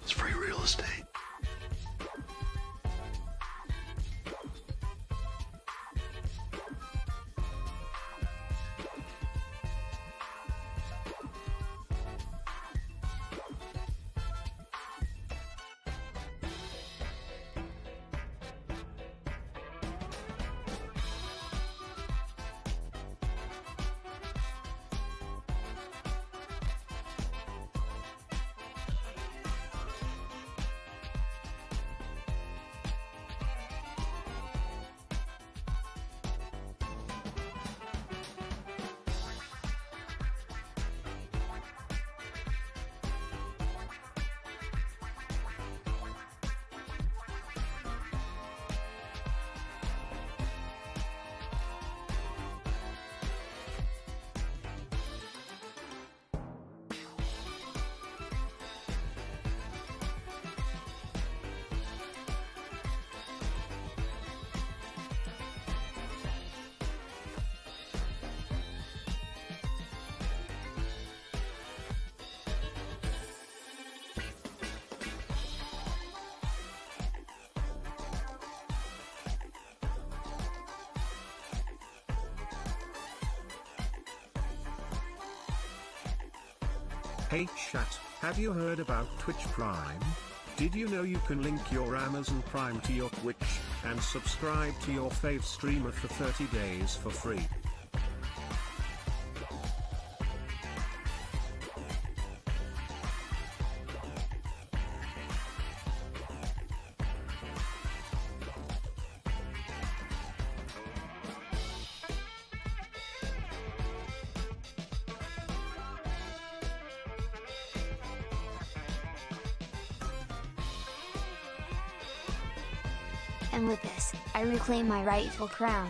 It's free real estate. Hey chat, have you heard about Twitch Prime? Did you know you can link your Amazon Prime to your Twitch, and subscribe to your fave streamer for 30 days for free? And with this, I reclaim my rightful crown.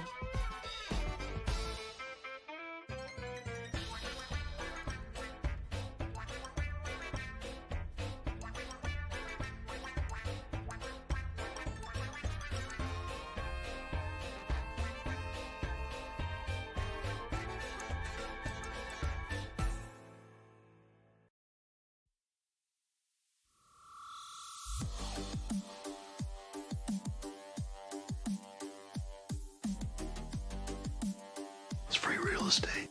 It's free real estate.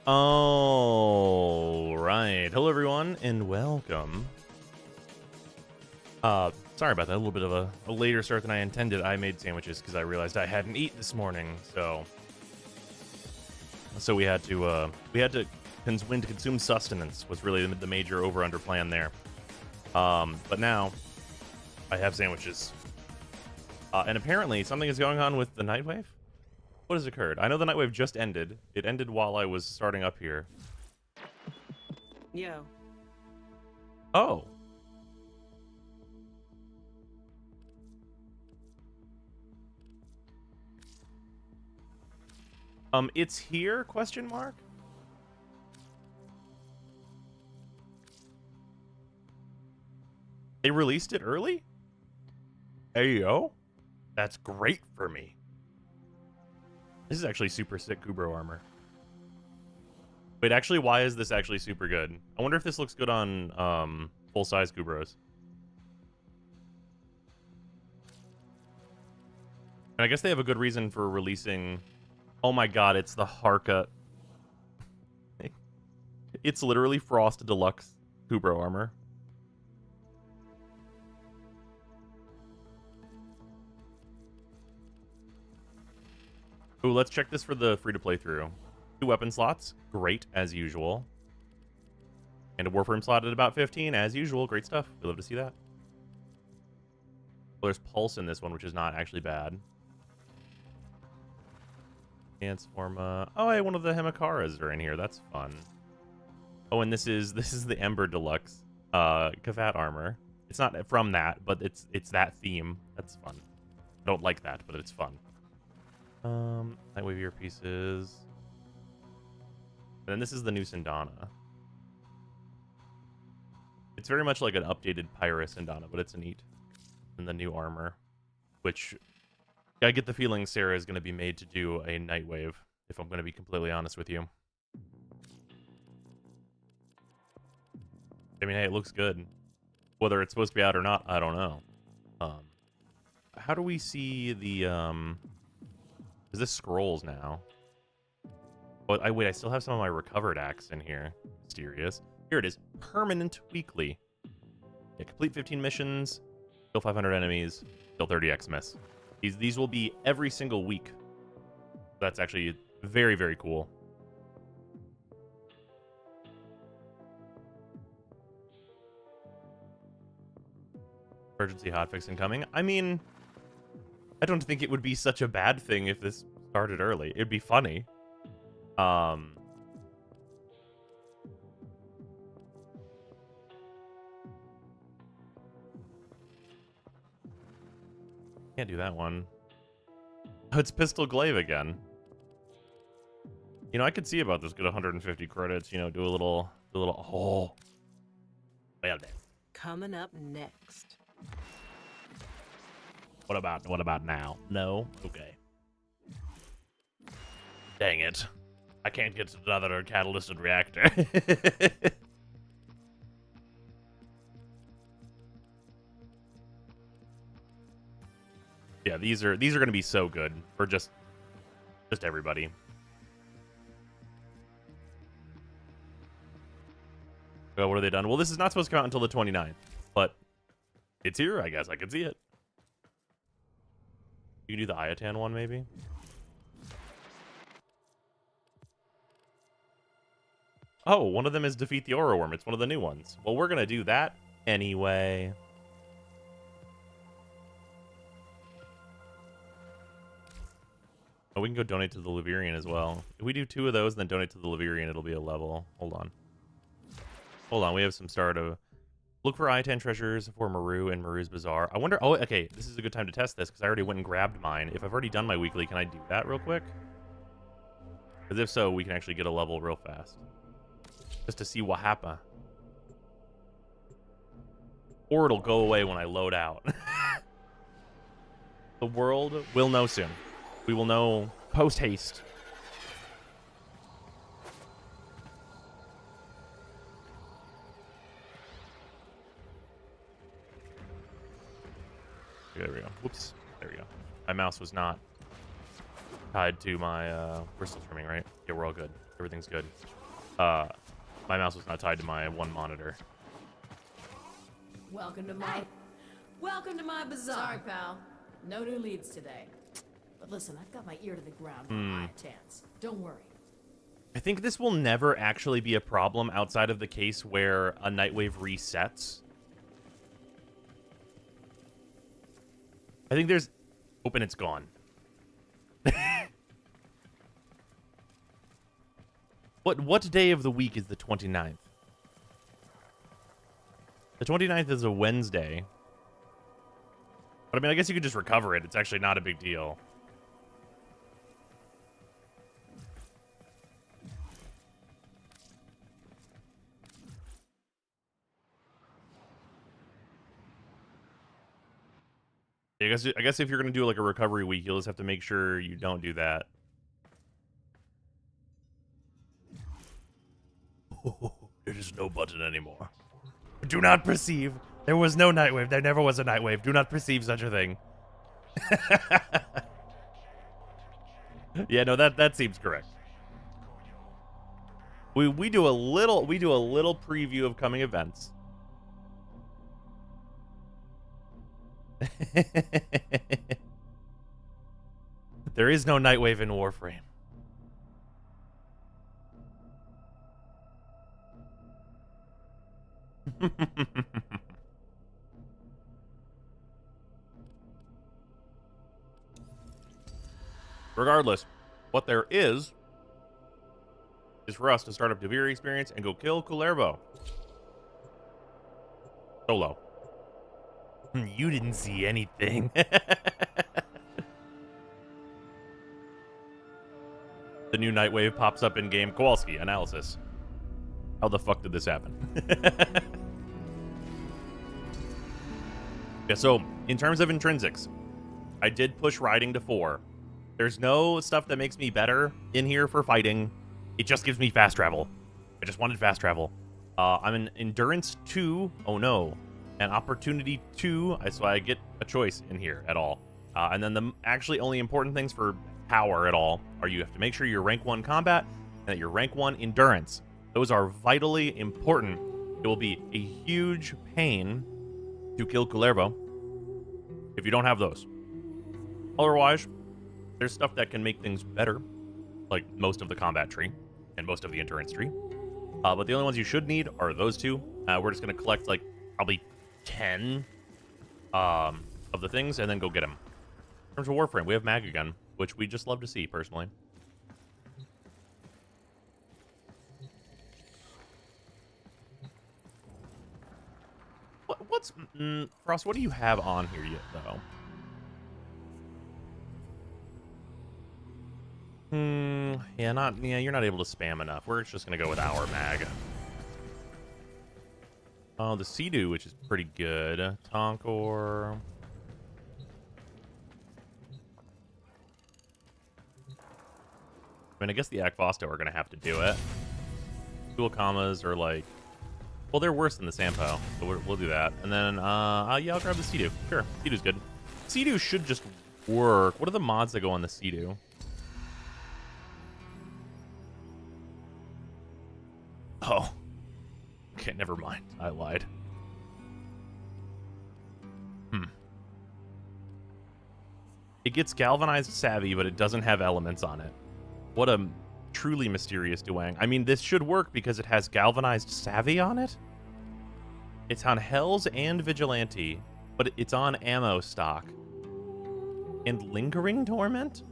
All right. Hello, everyone, and welcome. Sorry about that. A little bit of a later start than I intended. I made sandwiches because I realized I hadn't eaten this morning, so we had to consume sustenance was really the major over-under plan there. But now I have sandwiches, and apparently something is going on with the Nightwave. What has occurred? I know the Nightwave just ended. It ended while I was starting up here. Yo. Oh. It's here? Question mark? They released it early? Hey, yo. That's great for me. This is actually super sick Kubro armor. Wait, actually, why is this actually super good? I wonder if this looks good on full-size Kubros. And I guess they have a good reason for releasing... Oh my god, it's the Harka. It's literally Frost Deluxe Kubro armor. Ooh, let's check this for the free-to-play through. 2 weapon slots, great, as usual. And a Warframe slot at about 15, as usual. Great stuff. We love to see that. Well, there's Pulse in this one, which is not actually bad. Transforma. Oh, hey, one of the Hemikaras are in here. That's fun. Oh, and this is the Ember Deluxe Kavat armor. It's not from that, but it's that theme. That's fun. I don't like that, but it's fun. Nightwave earpieces. And then this is the new Sindana. It's very much like an updated Pyrus Sindana, but it's neat. And the new armor, which I get the feeling Sarah is going to be made to do a Nightwave, if I'm going to be completely honest with you. I mean, hey, it looks good. Whether it's supposed to be out or not, I don't know. How do we see the, is this scrolls now? Oh, wait, I still have some of my recovered axe in here. Mysterious. Here it is. Permanent weekly. Yeah, complete 15 missions, kill 500 enemies, kill 30 Xmas. These will be every single week. That's actually very, very cool. Emergency hotfix incoming. I mean, I don't think it would be such a bad thing if this started early. It'd be funny. Can't do that one. Oh, it's Pistol Glaive again. You know, I could see about this. Get 150 credits. You know, do a little. Oh, well then. Coming up next. What about now? No? Okay. Dang it. I can't get to another catalysted reactor. Yeah, these are going to be so good for just everybody. Oh, what have they done? Well, this is not supposed to come out until the 29th, but it's here, I guess. I can see it. You can do the Iatan one, maybe? Oh, one of them is defeat the Aura Worm. It's one of the new ones. Well, we're going to do that anyway. Oh, we can go donate to the Levirian as well. If we do 2 of those and then donate to the Levirian, it'll be a level. Hold on. Hold on, we have some start of... Look for I-10 treasures for Maru and Maru's Bazaar. I wonder... Oh, okay, this is a good time to test this, because I already went and grabbed mine. If I've already done my weekly, can I do that real quick? Because if so, we can actually get a level real fast. Just to see what happens. Or it'll go away when I load out. The world will know soon. We will know post-haste. There we go. Whoops. There we go. My mouse was not tied to my, we're still streaming, right? Yeah, we're all good. Everything's good. My mouse was not tied to my one monitor. Welcome to my bazaar. Sorry, pal. No new leads today. But listen, I've got my ear to the ground on my chance. Don't worry. I think this will never actually be a problem outside of the case where a Nightwave resets. I think there's... Open, it's gone. What day of the week is the 29th? The 29th is a Wednesday. But I mean, I guess you could just recover it. It's actually not a big deal. I guess if you're gonna do like a recovery week, you'll just have to make sure you don't do that. There is no button anymore. Do not perceive. There was no Nightwave. There never was a Nightwave. Do not perceive such a thing. Yeah, no, that seems correct. We do a little preview of coming events. There is no Nightwave in Warframe. Regardless, what there is for us to start up Duviri experience and go kill Kullervo. Solo. You didn't see anything. The new Nightwave pops up in game. Kowalski analysis. How the fuck did this happen? Yeah, so in terms of intrinsics, I did push riding to 4. There's no stuff that makes me better in here for fighting. It just gives me fast travel. I just wanted fast travel. I'm an endurance 2. Oh no. An opportunity 2. So I get a choice in here at all. And then the actually only important things for power at all are you have to make sure you're rank 1 combat and that you're rank 1 endurance. Those are vitally important. It will be a huge pain to kill Kullervo if you don't have those. Otherwise, there's stuff that can make things better, like most of the combat tree and most of the endurance tree. But the only ones you should need are those two. We're just going to collect like probably 10 of the things and then go get them. In terms of Warframe, we have Mag again, which we just love to see personally. What's Frost? What do you have on here yet, though? Yeah, you're not able to spam enough. We're just gonna go with our mag. Oh, the Sea-Doo, which is pretty good. Tonkor. I mean, I guess the Akvosto are gonna have to do it. Dual commas are like, well, they're worse than the Sampo, so we'll do that. And then, yeah, I'll grab the Sea-Doo. Sure, Sea-Doo's good. Sea-Doo should just work. What are the mods that go on the Sea-Doo? Oh. Okay, never mind. I lied. It gets galvanized savvy, but it doesn't have elements on it. What a truly mysterious Duang. I mean, this should work because it has galvanized savvy on it. It's on Hells and Vigilante, but it's on ammo stock. And Lingering Torment?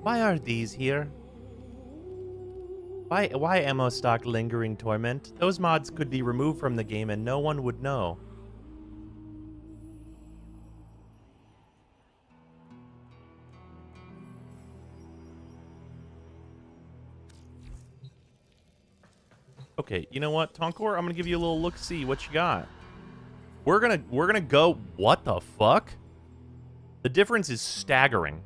Why are these here? Why ammo stock Lingering Torment? Those mods could be removed from the game and no one would know. Okay, you know what, Tonkor? I'm gonna give you a little look-see what you got. We're gonna go. What the fuck? The difference is staggering.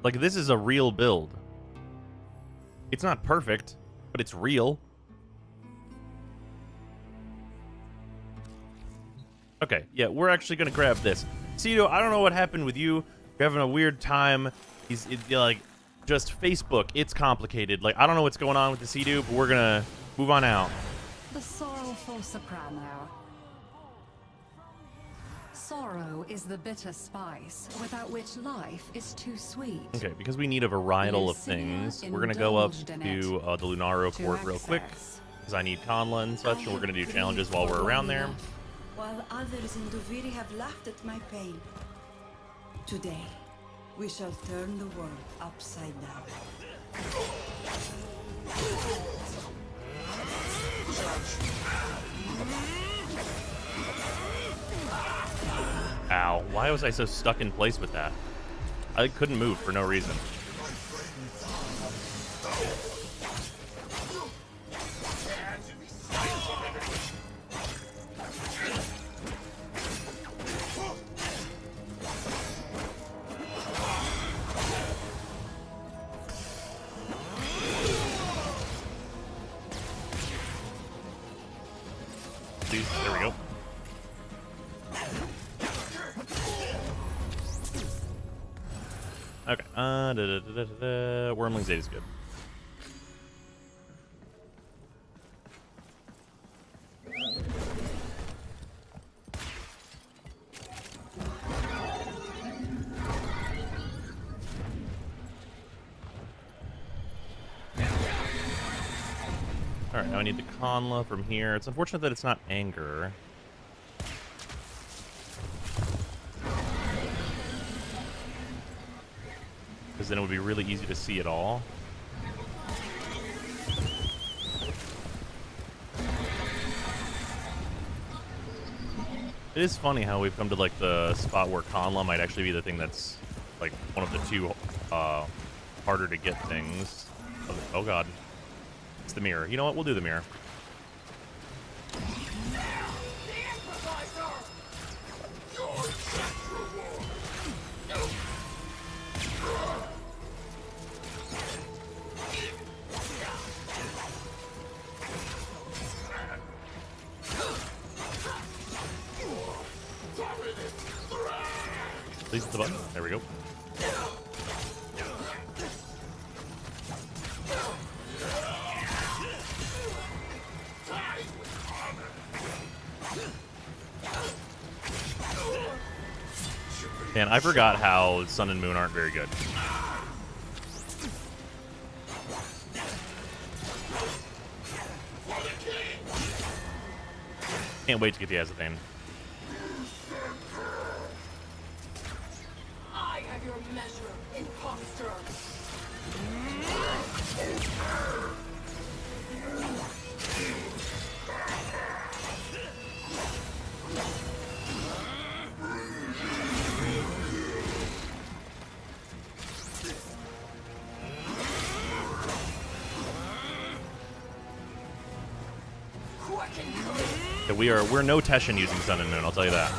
Like, this is a real build. It's not perfect, but it's real. Okay, yeah, we're actually gonna grab this. Cito, I don't know what happened with you. You're having a weird time. Like, just Facebook, it's complicated. Like, I don't know what's going on with the Cito, but we're gonna move on out. The sorrowful soprano. Sorrow is the bitter spice, without which life is too sweet. Okay, because we need a varietal of things, we're gonna go up to the Lunaro Court real quick, because I need Conla and such, and we're gonna do challenges while we're around there. While others in Duviri have laughed at my pain. Today, we shall turn the world upside down. Ow, why was I so stuck in place with that? I couldn't move for no reason. There we go. Okay. Wormling's 8 is good. Alright, now I need the Conla from here. It's unfortunate that it's not Anger. Because then it would be really easy to see it all. It is funny how we've come to like the spot where Conla might actually be the thing that's like one of the two harder to get things. Oh god. It's the mirror. You know what? We'll do the mirror. Please hit the button. There we go. Man, I forgot how Sun and Moon aren't very good. Can't wait to get the Azathan. I have your measure, imposter. Yeah, we're no Teshin using Sun and Moon, I'll tell you that.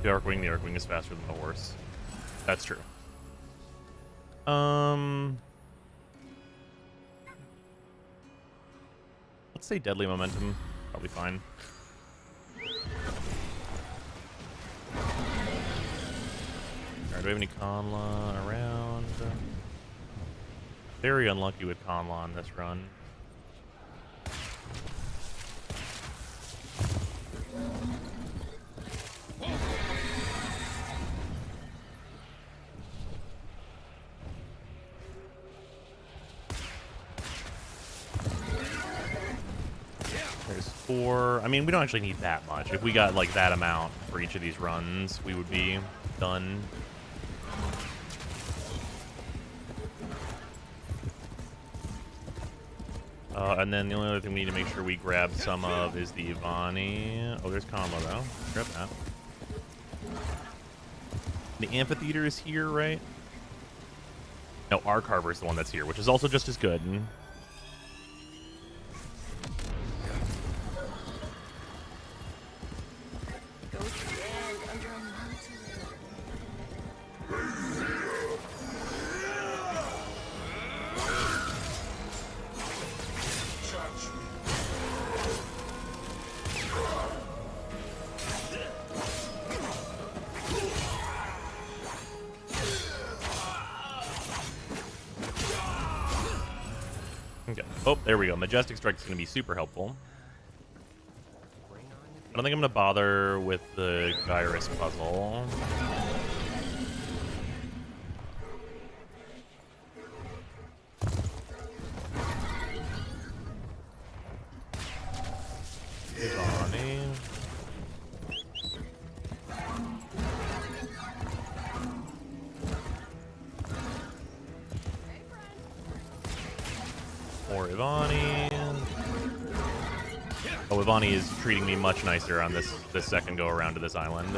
The Arcwing is faster than the horse. That's true. Let's say Deadly Momentum. Probably fine. Alright, do we have any Conla around? Very unlucky with Conla on this run. 4. I mean, we don't actually need that much. If we got like that amount for each of these runs, we would be done. And then the only other thing we need to make sure we grab some of is the Ivani. Oh, there's combo though. Grab that. The amphitheater is here, right? No, our Carver is the one that's here, which is also just as good. Okay. Oh, there we go. Majestic Strike is going to be super helpful. I don't think I'm going to bother with the Gyrus puzzle. Bonnie. Or Ivani. Oh, Ivani is treating me much nicer on this second go around to this island.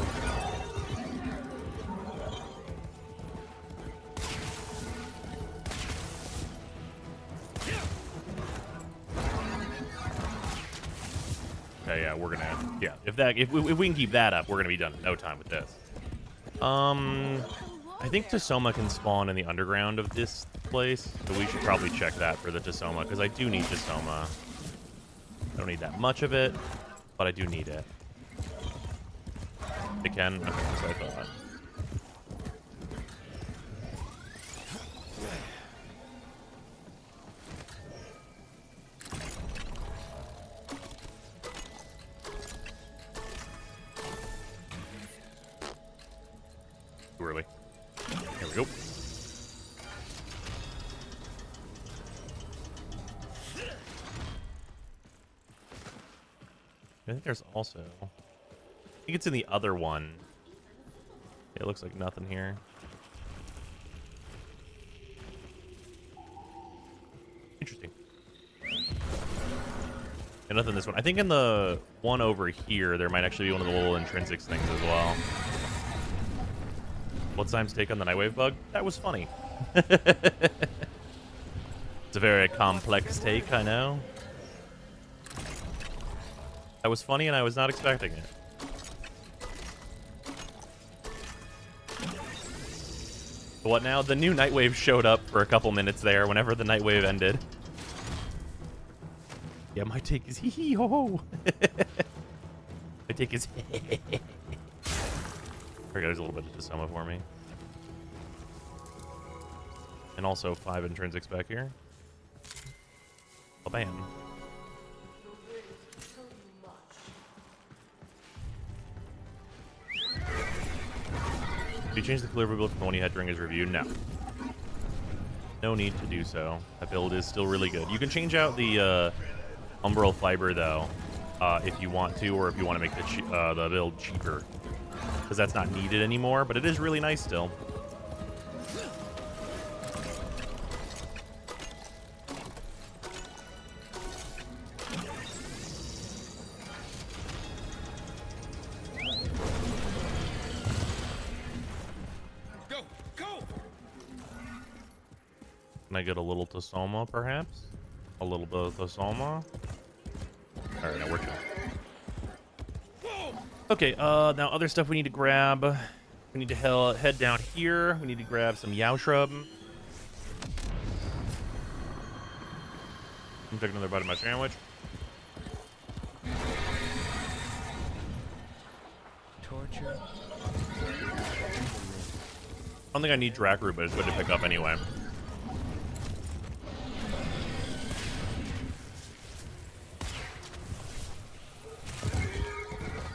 Okay, yeah, we're gonna if we can keep that up, we're gonna be done in no time with this. I think Tasoma can spawn in the underground of this place, so we should probably check that for the Tasoma, because I do need Tasoma. I don't need that much of it, but I do need it. It can? Okay, so I thought. Too early. There we go. I think there's also... I think it's in the other one. It looks like nothing here. Interesting. And nothing in this one. I think in the one over here, there might actually be one of the little intrinsics things as well. What's Sime's take on the Nightwave bug? That was funny. It's a very complex take, I know. That was funny, and I was not expecting it. But what now? The new Nightwave showed up for a couple minutes there whenever the Nightwave ended. Yeah, my take is hee-hee-ho-ho. My take is there goes a little bit of Tasoma for me. And also 5 intrinsics back here. Oh, bam. Did you change the Kullervo build from the one you had during his review? No. No need to do so. That build is still really good. You can change out the umbral fiber, though, if you want to, or if you want to make the build cheaper. Because that's not needed anymore, but it is really nice still. Can I get a little Tasoma, perhaps? A little bit of Tasoma? Alright, now we're chilling. Okay, now other stuff we need to grab. We need to head down here. We need to grab some Yao Shrub. I'm taking another bite of my sandwich. Torture. I don't think I need Drakru, but it's good to pick up anyway.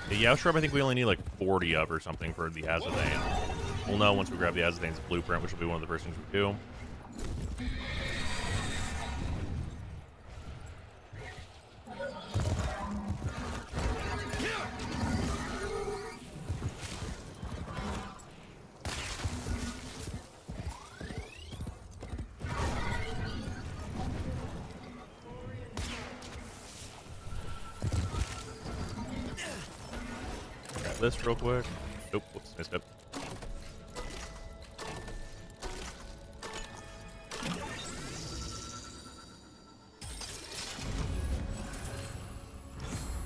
The Yao Shrub, I think we only need like 40 of or something for the Azadane. We'll know once we grab the Azadane's blueprint, which will be one of the first things we do. grab this real quick. Nope, whoops, missed it.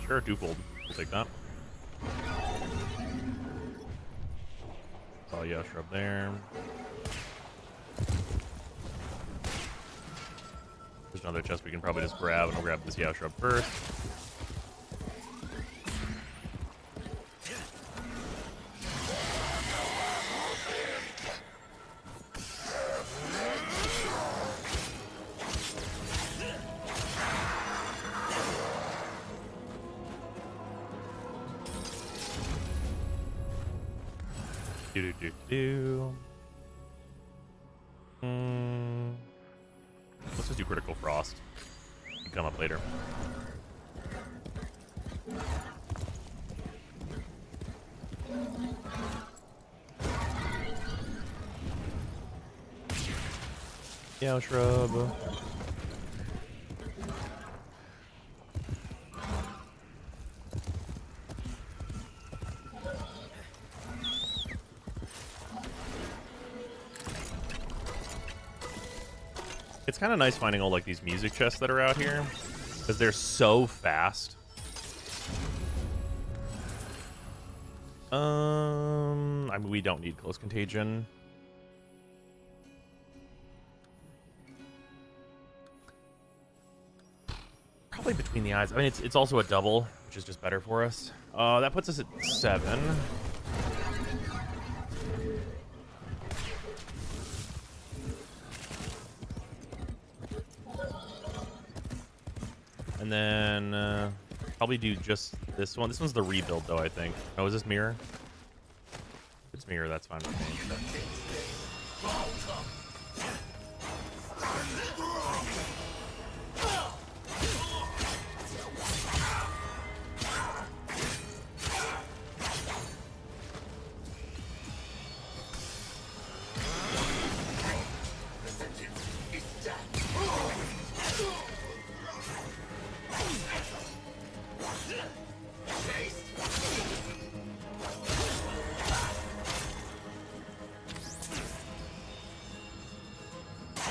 Sure, twofold. We'll take that. Oh yeah, shrub there. There's another chest we can probably just grab, and we'll grab this yeah shrub first. Let's just do critical frost. You can come up later. Yeah, shrub. It's kind of nice finding all like these music chests that are out here because they're so fast. I mean, we don't need close contagion. Probably between the eyes. I mean, it's also a double, which is just better for us. That puts us at 7. And then probably do just this one. This one's the rebuild, though, I think. Oh, is this mirror? If it's mirror, that's fine with me.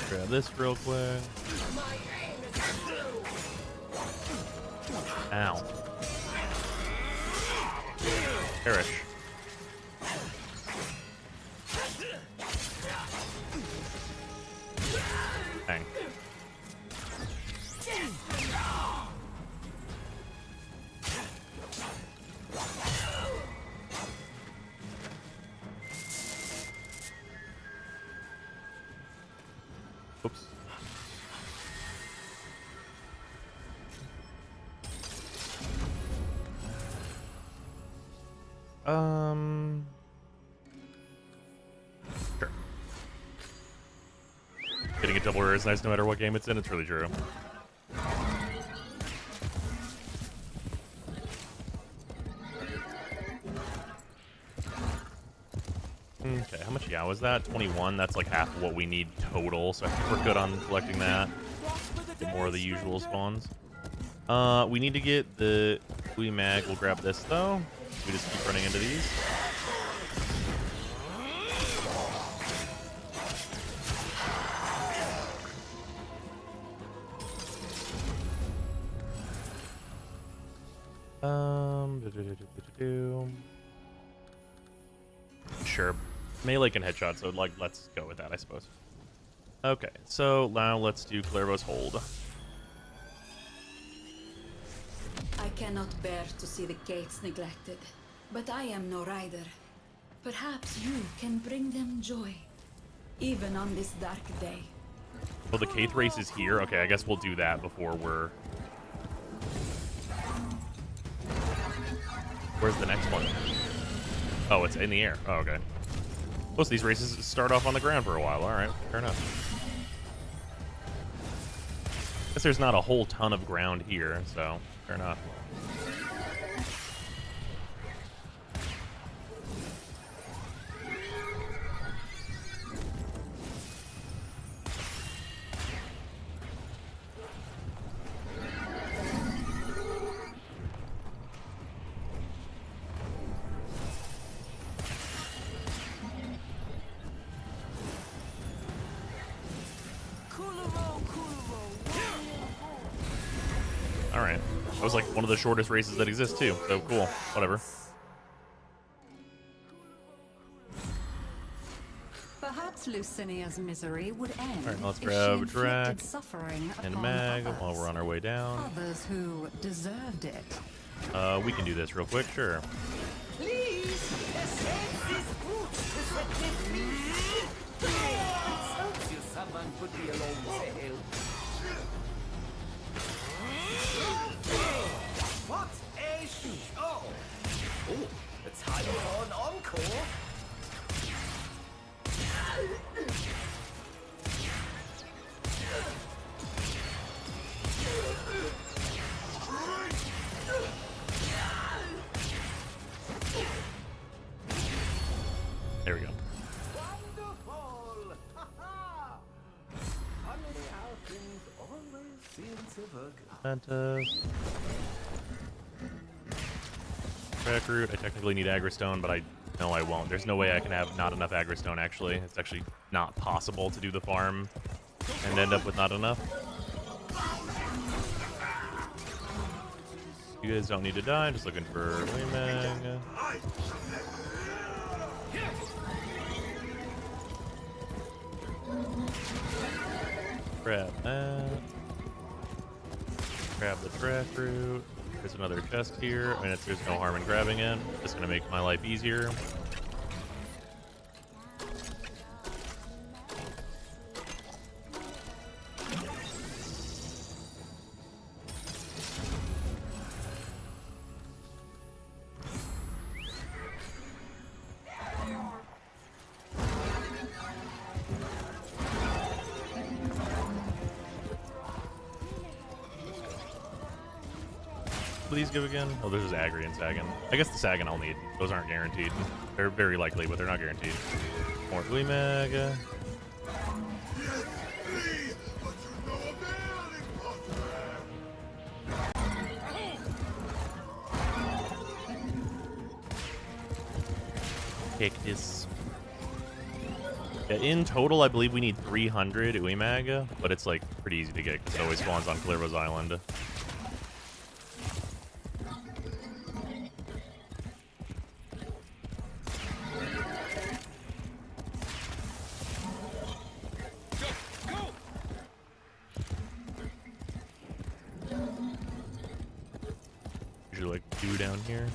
Grab this real quick. Ow. Perish. Dang. Oops. Sure. Getting a double rare is nice no matter what game it's in. It's really true. Okay, how much yeah was that? 21. That's like half of what we need total, so I think we're good on collecting that. Get more of the usual spawns. We need to get the Blue Mag. We'll grab this though. We just keep running into these. Sure. Melee can headshot, so like let's go with that, I suppose. Okay, so now let's do Kullervo's hold. I cannot bear to see the gates neglected, but I am no rider. Perhaps you can bring them joy, even on this dark day. Well, the Kaith race is here. Okay, I guess we'll do that before we're... Where's the next one? Oh, it's in the air. Oh, okay. Most of these races start off on the ground for a while. All right, fair enough. Guess there's not a whole ton of ground here, so fair enough. All right. That was like one of the shortest races that exist too. So cool. Whatever. Perhaps Lucinia's misery would end. All right, let's if grab she a track inflicted suffering and a upon mag others. while we're on our way down. Others who deserved it. We can do this real quick, sure. Someone put me along to help. What a show! Oh, it's time for an encore. There we go. Wonderful! Ha-ha! Funny how things always seem to work out. Ventus. Track route. I technically need agrostone, but I know I won't. There's no way I can have not enough agrostone, actually. It's actually not possible to do the farm and end up with not enough. You guys don't need to die. I'm just looking for Wayman. Grab that. Grab the track route. There's another chest here, and there's no harm in grabbing it. Just gonna make my life easier. These give again? Oh, this is Agri and Sagan. I guess the Sagan I'll need. Those aren't guaranteed. They're very likely, but they're not guaranteed. More Gleemag. Cactus. Yeah, in total, I believe we need 300 Uemag, but it's like pretty easy to get because it always spawns on Kullervo's Island. Usually like 2 down here.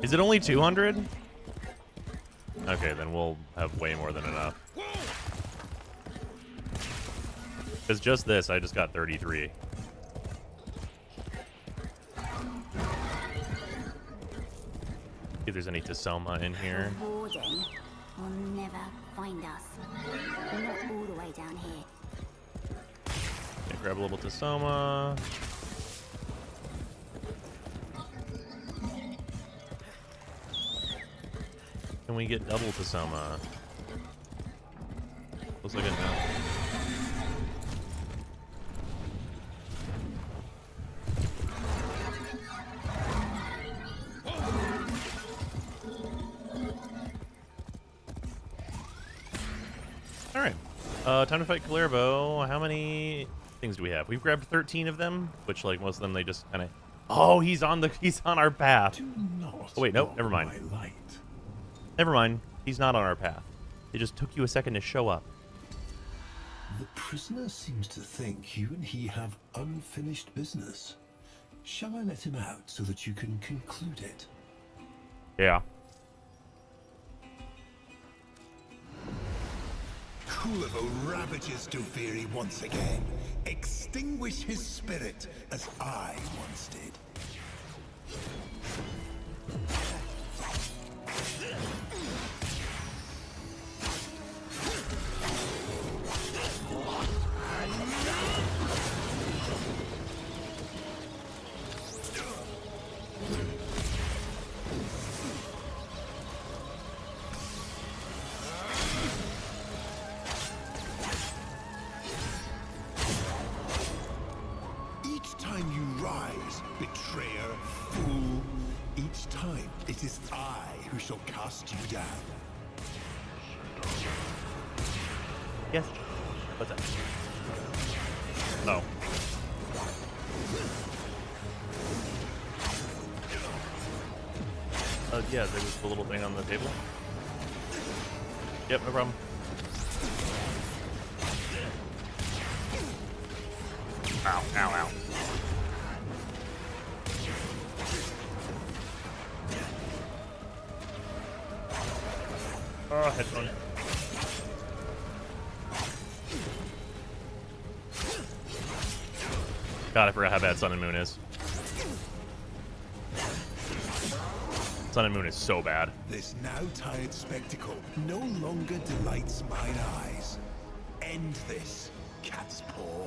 Is it only 200? Okay, then we'll have way more than enough. Because just this, I just got 33. See if there's any Tasoma in here. Warden will never find us. We're not all the way down here. Okay, grab a little Tasoma. Can we get double Tasoma? Looks like a no. Alright. Time to fight Kullervo. How many things do we have? We've grabbed 13 of them, which like most of them they just kinda. Oh, he's on our path. Oh wait, nope, never mind. Never mind. He's not on our path. It just took you a second to show up. The prisoner seems to think you and he have unfinished business. Shall I let him out so that you can conclude it? Yeah. Kullervo ravages Duviri once again. Extinguish his spirit as I once did. Each time you rise, betrayer, fool, Each time, it is I who shall cast you down. Yes. What's that? Oh. Yeah, there was the little thing on the table. Yep, no problem. Ow, ow, ow. Oh, headphone. God, I forgot how bad Sun and Moon is. Sun and Moon is so bad. This now tired spectacle no longer delights mine eyes. End this, cat's paw.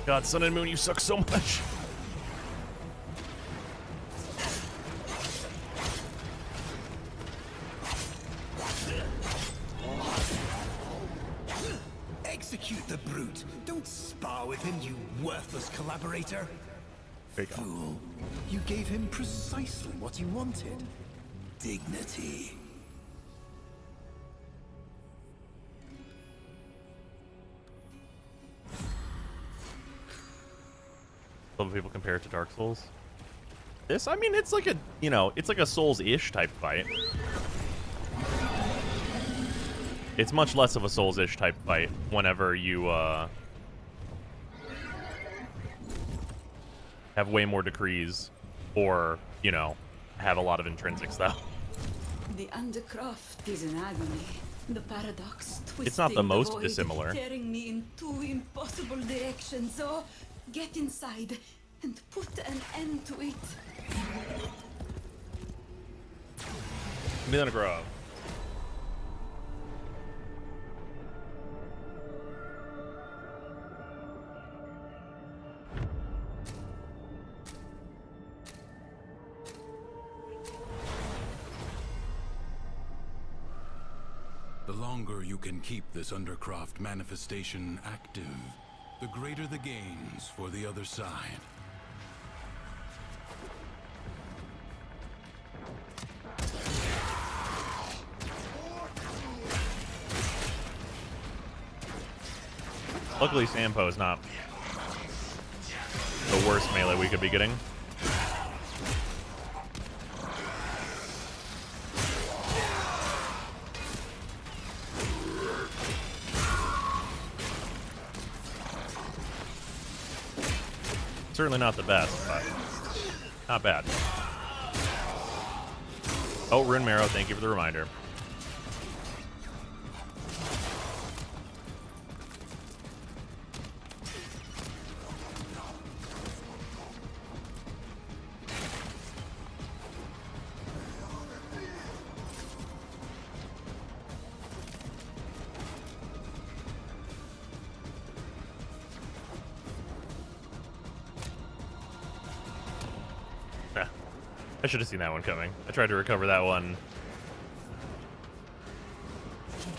God, Sun and Moon, you suck so much. Execute the brute. Don't spar with him, you worthless collaborator. There you go. Fool. You gave him precisely what he wanted. Dignity. Some people compare it to Dark Souls. This, I mean, it's like a, you know, it's like a Souls-ish type fight. It's much less of a Souls-ish type fight whenever you, have way more decrees or, you know, have a lot of intrinsics, though. The Undercroft is an agony. The paradox twisting It's not the most void, dissimilar. tearing me in two impossible directions. So get inside and put an end to it. Millen Grove. The longer you can keep this Undercroft manifestation active, the greater the gains for the other side. Luckily, Sampo is not the worst melee we could be getting. Certainly not the best, but not bad. Oh, Rune Marrow, thank you for the reminder. I should have seen that one coming. I tried to recover that one.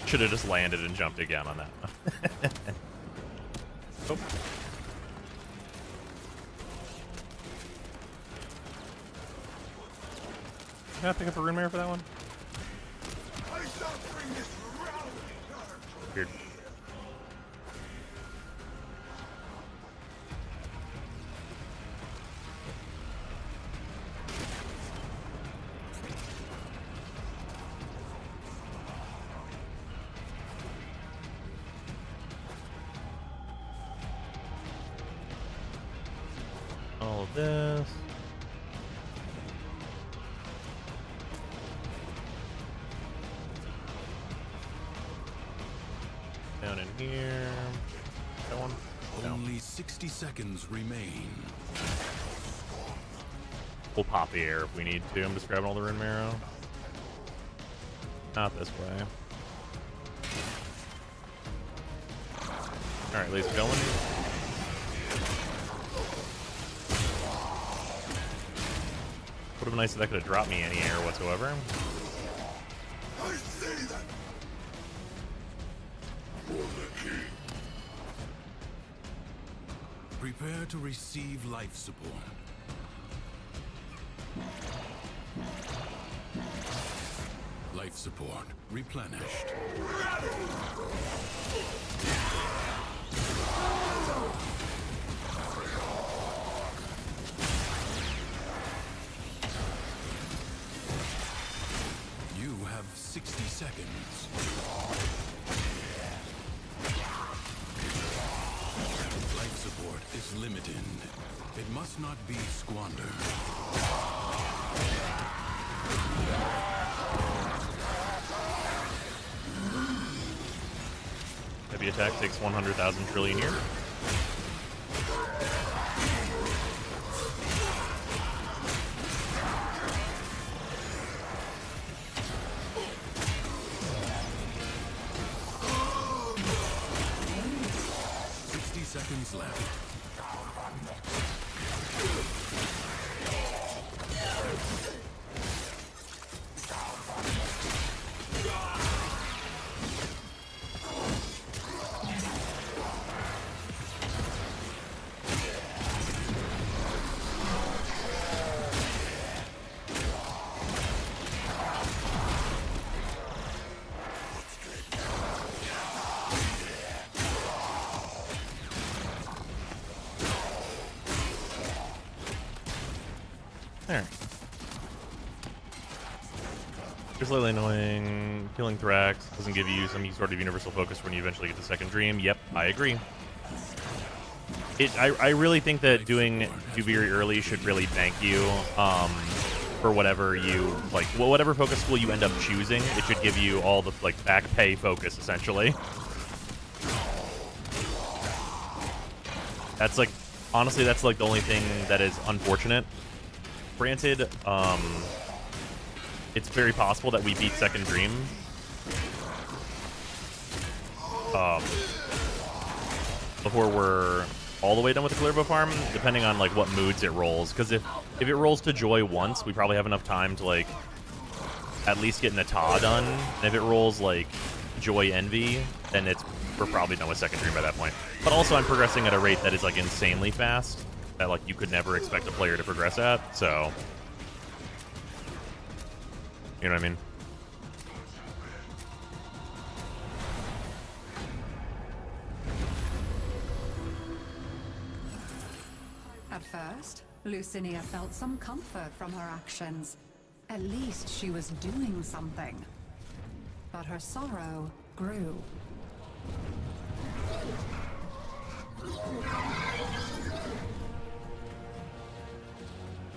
Should have just landed and jumped again on that one. Oh. Can I pick up a rune mirror for that one? Weird. All of this. Down in here. That one? No. Only 60 seconds remain. We'll pop the air if we need to. I'm just grabbing all the rune marrow. Not this way. Alright, laser going. Would have been nice if that could have dropped me any air whatsoever. I see that. Prepare to receive life support. Life support replenished. You have 60 seconds. Life support is limited. It must not be squandered. Heavy attack takes 100,000 trillion years. Seconds left. There. Just slightly annoying. Killing Thrax doesn't give you some sort of universal focus when you eventually get the second dream. Yep, I agree. I really think that doing Duviri early should really bank you for whatever you like. Well, whatever focus school you end up choosing, it should give you all the like back pay focus essentially. That's like honestly, that's like the only thing that is unfortunate. Granted, it's very possible that we beat Second Dream. Before we're all the way done with the Kullervo farm, depending on like what moods it rolls. Because if it rolls to Joy once, we probably have enough time to like at least get Nata done. And if it rolls like Joy Envy, then we're probably done with Second Dream by that point. But also I'm progressing at a rate that is like insanely fast. That like you could never expect a player to progress at, so you know what I mean? At first, Lucinia felt some comfort from her actions. At least she was doing something. But her sorrow grew.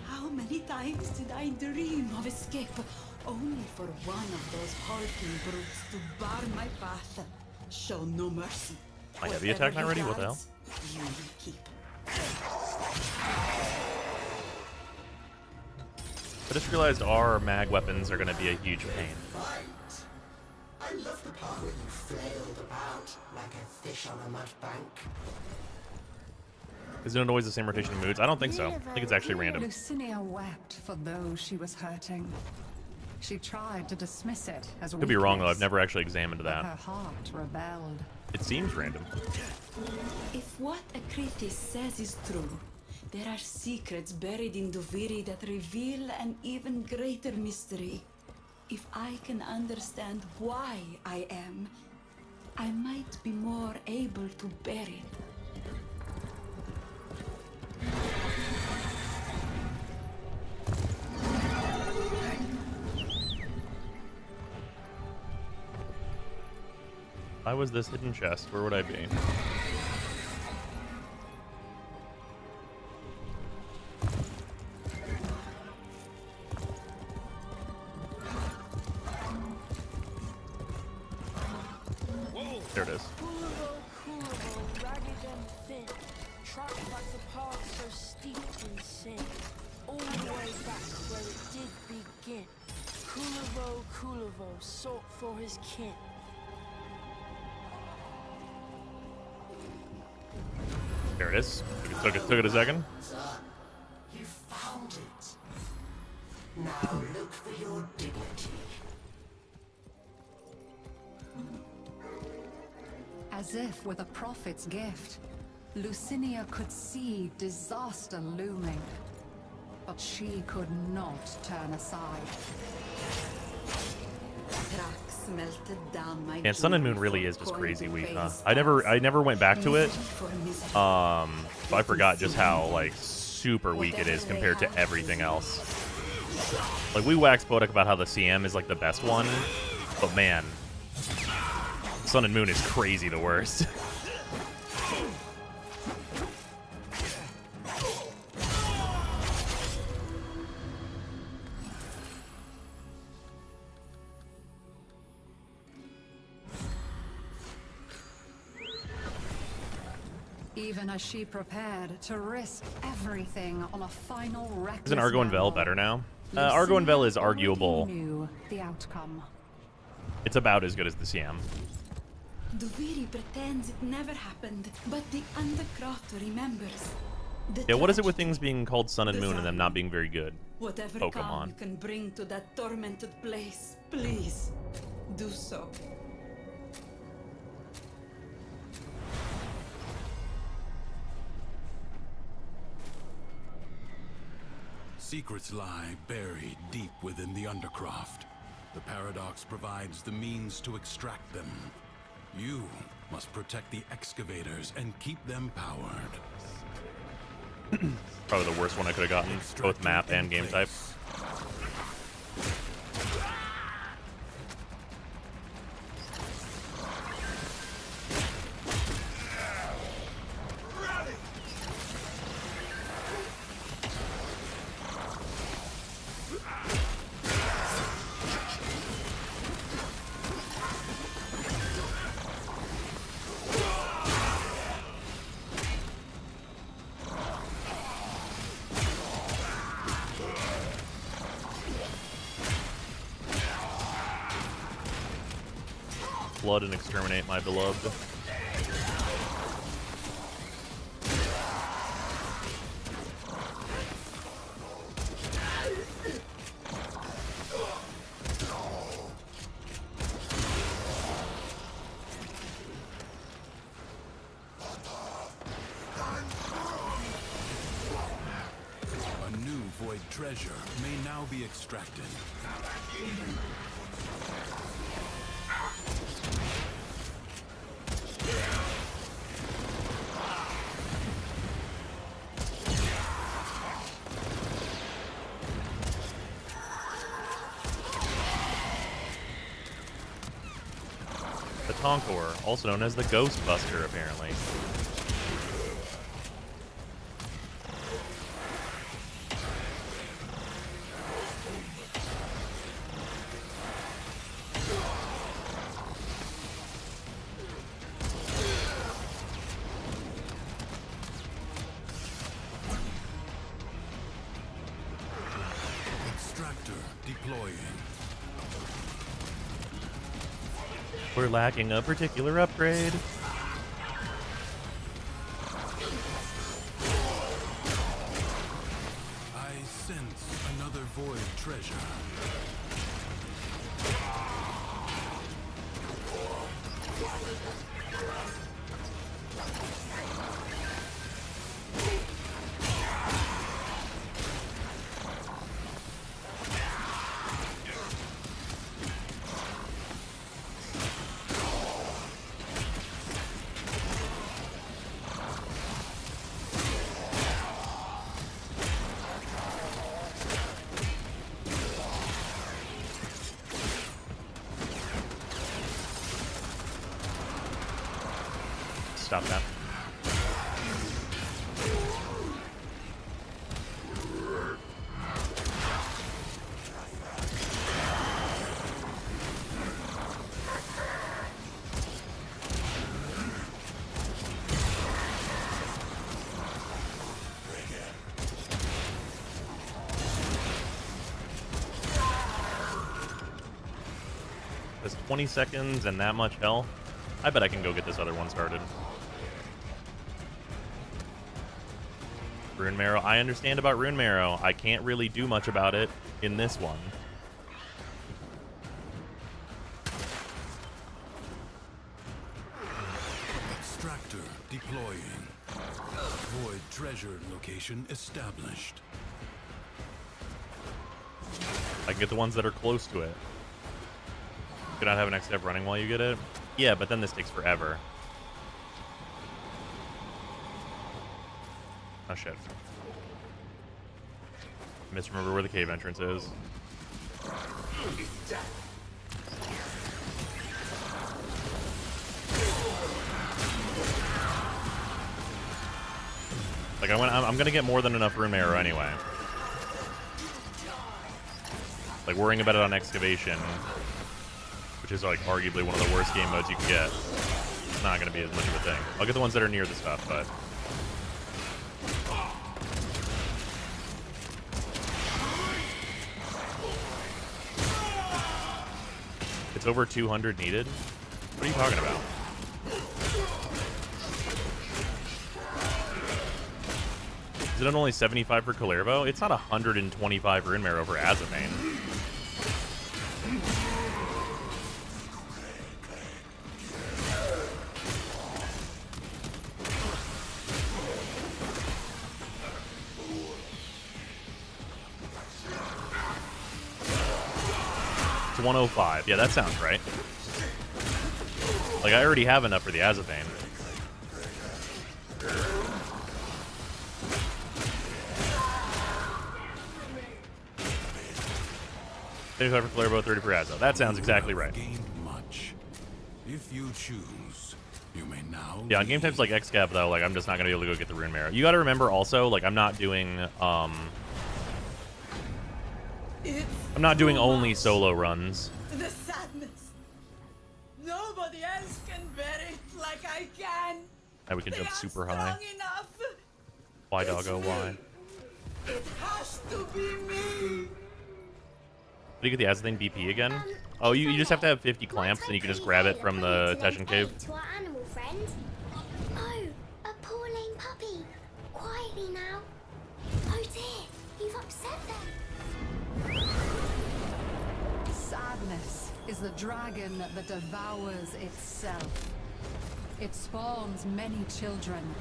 How many times did I dream of escape, only for one of those hulking brutes to bar my path? Show no mercy. My heavy attack not ready? What the hell? You will keep. I just realized our mag weapons are going to be a huge pain. I love the part where you flailed about like a fish on a mud bank. Is it always the same rotation of moods? I don't think so. I think it's actually random. Lucinia wept for those she was hurting. She tried to dismiss it as Could be wrong though. weakness, I've never actually examined but that. her heart rebelled. It seems random. If what Acritis says is true, There are secrets buried in Duviri that reveal an even greater mystery. If I can understand why I am, I might be more able to bear it. If I was this hidden chest, where would I be? There it is. Kullervo, ragged and thin, trapped like the path so steeped in sin, all the way back where it did begin. Kullervo sought for his kin. There it is. Took it a second. Son, you found it. Now look for your dignity. As if with a prophet's gift, Lucinia could see disaster looming. But she could not turn aside. Cracks melted down my And Sun and Moon really is just crazy weak, huh? I never went back to it. So I forgot just how like super weak it is compared to everything else. Like we waxed poetic about how the CM is like the best one, but man, Sun and Moon is crazy the worst. Even as she prepared to risk everything on a final reckless Isn't Argo and Vel better now? Argo and Vel is arguable. Knew the outcome. It's about as good as the CM. Duviri pretends it never happened, but the Undercroft remembers. Yeah, what is it with things being called Sun and Moon and them not being very good? Whatever calm Pokemon. you can bring to that tormented place, please do so. Secrets lie buried deep within the Undercroft. The paradox provides the means to extract them. You must protect the excavators and keep them powered. Probably the worst one I could have gotten, both map and game type. Flood and exterminate my beloved. A new void treasure may now be extracted. The Tonkor, also known as the Ghost Buster, apparently. Extractor deploying. We're lacking a particular upgrade. I sense another void treasure. stop that. There's 20 seconds and that much health. I bet I can go get this other one started. Rune Marrow. I understand about Rune Marrow. I can't really do much about it in this one. Extractor deploying. Void treasure location established. I can get the ones that are close to it. Do not have an XF running while you get it? Yeah, but then this takes forever. Oh shit. Misremember where the cave entrance is. Like I'm gonna get more than enough Rune Marrow anyway. Like worrying about it on Excavation, which is like arguably one of the worst game modes you can get, it's not gonna be as much of a thing. I'll get the ones that are near the stuff, but it's over 200 needed? What are you talking about? Is it only 75 for Kullervo? It's not 125 Rune Marrow for Azamane. It's 105. Yeah, that sounds right. Like, I already have enough for the Azamane. $35 for Kullervo, 30 for Azo. That sounds exactly right. Much. If you choose, you may now. Yeah, on game types like Excav though, like I'm just not gonna be able to go get the Rune Marrow. You gotta remember also, like I'm not doing only solo runs. The sadness. Nobody else can bear it like I can. And we can jump super high. Enough. Why, doggo, why? It has to be me. Do you get the Azathan BP again? Oh, you just have to have 50 clamps, and you can just grab it from the Teshin Cave. To our animal friend. Oh, a poor lame puppy. Quietly now. Oh dear, you've upset them. Sadness is the dragon that devours itself. It spawns many children.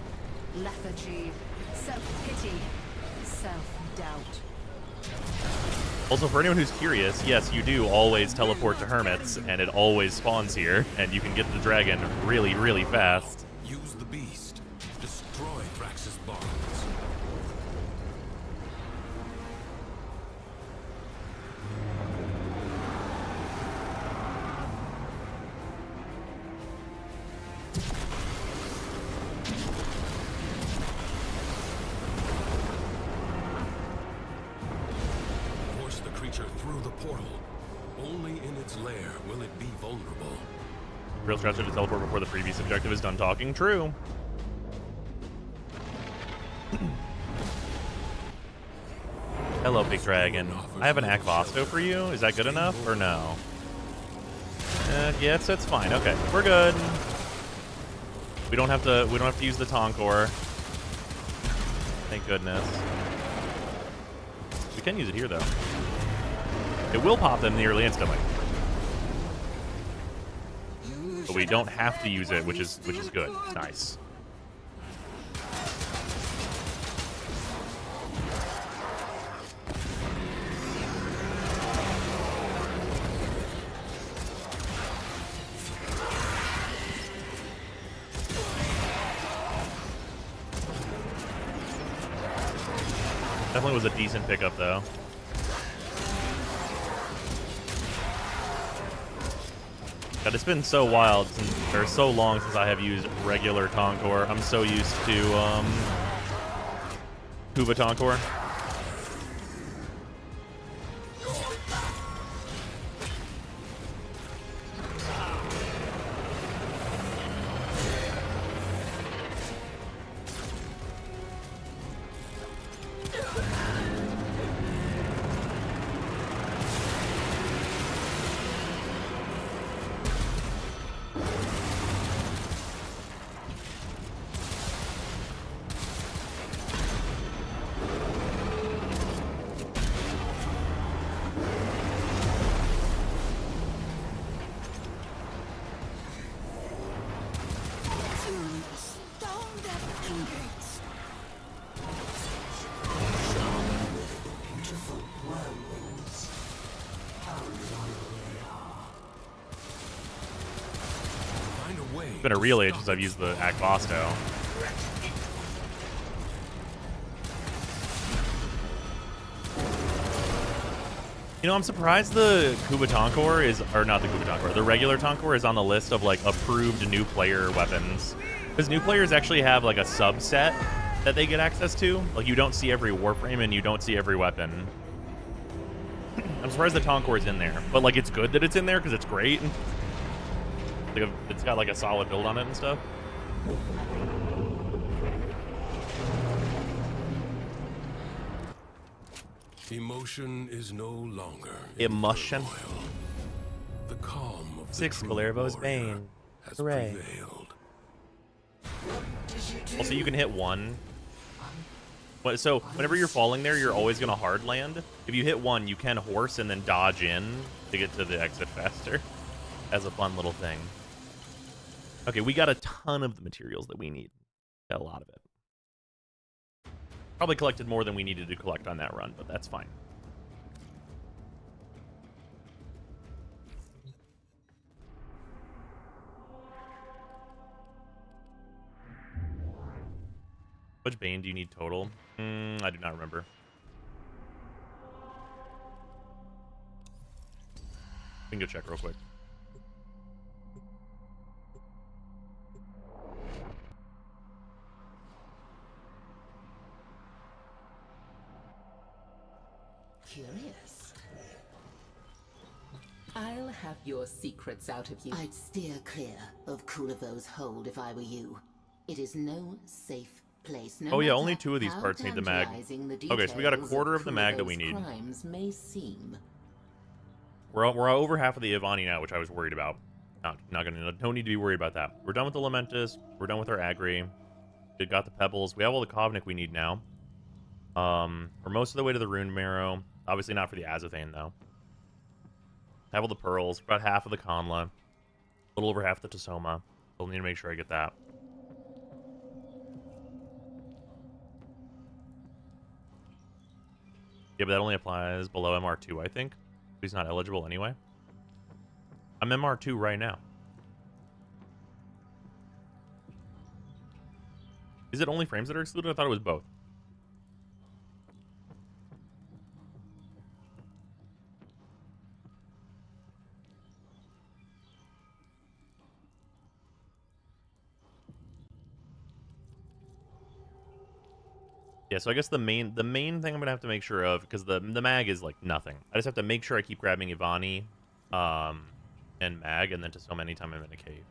Lethargy, self-pity, self-doubt. Also, for anyone who's curious, yes, you do always teleport to Hermits, and it always spawns here, and you can get the dragon really, really fast. Use the beast. Destroy Thrax's barns. Through the portal. Only in its lair will it be vulnerable. Real structure to teleport before the previous objective is done talking. True. Hello, big dragon. I have an Akvasto for you. Is that good enough or no? Yeah, it's fine. Okay, we're good. We don't have to use the Tonkor. Thank goodness. We can use it here though. It will pop them nearly instantly. But we don't have to use it, which is good. Nice. Definitely was a decent pickup though. God, it's been so wild since, or so long since I have used regular Tonkor. I'm so used to Kuva Tonkor. It's been a real age since I've used the Agbosto. You know, I'm surprised the Kuva Tonkor is, or not the Kuva Tonkor, the regular Tonkor is on the list of like approved new player weapons. Because new players actually have like a subset that they get access to. Like you don't see every Warframe and you don't see every weapon. I'm surprised the Tonkor is in there, but like it's good that it's in there because it's great. Like it's got like a solid build on it and stuff. Emotion is no longer Emotion. The calm of the 6 true Kullervo's warrior Bane. has Hooray. prevailed. Also, you can hit one. So whenever you're falling there, you're always gonna hard land. If you hit one, you can horse and then dodge in to get to the exit faster. As a fun little thing. Okay, we got a ton of the materials that we need. Got a lot of it. Probably collected more than we needed to collect on that run, but that's fine. Which Bane do you need total? I do not remember. We can go check real quick. Curious. I'll have your secrets out of you. I'd steer clear of Kullervo's hold if I were you. It is no safe place. No Oh yeah, matter only 2 of these how parts need the mag. tantalizing the Okay, so we got a details quarter of the mag that we Kullervo's need. crimes may seem. We're over half of the Ivani now, which I was worried about. Don't need to be worried about that. We're done with the Lamentus. We're done with our Agri. We got the Pebbles. We have all the Kovnik we need now. We're most of the way to the Rune Marrow. Obviously not for the Azathane, though. Have all the Pearls. About half of the Conla. A little over half the Tasoma. Still need to make sure I get that. Yeah, but that only applies below MR2, I think. He's not eligible anyway. I'm MR2 right now. Is it only frames that are excluded? I thought it was both. Yeah, so I guess the main thing I'm gonna have to make sure of, because the mag is like nothing. I just have to make sure I keep grabbing Ivani, and mag, and then Tasoma anytime I'm in a cave.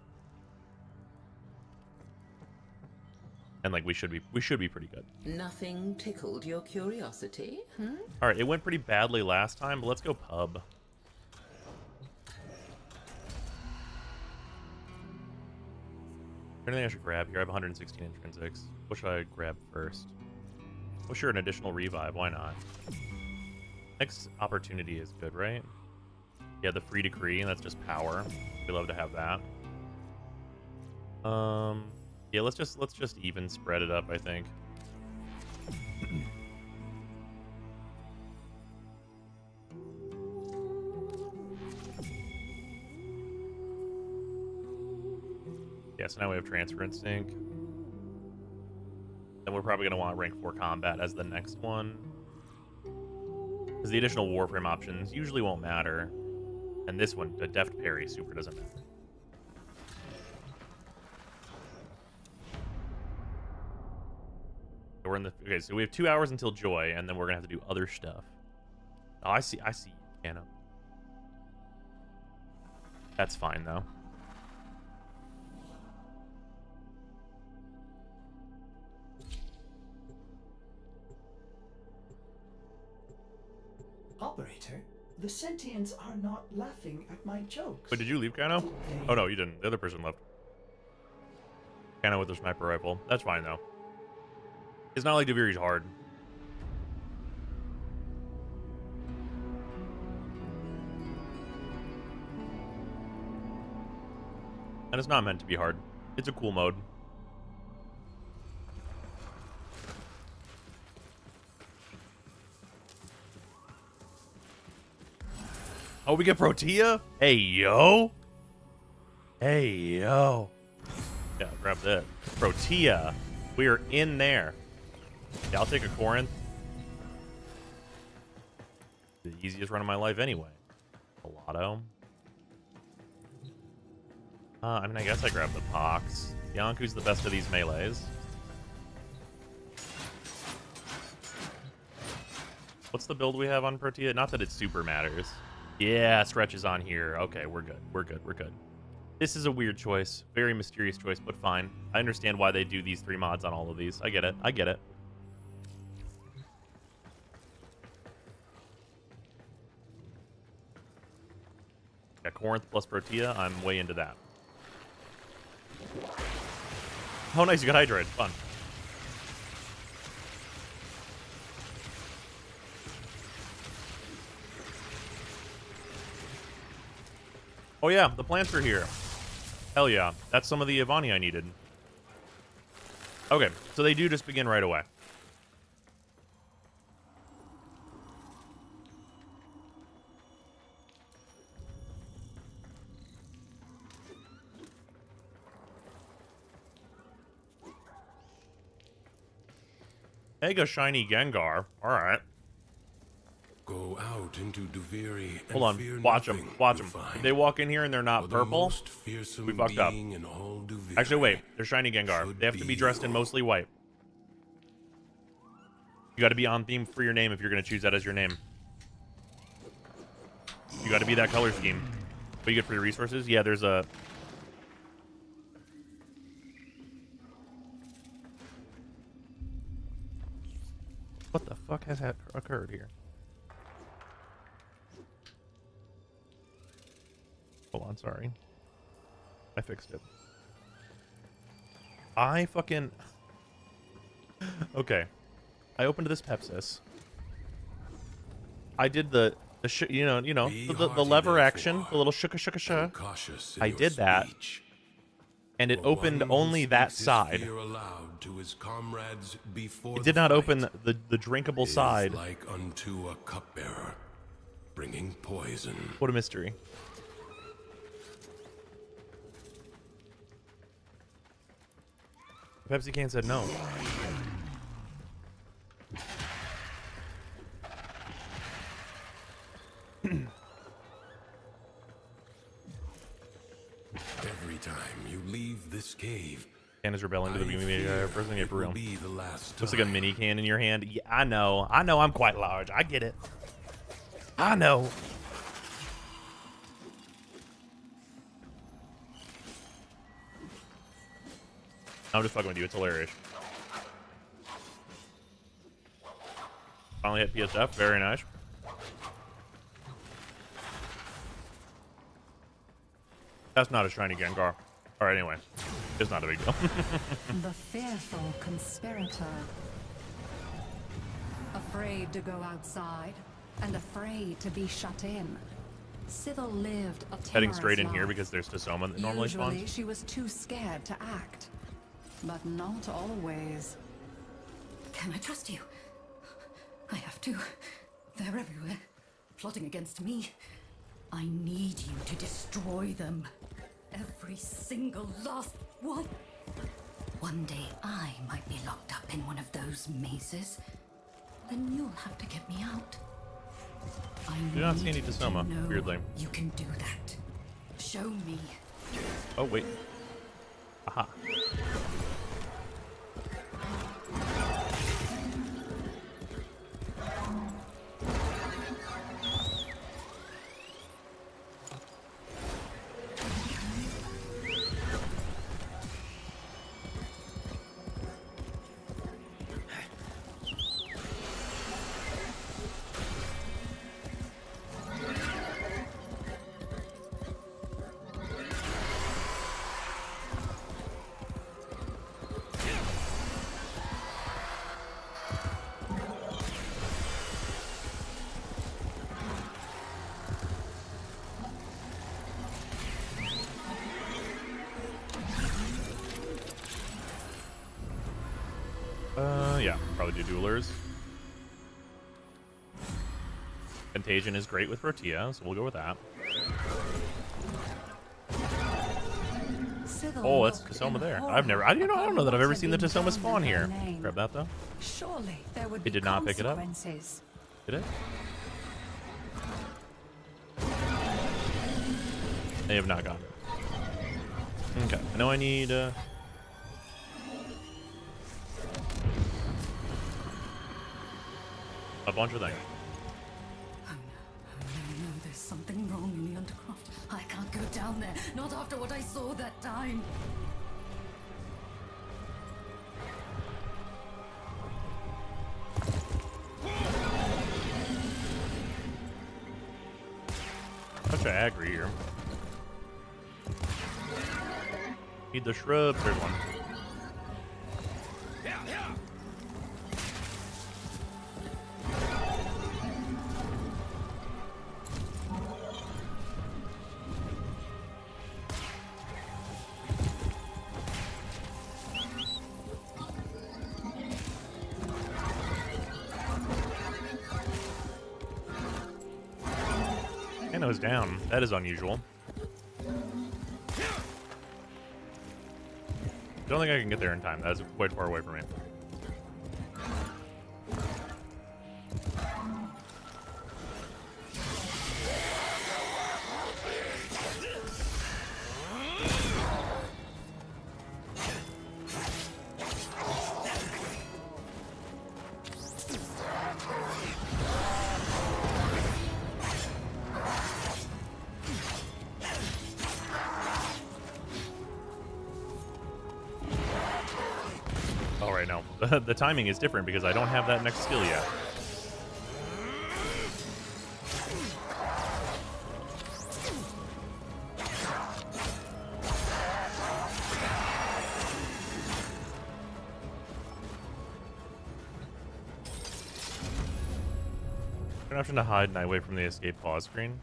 And like we should be pretty good. Nothing tickled your curiosity, All right, it went pretty badly last time, but let's go pub. Anything I should grab here? I have 116 intrinsics. What should I grab first? Oh, sure, an additional revive. Why not? Next opportunity is good, right? Yeah, the free decree, and that's just power. We love to have that. Yeah, let's just even spread it up, I think. Yeah, so now we have Transfer Instinct. Then we're probably going to want rank 4 combat as the next one. Because the additional Warframe options usually won't matter. And this one, the Deft Parry, super doesn't matter. we're in the okay. So we have 2 hours until Joy, and then we're gonna have to do other stuff. Oh, I see. I see, Anna. That's fine though. Operator, the sentients are not laughing at my jokes. But did you leave, Kano? Oh no, you didn't. The other person left. Kano with the sniper rifle. That's fine though. It's not like Duviri's hard. And it's not meant to be hard. It's a cool mode. Oh, we get Protea? Hey, yo. Hey, yo. Yeah, grab that. Protea. We are in there. Yeah, I'll take a Corinth. The easiest run of my life anyway. A Lotto. I mean, I guess I grab the Pox. Yonku's the best of these melees. What's the build we have on Protea? Not that it super matters. Yeah, Stretch is on here. Okay, we're good. We're good. We're good. This is a weird choice. Very mysterious choice, but fine. I understand why they do these 3 mods on all of these. I get it. I get it. Yeah, Corinth plus Protea. I'm way into that. Oh, nice. You got Hydrated. Fun. Oh, yeah. The plants are here. Hell yeah. That's some of the Ivani I needed. Okay. So they do just begin right away. Mega shiny Gengar. All right. Go out into Duviri and Hold on. fear Watch them. nothing, Watch you them. find. If they walk in here and they're not For the purple, most fearsome we fucked up. being in all Duviri Actually, wait. They're shiny Gengar. should They have to be be dressed in mostly white. You got to be on theme for your name if you're going to choose that as your name. You got to be that color scheme. What you get for your resources? Yeah, there's a... What the fuck has occurred here? Hold on, sorry. I fixed it. I fucking... Okay. I opened this Pepsis. I did the the lever action, the little shooka. I did that, and it opened only that side. It did not open the drinkable side. Like unto a cupbearer, bringing poison. What a mystery. The Pepsi can said no. Every time you leave this cave, Can is rebelling to the beginning of the first thing for real. be the last Looks like a mini can in your hand. Yeah, I know. I know I'm quite large. I get it. I know. I'm just fucking with you. It's hilarious. Finally hit PSF. Very nice. That's not a shiny Gengar. Alright, anyway. It's not a big deal. The fearful conspirator. Afraid to go outside and afraid to be shut in. Civil lived a Heading straight in timorous here life. because there's Tasoma that normally Usually spawns. she was too scared to act. But not always. Can I trust you? I have to. They're everywhere, plotting against me. I need you to destroy them. Every single last one. One day I might be locked up in one of those mazes. Then you'll have to get me out. I Do not see need any to Tasoma, know weirdly. You can do that. Show me. Oh, wait. Aha. probably do duelers. Contagion is great with Rotia, so we'll go with that. Oh, that's Tasoma there. I don't know that I've ever seen the Tasoma spawn here. Grab that though. Surely there would It be did not pick it up. consequences. Did it? They have not gotten it. Okay, I know I need a bunch of things. Oh no, there's something wrong in the Undercroft. I can't go down there, not after what I saw that time. Bunch of aggro here. Need the shrubs. There's one. Nano's down. That is unusual. Don't think I can get there in time. That is quite far away from me. Oh, right, no. The timing is different because I don't have that next skill yet. An option to hide Nightwave from the escape pause screen?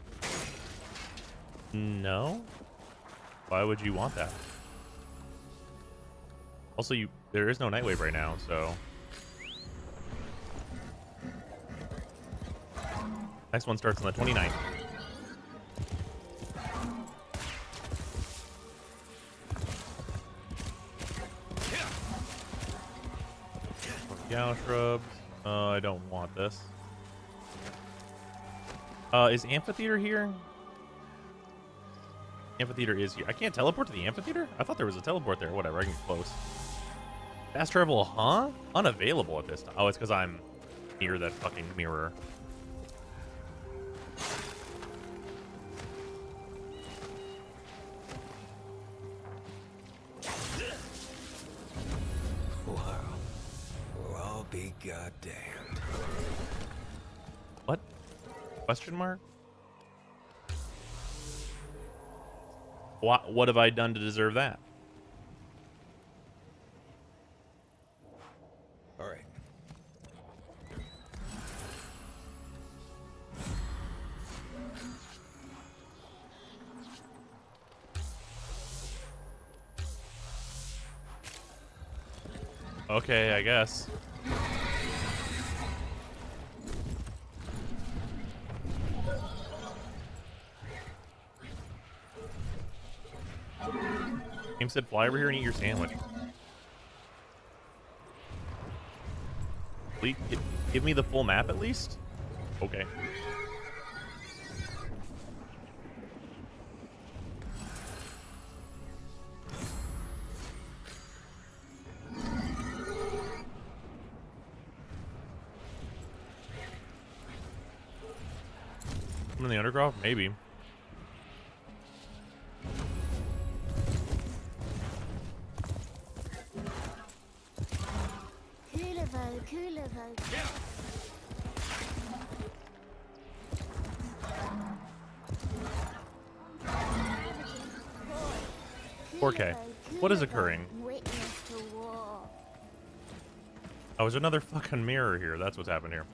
No? Why would you want that? Also, there is no Nightwave right now, so... Next one starts on the 29th. Gal shrubs. I don't want this. Is Amphitheater here? Amphitheater is here. I can't teleport to the Amphitheater? I thought there was a teleport there. Whatever, I can get close. Fast travel, huh? Unavailable at this time. Oh, it's because I'm near that fucking mirror. Wow. Well, I'll be goddamned. What? Question mark? What have I done to deserve that? All right. Okay, I guess. Game said fly over here and eat your sandwich. Please, give me the full map at least? Okay. I'm in the Undercroft? Maybe. Kullervo. 4K. What is occurring? Oh, there's another fucking mirror here. That's what's happened here.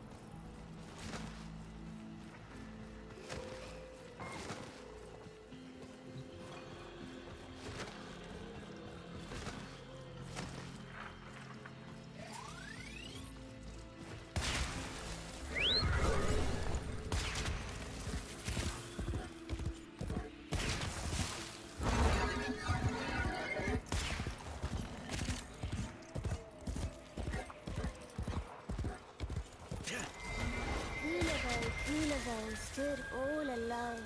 all alone,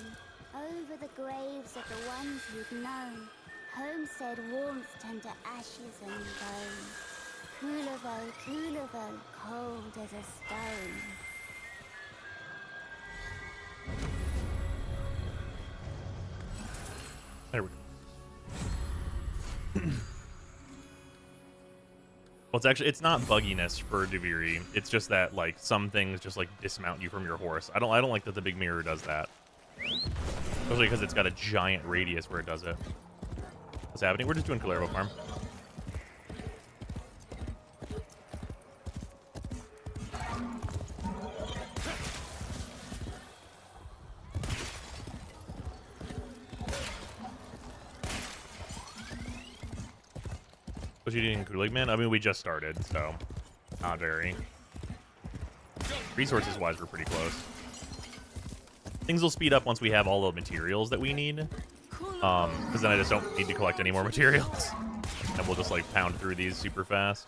over the graves of the ones who'd known. Homestead warmth turned to ashes and bone. Kullervo, Kullervo, cold as a stone. There we go. Well, it's not bugginess for Duviri. It's just that like some things just like dismount you from your horse. I don't like that the big mirror does that. Especially because it's got a giant radius where it does it. What's happening? We're just doing Kullervo farm. Was you eating Kool-Aid Man? I mean, we just started, so not very. Resources-wise, we're pretty close. Things will speed up once we have all the materials that we need. Because then I just don't need to collect any more materials. And we'll just, like, pound through these super fast.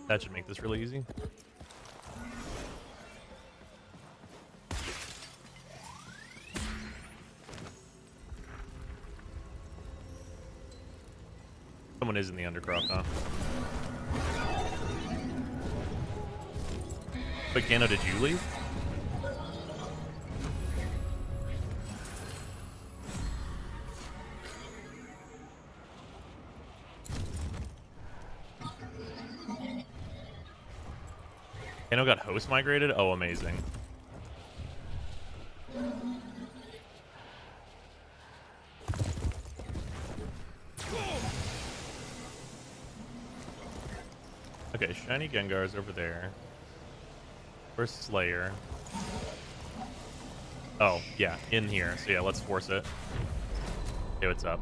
That should make this really easy. Someone is in the Undercroft, huh? But Gano, did you leave? Gano got host migrated? Oh, amazing. Okay, shiny Gengar's over there. Where's Slayer? Oh, yeah, in here. So yeah, let's force it. Hey, what's up?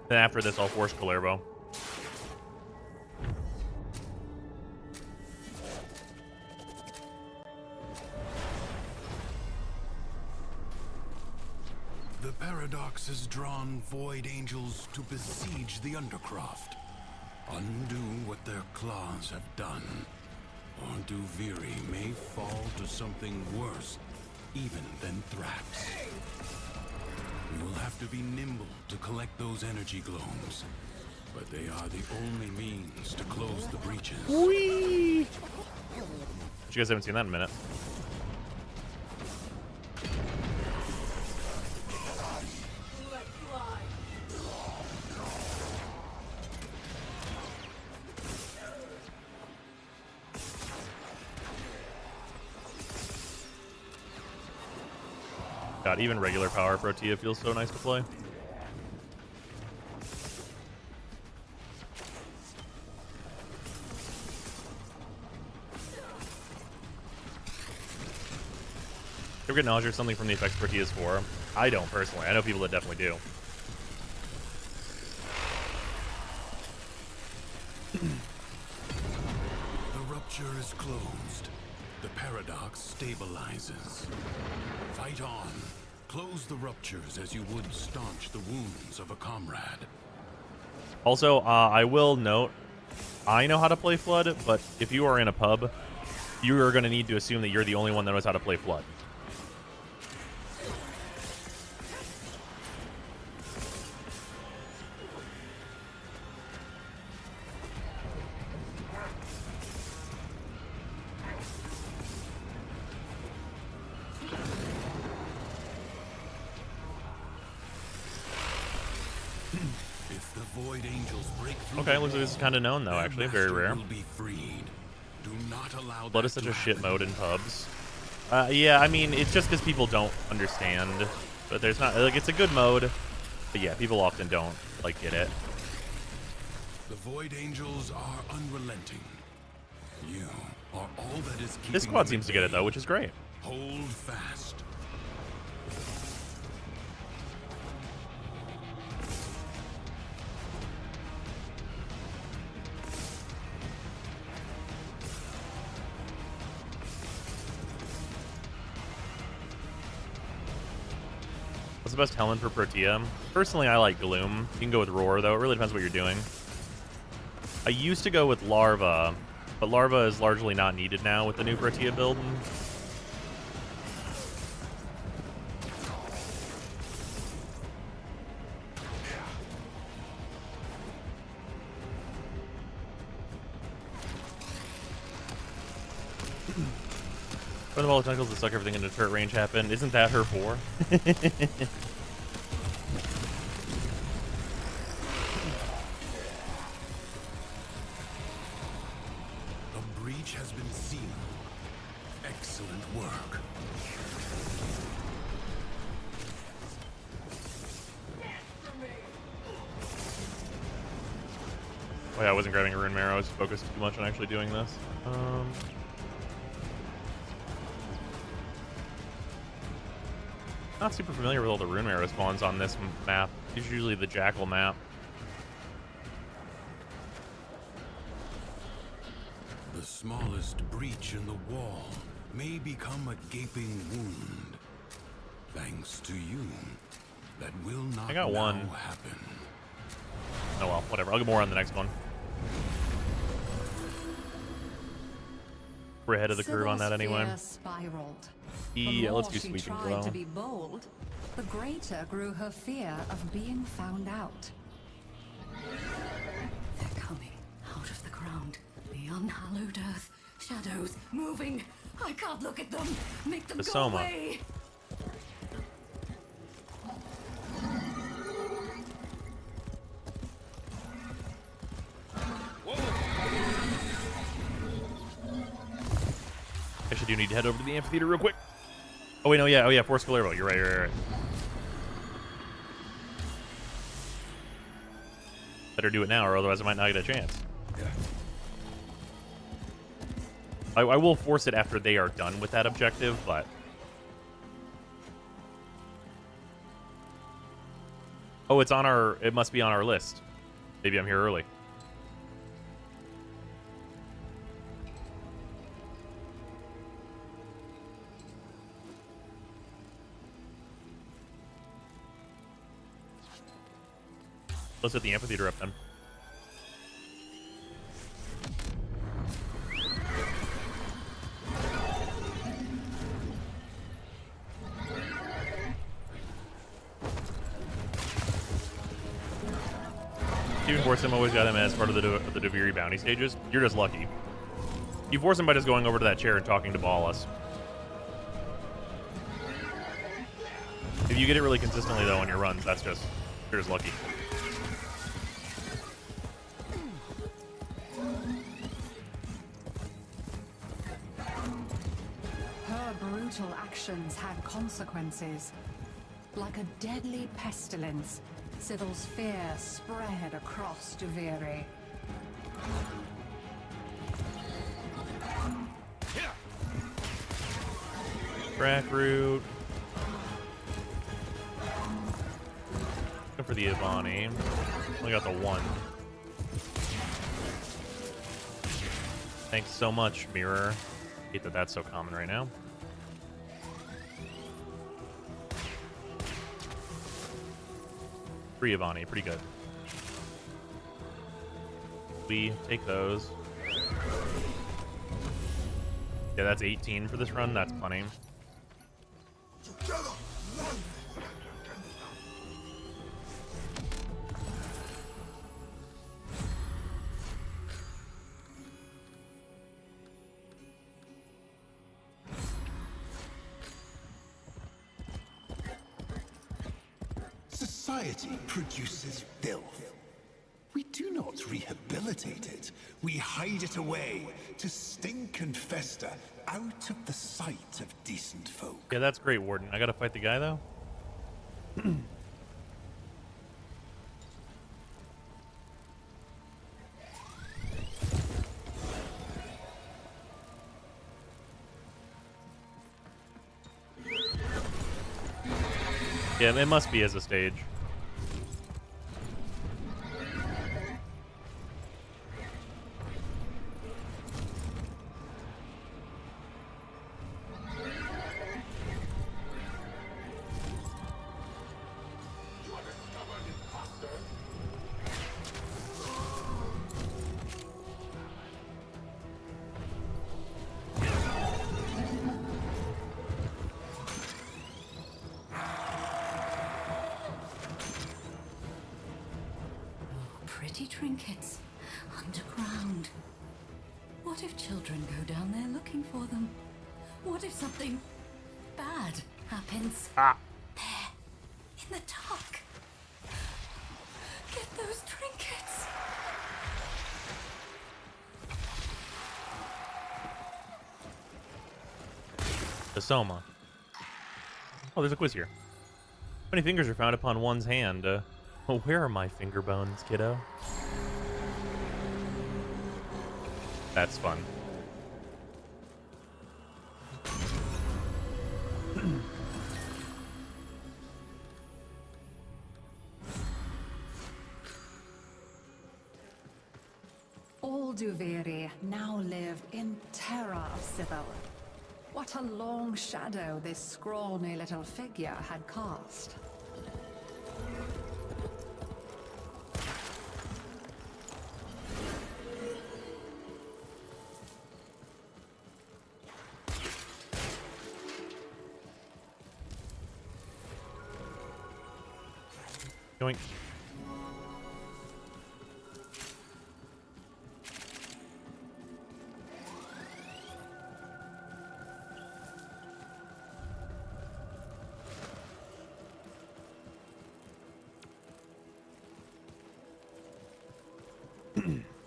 Then after this, I'll force Kullervo. The Paradox has drawn Void Angels to besiege the Undercroft. Undo what their claws have done, or Duviri may fall to something worse even than Thrax. We will have to be nimble to collect those energy globes, but they are the only means to close the breaches. Whee! You guys haven't seen that in a minute. God, even regular power Protea feels so nice to play. Ever get nausea or something from the effects Protea's for? I don't personally. I know people that definitely do. The rupture is closed. The paradox stabilizes. Fight on. Close the ruptures as you would staunch the wounds of a comrade. Also, I will note, I know how to play Flood, but if you are in a pub, you are going to need to assume that you're the only one that knows how to play Flood. Void Angels break through. Okay, looks like this is kind of known though. Actually, very rare. Will be freed. Do not allow Blood is such a shit mode in pubs. Yeah, I mean, it's just because people don't understand. But there's not, like, it's a good mode. But yeah, people often don't, like, get it. The Void Angels are unrelenting. You are all that is keeping This squad seems to get it, though, which is great. Hold fast. What's the best Helen for Protea? Personally, I like Gloom. You can go with Roar, though. It really depends what you're doing. I used to go with Larva, but Larva is largely not needed now with the new Protea build. When the ball of tentacles that suck everything into turret range happened. Isn't that her 4? A breach has been sealed. Excellent work. Oh yeah, I wasn't grabbing a rune marrow. I was focused too much on actually doing this. Not super familiar with all the rune marrow spawns on this map. It's usually the Jackal map. The smallest breach in the wall may become a gaping wound. Thanks to you, that will not I got one. happen. Oh well, whatever. I'll get more on the next one. We're ahead of the curve on that anyway. Spiraled. Yeah, let's do The Sweeping more she Glow. tried to be bold, the greater grew her fear of being found out. They're coming out of the ground, the unhallowed earth, shadows moving. I can't look at them. Make them The go Soma. away. Actually, do need to head over to the amphitheater real quick. Oh wait, no, yeah, oh yeah, Force Kullervo. You're right, you're right. Better do it now, or otherwise I might not get a chance. I will force it after they are done with that objective, but... Oh, it's on our... It must be on our list. Maybe I'm here early. Let's set the amphitheater up then. Even force him always got him as part of the Duviri bounty stages. You're just lucky. You force him by just going over to that chair and talking to Ballas. If you get it really consistently though on your runs, that's just you're just lucky. Her brutal actions had consequences. Like a deadly pestilence, Sybil's fear spread across Duviri. Track route. Go for the Ivani. Only got the one. Thanks so much, Mirror. Hate that that's so common right now. Three Ivani, pretty good. We take those. Yeah, that's 18 for this run. That's plenty. Society produces filth. We do not rehabilitate it. We hide it away to stink and fester out of the sight of decent folk. Yeah, that's great, Warden. I gotta fight the guy, though? Yeah, it must be as a stage. Pretty trinkets underground. What if children go down there looking for them? What if something bad happens? Ah. There, in the dark. Get those trinkets. The Soma. Oh, there's a quiz here. How many fingers are found upon one's hand? Where are my finger bones, kiddo? That's fun. All Duviri now lived in terror of Sybil. What a long shadow this scrawny little figure had cast. Yoink.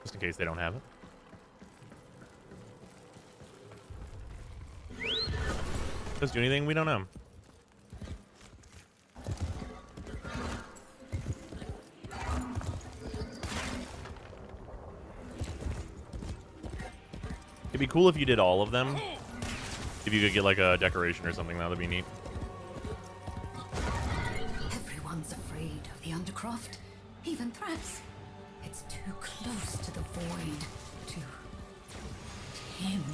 Just in case they don't have it. Does it do anything? We don't know. It'd be cool if you did all of them. If you could get like a decoration or something, that would be neat. Everyone's afraid of the Undercroft, even threats. It's too close to the void, to him.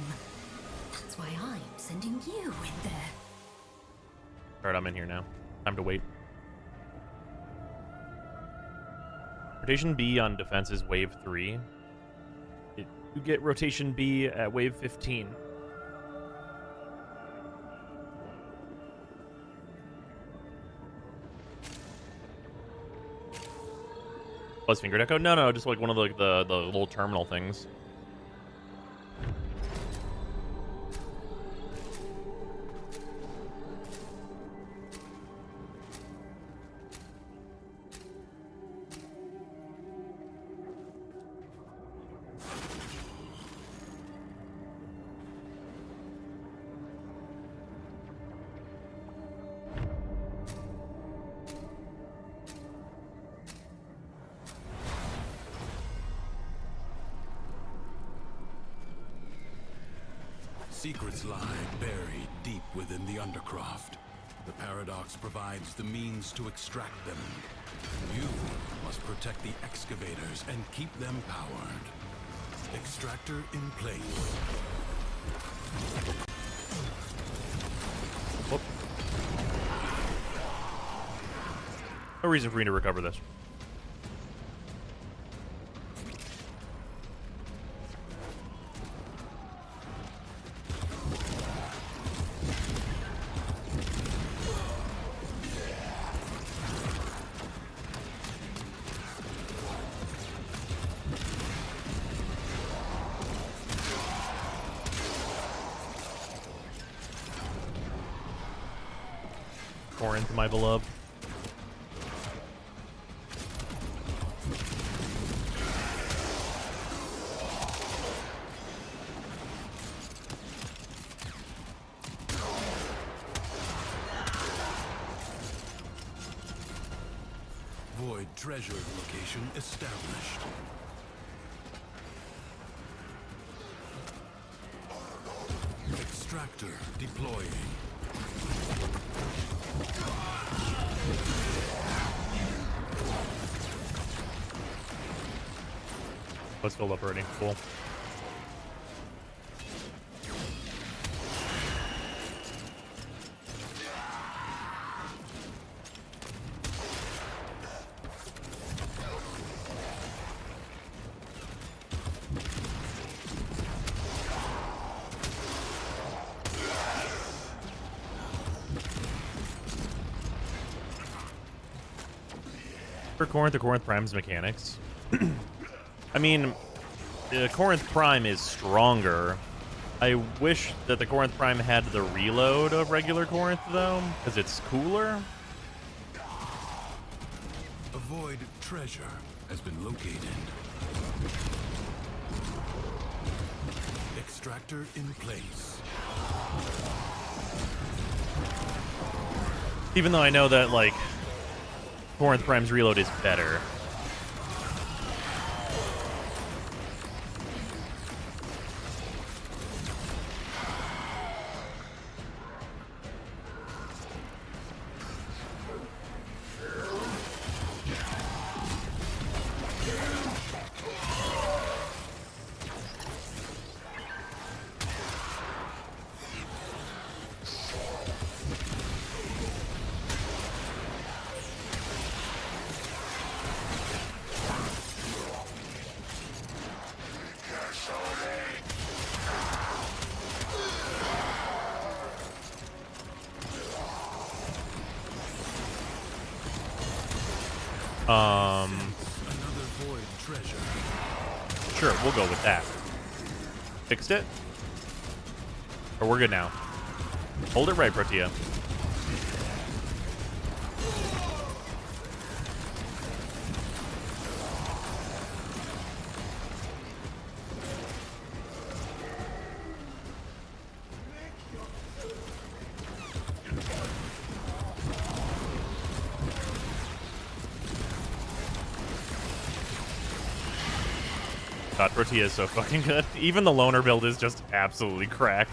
That's why I'm sending you in there. Alright, I'm in here now. Time to wait. Rotation B on defense is wave 3. You get rotation B at wave 15. Plus finger deco? No, just like one of the little terminal things. Secrets lie buried deep within the Undercroft. The paradox provides the means to extract them. You must protect the excavators and keep them powered. Extractor in place. Whoop. No reason for me to recover this. Pour into my beloved. treasure location established. Extractor deploying. Let's filled up already. Cool. For Corinth, the Corinth Prime's mechanics. I mean, the Corinth Prime is stronger. I wish that the Corinth Prime had the reload of regular Corinth, though, because it's cooler. A void treasure has been located. Extractor in place. Even though I know that, like, Corinth Prime's reload is better. Another void treasure. Sure, we'll go with that. Fixed it? Or we're good now. Hold it right, Protea. God, Protea is so fucking good. Even the loner build is just absolutely cracked.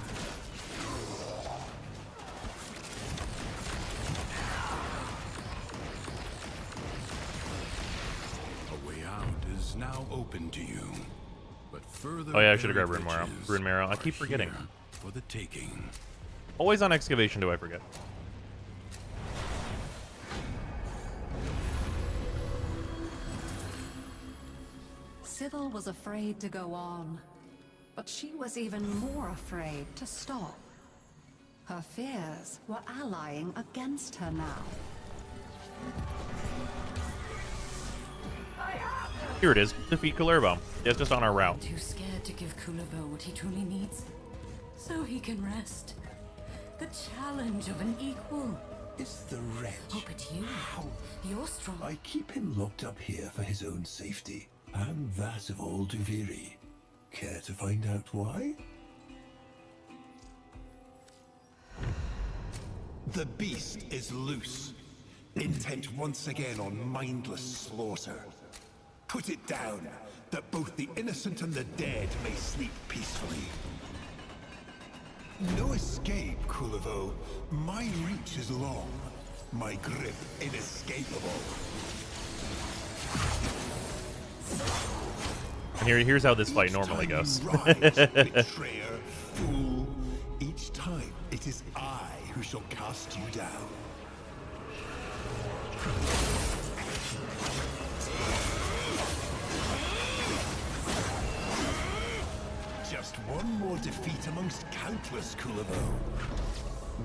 A way out is now open to you. But further, Oh yeah, I should have grabbed Rune Marrow. Rune Marrow. I keep forgetting. For the taking. Always on Excavation do I forget. Sybil was afraid to go on, but she was even more afraid to stop. Her fears were allying against her now. Here it is. Defeat Kullervo. It's just on our route. Too scared to give Kullervo what he truly needs, so he can rest. The challenge of an equal. Is the wretch. Oh, but you, you're strong. I keep him locked up here for his own safety, and that of all Duviri. Care to find out why? The beast is loose, intent once again on mindless slaughter. Put it down, that both the innocent and the dead may sleep peacefully. No escape, Kullervo. My reach is long, my grip inescapable. And here's how this fight normally goes. Betrayer, fool. Each time, it is I who shall cast you down. Just one more defeat amongst countless, Kullervo.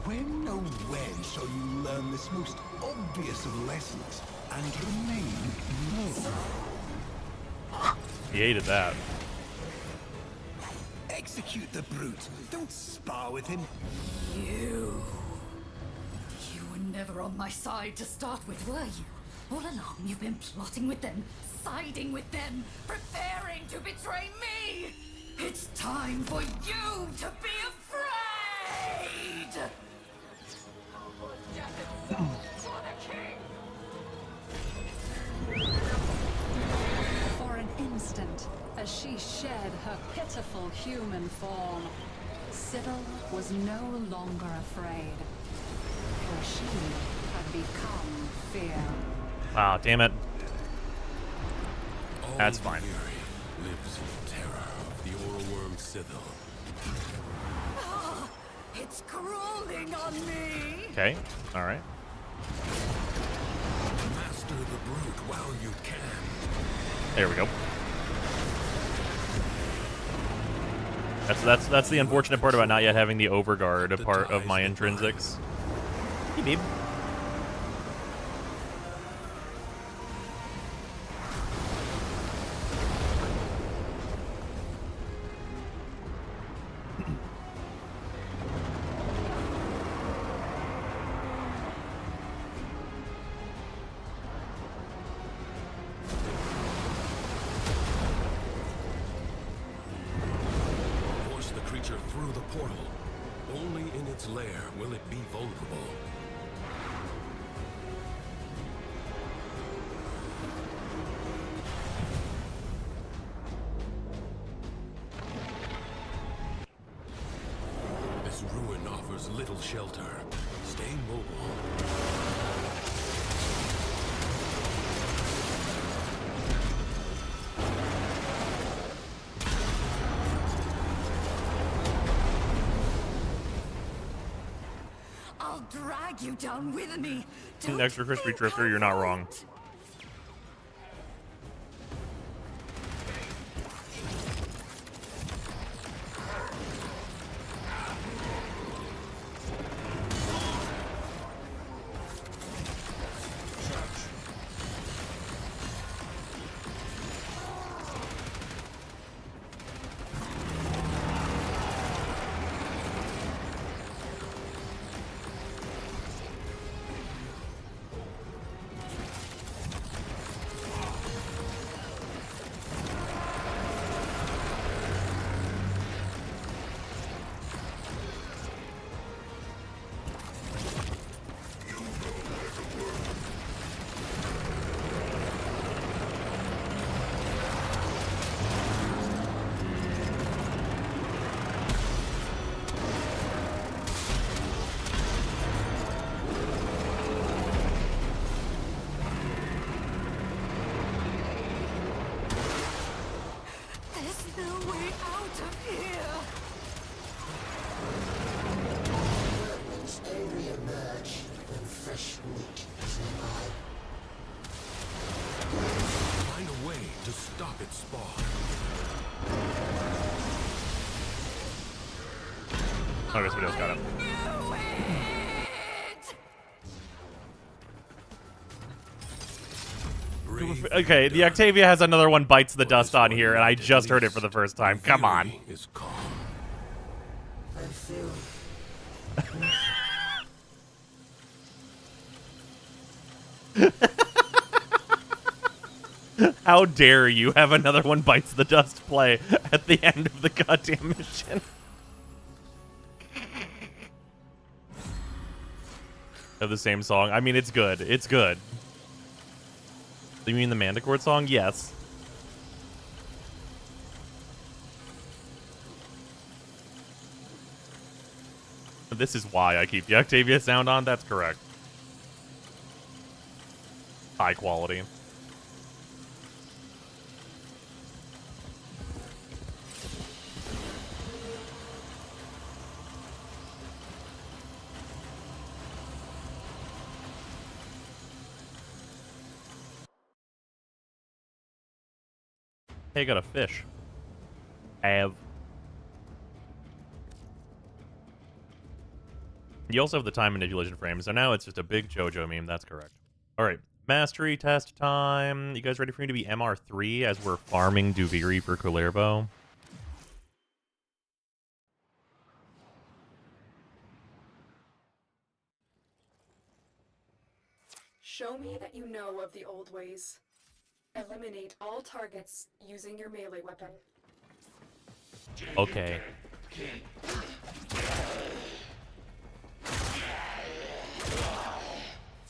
When, oh when, shall you learn this most obvious of lessons and remain low? He hated that. Execute the brute. Don't spar with him. You were never on my side to start with, were you? All along you've been plotting with them, siding with them, preparing to betray me! It's time for you to be afraid! beautiful human form, Sybil was no longer afraid, for she had become fear. Wow, damn it. That's fine. Duviri lives in terror of the Orworm Sybil. It's crawling on me! Okay, alright. Master the brute while you can. There we go. That's the unfortunate part about not yet having the overguard part of my intrinsics. Hey, babe. Force the creature through the portal. Only in its lair will it be vulnerable. This ruin offers little shelter. Stay mobile. I'll drag you down with me. An extra crispy drifter, you're not wrong. There's no way out of here. Vermins only emerge when fresh meat is nearby. Find a way to stop its spawn. I guess we just got him. Okay, the Octavia has another one bites the dust on here, and I just heard it for the first time. Come on. Is calm. I feel How dare you have another one bites the dust play at the end of the goddamn mission? Of the same song. I mean, it's good. It's good. You mean the Manticore song? Yes. This is why I keep the Octavia sound on. That's correct. High quality. Hey, got a fish. Have. You also have the time manipulation frame, so now it's just a big JoJo meme. That's correct. All right, mastery test time. You guys ready for me to be MR3 as we're farming Duviri for Kullervo? Show me that you know of the old ways. Eliminate all targets using your melee weapon. Okay.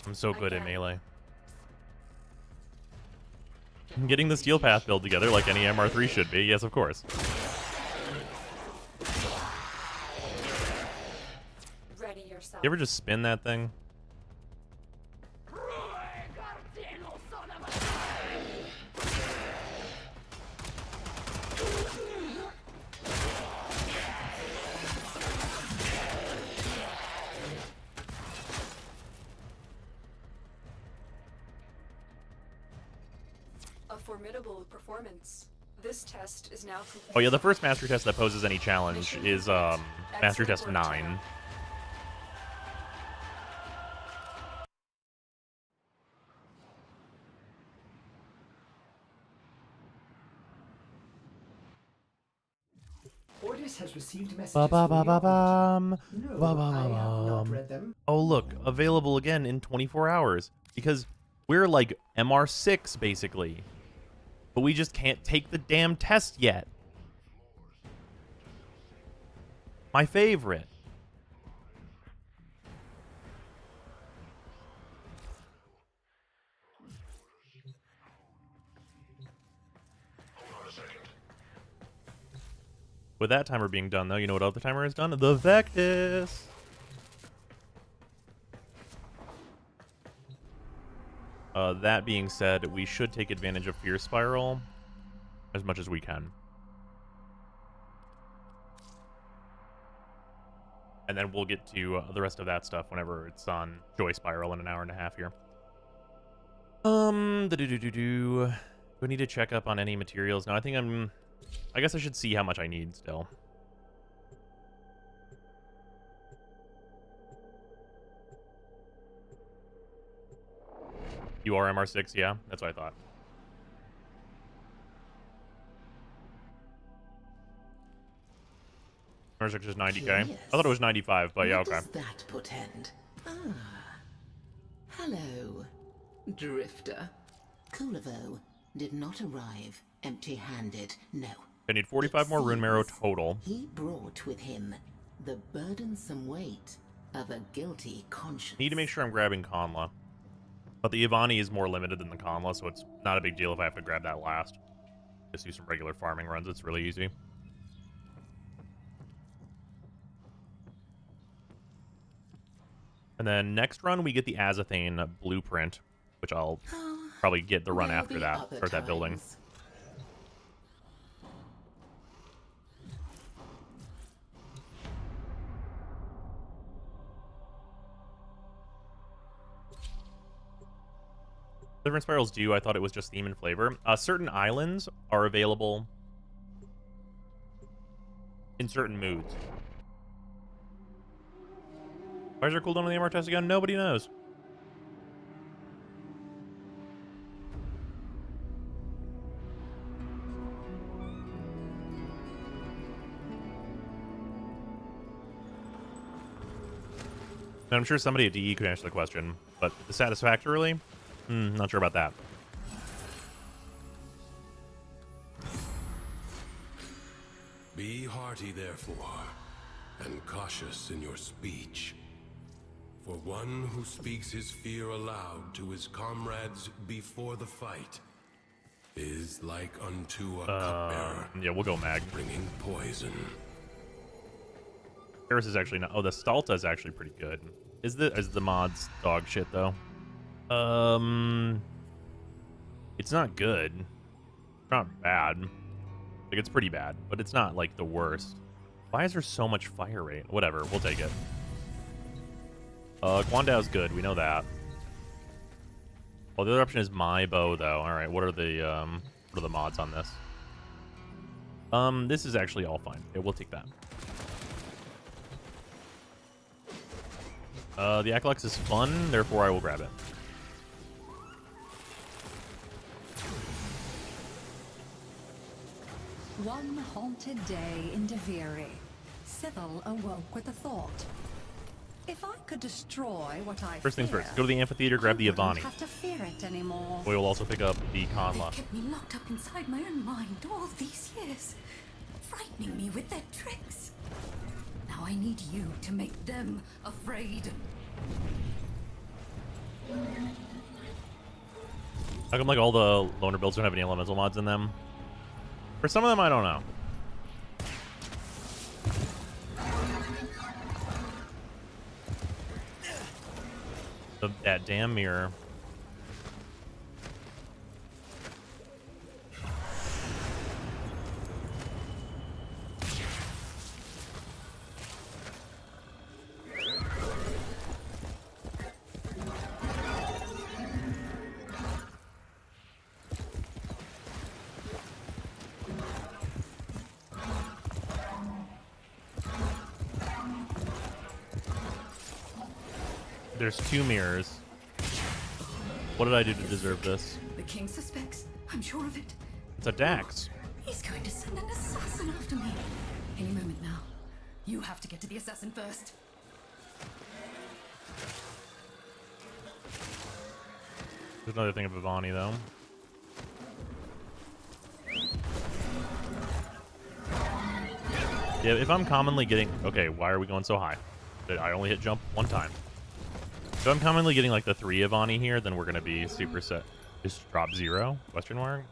I'm so good at melee. I'm getting the steel path build together like any MR3 should be. Yes, of course. You ever just spin that thing? A formidable performance. This test is now complete. Oh yeah, the first mastery test that poses any challenge is mastery test 9. Ordis has received messages Ba ba for ba your ba bum. No, Ba ba I have not bum. read them. Oh look, available again in 24 hours because we're like MR6 basically, but we just can't take the damn test yet. My favorite. With that timer being done, though, you know what other timer is done? The Vectis! That being said, we should take advantage of Fear Spiral as much as we can. And then we'll get to the rest of that stuff whenever it's on Joy Spiral in an hour and a half here. Do I need to check up on any materials? No, I guess I should see how much I need still. You are MR6, yeah? That's what I thought. MR6 is 90k. Curious. I thought it was 95, but yeah, What okay. does that portend? Ah. Hello, Drifter. Kullervo did not arrive empty-handed, no. I need 45 more rune marrow total. He brought with him the burdensome weight of a guilty conscience. Need to make sure I'm grabbing Conla. But the Ivani is more limited than the Conla, so it's not a big deal if I have to grab that last. Just do some regular farming runs, it's really easy. And then next run, we get the Azathane blueprint, which I'll probably get the run after that, start that building. Different spirals do. I thought it was just theme and flavor. Certain islands are available in certain moods. Why is there cooldown on the MR test again? Nobody knows. And I'm sure somebody at DE could answer the question, but satisfactorily? Not sure about that. Be hearty, therefore, and cautious in your speech. For one who speaks his fear aloud to his comrades before the fight is like unto a cupbearer. Yeah, we'll go mag. Bringing poison. Paris is actually not. Oh, the Stalta is actually pretty good. Is the mod's dog shit though? It's not good. It's not bad. Like, it's pretty bad, but it's not like the worst. Why is there so much fire rate? Whatever, we'll take it. Guandao's good, we know that. Well, the other option is my bow, though. All right, what are the mods on this? This is actually all fine. Okay, we'll take that. The Akalex is fun, therefore I will grab it. One haunted day in Duviri, Sybil awoke with a thought. If I could destroy what I First things fear, first, go to the amphitheater, grab the I wouldn't Ivani. have to fear it anymore. We will also pick up the Conla. They've kept me locked up inside my own mind all these years, frightening me with their tricks. Now I need you to make them afraid. How come like all the loner builds don't have any elemental mods in them? For some of them, I don't know. That damn mirror. There's 2 mirrors. What did I do to deserve this? The king suspects. I'm sure of it. It's a Dax. He's going to send an assassin after me. Any moment now. You have to get to the assassin first. There's another thing of Ivani, though. Yeah, if I'm commonly getting... Okay, why are we going so high? I only hit jump 1 time. If I'm commonly getting like the 3 Ivani here, then we're gonna be super set. Just drop 0? Question mark?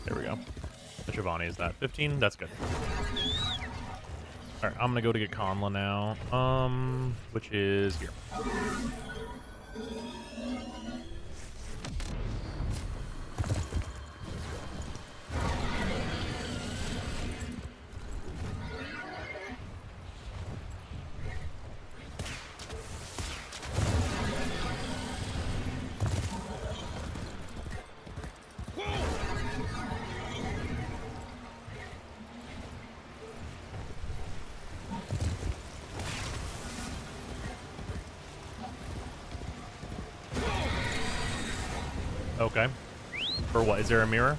There we go. Which Ivani is that? 15? That's good. Alright, I'm gonna go to get Conla now. Which is here. Okay. For what? Is there a mirror?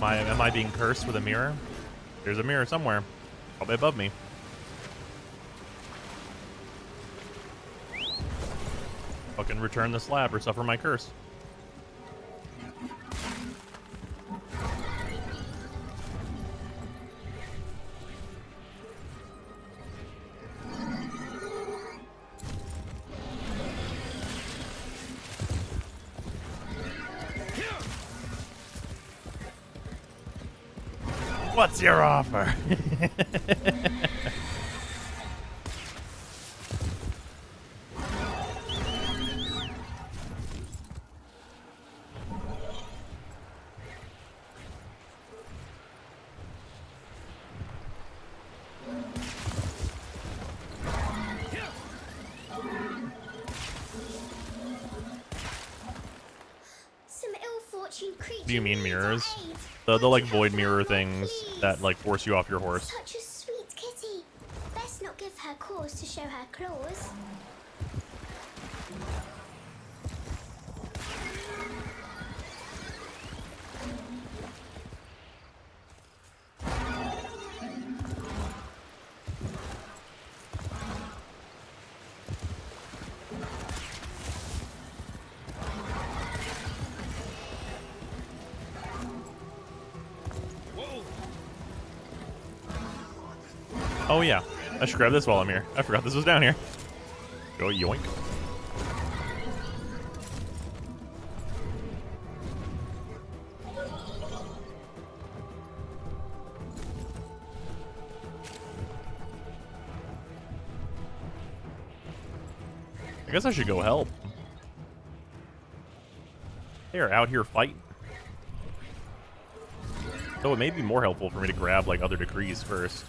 Am I being cursed with a mirror? There's a mirror somewhere. Probably above me. Fucking return the slab or suffer my curse. What's your offer? Some ill-fortuned creatures. What do you mean mirrors? The like void mirror things that like force you off your horse. Such a sweet kitty. Best not give her cause to show her claws. Oh yeah, I should grab this while I'm here. I forgot this was down here. Go yoink. I guess I should go help. They're out here fighting. So it may be more helpful for me to grab like other decrees first.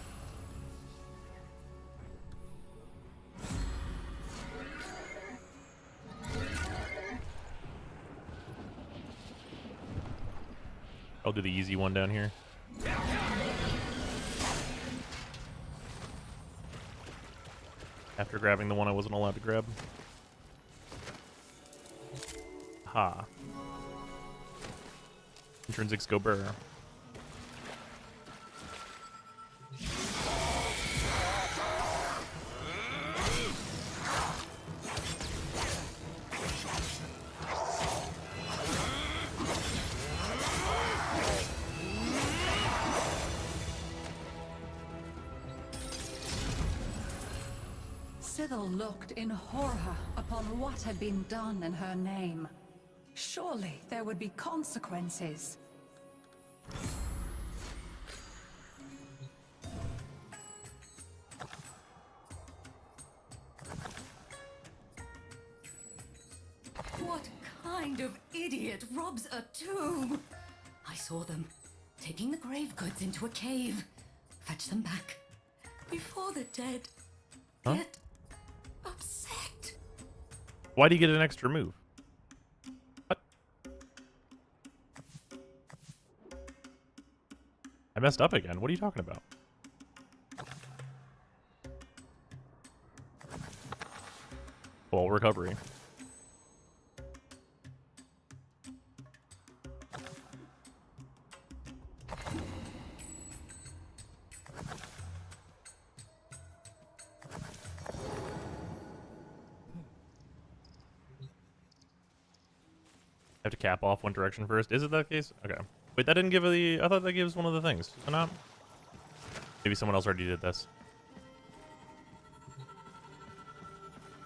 I'll do the easy one down here. After grabbing the one I wasn't allowed to grab. Ha. Intrinsic Scober. Cyril looked in horror upon what had been done in her name. Surely there would be consequences. What kind of idiot robs a tomb? I saw them taking the grave goods into a cave. Fetch them back before the dead get upset. Why do you get an extra move? What? I messed up again. What are you talking about? Well, recovery. Have to cap off one direction first. Is it that case? Okay. Wait, that didn't give the... I thought that gives one of the things. Or not? Maybe someone else already did this.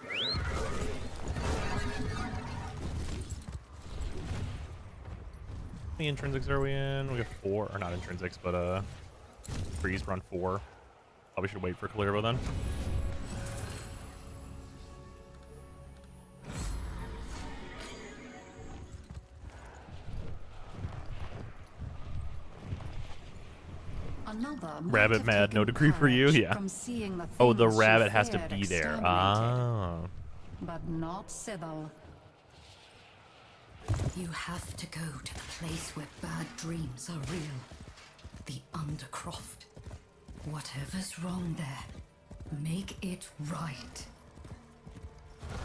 How many intrinsics are we in? We got 4. Or not intrinsics, but freeze run 4. Probably should wait for Kullervo then. Rabbit mad, no degree for you, yeah. Oh, the rabbit has to be there. Ah. But not Sybil. You have to go to the place where bad dreams are real. The Undercroft. Whatever's wrong there, make it right.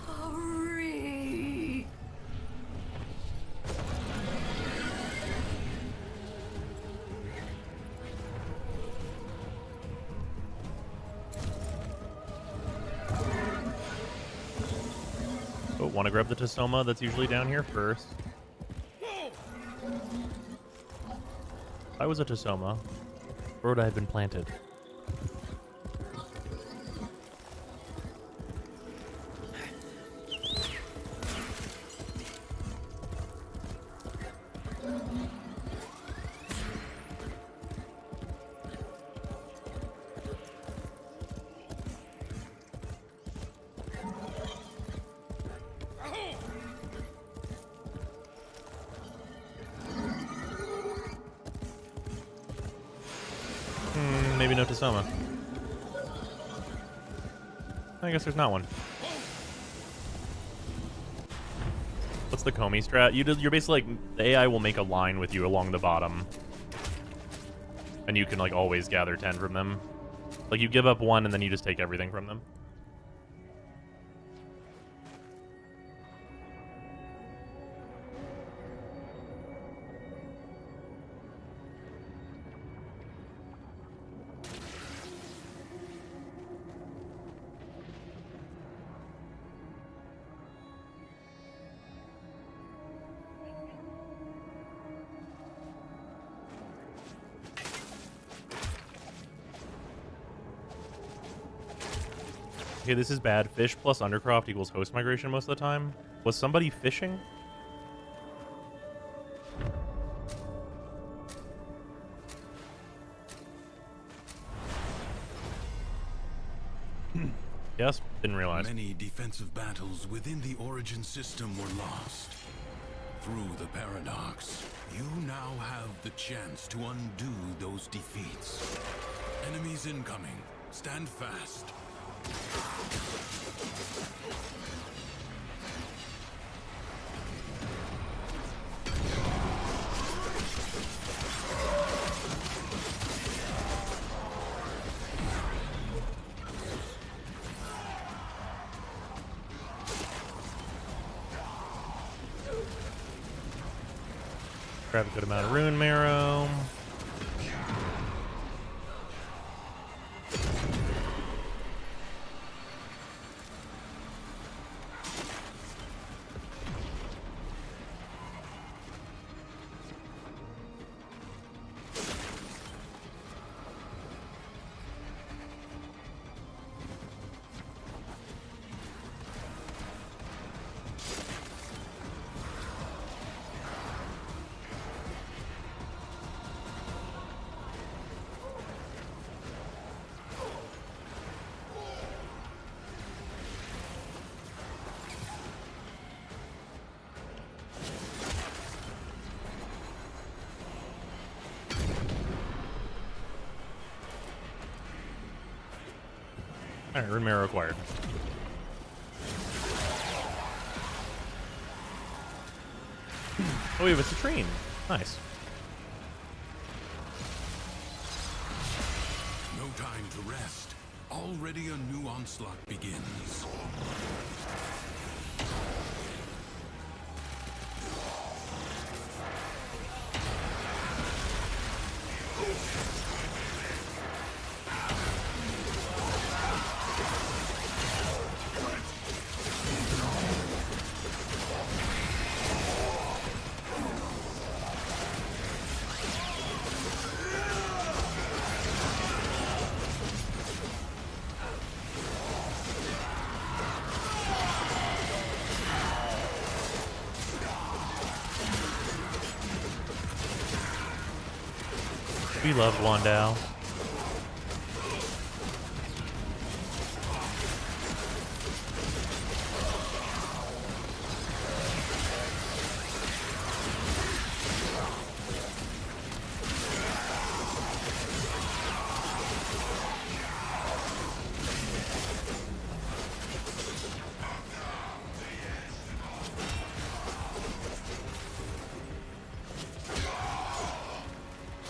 Hurry! Oh, want to grab the Tosoma that's usually down here first. I was a Tosoma. Where would I have been planted? Maybe no Tosoma. I guess there's not one. What's the Comey strat? You're basically like, the AI will make a line with you along the bottom. And you can like always gather 10 from them. Like you give up 1 and then you just take everything from them. Okay, this is bad. Fish plus Undercroft equals host migration most of the time. Was somebody fishing? Yes, didn't realize. Many defensive battles within the Origin system were lost. Through the paradox, you now have the chance to undo those defeats. Enemies incoming. Stand fast. Grab a good amount of rune marrow. Alright, room mirror required. Oh, it's a train. Nice. No time to rest. Already a new onslaught begins. We love Wandao.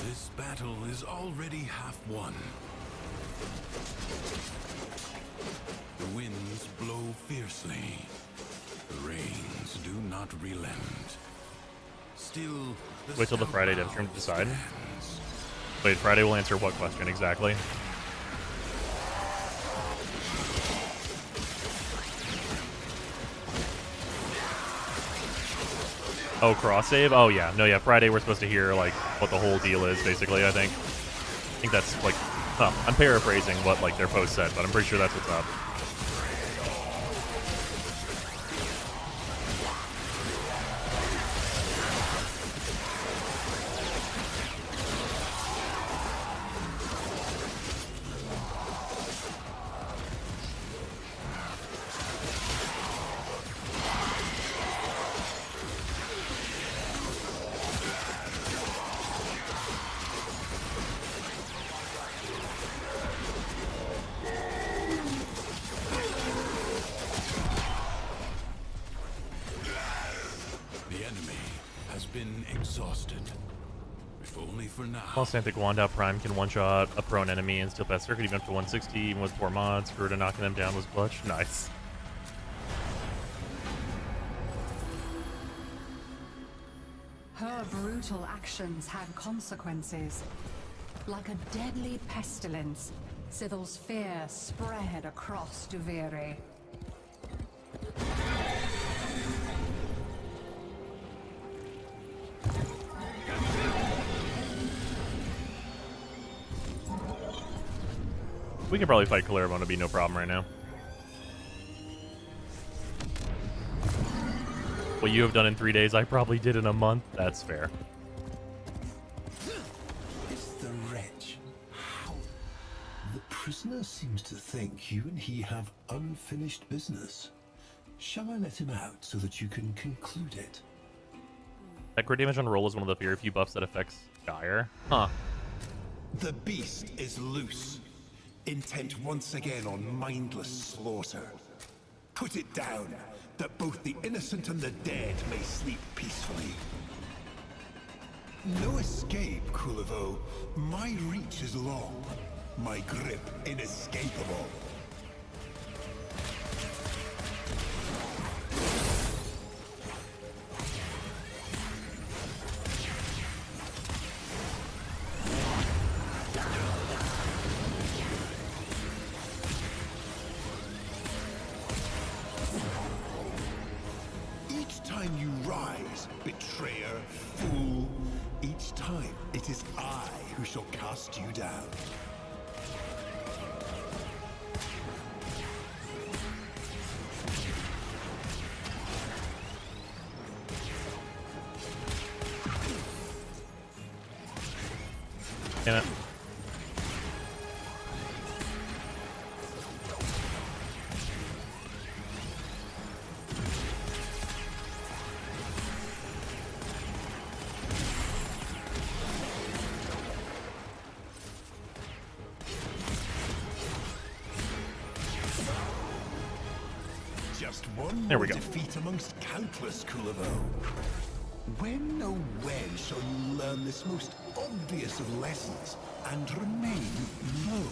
This battle is already half won. The winds blow fiercely. The rains do not relent. Still, Wait till the Friday dev stream to decide. Wait, Friday will answer what question exactly? Oh, cross save? Oh yeah. No, yeah, Friday we're supposed to hear like what the whole deal is, basically, I think that's like, I'm paraphrasing what like their post said, but I'm pretty sure that's what's up. While Santhic Wandao Prime can one-shot a prone enemy and steal past circuit even up to 160, even with 4 mods. Fruta knocking them down was clutch. Nice. Her brutal actions had consequences. Like a deadly pestilence, Sithel's fear spread across Duviri. We can probably fight Kullervo, it'll be no problem right now. What you have done in 3 days, I probably did in a month. That's fair. It's the wretch. How? The prisoner seems to think you and he have unfinished business. Shall I let him out so that you can conclude it? That crit damage on roll is one of the very few buffs that affects Gyre. Huh. The beast is loose. Intent once again on mindless slaughter. Put it down, that both the innocent and the dead may sleep peacefully. No escape, Kullervo. My reach is long, my grip inescapable. Betrayer, fool. Each time, it is I who shall cast you down. Damn it. one There we more go. defeat amongst countless, Kullervo. When, oh when, shall you learn this most obvious of lessons and remain low?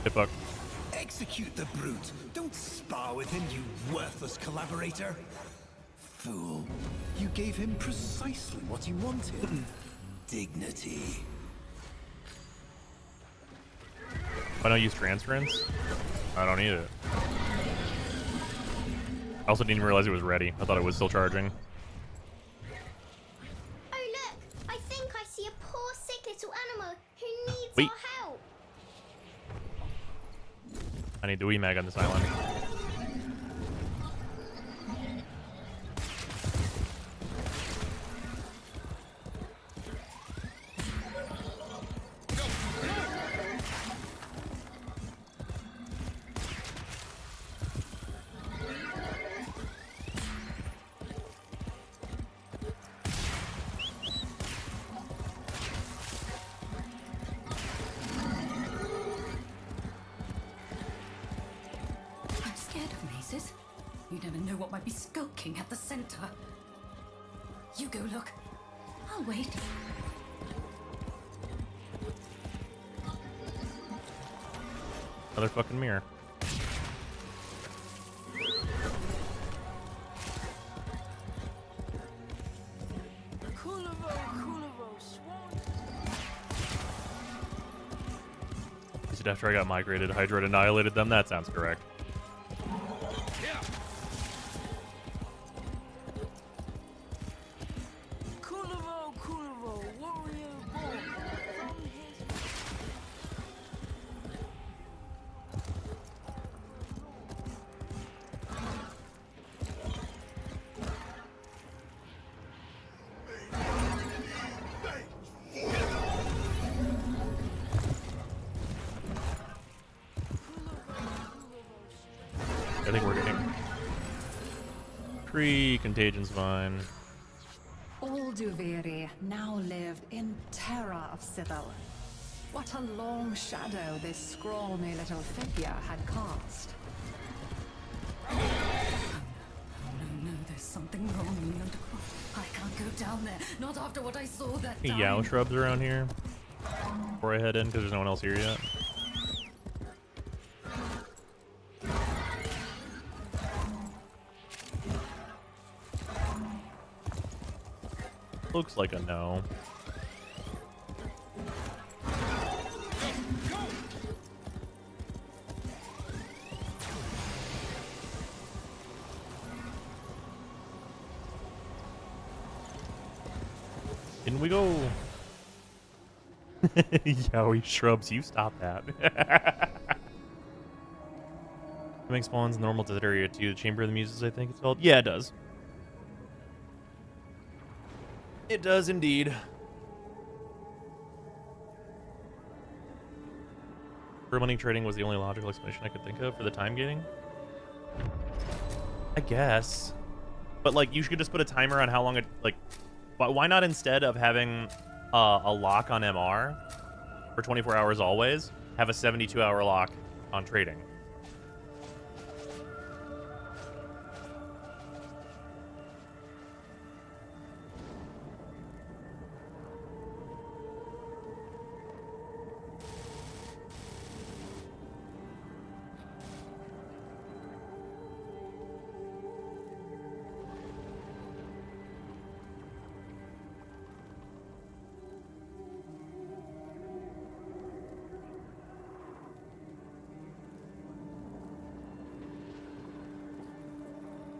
Hit buck. Execute the brute. Don't spar with him, you worthless collaborator. Fool. You gave him precisely what he wanted. Dignity. Why don't use transference? I don't need it. I also didn't even realize it was ready. I thought it was still charging. Oh look, I think I see a poor sick little animal who needs Wait. our help. I need the Wee Mag on this island. I'm scared of mazes. You never know what might be skulking at the center. You go look. I'll wait. Another fucking mirror. Kullervo, swan. Is it after I got migrated, Hydra had annihilated them? That sounds correct. Kullervo, warrior born from his. I think we're getting pre-contagion's fine. All Duviri now lived in terror of Sybil. What a long shadow this scrawny little figure had cast. Oh no, there's something wrong in the Undercroft. I can't go down there, not after what I saw that Any time. Yao shrubs around here before I head in, because there's no one else here yet. Looks like a no. Can we go? Yowie shrubs, you stop that. It makes spawns normal to that area too. The Chamber of the Muses, I think it's called. Yeah, it does. It does indeed. Money trading was the only logical explanation I could think of for the time gating. I guess. But like, you should just put a timer on how long it, like, why not, instead of having a lock on MR for 24 hours always, have a 72-hour lock on trading?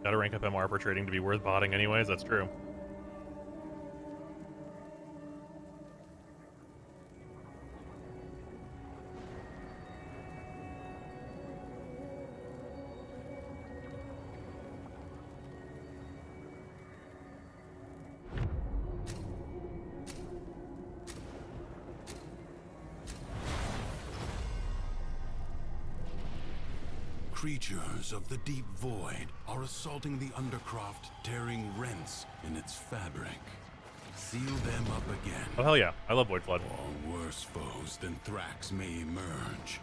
Gotta rank up MR for trading to be worth botting anyways, that's true. creatures of the deep void are assaulting the Undercroft, tearing rents in its fabric. Seal them up again. Oh, hell yeah. I love Void Flood. Or worse foes than Thrax may emerge.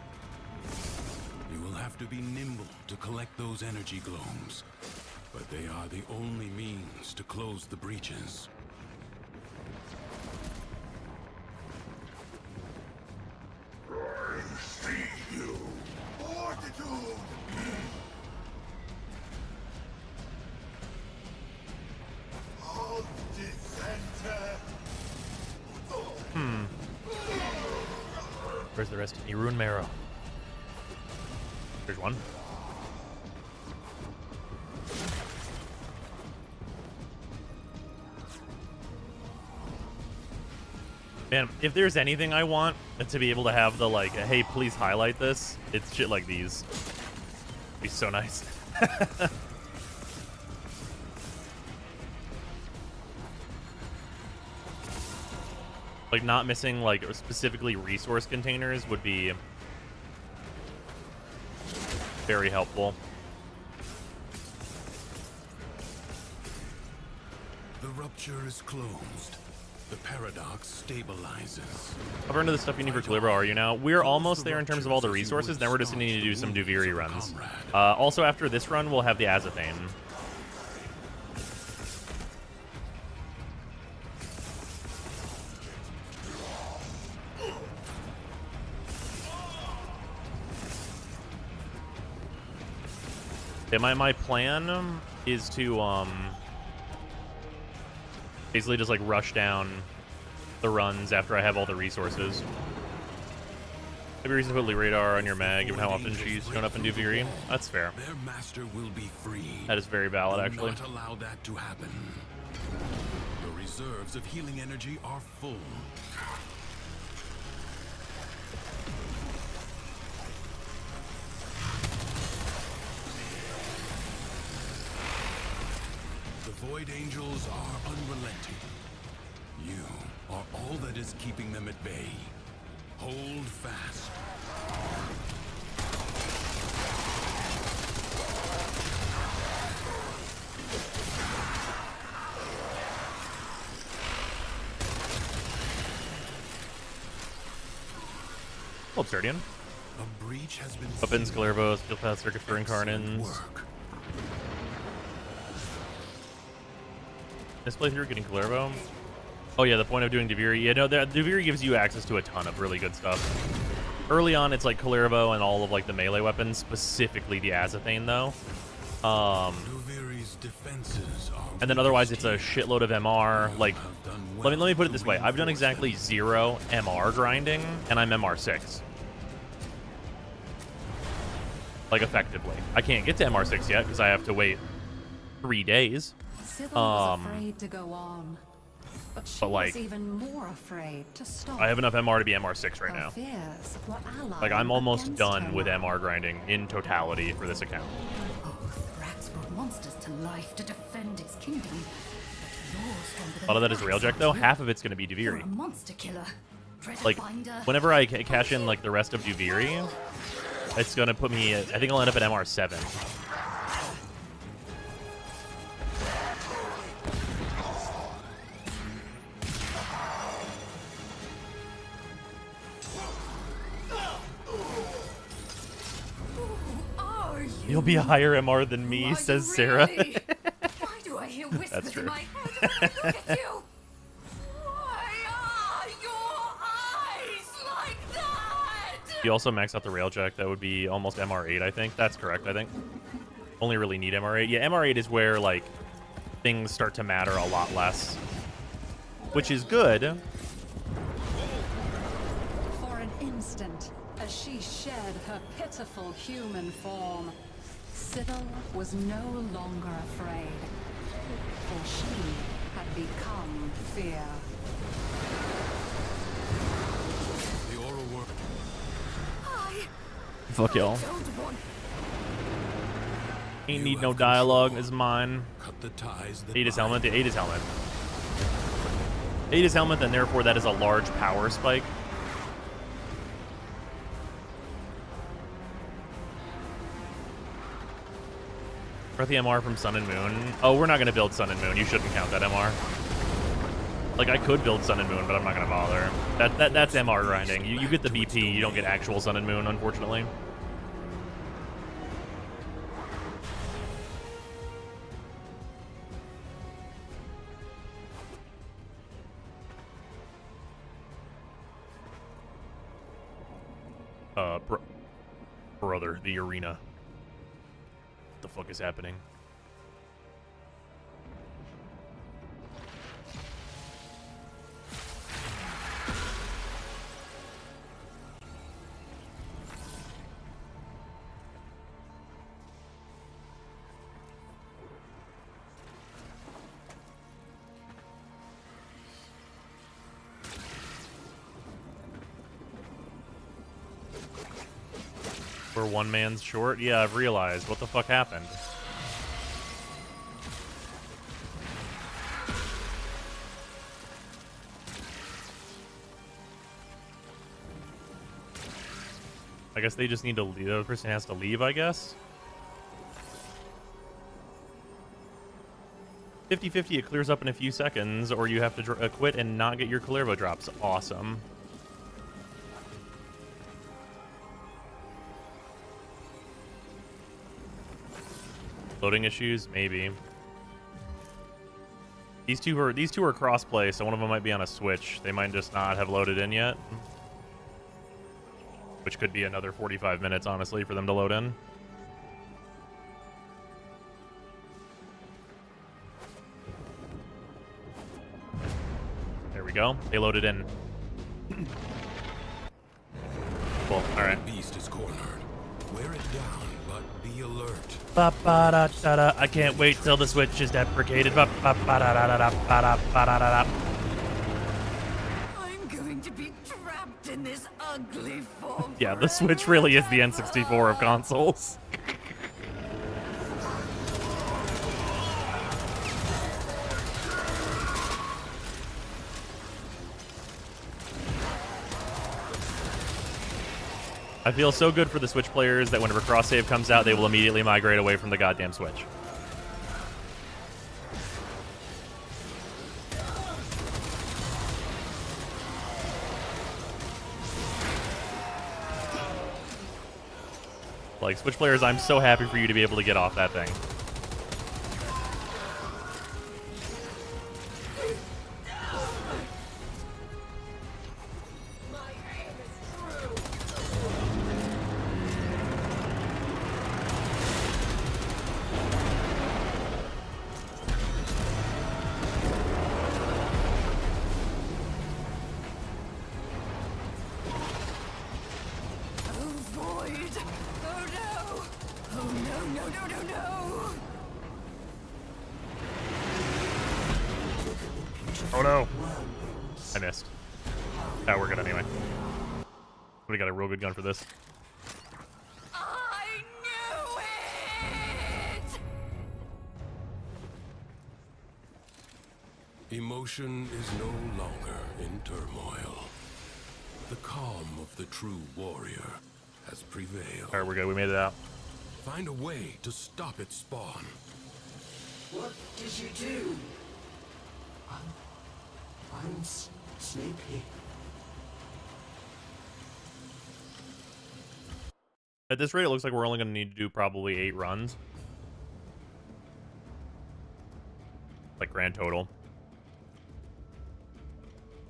You will have to be nimble to collect those energy globes, but they are the only means to close the breaches. I see you. Fortitude. Of dissenter. Where's the rest? Irun Marrow. There's one. Man, if there's anything I want to be able to have the like, hey, please highlight this, it's shit like these. It'd be so nice. Like not missing like specifically resource containers would be very helpful. The rupture is closed. The paradox stabilizes. How far into the stuff you need for Kullervo are you now? We're almost there in terms of all the resources. Then we're just going to need to do some Duviri runs. Also, after this run, we'll have the Azethane. Yeah, my plan is to basically just like rush down the runs after I have all the resources. Maybe reason to put radar on your mag, given how often she's shown up in Duviri. That's fair. Their master will be free. That is very valid, actually. Do not allow that to happen. The reserves of healing energy are full. The Void Angels are unrelenting. You are all that is keeping them at bay. Hold fast. Oh, Absurdian. A breach has been Weapons, Kullervo, Steel Path, Circuit for Incarnins. This playthrough getting Kullervo. Oh yeah, the point of doing Duviri. Yeah, no, Duviri gives you access to a ton of really good stuff. Early on, it's like Kullervo and all of like the melee weapons, specifically the Azethane though. Duviri's defenses are and then otherwise, it's a shitload of MR. Like, let me put it this way: I've done exactly 0 MR grinding, and I'm MR6. Like effectively, I can't get to MR6 yet because I have to wait 3 days. Sybil was afraid to go on, but she like, was even more afraid to stop. I have enough MR to be MR6 right now. Fears were allied Like, I'm almost done her with now. MR grinding in totality for this account. Thrax brought monsters to life to defend its kingdom. But you're stronger than A lot of that is Thrax, Railjack, though. Half of it's going to be You're a Duviri. monster killer. Like, whenever I cash in, like, the rest of Duviri, it's going to put me at, I think I'll end up at MR7. You'll be a higher MR than me, says Sarah. Why do I hear whispers That's true. in my head when I look at you? Why are your eyes like that? You also max out the Railjack, that would be almost MR8, I think. That's correct, I think. Only really need MR8. Yeah, MR8 is where, like, things start to matter a lot less. Which is good. For an instant, as she shed her pitiful human form, Sybil was no longer afraid, for she had become fear. The aura work. Fuck y'all. Ain't need no dialogue, is mine. Cut the ties that Ada's helmet, the Ada's helmet. Ada's helmet, and therefore that is a large power spike. Or the MR from Sun and Moon. Oh, we're not going to build Sun and Moon. You shouldn't count that MR. Like, I could build Sun and Moon, but I'm not going to bother. That's MR grinding. You get the BP, you don't get actual Sun and Moon, unfortunately. Brother, the arena. What the fuck is happening? We're one man's short? Yeah, I've realized. What the fuck happened? I guess they just need to leave. The other person has to leave, I guess? 50-50, it clears up in a few seconds, or you have to quit and not get your Kullervo drops. Awesome. Loading issues? Maybe. These two are crossplay, so one of them might be on a Switch. They might just not have loaded in yet. Which could be another 45 minutes, honestly, for them to load in. There we go. They loaded in. Cool. All right. Beast is cornered. Wear it down, but be alert. Ba-ba-da-da-da. I can't wait till the Switch is deprecated. Ba-ba-da-da-da-da-da-da-da. I'm going to be trapped in this ugly form. Yeah, the Switch really is the N64 of consoles. I feel so good for the Switch players that whenever cross save comes out, they will immediately migrate away from the goddamn Switch. Like, Switch players, I'm so happy for you to be able to get off that thing. Oh no! I missed. Oh, we're good anyway. We got a real good gun for this. I knew it! Emotion is no longer in turmoil. The calm of the true warrior has prevailed. Alright, we're good. We made it out. Find a way to stop its spawn. What did you do? I'm sleepy. At this rate, it looks like we're only going to need to do probably 8 runs. Like, grand total.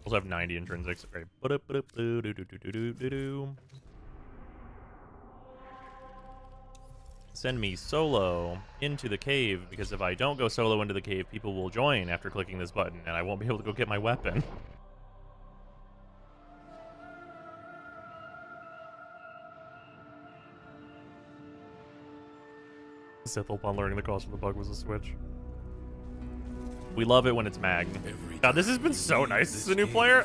Also have 90 intrinsics. Right. Send me solo into the cave, because if I don't go solo into the cave, people will join after clicking this button, and I won't be able to go get my weapon. Sith upon learning the cause of the bug was a Switch. We love it when it's Mag. God, this has been so nice as a new player.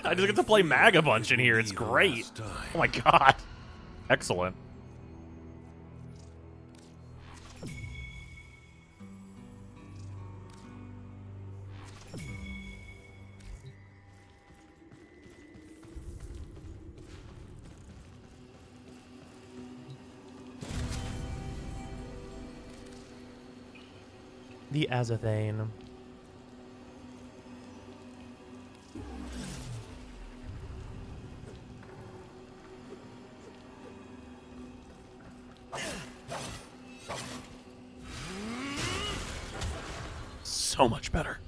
I just get to play Mag a bunch in here. It's great. Oh my god. Excellent. the Azathane. So much better.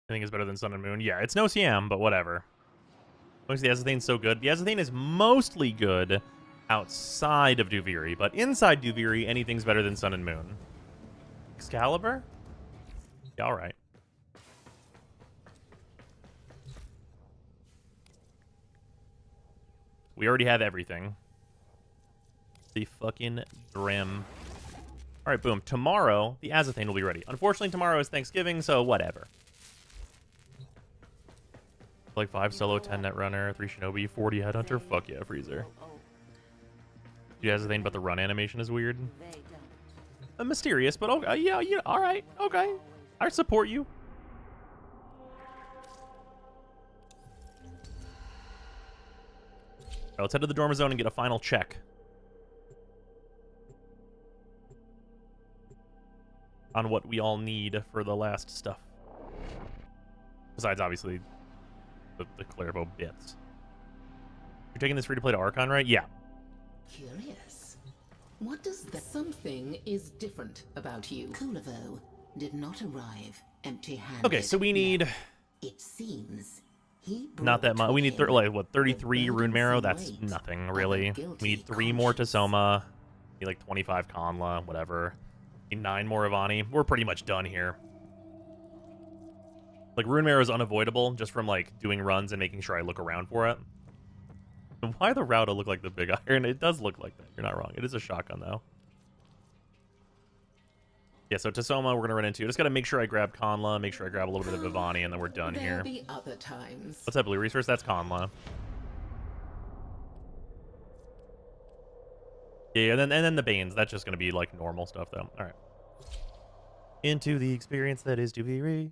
I think it's better than Sun and Moon. Yeah, it's no CM, but whatever. Most the Azathane's so good. The Azathane is mostly good outside of Duviri, but inside Duviri, anything's better than Sun and Moon. Excalibur? Yeah, alright. We already have everything. The fucking Drim. Alright, boom. Tomorrow, the Azathane will be ready. Unfortunately, tomorrow is Thanksgiving, so whatever. Like 5 solo, 10 net runner, 3 shinobi, 40 headhunter. Fuck yeah, Freezer. You guys think about the run animation is weird? Mysterious, but okay, yeah, all right, okay. I support you. All right, let's head to the dorm zone and get a final check on what we all need for the last stuff. Besides, obviously, the Kullervo bits. You're taking this free to play to Archon, right? Yeah. Curious. What does the something is different about you? Kullervo did not arrive empty-handed. Okay, so we need. It seems he not that much. We need like what 33 rune marrow. That's nothing really. We need 3 more Tasoma. We need like 25 Kanla, whatever. We need 9 more Ivani. We're pretty much done here. Like, rune marrow is unavoidable just from, like, doing runs and making sure I look around for it. And why the Rauda look like the big iron? It does look like that. You're not wrong. It is a shotgun, though. Yeah, so Tasoma we're going to run into. Just got to make sure I grab Kanla, make sure I grab a little bit of Ivani, and then we're done here. There'll be other times. What's that blue resource? That's Kanla. Yeah, and then the Banes. That's just going to be, like, normal stuff, though. All right. Into the experience that is Duviri.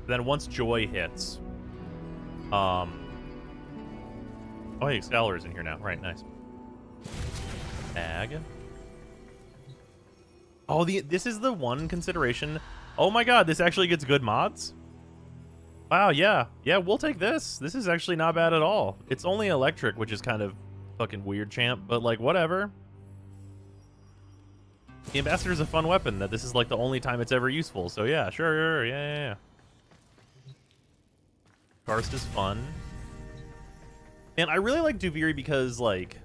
Then once Joy hits, oh, hey, Excalibur's in here now. Right, nice. Bag. Oh, this is the one consideration. Oh my god, this actually gets good mods? Wow, yeah. Yeah, we'll take this. This is actually not bad at all. It's only electric, which is kind of fucking weird, champ, but like, whatever. The Ambassador's a fun weapon that this is like the only time it's ever useful, so yeah, sure, yeah. Karst is fun. Man, I really like Duviri because, like,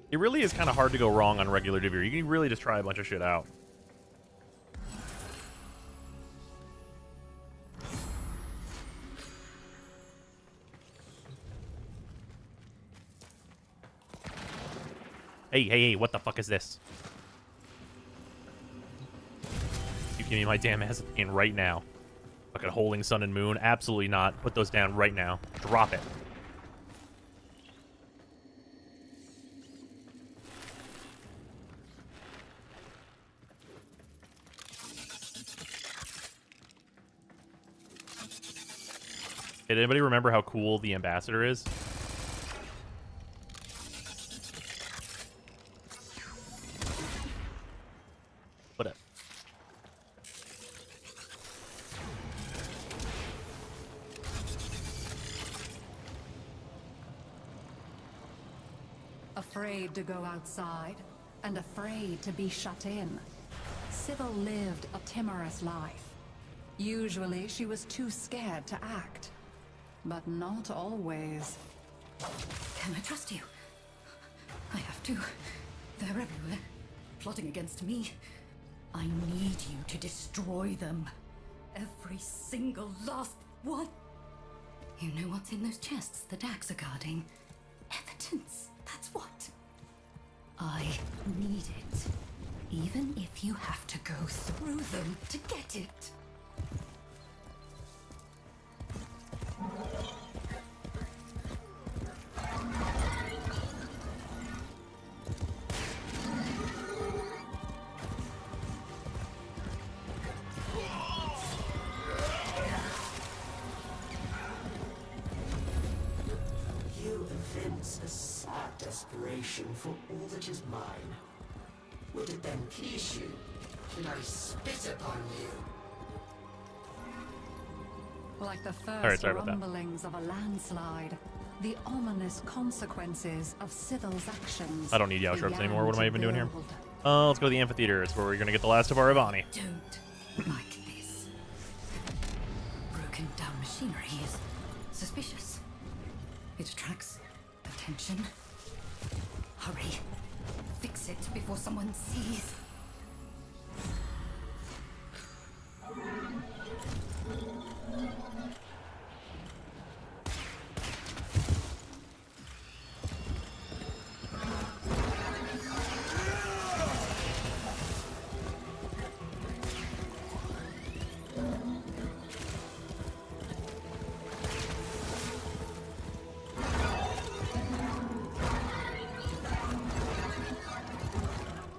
it really is kind of hard to go wrong on regular Duviri. You can really just try a bunch of shit out. Hey, what the fuck is this? You give me my damn Azathaine right now. Fucking holding Sun and Moon. Absolutely not. Put those down right now. Drop it. Did anybody remember how cool the Ambassador is? What up? Afraid to go outside, and afraid to be shut in. Sybil lived a timorous life. Usually she was too scared to act. But not always. Can I trust you? I have to. They're everywhere, plotting against me. I need you to destroy them. Every single last one. You know what's in those chests the Dags are guarding? Evidence, that's what. I need it. Even if you have to go through them to get it. You evince a sad desperation for all that is mine. Would it then please you that I spit upon you? Like the Alright, first sorry about that. rumblings of a landslide, the ominous consequences of Sybil's actions. I don't need Yao sharps anymore. What am I even doing here? build. Let's go to the amphitheater. It's where we're gonna get the last of our Ivani. Don't like this. Broken down machinery is suspicious. It attracts attention. Hurry. Fix it before someone sees.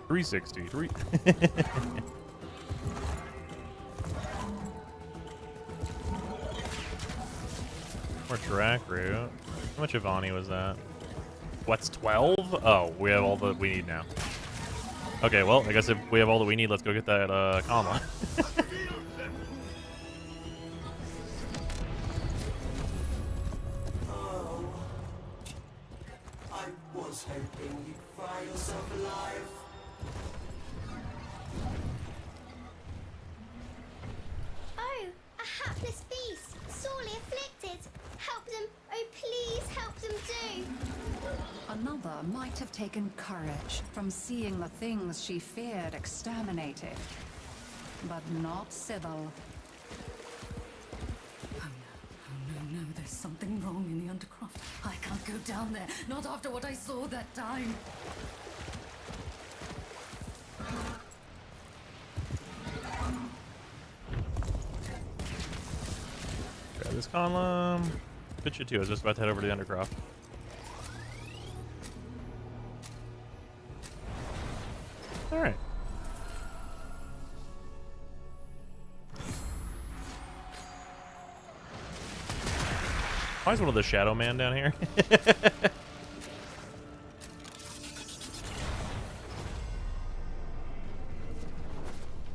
$363. More track route. How much Ivani was that? What's 12? Oh, we have all that we need now. Okay, well, I guess if we have all that we need, let's go get that comma. Oh, I was hoping you'd find yourself alive. Oh, a hapless beast, sorely afflicted. Help them, oh please help them do. Another might have taken courage from seeing the things she feared exterminated. But not Sybil. No, there's something wrong in the Undercroft. I can't go down there, not after what I saw that time. Grab this column. Good shit too. I was just about to head over to the Undercroft. Alright. Why is one of the Shadow Man down here?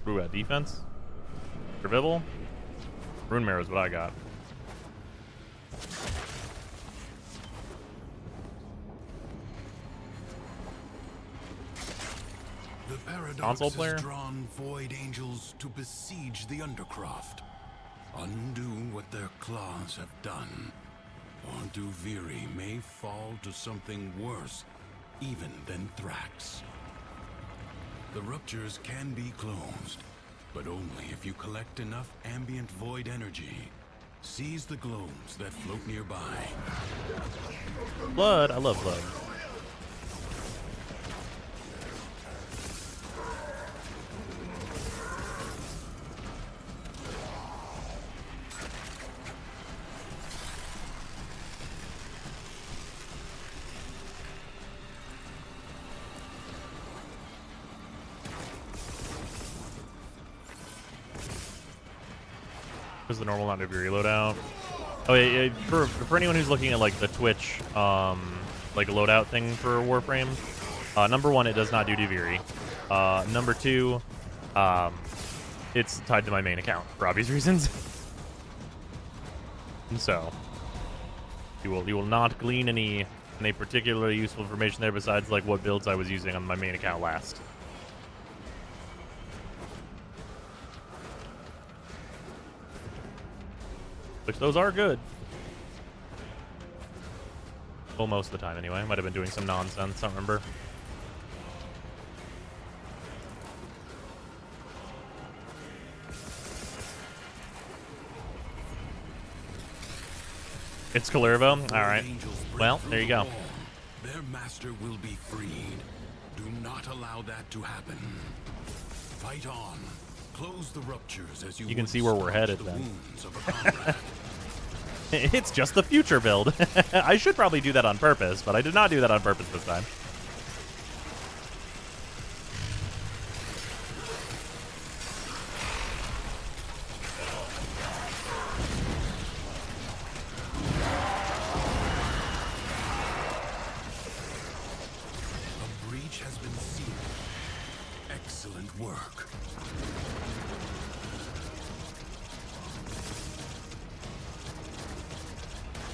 Ooh, defense? Revival? Rune Marrow is what I got. The Paradox Console has player? drawn Void Angels to besiege the Undercroft. Undo what their claws have done, or Duviri may fall to something worse even than Thrax. The ruptures can be closed, but only if you collect enough ambient void energy. Seize the globes that float nearby. Blood. I love blood. The normal not Duviri loadout. Oh yeah, for anyone who's looking at like the Twitch like loadout thing for Warframe, number one, it does not do Duviri. Number two, it's tied to my main account for obvious reasons. And so you will not glean any particularly useful information there besides like what builds I was using on my main account last. Which those are good. Well, most of the time anyway. Might have been doing some nonsense, I don't remember. It's Kullervo? Alright. Well, there you go. Their master will be freed. Do not allow that to happen. Fight on. Close the ruptures as You can see where we're headed then. wounds of a comrade. It's just the future build. I should probably do that on purpose, but I did not do that on purpose this time. A breach has been sealed. Excellent work.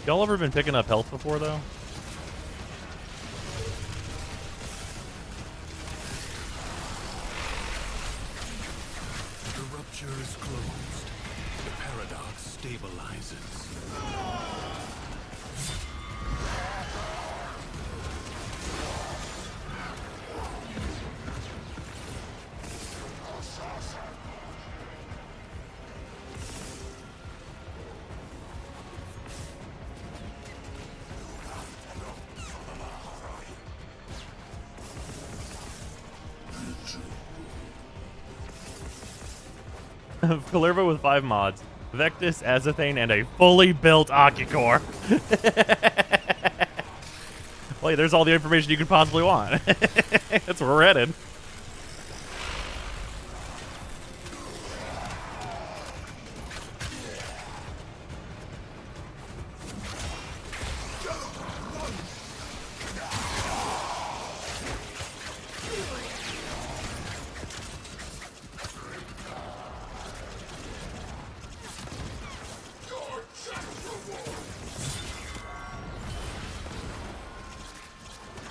Y'all ever been picking up health before, though? The rupture is closed. The paradox stabilizes. Kullervo with 5 mods. Vectis, Azathane, and a fully built Akicore. Well, there's all the information you could possibly want. That's where we're headed.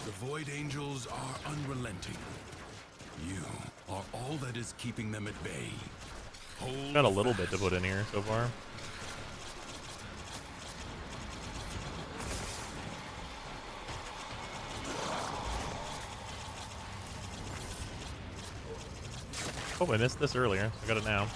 The Void Angels are unrelenting. You are all that is keeping them at bay. Hold Got a little bit fast. to put in here so far. Oh, I missed this earlier. I got it now.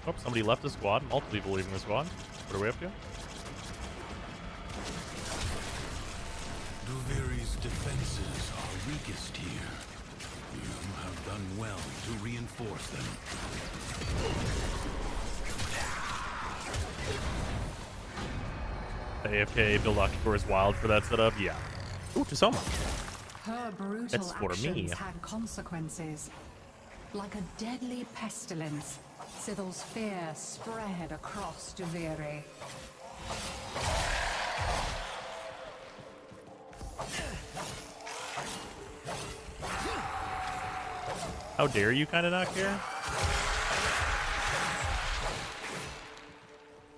Oh, somebody left the squad. Multiple people leaving the squad. What are we up to? Duviri's defenses are weakest here. You have done well to reinforce them. AFK build October is wild for that setup. Yeah. Ooh, Tasoma. Her brutal That's for actions me. had consequences. Like a deadly pestilence, Sythel's fear spread across Duviri. How dare you kind of not care?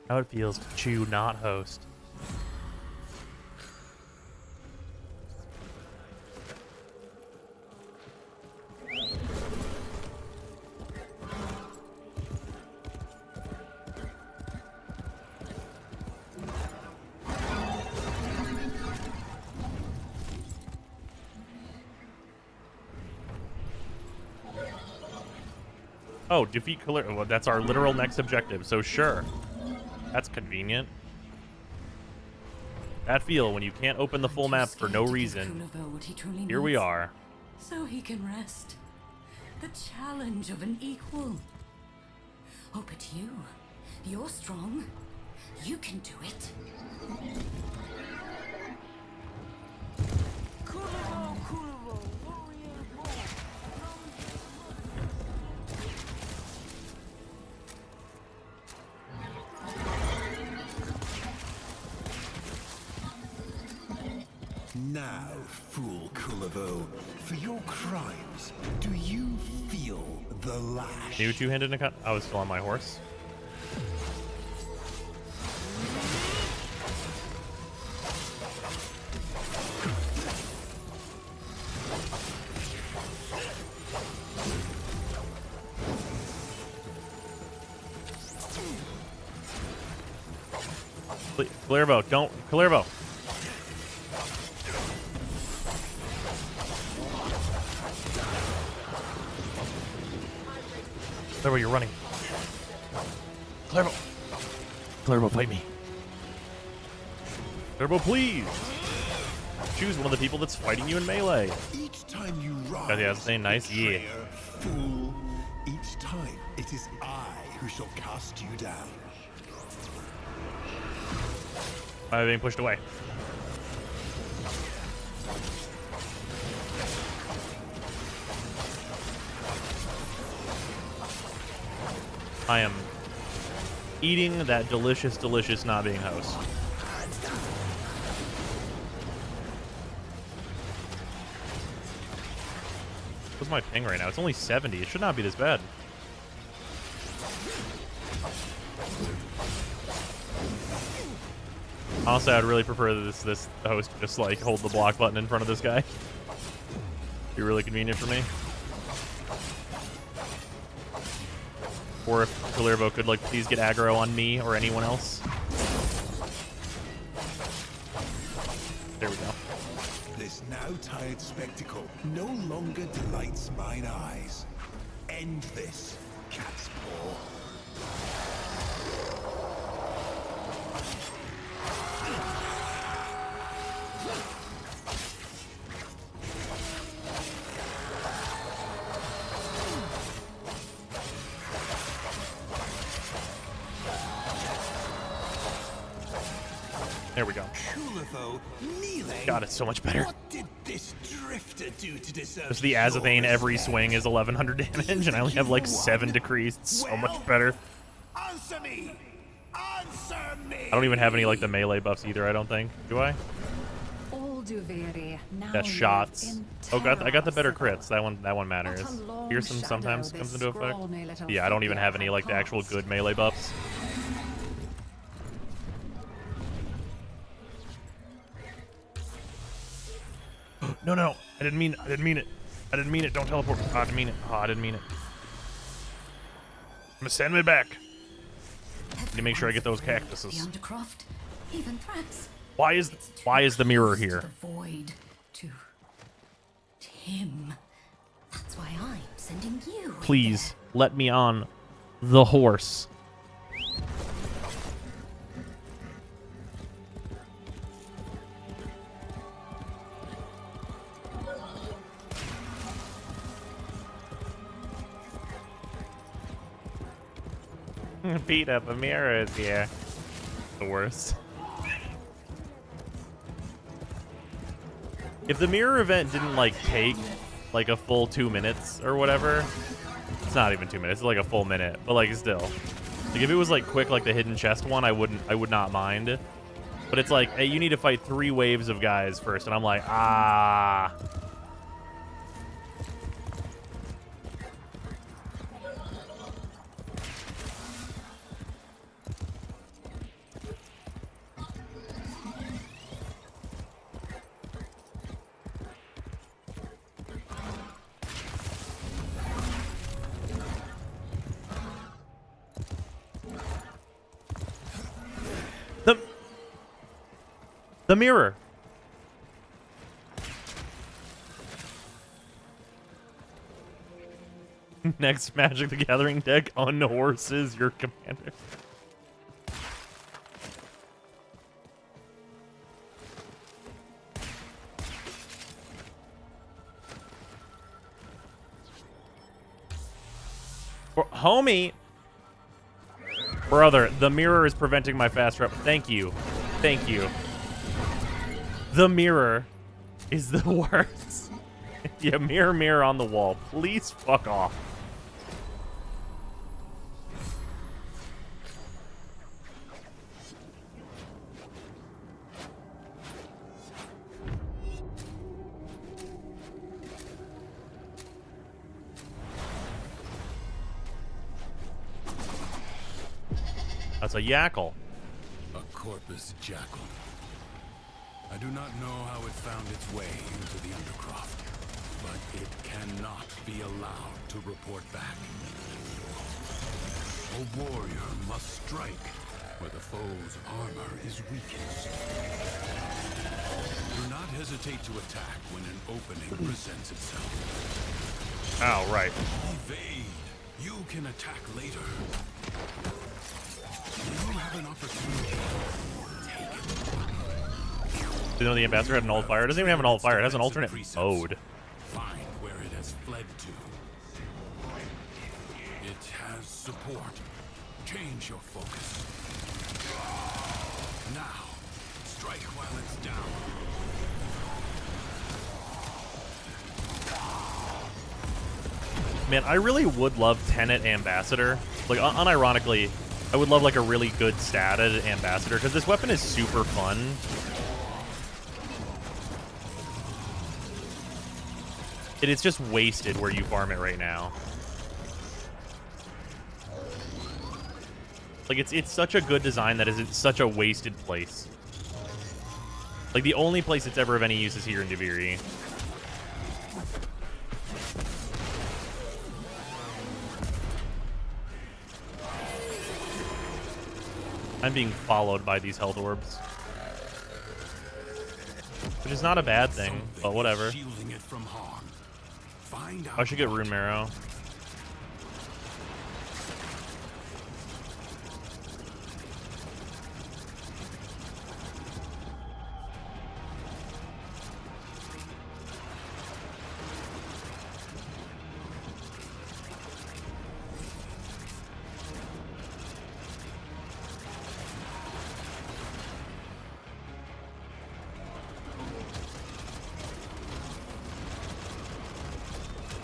How it feels to chew, not host. Oh, defeat Kullervo. Well, that's our literal next objective, so sure. That's convenient. That feel when you can't open the full map for no reason. Here we are. So he can rest. The challenge of an equal. Oh, but you're strong. You can do it. Kullervo, Kullervo, warrior born. Now, fool Kullervo, for your crimes, do you feel the lash? New two-handed cut. I was still on my horse. Kullervo, don't. Kullervo. Kullervo, you're running. Kullervo. Kullervo, fight me. Kullervo, please. Choose one of the people that's fighting you in melee. Each time you rise, Got the ass saying nice, yeah. betrayer, fool, each time it is I who shall cast you down. I'm being pushed away. I am eating that delicious, delicious not being host. What's my ping right now? It's only 70. It should not be this bad. Honestly, I'd really prefer this host just like hold the block button in front of this guy. Be really convenient for me. Or if Kullervo could like please get aggro on me or anyone else. There we go. This now tired spectacle no longer delights mine eyes. End this, cat's paw. There we go. Kullervo, kneeling? God, it's so much better. What did this drifter do to deserve Just the your Azabane every respect? swing is 1100 damage, and I only have like 7 decrees. It's so much better. Answer me! Answer me! I don't even have any like the melee buffs either, I don't think. Do I? All Duviri now Got live shots. in Oh, I got the better terror. crits. That one matters. What a long Fearsome shadow sometimes this comes into effect. scrawny little Yeah, I don't even figure have any had like the actual cast. good melee buffs. No, no, I didn't mean it. I didn't mean it. Don't teleport. Oh, I didn't mean it. Oh, I didn't mean it. I'm gonna send me back. Need to make sure I get those The cactuses. Undercroft, even threats. Why is the mirror here? The void to him. That's why I'm sending you. Please let me on the horse. Peter, the mirror is here. The worst. If the mirror event didn't like take like a full 2 minutes or whatever, it's not even 2 minutes, it's like a full minute, but like still. Like if it was like quick like the hidden chest one, I would not mind. But it's like, hey, you need to fight 3 waves of guys first, and I'm like, ah. The mirror. Next Magic the Gathering deck, on horses, your commander. Homie. Brother, the mirror is preventing my fast rep. Thank you. Thank you. The mirror is the worst. Yeah, mirror on the wall. Please fuck off. That's a yackle. A corpus jackal. I do not know how it found its way into the Undercroft, but it cannot be allowed to report back. A warrior must strike where the foe's armor is weakest. Do not hesitate to attack when an opening presents itself. Oh, right. Evade You can attack later. You have an opportunity. You know the ambassador had an alt fire? It doesn't even have an alt fire. It has an alternate mode. Find where it has fled to. It has support. Change your focus. Now, strike while it's down. Man, I really would love Tenet Ambassador. Like, unironically, I would love like a really good statted Ambassador because this weapon is super fun. It is just wasted where you farm it right now. Like, it's such a good design that is such a wasted place. Like, the only place it's ever of any use is here in Duviri. I'm being followed by these health orbs. Which is not a bad thing, but whatever. I should get Rune Marrow.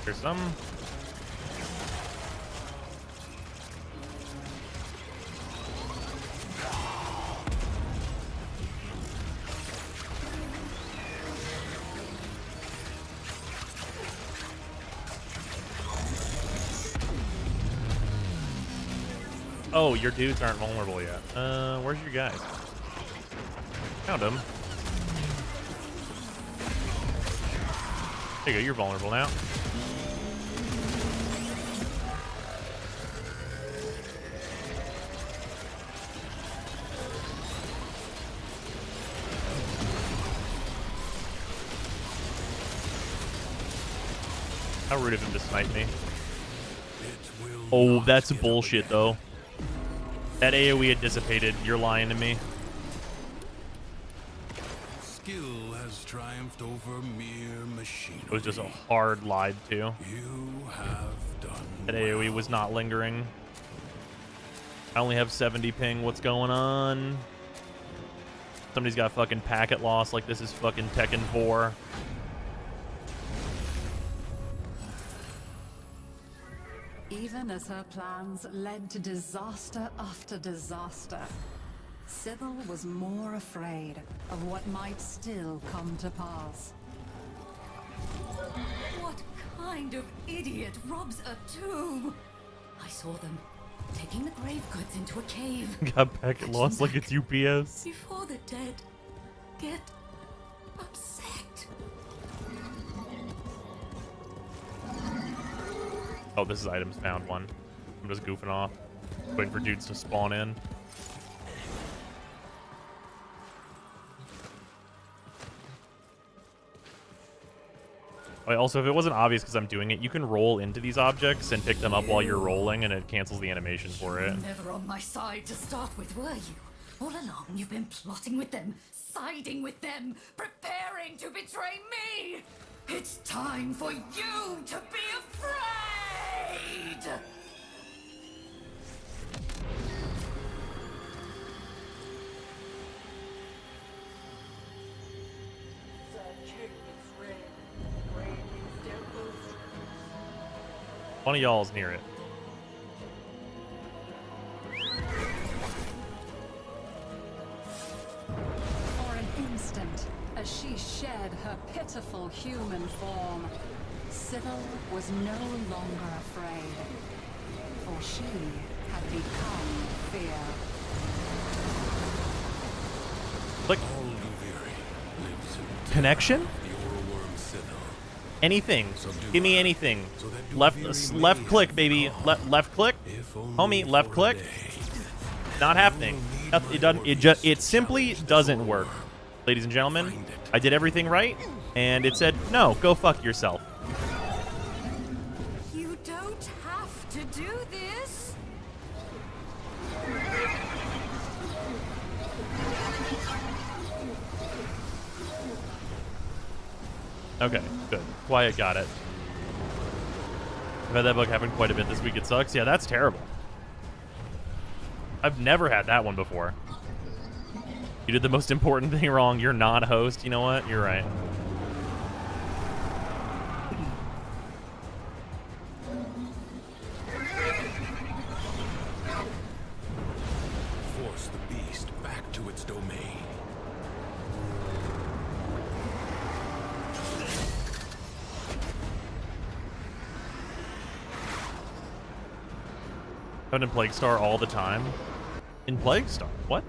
There's some. Oh, your dudes aren't vulnerable yet. Where's your guys? Found him. There you go, you're vulnerable now. How rude of him to snipe me. Oh, that's bullshit, though. That AoE had dissipated. You're lying to me. Skill has triumphed over mere machinery. It was just a hard lied to. You have done that AoE was not lingering. I only have 70 ping. What's going on? Somebody's got fucking packet loss like this is fucking Tekken 4. Even as her plans led to disaster after disaster, Sybil was more afraid of what might still come to pass. What kind of idiot robs a tomb? I saw them taking the grave goods into a cave. Got packet loss like it's UPS. Before the dead get upset. Oh, this is items found one. I'm just goofing off. Waiting for dudes to spawn in. Also, if it wasn't obvious because I'm doing it, you can roll into these objects and pick them up while you're rolling, and it cancels the animation for it. Never on my side to start with, were you? All along, you've been plotting with them, siding with them, preparing to betray me! It's time for you to be afraid! One of y'all's near it. For an instant, as she shed her pitiful human form, Sybil was no longer afraid, for she had become fear. Click. Connection? Anything. Give me anything. Left click, baby. Left click. Homie, left click. Not happening. It doesn't. It simply doesn't work. Ladies and gentlemen, I did everything right, and it said, no, go fuck yourself. You don't have to do this. Okay, good. Quiet got it. I've had that bug happen quite a bit this week. It sucks. Yeah, that's terrible. I've never had that one before. You did the most important thing wrong. You're not a host. You know what? You're right. Force the beast back to its domain. Found in Plague Star all the time. In Plague Star? What?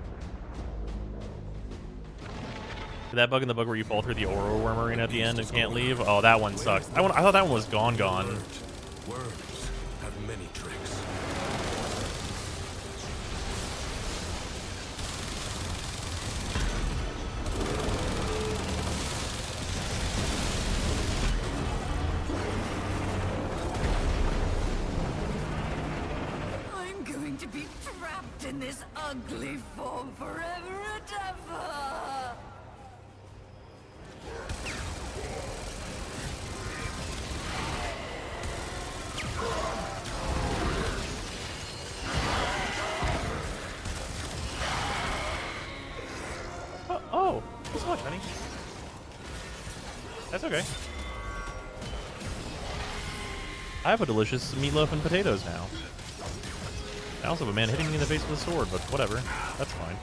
That bug in the bug where you fall through the Oro Worm Arena at the end and can't leave? Oh, that one sucks. I thought that one was gone. Worms have many tricks. I'm going to be trapped in this ugly form forever and ever. Oh, thanks so much, honey. That's okay. I have a delicious meatloaf and potatoes now. I also have a man hitting me in the face with a sword, but whatever. That's fine.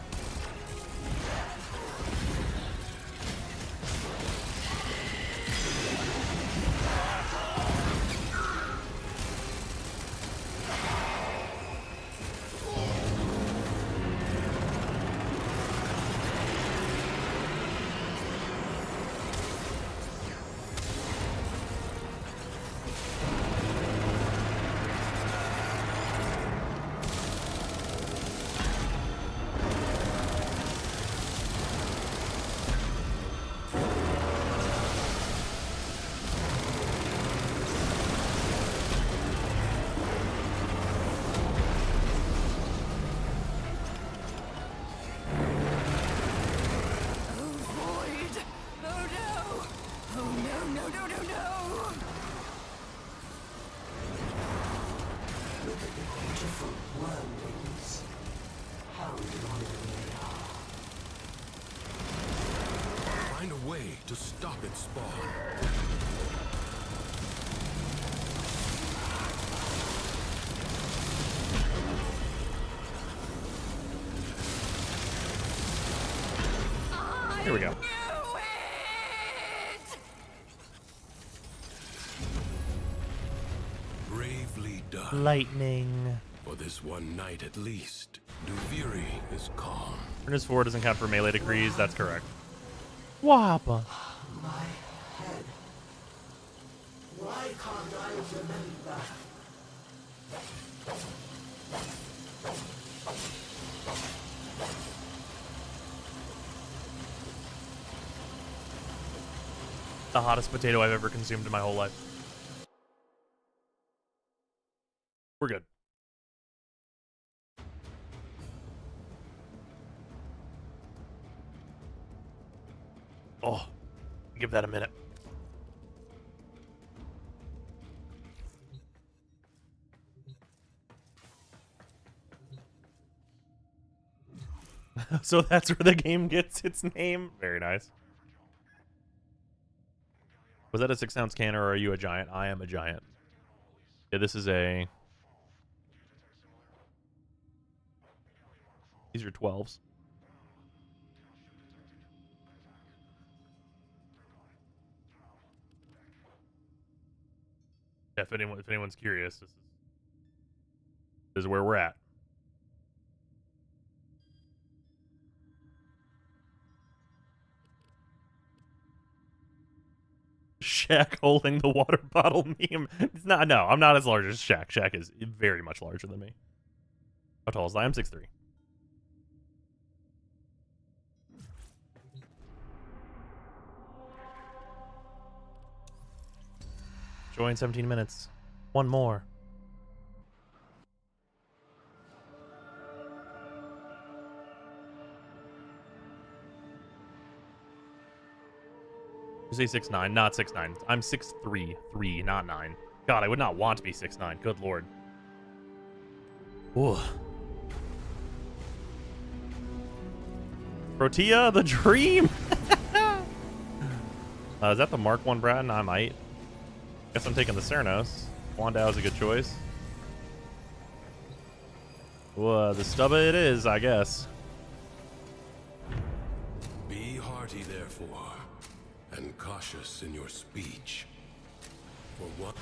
Find a way to stop its spawn. Here we go. Bravely done. Lightning. For this one night at least, Duviri is calm. Furnace 4 doesn't count for melee decrees. That's correct. Wappa. My head. Why can't I remember? The hottest potato I've ever consumed in my whole life. We're good. Oh, give that a minute. So that's where the game gets its name. Very nice. Was that a 6-ounce can, or are you a giant? I am a giant. Yeah, this is a... These are 12s. Yeah, if anyone's curious, this is where we're at. Shaq holding the water bottle meme. It's not. No, I'm not as large as Shaq. Shaq is very much larger than me. How tall is I? I'm 6'3". Join 17 minutes. One more. You say 6'9", not 6'9". I'm 6'3", 3, not 9. God, I would not want to be 6'9". Good lord. Ooh. Protea, the dream. Is that the Mark 1 Brad? I might. Guess I'm taking the Cernos. Wandao is a good choice. Whoa, the stubba it is, I guess. Be hearty, therefore, and cautious in your speech. For what?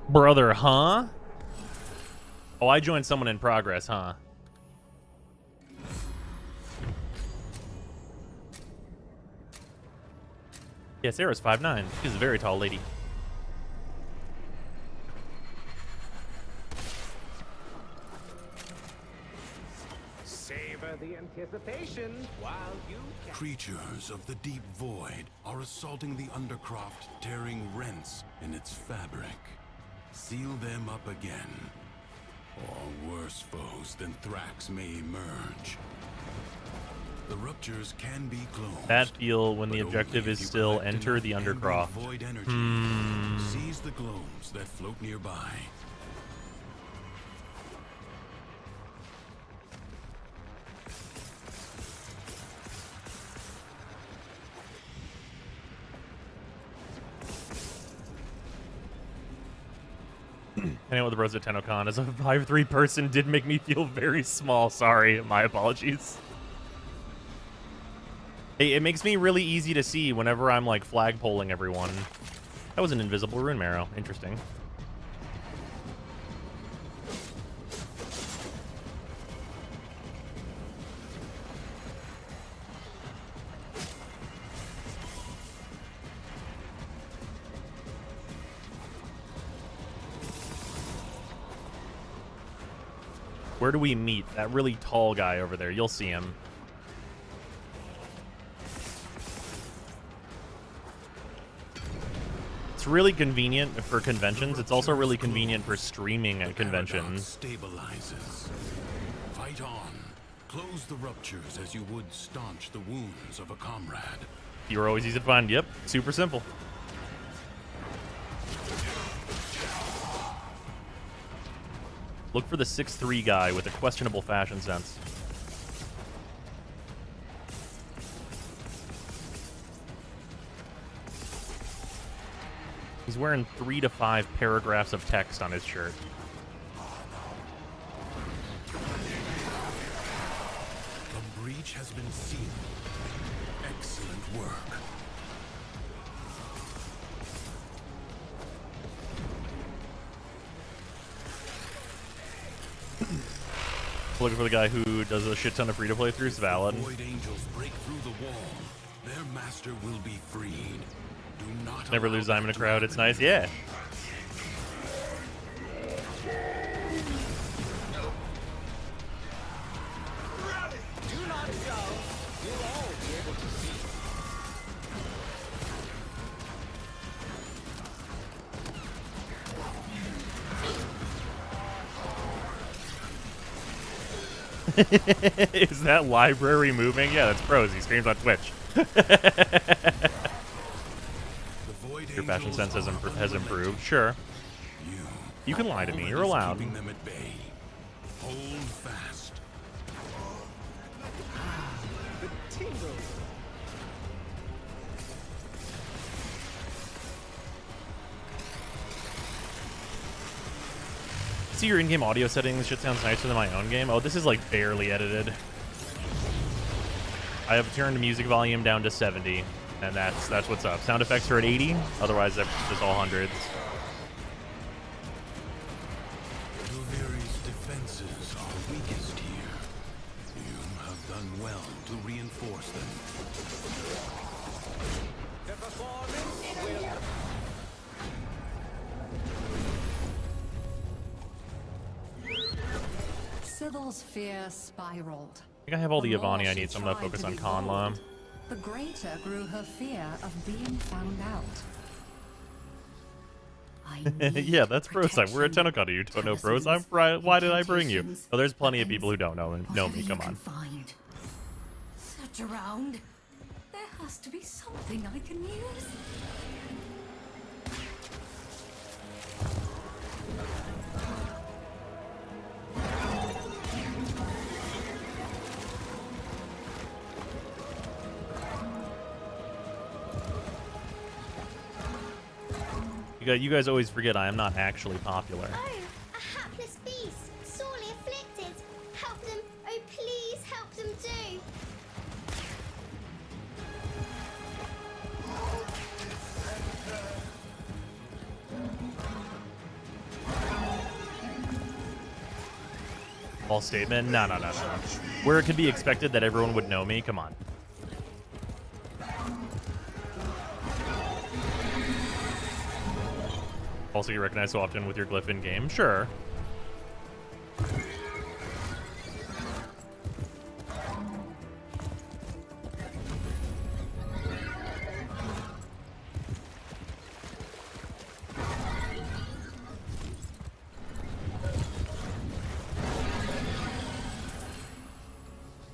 Brother, huh? Oh, I joined someone in progress, huh? Yeah, Sarah's 5'9". She's a very tall lady. Savor the anticipation while you can. Creatures of the deep void are assaulting the Undercroft, tearing rents in its fabric. Seal them up again, or worse foes than Thrax may emerge. The ruptures can be closed. That feel when the objective is still enter the Undercroft. Void energy. Seize the globes that float nearby. I know what the bros at TennoCon as a 5'3" person did make me feel very small. Sorry, my apologies. Hey, it makes me really easy to see whenever I'm like flagpoling everyone. That was an invisible rune marrow. Interesting. Where do we meet? That really tall guy over there. You'll see him. It's really convenient for conventions. It's also really convenient for streaming at conventions. Stabilizes. Fight on. Close the ruptures as you would staunch the wounds of a comrade. You're always easy to find. Yep, super simple. Look for the 6'3" guy with a questionable fashion sense. He's wearing 3 to 5 paragraphs of text on his shirt. The breach has been sealed. Excellent work. Looking for the guy who does a shit ton of free-to-play throughs. Valid. Void angels break through the wall. Their master will be freed. Do not Never lose time in a crowd. It's nice. Yeah. Do not shout. You'll all be able to see. Is that library moving? Yeah, that's pros. He streams on Twitch. Your fashion sense has improved. Sure. You can lie to me. You're allowed. Keeping them at bay. Hold fast. The tingles. See your in-game audio settings. This shit sounds nicer than my own game. Oh, this is like barely edited. I have turned music volume down to 70, and that's what's up. Sound effects are at 80. Otherwise, that's just all hundreds. Duviri's defenses are weakest here. You have done well to reinforce them. The performance will. Sybil's fear spiraled. I think I have all the Yavani I need, so I'm gonna focus on Conla. the greater grew her fear of being found out. Yeah, that's Brozime. We're a Tenokata. You don't know Brozime? Why did I bring you? Oh, there's plenty of people who don't know me. Come on. Search around. There has to be something I can use. You guys always forget I am not actually popular. Oh, a hapless beast, sorely afflicted. Help them, oh please help them do. False statement? No. Where it could be expected that everyone would know me? Come on. Also get recognized so often with your glyph in game? Sure.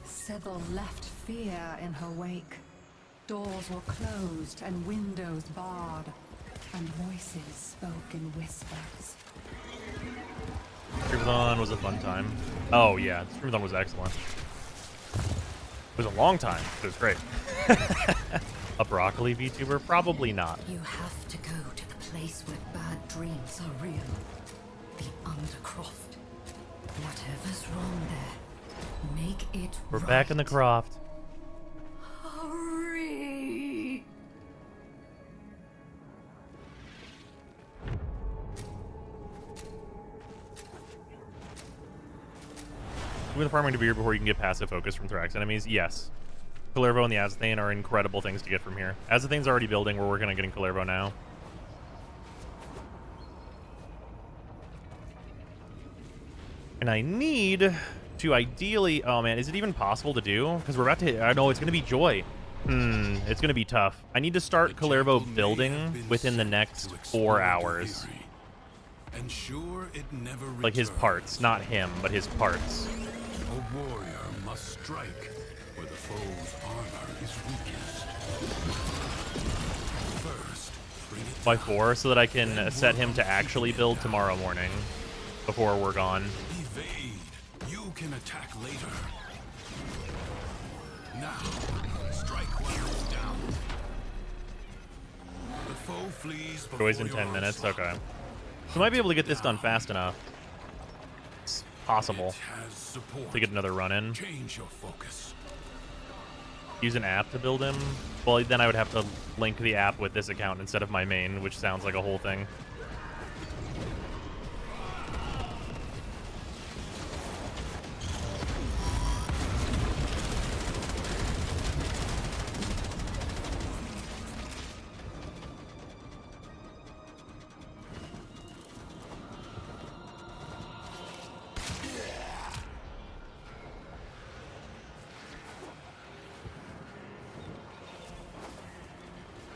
Sybil left fear in her wake. Doors were closed and windows barred, and voices spoke in whispers. Streamathon was a fun time. Oh yeah, Streamathon was excellent. It was a long time, but it was great. A broccoli VTuber? Probably not. You have to go to the place where bad dreams are real. The Undercroft. Whatever's wrong there, make it We're right. back in the croft. Hurry! With the farming Duviri before you can get passive focus from Thrax enemies? Yes. Kullervo and the Azathane are incredible things to get from here. Azathane's already building. We're working on getting Kullervo now. And I need to ideally... Oh, man. Is it even possible to do? Because we're about to... I know it's going to be Joy. It's going to be tough. I need to start Kullervo building within the next 4 hours. Ensure it never Like his parts. Not him, but his parts. A warrior must strike where the foe's armor is weakest. First, bring it By 4, so that I can set him to actually build tomorrow morning before we're gone. evade. You can attack later. Now, strike while it's down. The foe flees before Joy's in your 10 minutes. onslaught. Okay. We might be able to get this done fast enough. It's possible Has support. to get another run in. Change your focus. Use an app to build him. Well, then I would have to link the app with this account instead of my main, which sounds like a whole thing.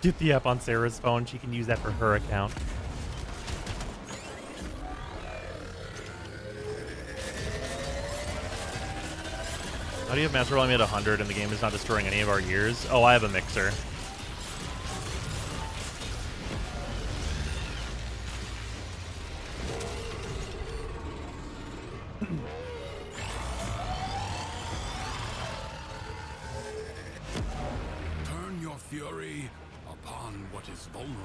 Get the app on Sarah's phone. She can use that for her account. How do you have Master Roll? I'm at 100 and the game is not destroying any of our years? Oh, I have a mixer. Turn your fury upon what is vulnerable.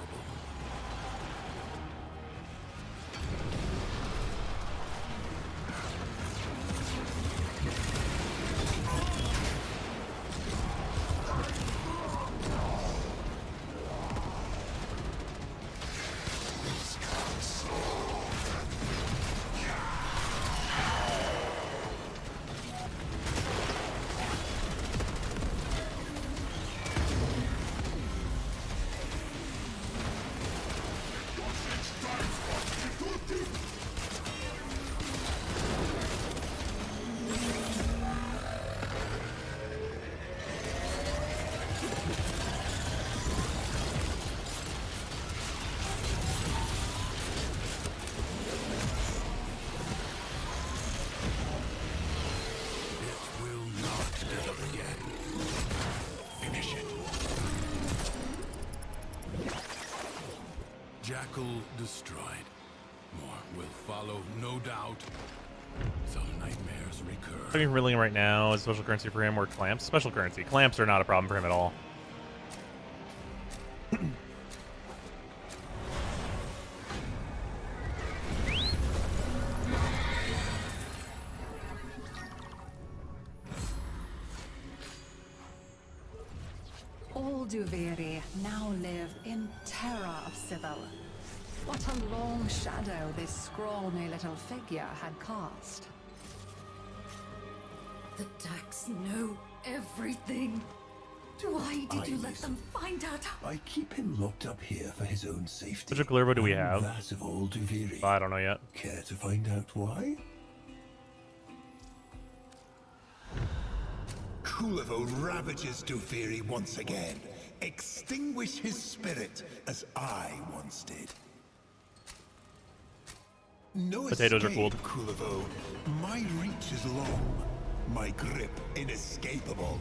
Jackal destroyed. More will follow, no doubt. Some nightmares recur. Looking for Ling right now. Is special currency for him or clamps? Special currency. Clamps are not a problem for him at all. All Duviri now live in terror of Sybil. What a long shadow this scrawny little figure had cast. The Dax know everything. Why did you let them find out? I keep him locked up here for his own safety. Which Kullervo do we have? That of all Duviri. I don't know yet. Care to find out why? Kullervo ravages Duviri once again. Extinguish his spirit as I once did. No Potatoes are escape, cool. Kullervo. My reach is long. My grip inescapable.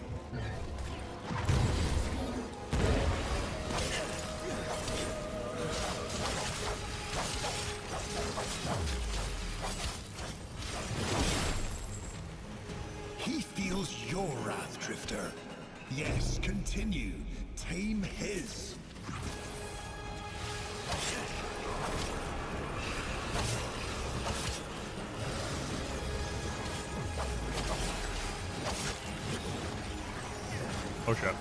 He feels your wrath, Drifter. Yes, continue. Tame his. Oh shit.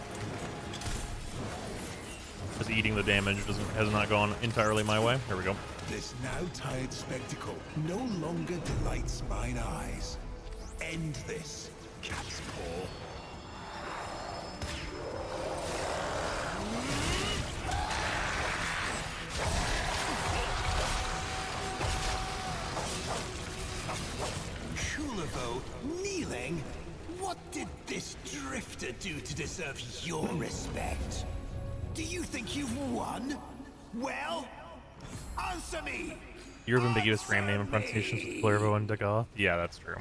Just eating the damage has not gone entirely my way. Here we go. This now tired spectacle no longer delights mine eyes. End this, cat's paw. Kullervo kneeling? What did this drifter do to deserve your respect? Do you think you've won? Well, answer me! Your ambiguous frame name and pronunciations with Kullervo and Dagath? Yeah, that's true.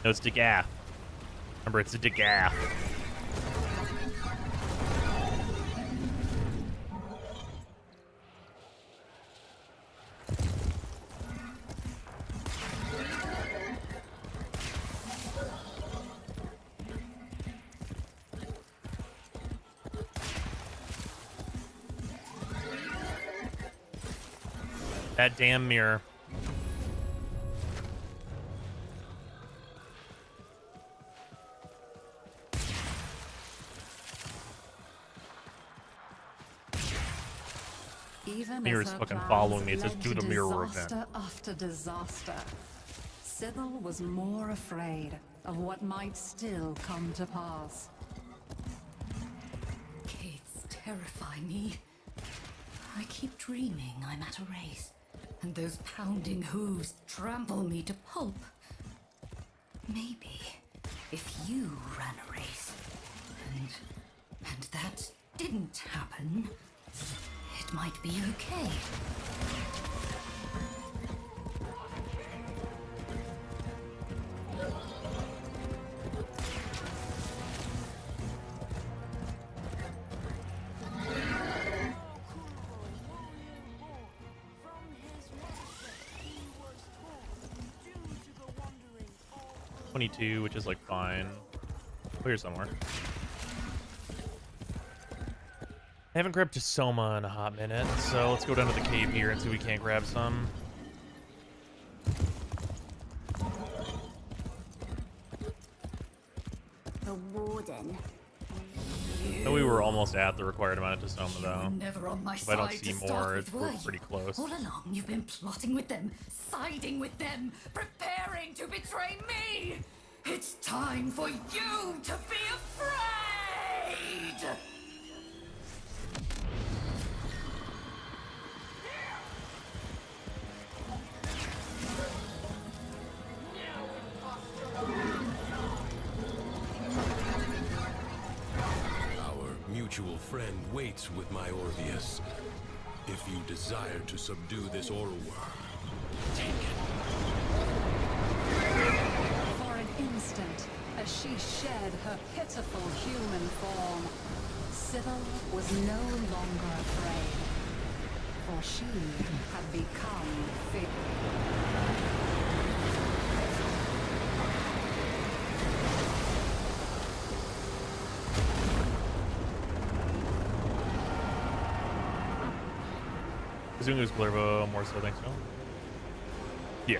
No, it's Dagath. Remember, it's Dagath. That damn mirror. Even Mirror's as her fucking plans following me. It says led do to the mirror disaster event. after disaster, Sybil was more afraid of what might still come to pass. Kids terrify me. I keep dreaming I'm at a race, and those pounding hooves trample me to pulp. Maybe if you ran a race, and that didn't happen, it might be okay. .22, which is like fine. Clear somewhere. I haven't grabbed Soma in a hot minute, so let's go down to the cave here and see if we can't grab some. The Warden. No, we were almost at the required amount of Soma though. Never on my If I don't side see to start more, with, we're were you? pretty close. All along, you've been plotting with them, siding with them, preparing to betray me. It's time for you to be afraid. Our mutual friend waits with my Orpheus. If you desire to subdue this oral worm, take it. For an instant, as she shed her pitiful human form, Sybil was no longer afraid. for she had become fit. Assuming it was Kullervo more so, thanks, Phil. Yeah.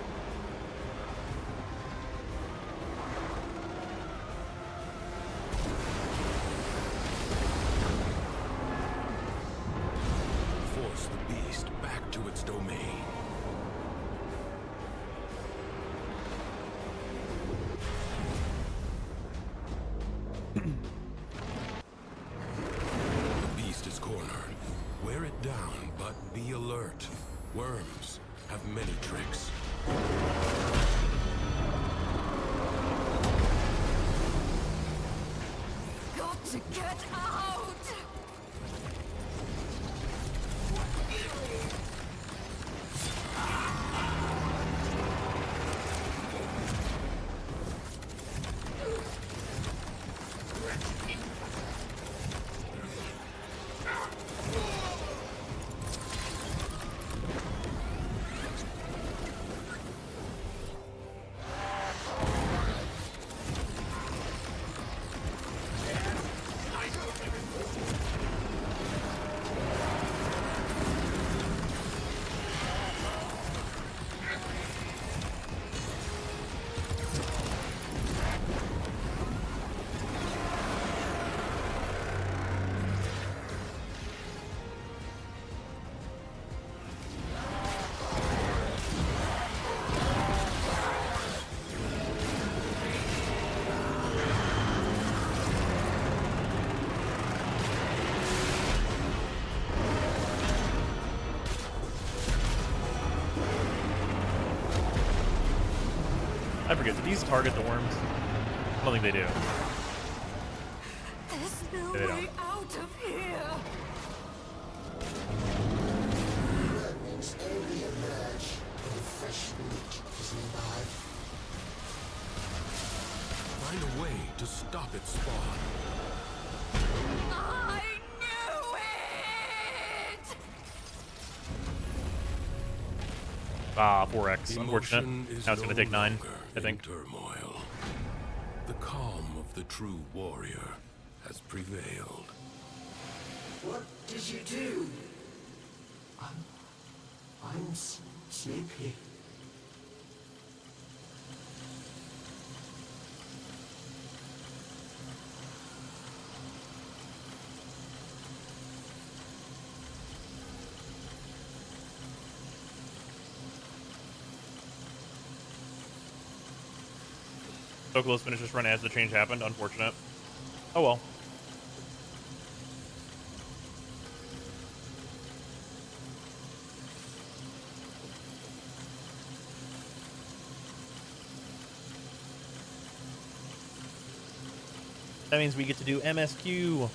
Force the beast back to its domain. The beast is cornered. Wear it down, but be alert. Worms have many tricks. Got to get out! I forget, do these target the worms? I don't think they do. There's no They way don't. out of here! Remnants only emerge when fresh meat is nearby. Find a way to stop its spawn. I knew it! Ah, 4x. Unfortunate. Emotion is Now it's gonna take 9, no I think. longer in turmoil. The calm of the true warrior has prevailed. What did you do? I'm sleepy. So close finish this run as the change happened. Unfortunate. Oh well. That means we get to do MSQ.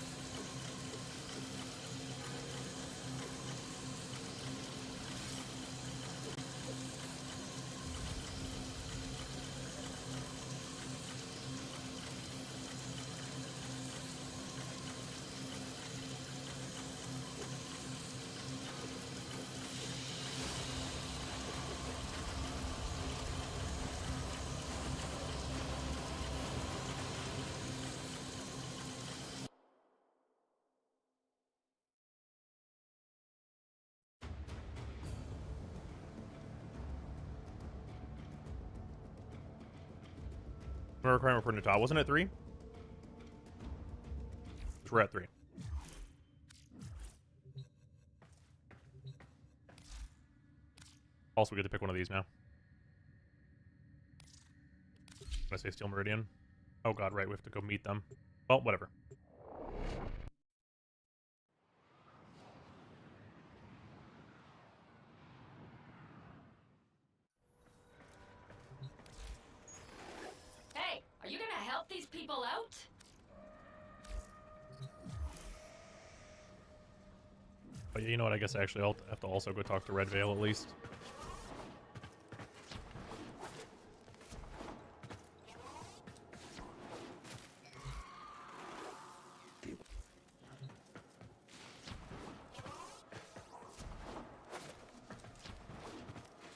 Requirement for Natal. Wasn't it 3? We're at 3. Also, we get to pick one of these now. Did I say Steel Meridian? Oh god, right, we have to go meet them. Well, whatever. Hey, are you gonna help these people out? But you know what, I guess actually I'll have to also go talk to Red Veil at least.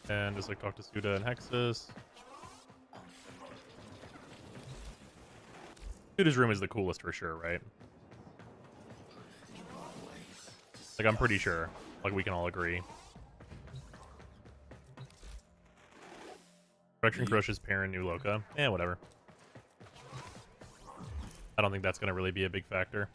And just like talk to Suda and Hexus. Suda's room is the coolest for sure, right? Like, I'm pretty sure. Like, we can all agree. Correction Crush's parent, New Loca. Eh, whatever. I don't think that's going to really be a big factor.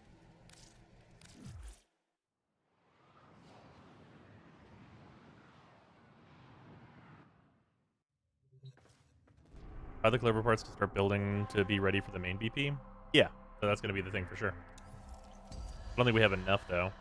Are the Kullervo parts to start building to be ready for the main BP? Yeah, so that's going to be the thing for sure. I don't think we have enough, though.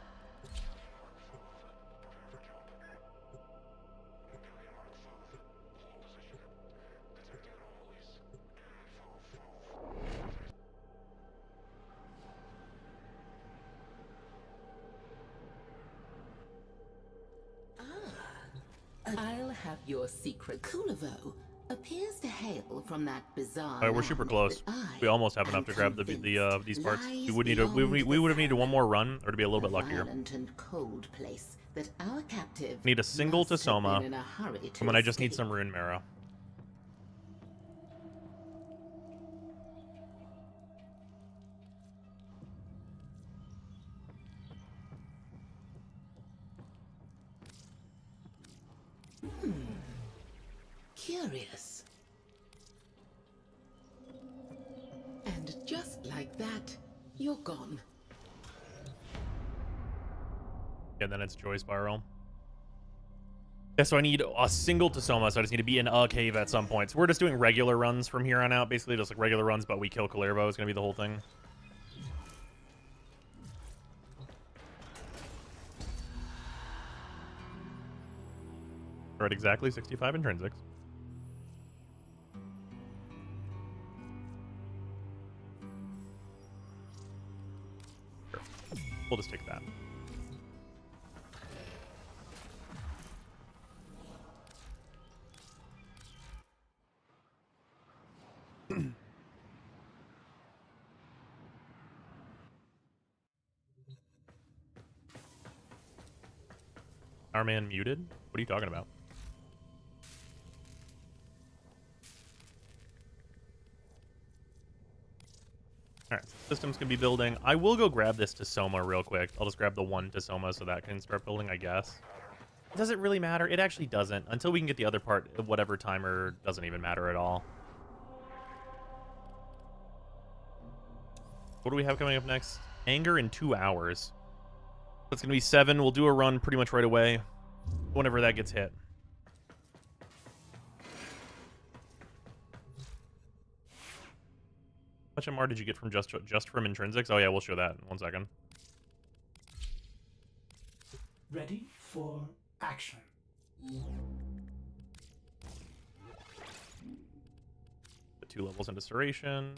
I'll have your secret. Kullervo appears to hail from that bizarre. All right, we're super close. We almost have enough to grab these parts. We would need we would have needed one more run, or to be a little bit luckier. And cold place that our captive Need a single must have Tasoma, been in a hurry to and then I just need escape. some Rune Marrow. Curious. And just like that, you're gone. Yeah, then it's Joy Spiral. Yeah, so I need a single Tasoma, so I just need to be in a cave at some point. So we're just doing regular runs from here on out, basically just like regular runs, but we kill Kullervo is going to be the whole thing. Right, exactly 65 intrinsics. Sure. We'll just take that. Our man muted? What are you talking about? Alright, so systems can be building. I will go grab this Tasoma real quick. I'll just grab the one Tasoma so that can start building, I guess. Does it really matter? It actually doesn't. Until we can get the other part, whatever timer doesn't even matter at all. What do we have coming up next? Anger in 2 hours. That's going to be 7. We'll do a run pretty much right away. Whenever that gets hit. How much MR did you get from just from intrinsics? Oh yeah, we'll show that in 1 second. Ready for action. The 2 levels into Serration.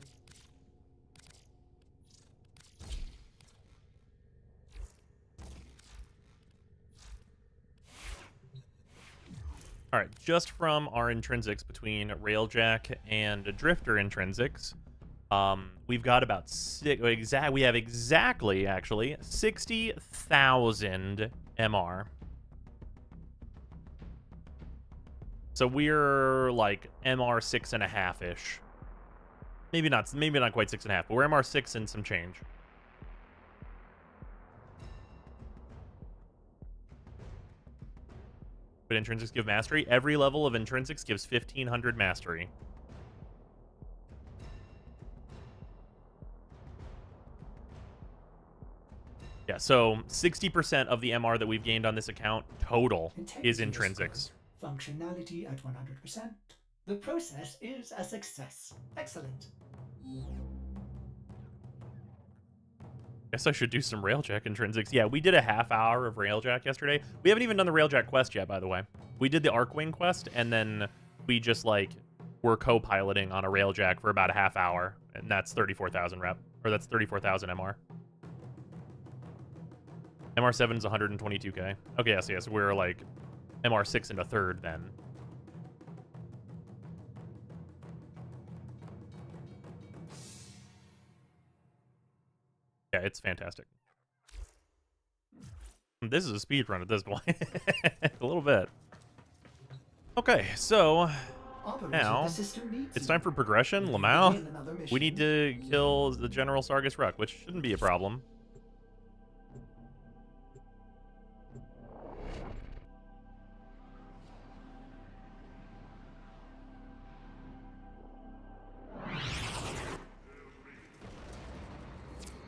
All right, just from our intrinsics between Railjack and Drifter intrinsics, we've got about we have exactly actually 60,000 MR. So we're like MR 6.5-ish. Maybe not quite 6.5, but we're MR 6 and some change. But intrinsics give mastery. Every level of intrinsics gives 1,500 mastery. Yeah, so 60% of the MR that we've gained on this account total is intrinsics. Functionality at 100%. The process is a success. Excellent. Guess I should do some Railjack intrinsics. Yeah, we did a half hour of Railjack yesterday. We haven't even done the Railjack quest yet, by the way. We did the Arcwing quest, and then we just, like, were co-piloting on a Railjack for about a half hour. And that's 34,000 rep. Or that's 34,000 MR. MR7 is 122k. Okay, yes, yes. We're, like, MR6 and a third, then. Yeah, it's fantastic. This is a speed run at this point. A little bit. Okay, so Operator, now the system needs it's you. time for progression. Begin Lamau, another mission. we need to kill the General Sargus Ruck, which shouldn't be a problem.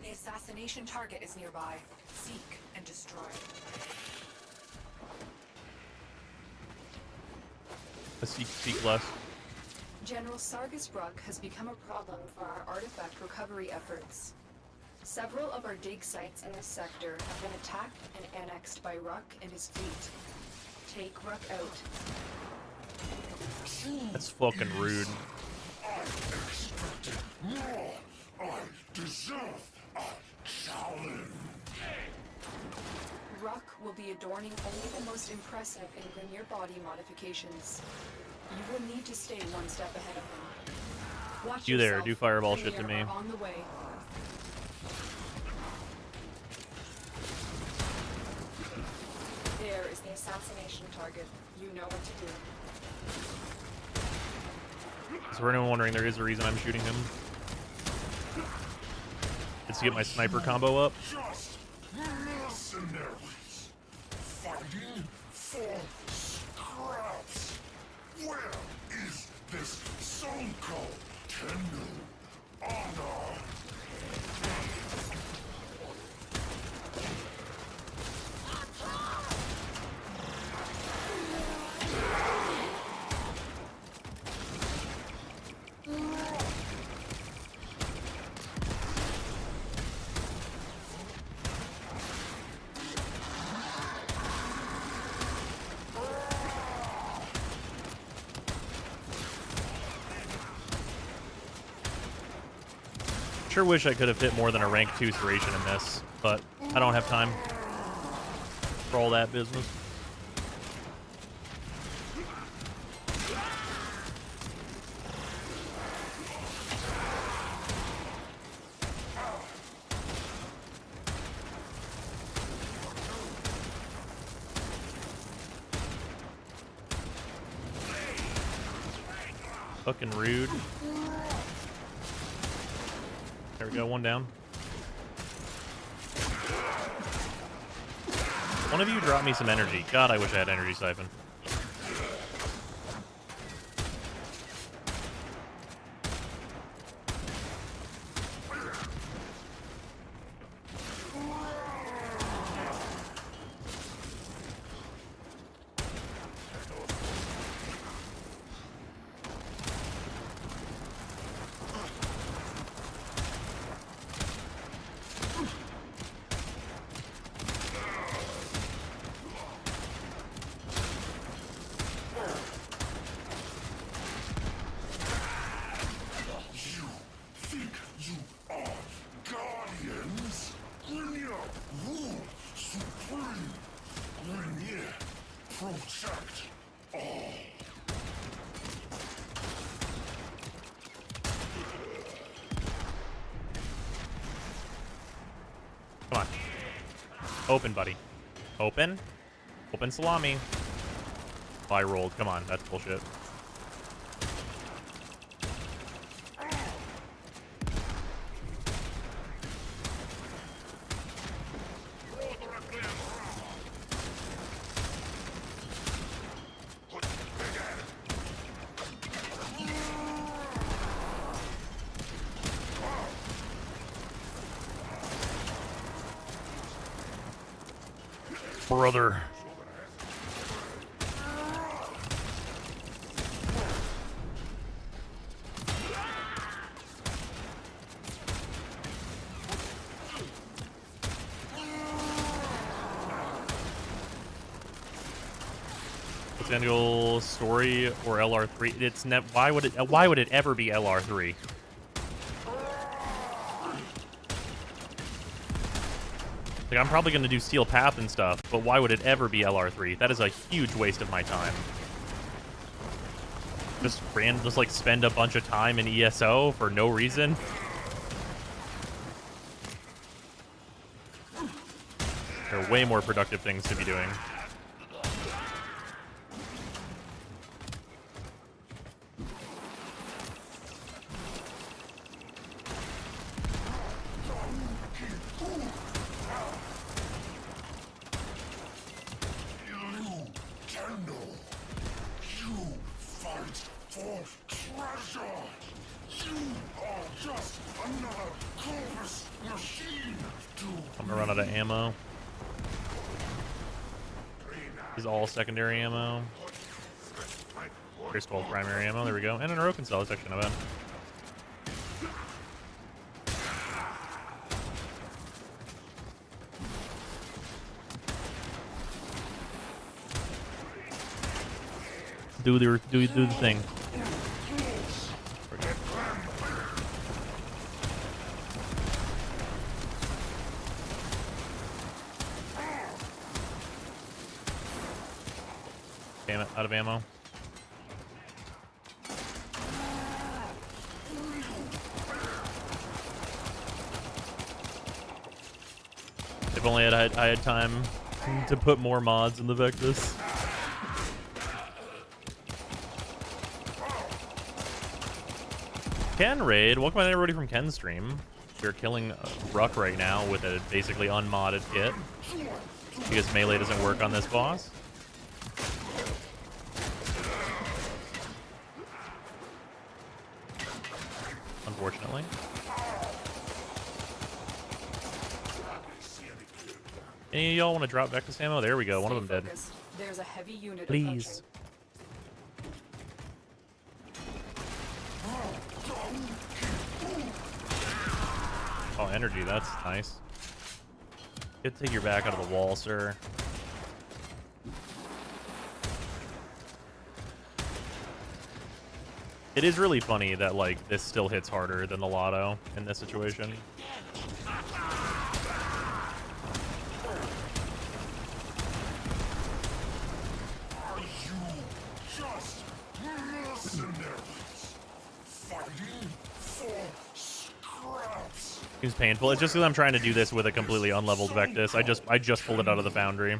The assassination target is nearby. Seek and destroy. Let's seek less. General Sargus Ruck has become a problem for our artifact recovery efforts. Several of our dig sites in this sector have been attacked and annexed by Ruck and his fleet. Take Ruck out. That's fucking rude. I expected more. I deserve a challenge. Ruck will be adorning only the most impressive in Grineer body modifications. You will need to stay one step ahead of him. Watch You there, yourself. do fireball shit to Grineer me. are on the way. There is the assassination target. You know what to do. So for anyone wondering, there is a reason I'm shooting him. It's to get my sniper combo up. Just mercenaries fighting for scraps. Where is this so-called genuine honor? Sure wish I could have hit more than a rank 2 Serration in this, but I don't have time for all that business. Fucking rude. There we go, one down. One of you drop me some energy. God, I wish I had energy siphon. Protect all. Come on. Open, buddy. Open. Open salami. Oh, I rolled. Come on. That's bullshit. Brother. Annual story or LR3? It's why would it ever be LR3? Like, I'm probably going to do Steel Path and stuff, but why would it ever be LR3? That is a huge waste of my time. Just like spend a bunch of time in ESO for no reason. There are way more productive things to be doing. Scandal! You fight for treasure! You are just another Corvus machine to... I'm gonna run out of ammo. This is all secondary ammo. Here's 12 primary ammo. There we go. And an Orokin cell section of it. Do the thing. Damn it, out of ammo. If only I had time to put more mods in the Vectus. Ken raid, welcome everybody from Ken's stream. We're killing Ruck right now with a basically unmodded kit because melee doesn't work on this boss. Unfortunately. Any of y'all want to drop Vectus ammo? There we go. One of them dead. There's a heavy unit. Please. Oh, energy. That's nice. Get to take your back out of the wall, sir. It is really funny that, like, this still hits harder than the Lotto in this situation. Seems painful. It's just because I'm trying to do this with a completely unleveled Vectus. I just pulled it out of the foundry.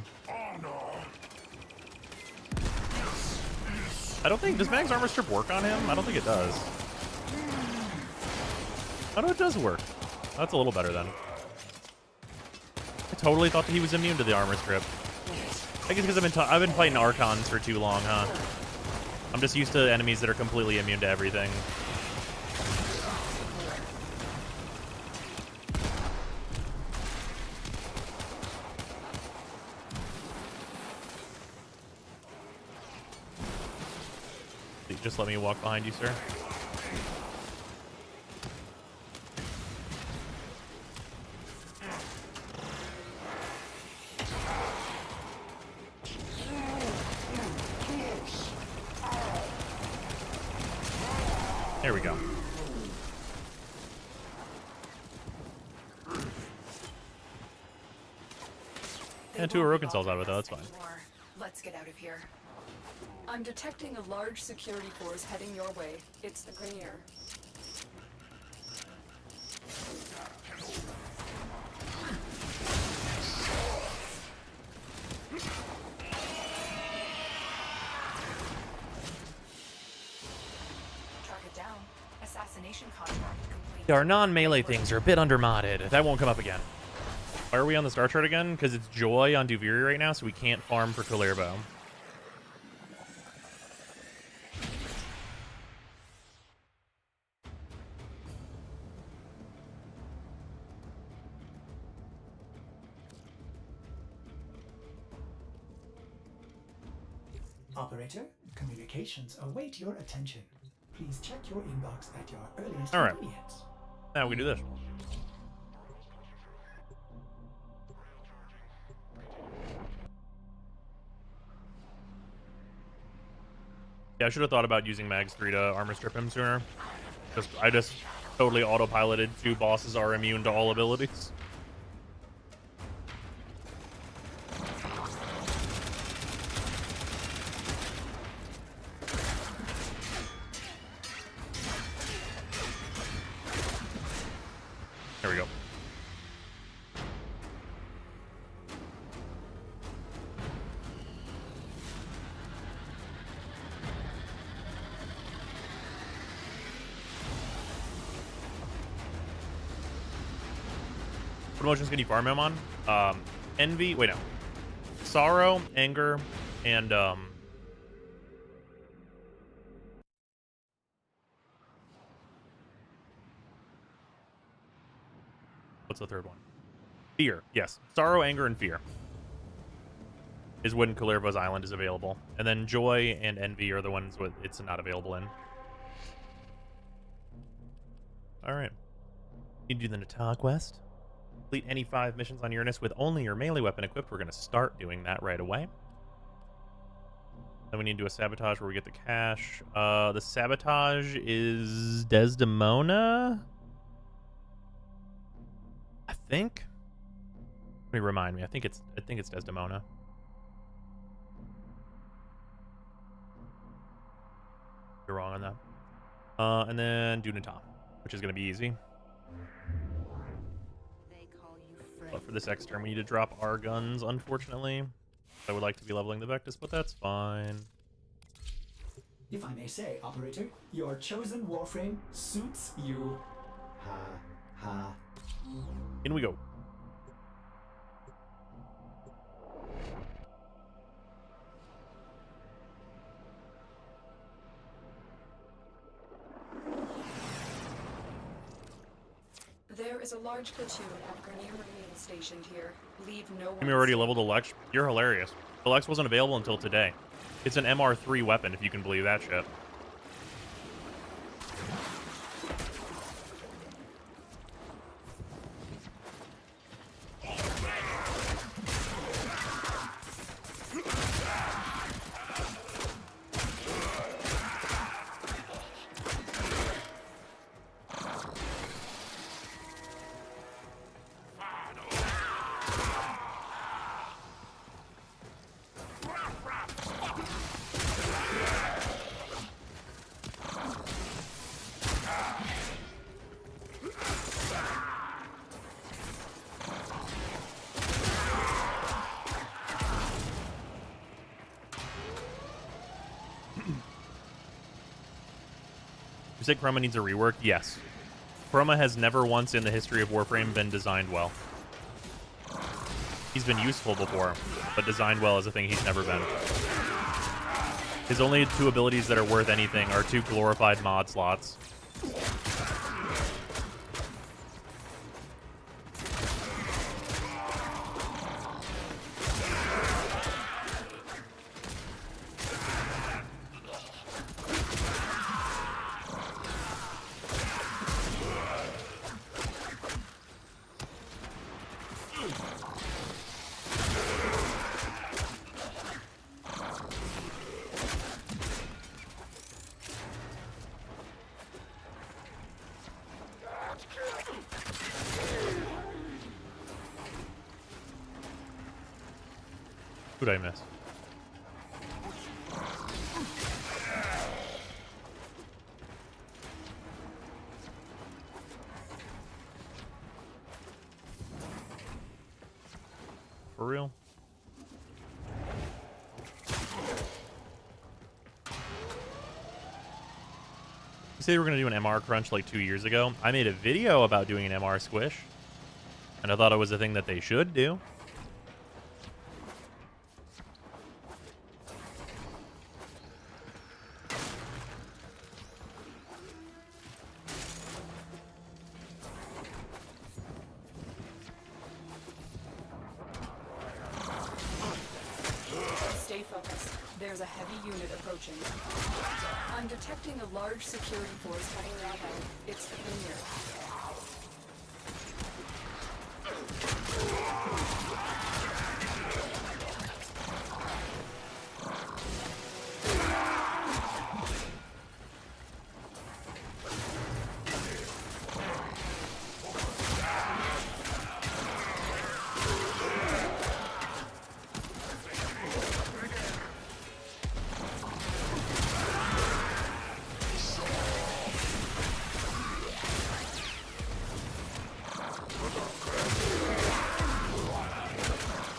I don't think... Does Mag's armor strip work on him? I don't think it does. Oh, no, it does work. That's a little better then. I totally thought that he was immune to the armor strip. I guess because I've been fighting Archons for too long, huh? I'm just used to enemies that are completely immune to everything. Just let me walk behind you, sir. There we go. And 2 Orokin cells out of it, though. That's fine. Let's get out of here. I'm detecting a large security force heading your way. It's the Grenier. Track it down. Assassination contract complete. Our non-melee things are a bit under-modded. That won't come up again. Why are we on the star chart again? Because it's Joy on Duviri right now, so we can't farm for Kullervo. Operator, communications await your attention. Please check your inbox at your earliest All right. convenience. Now we can do this. Yeah, I should have thought about using Mags 3 to armor strip him sooner. I just totally autopiloted 2 bosses are immune to all abilities. There we go. What emotions can you farm him on? Envy. Wait, no. Sorrow, anger, And what's the third one? Fear. Yes. Sorrow, anger, and fear is when Kullervo's Island is available. And then joy and envy are the ones it's not available in. Alright. You do the Natal quest. Complete any 5 missions on Uranus with only your melee weapon equipped. We're going to start doing that right away. Then we need to do a sabotage where we get the cash. The sabotage is Desdemona? I think. Let me remind me. I think it's Desdemona. You're wrong on that. And then do Natal, which is going to be easy. But for this next turn, we need to drop our guns, unfortunately. I would like to be leveling the Vectus, but that's fine. If I may say, Operator, your chosen warframe suits you. Ha, ha. In we go. There is a large platoon of Grenier Marines stationed here. Leave no one. You already leveled the Lex. You're hilarious. The Lex wasn't available until today. It's an MR3 weapon, if you can believe that shit. You say Chroma needs a rework? Yes. Chroma has never once in the history of Warframe been designed well. He's been useful before, but designed well is a thing he's never been. His only 2 abilities that are worth anything are 2 glorified mod slots. Who'd I miss? For real? You say we were going to do an MR crunch like 2 years ago. I made a video about doing an MR squish, and I thought it was a thing that they should do. Stay focused. There's a heavy unit approaching. I'm detecting a large security force heading ahead. It's the Premier.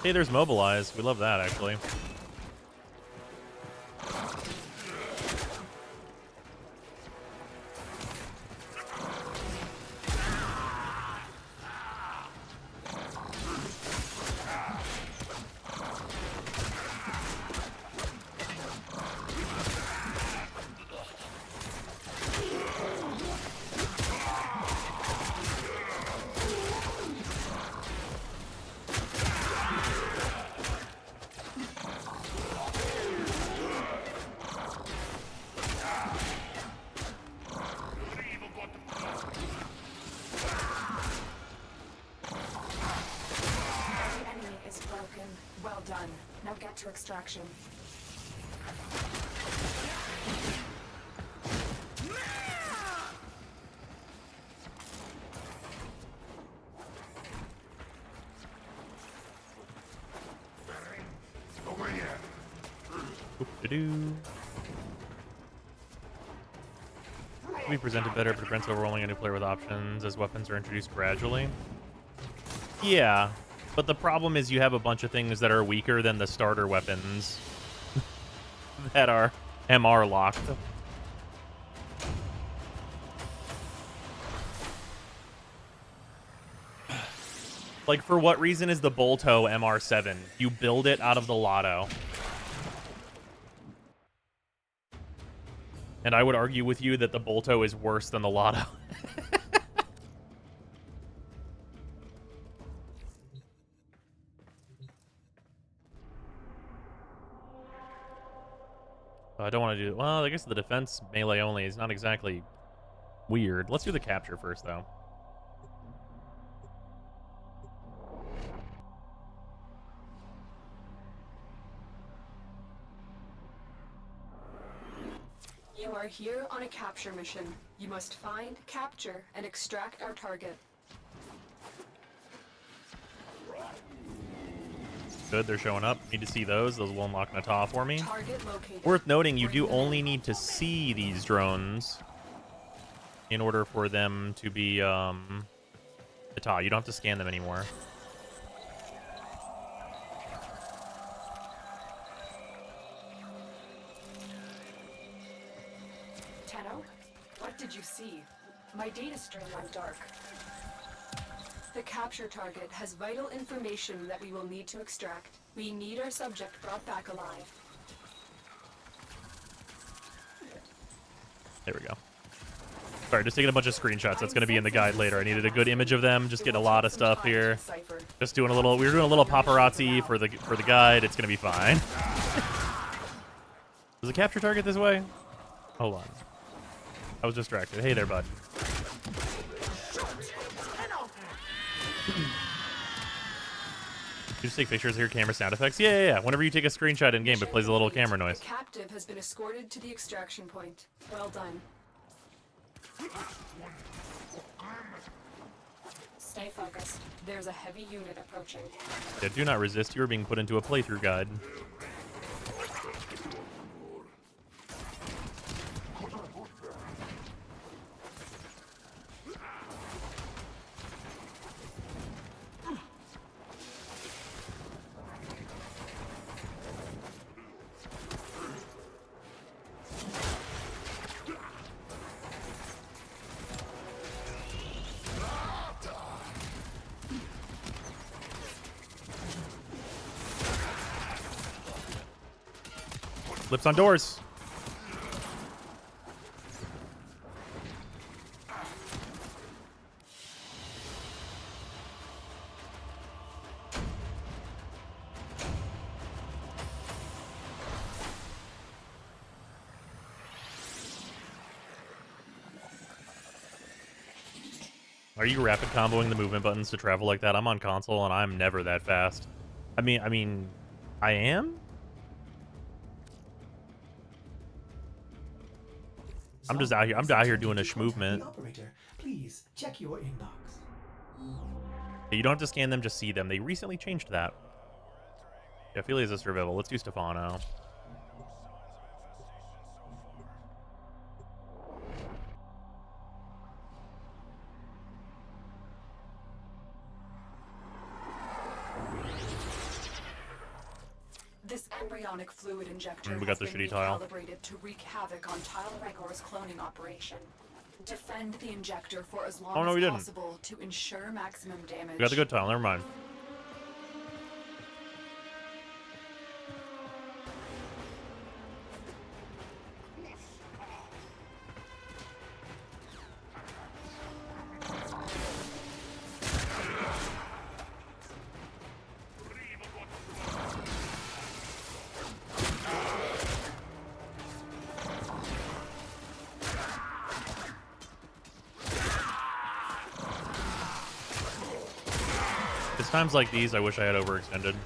Hey, there's Mobilize. We love that, actually. done. Now get to extraction. Oop-de-doo. Be presented better, but prevents overwhelming a new player with options as weapons are introduced gradually. Yeah, but the problem is you have a bunch of things that are weaker than the starter weapons that are MR locked. Like, for what reason is the Bolto MR7? You build it out of the Lotto. And I would argue with you that the Bolto is worse than the Lotto. I don't want to do... Well, I guess the defense melee only is not exactly weird. Let's do the capture first, though. You are here on a capture mission. You must find, capture, and extract our target. Good, they're showing up. Need to see those. Those will unlock Nata for me. Target located. Worth noting, you do only need to see these drones in order for them to be Nata. You don't have to scan them anymore. Tenno, what did you see? My data stream went dark. The capture target has vital information that we will need to extract. We need our subject brought back alive. There we go. Sorry, just taking a bunch of screenshots. That's going to be in the guide later. I needed a good image of them. Just getting a lot of stuff here. Just doing a little. We were doing a little paparazzi for the guide. It's going to be fine. Does the capture target this way? Hold on. I was distracted. Hey there, bud. You just take pictures of your camera sound effects? Yeah. Whenever you take a screenshot in game, it plays a little camera noise. The captive has been escorted to the extraction point. Well done. Stay focused. There's a heavy unit approaching. Yeah, do not resist. You are being put into a playthrough guide. Lips on doors. Are you rapid comboing the movement buttons to travel like that? I'm on console and I'm never that fast. I mean, I am? I'm just out here. I'm out here doing a schmovement. Operator, please check your inbox. You don't have to scan them, just see them. They recently changed that. Yeah, Ophelia is a survival. Let's do Stefano. This embryonic fluid injector We got the has been shitty tile. recalibrated to wreak havoc on Tile Rigor's cloning operation. Defend the injector for as long we as didn't. possible to ensure maximum damage. We got the good tile. Never mind. Times like these, I wish I had overextended.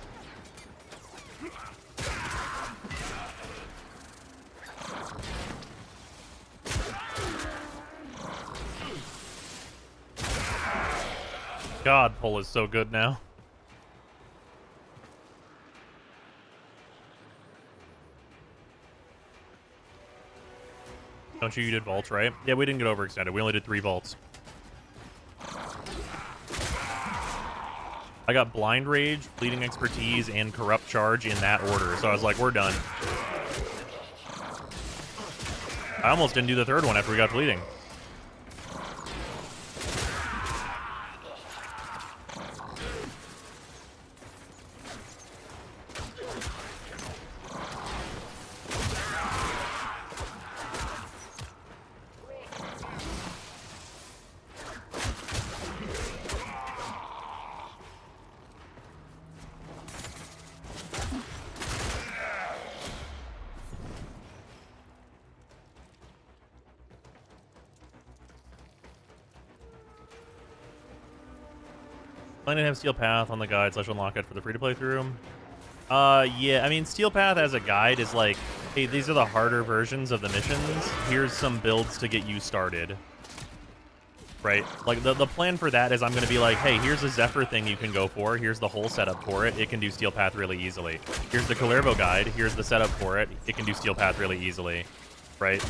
God, pull is so good now. Don't you did vaults, right? Yeah, we didn't get overextended. We only did 3 vaults. I got Blind Rage, Fleeting Expertise, and Corrupt Charge in that order, so I was like, we're done. I almost didn't do the 3rd one after we got Fleeting. Planning to have Steel Path on the guide / unlock it for the free-to-play through. Yeah, I mean, Steel Path as a guide is like, hey, these are the harder versions of the missions. Here's some builds to get you started. Right? Like, the plan for that is I'm going to be like, hey, here's a Zephyr thing you can go for. Here's the whole setup for it. It can do Steel Path really easily. Here's the Kullervo guide. Here's the setup for it. It can do Steel Path really easily. Right?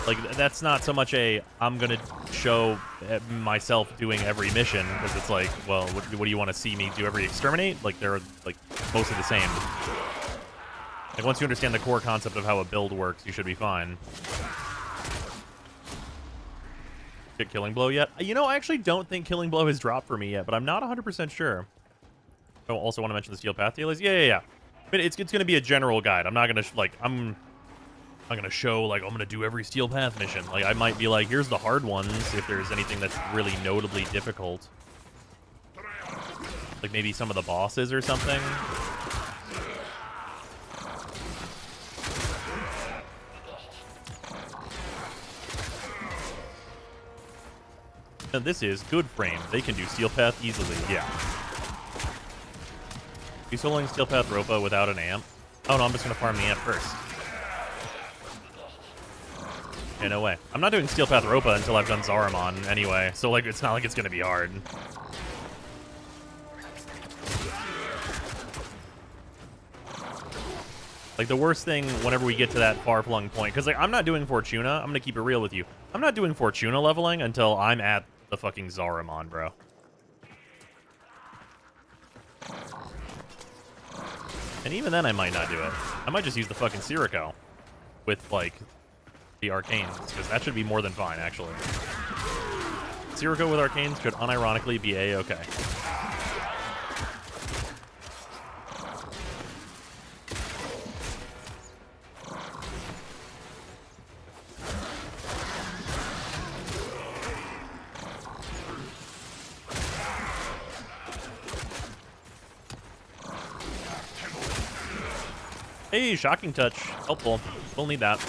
Like, that's not so much a, I'm going to show myself doing every mission, because it's like, well, what do you want to see me do every exterminate? Like, they're, like, mostly the same. Like, once you understand the core concept of how a build works, you should be fine. Get Killing Blow yet? You know, I actually don't think Killing Blow has dropped for me yet, but I'm not 100% sure. I also want to mention the Steel Path dailies. Yeah. But it's going to be a general guide. I'm not going to, like, I'm not gonna show like I'm gonna do every Steel Path mission. Like I might be like, here's the hard ones if there's anything that's really notably difficult. Like maybe some of the bosses or something. Now this is good frame. They can do Steel Path easily. Yeah. You soloing Steel Path Ropa without an amp? Oh no, I'm just gonna farm the amp first. Yeah, no way. I'm not doing Steel Path Ropa until I've done Zaramon anyway, so like it's not like it's gonna be hard. Like the worst thing whenever we get to that far-flung point, because like I'm not doing Fortuna, I'm gonna keep it real with you. I'm not doing Fortuna leveling until I'm at the fucking Zaramon, bro. And even then I might not do it. I might just use the fucking Sirocco with like the Arcanes, because that should be more than fine, actually. Sirocco with Arcanes should unironically be A-okay. Hey, Shocking Touch. Helpful. We'll need that.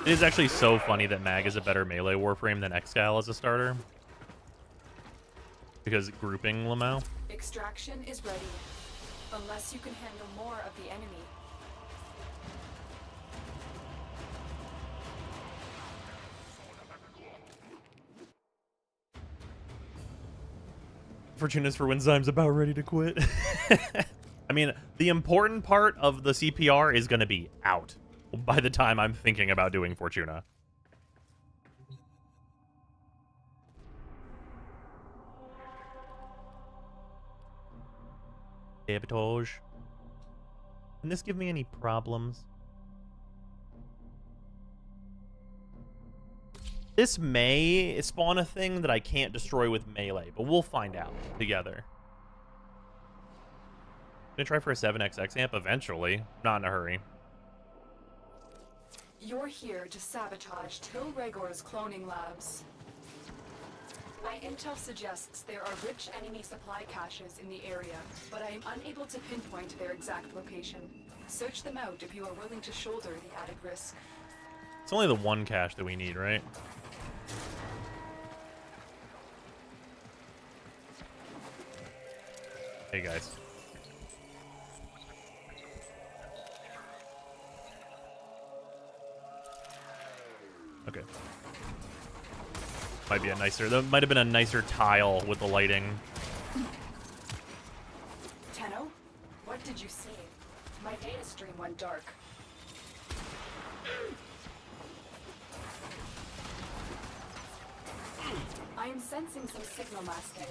It is actually so funny that Mag is a better melee warframe than Excal as a starter. Because grouping Lamau. Extraction is ready. Unless you can handle more of the enemy. Fortuna's for when Zyme's about ready to quit. I mean, the important part of the CPR is going to be out by the time I'm thinking about doing Fortuna. Sabotage. Can this give me any problems? This may spawn a thing that I can't destroy with melee, but we'll find out together. Gonna try for a 7XX amp eventually. Not in a hurry. You're here to sabotage Till Regor's cloning labs. My intel suggests there are rich enemy supply caches in the area, but I am unable to pinpoint their exact location. Search them out if you are willing to shoulder the added risk. It's only the one cache that we need, right? Hey guys. Okay. Might be a nicer... That might have been a nicer tile with the lighting. Tenno, what did you see? My data stream went dark. I am sensing some signal masking.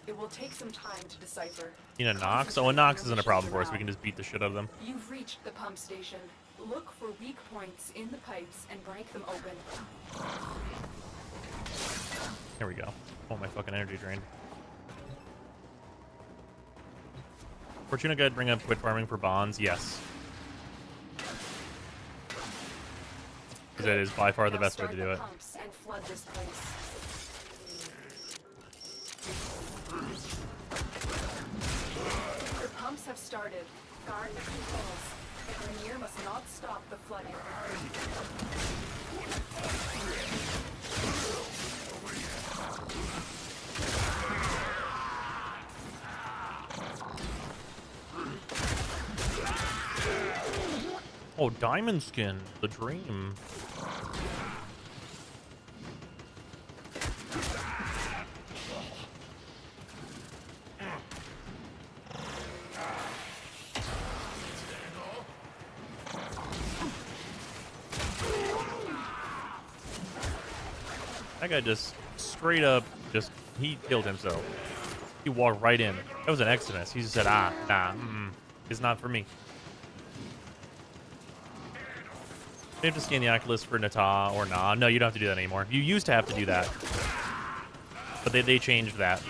It will take some time to decipher. You know, Nox? Oh, a Nox isn't a problem for us. We can just beat the shit out of them. You've reached the pump station. Look for weak points in the pipes and break them open. Here we go. Oh, my fucking energy drained. Fortuna guide bring up quit farming for bonds? Yes. Because that is by far the best way to do it. And flood this place. The pumps have started. Guard the controls. The Grenier must not stop the flooding. Oh, Diamond Skin, the dream. That guy just straight up he killed himself. He walked right in. That was an Exodus. He just said, nah, it's not for me. You have to scan the Oculus for Nata or nah. No, you don't have to do that anymore. You used to have to do that. But they changed that.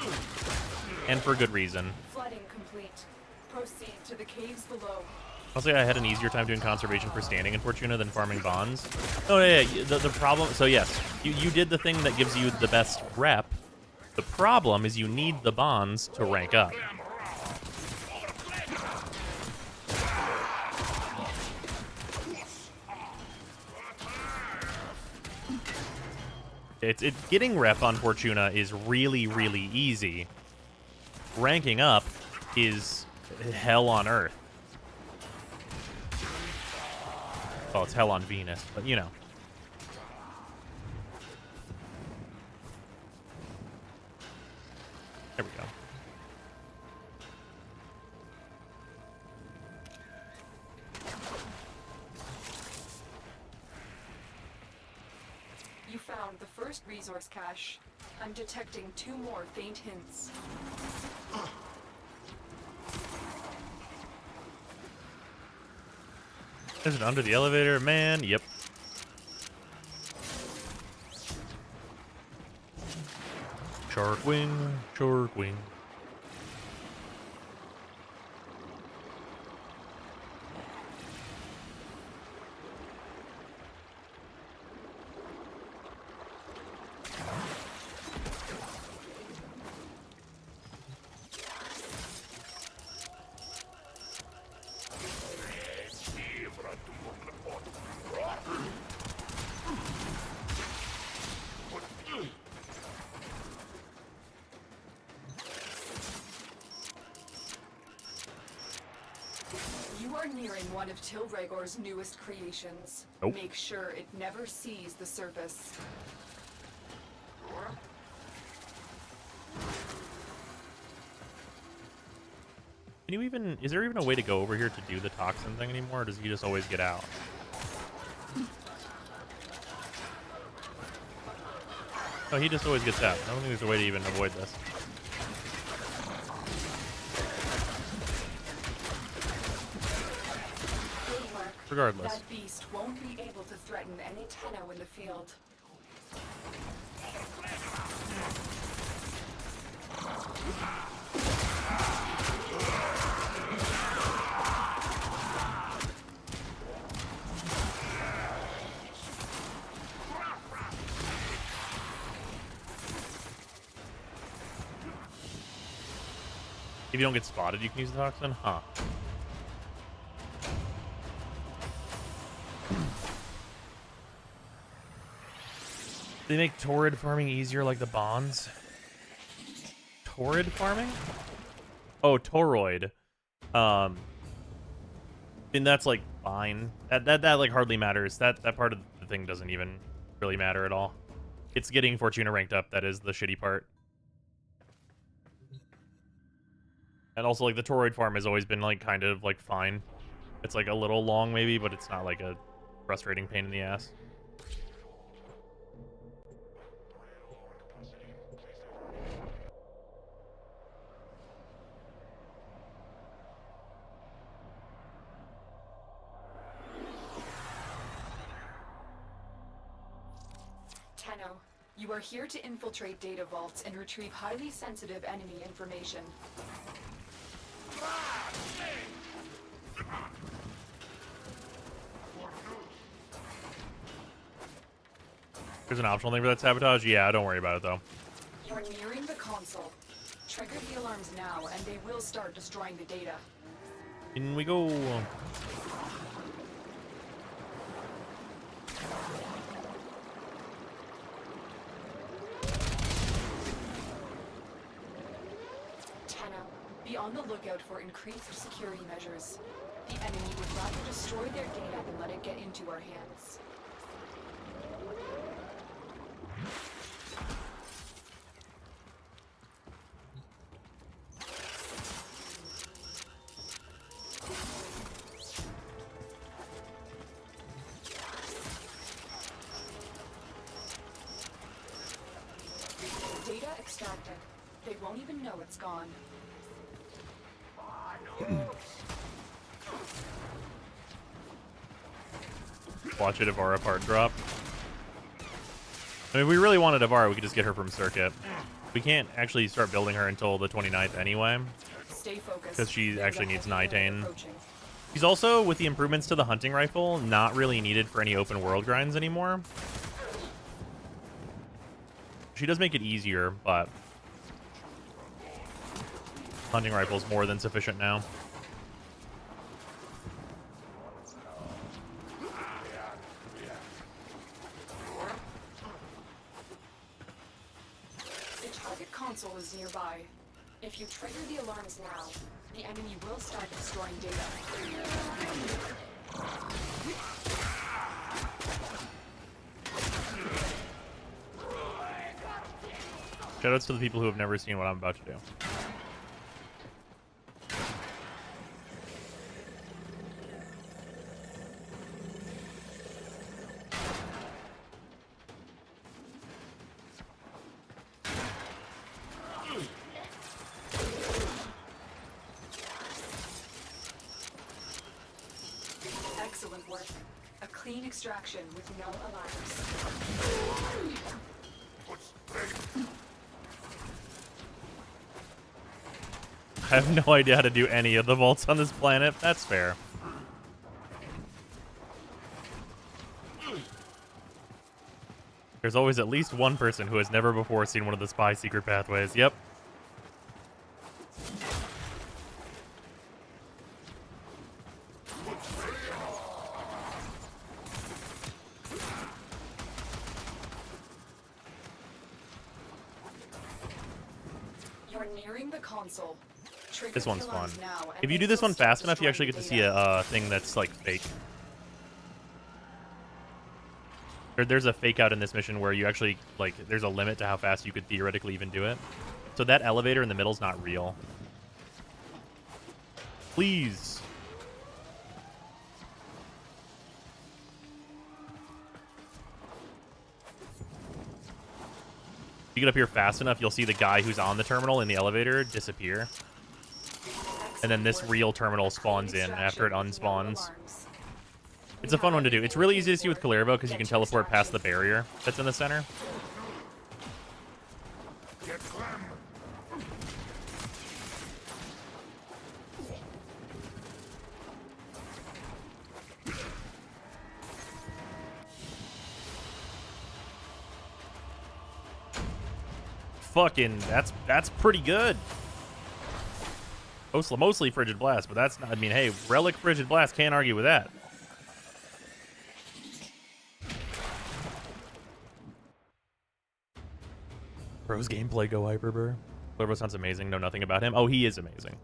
And for good reason. Flooding complete. Proceed to the caves below. I'll say I had an easier time doing conservation for standing in Fortuna than farming bonds. Oh, yeah, the problem... So, yes, you did the thing that gives you the best rep. The problem is you need the bonds to rank up. Getting rep on Fortuna is really, really easy. Ranking up is hell on Earth. Well, it's hell on Venus, but you know. There we go. You found the first resource cache. I'm detecting 2 more faint hints. Is it under the elevator? Man, yep. Shark wing, shark wing. One of Tilregor's newest creations. Nope. Make sure it never sees the surface. Can you even... Is there even a way to go over here to do the toxin thing anymore, or does he just always get out? Oh, he just always gets out. I don't think there's a way to even avoid this. Regardless. That beast won't be able to threaten any Tenno in the field. If you don't get spotted, you can use the toxin? Huh. They make torrid farming easier like the bonds? Torrid farming? Oh, toroid. And that's like fine. That like hardly matters. That part of the thing doesn't even really matter at all. It's getting Fortuna ranked up that is the shitty part. And also, like, the toroid farm has always been, like, kind of, like, fine. It's, like, a little long, maybe, but it's not, like, a frustrating pain in the ass. Tenno, you are here to infiltrate data vaults and retrieve highly sensitive enemy information. There's an optional thing for that sabotage? Yeah, don't worry about it, though. You're nearing the console. Trigger the alarms now, and they will start destroying the data. In we go. Tenno, be on the lookout for increased security measures. The enemy would rather destroy their data than let it get into our hands. Data extracted. They won't even know it's gone. Watch it, Ivara part drop. I mean, if we really wanted Ivara, we could just get her from Circuit. We can't actually start building her until the 29th anyway. Stay focused. Because she actually needs Nitane. She's also, with the improvements to the hunting rifle, not really needed for any open world grinds anymore. She does make it easier, but hunting rifle's more than sufficient now. The target console is nearby. If you trigger the alarms now, the enemy will start destroying data. Shoutouts to the people who have never seen what I'm about to do. Excellent work. A clean extraction with no alarms. I have no idea how to do any of the vaults on this planet. That's fair. There's always at least one person who has never before seen one of the spy secret pathways. Yep. You're nearing the console. Trigger This the one's fun. alarms now, and If you they do this will one start fast enough, you actually get to see destroying a thing that's like fake. There's a fake out in this mission where you actually, like, there's a limit to how fast you could theoretically even do it. So that elevator in the middle is not real. Please. If you get up here fast enough, you'll see the guy who's on the terminal in the elevator disappear. And then this real terminal spawns in after it unspawns. It's a fun one to do. It's really easy to see with Kullervo because you can teleport past the barrier that's in the center. Fucking, that's pretty good. Mostly Frigid Blast, but that's not, I mean, hey, Relic Frigid Blast, can't argue with that. Bro's gameplay go Hyperbur. Kullervo sounds amazing. Know nothing about him. Oh, he is amazing.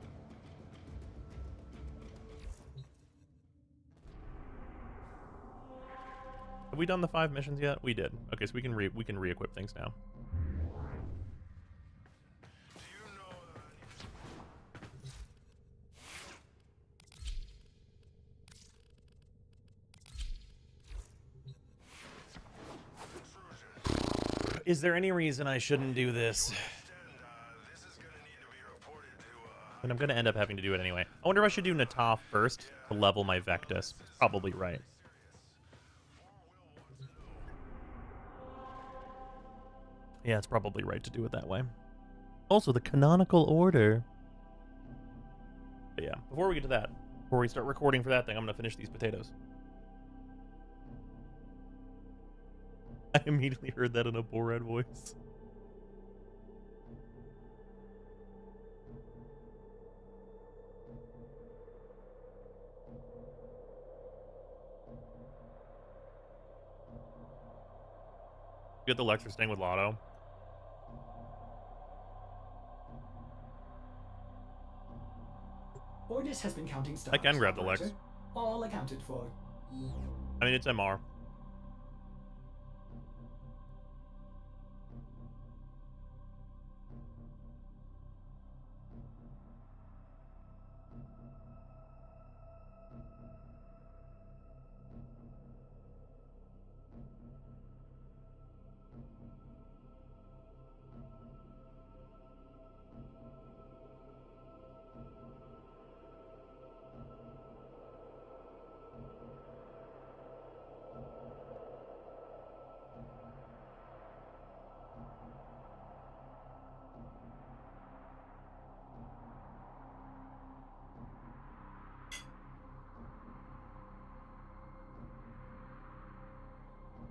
Have we done the 5 missions yet? We did. Okay, so we can re-equip things now. Is there any reason I shouldn't do this? And I'm going to end up having to do it anyway. I wonder if I should do Nataf first to level my Vectus. Probably right. Yeah, it's probably right to do it that way. Also, the canonical order. But yeah, before we get to that, before we start recording for that thing, I'm going to finish these potatoes. I immediately heard that in a Borat voice. You get the Lecture Sting with Lotto. Ordis has been counting stars. I can grab the Lex. operator. All accounted for. I mean, it's MR.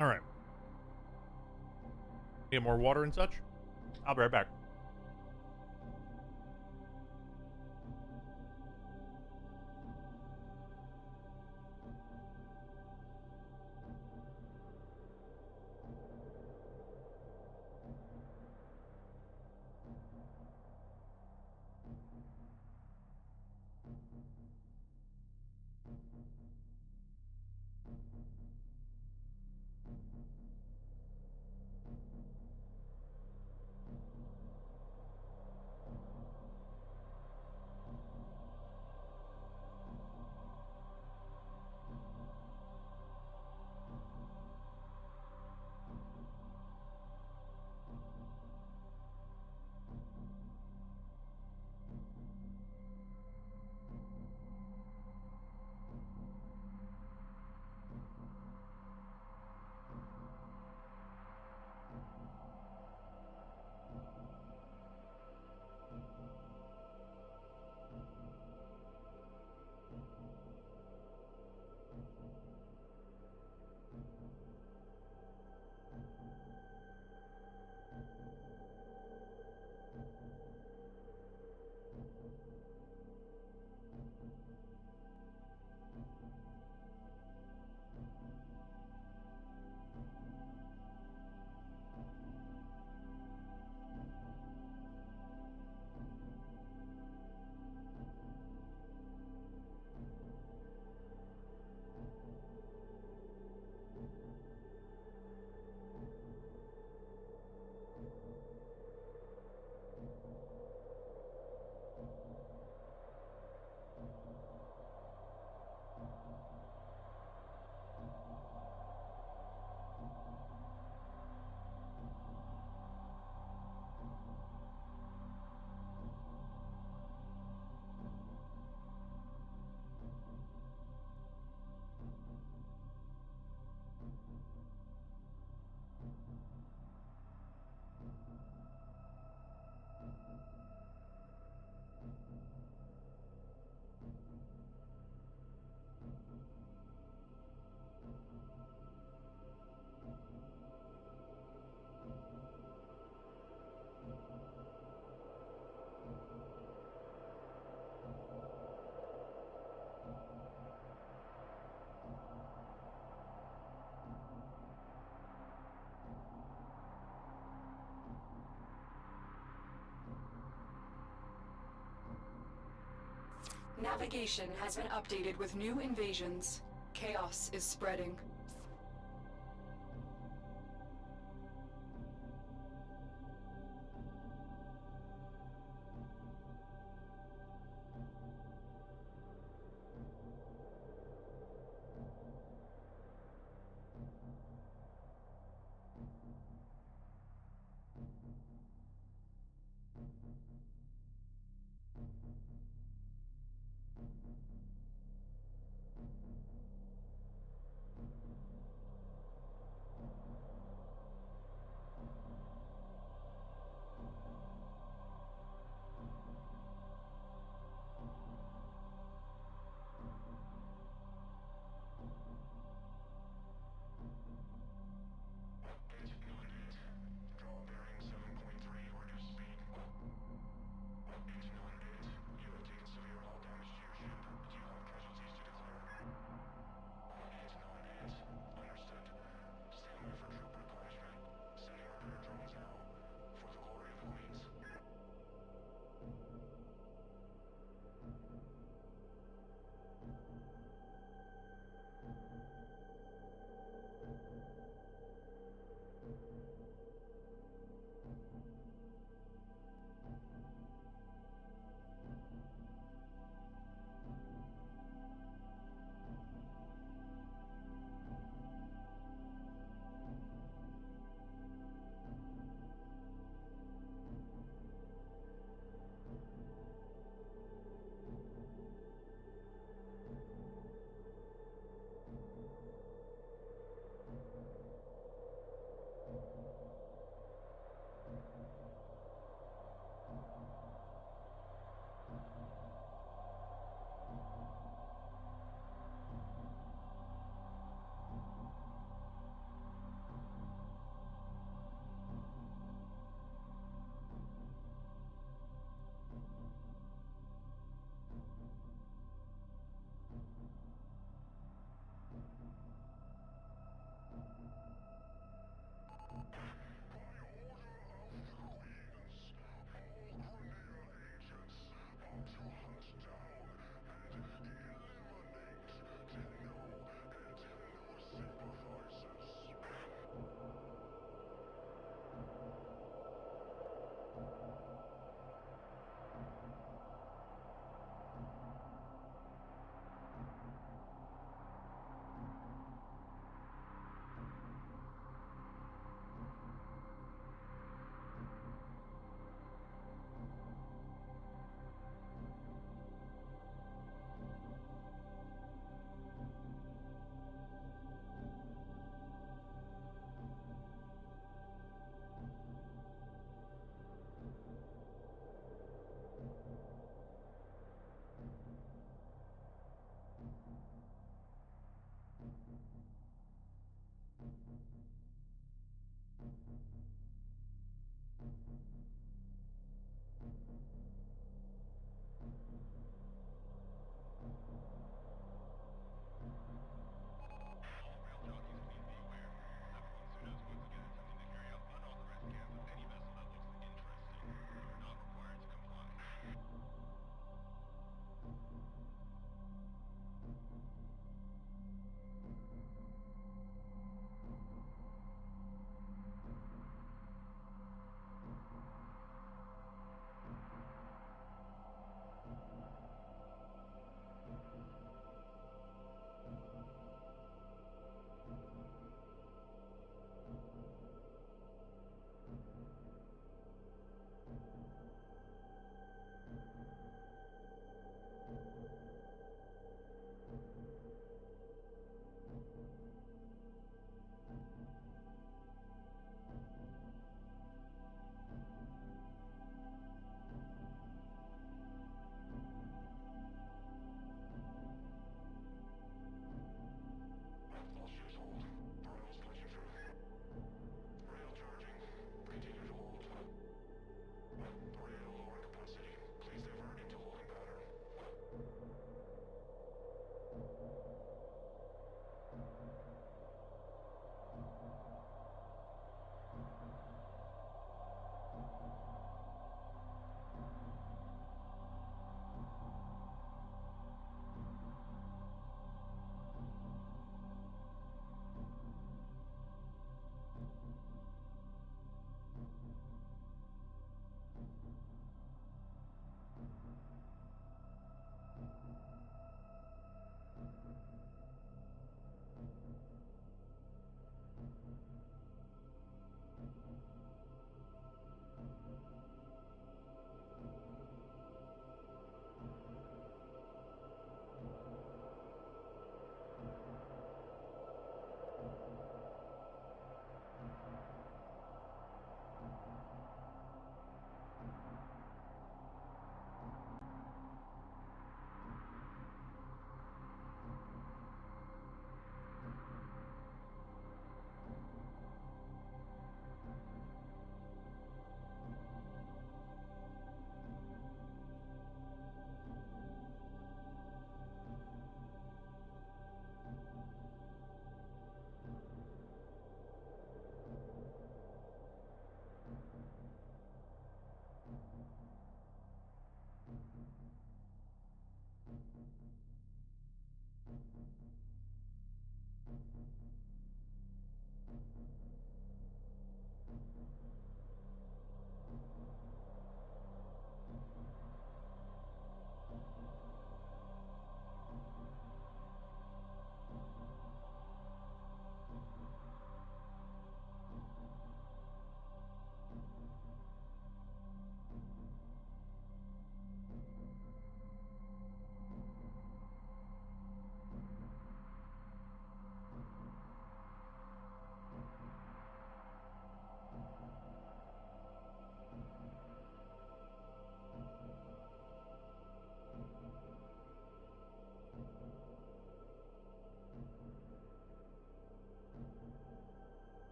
All right. Get more water and such? I'll be right back. Navigation has been updated with new invasions. Chaos is spreading.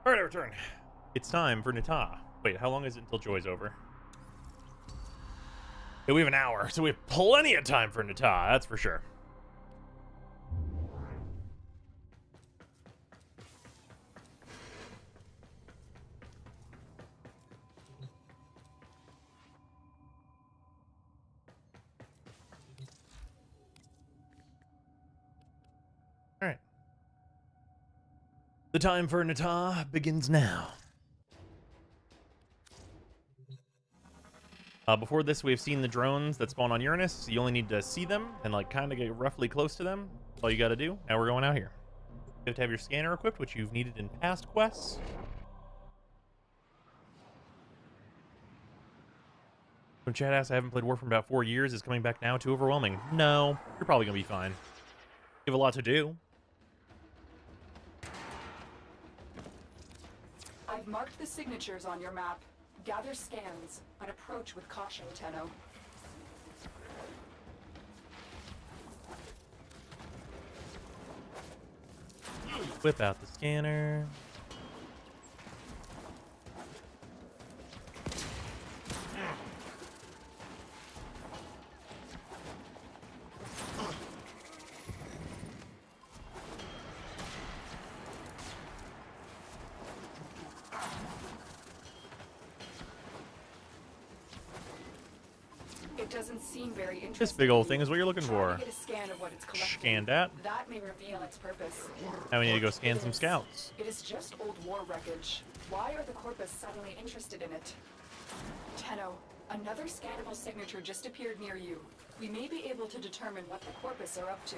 Alright, I return. It's time for Nita. Wait, how long is it until Joy's over? Yeah, we have an hour, so we have plenty of time for Nita, that's for sure. Alright. The time for Nita begins now. Before this, we've seen the drones that spawn on Uranus. You only need to see them and like kind of get roughly close to them. That's all you got to do. Now we're going out here. You have to have your scanner equipped, which you've needed in past quests. When Chad asks, I haven't played Warframe in about 4 years. Is coming back now too overwhelming? No, you're probably going to be fine. You have a lot to do. I've marked the signatures on your map. Gather scans, but approach with caution, Tenno. Whip out the scanner. It doesn't seem very interesting. This big old thing is what you're looking for. Get a scan of what it's collecting. Scanned at. That may reveal its purpose. Now we need to go scan some scouts. It is just old war wreckage. Why are the Corpus suddenly interested in it? Tenno, another scannable signature just appeared near you. We may be able to determine what the Corpus are up to.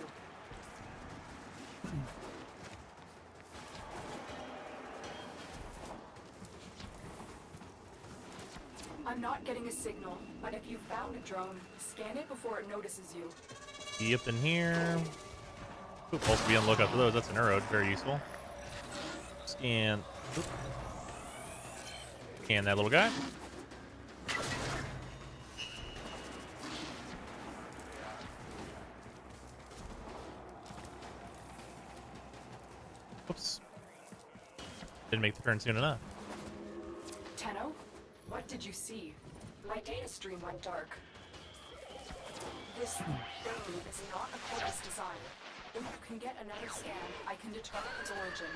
I'm not getting a signal, but if you found a drone, scan it before it notices you. Yep, in here. Ooh, also be on the lookout for those. That's an arrow. Very useful. Scan. Oop. Scan that little guy. Oops. Didn't make the turn soon enough. Tenno, what did you see? My data stream went dark. This thing is not a Corpus design. If you can get another scan, I can determine its origin.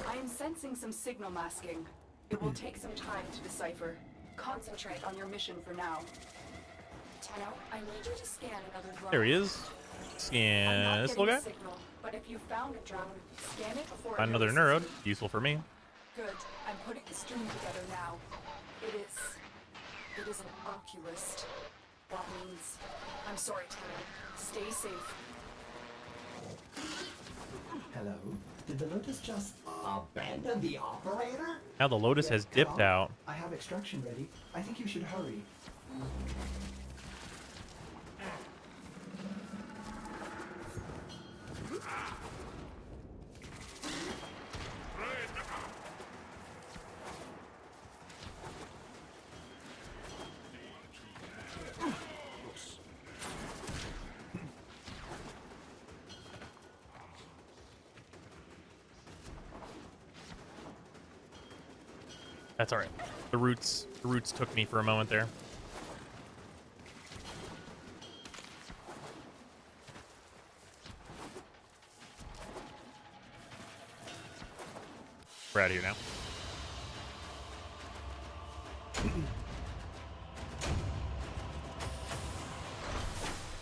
I am sensing some signal masking. It will take some time to decipher. Concentrate on your mission for now. Tenno, I need you to scan another drone. There he is. Scan this little guy. Signal, but if you found a drone, scan it before Find another neurode. Useful for me. Good. I'm putting the stream together now. It is an oculist. That means I'm sorry, Tenno. Stay safe. Hello? Did the Lotus just abandon the operator? Now the Lotus has dipped out. I have extraction ready. I think you should hurry. That's all right. The roots took me for a moment there. We're out of here now.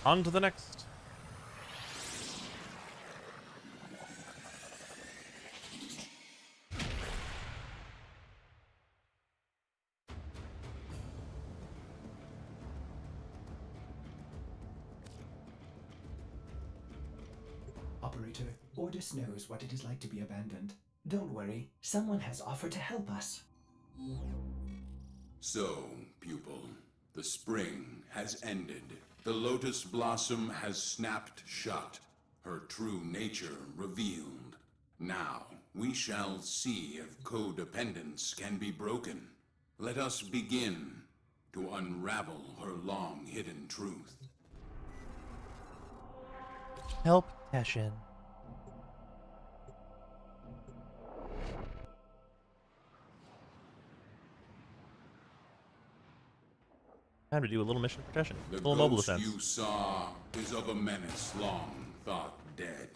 On to the next. Operator, Ordis knows what it is like to be abandoned. Don't worry, someone has offered to help us. So, pupil, the spring has ended. The lotus blossom has snapped shut, her true nature revealed. Now, we shall see if codependence can be broken. Let us begin to unravel her long-hidden truth. Help, Teshin. Time to do a little mission for Teshin. The Little mobile ghost defense. you saw is of a menace long thought dead.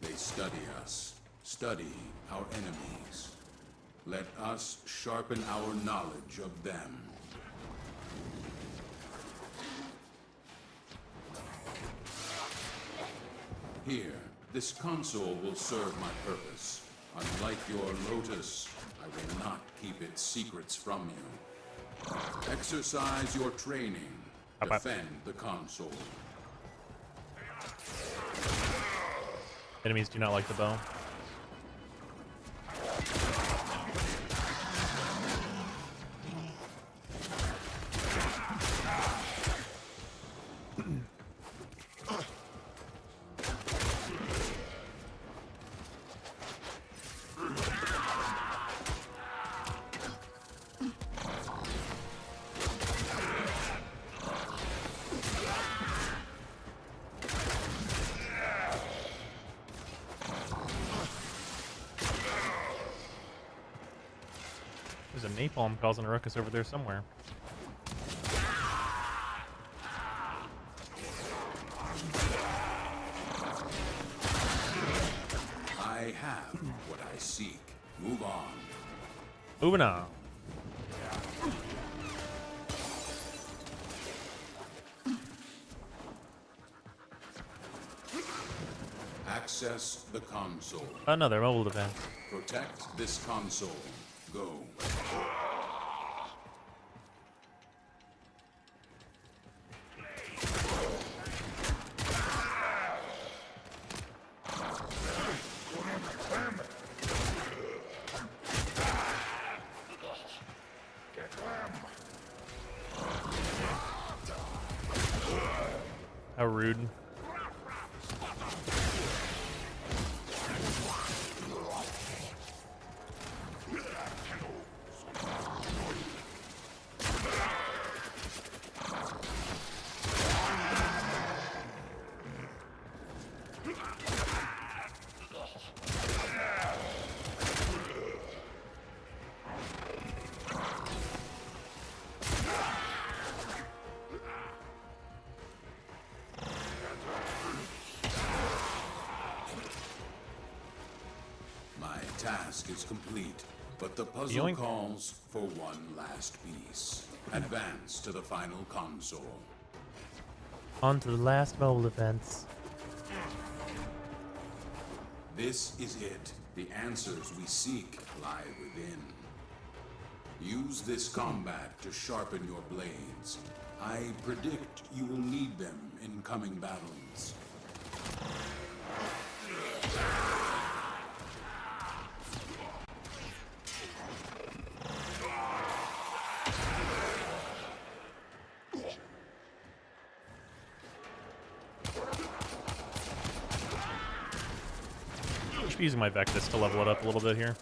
They study us, study our enemies. Let us sharpen our knowledge of them. Here, this console will serve my purpose. Unlike your lotus, I will not keep its secrets from you. Exercise your training. Defend the console. Enemies do not like the bow. There's a napalm causing a ruckus over there somewhere. I have what I seek. Move on. Moving on. Access the console. Another mobile defense. Protect this console. Go. How rude. Task is complete, but the puzzle Yoink. calls for one last piece. Advance to the final console. On to the last mobile defense. This is it. The answers we seek lie within. Use this combat to sharpen your blades. I predict you will need them in coming battles. I should be using my Vectis to level it up a little bit here.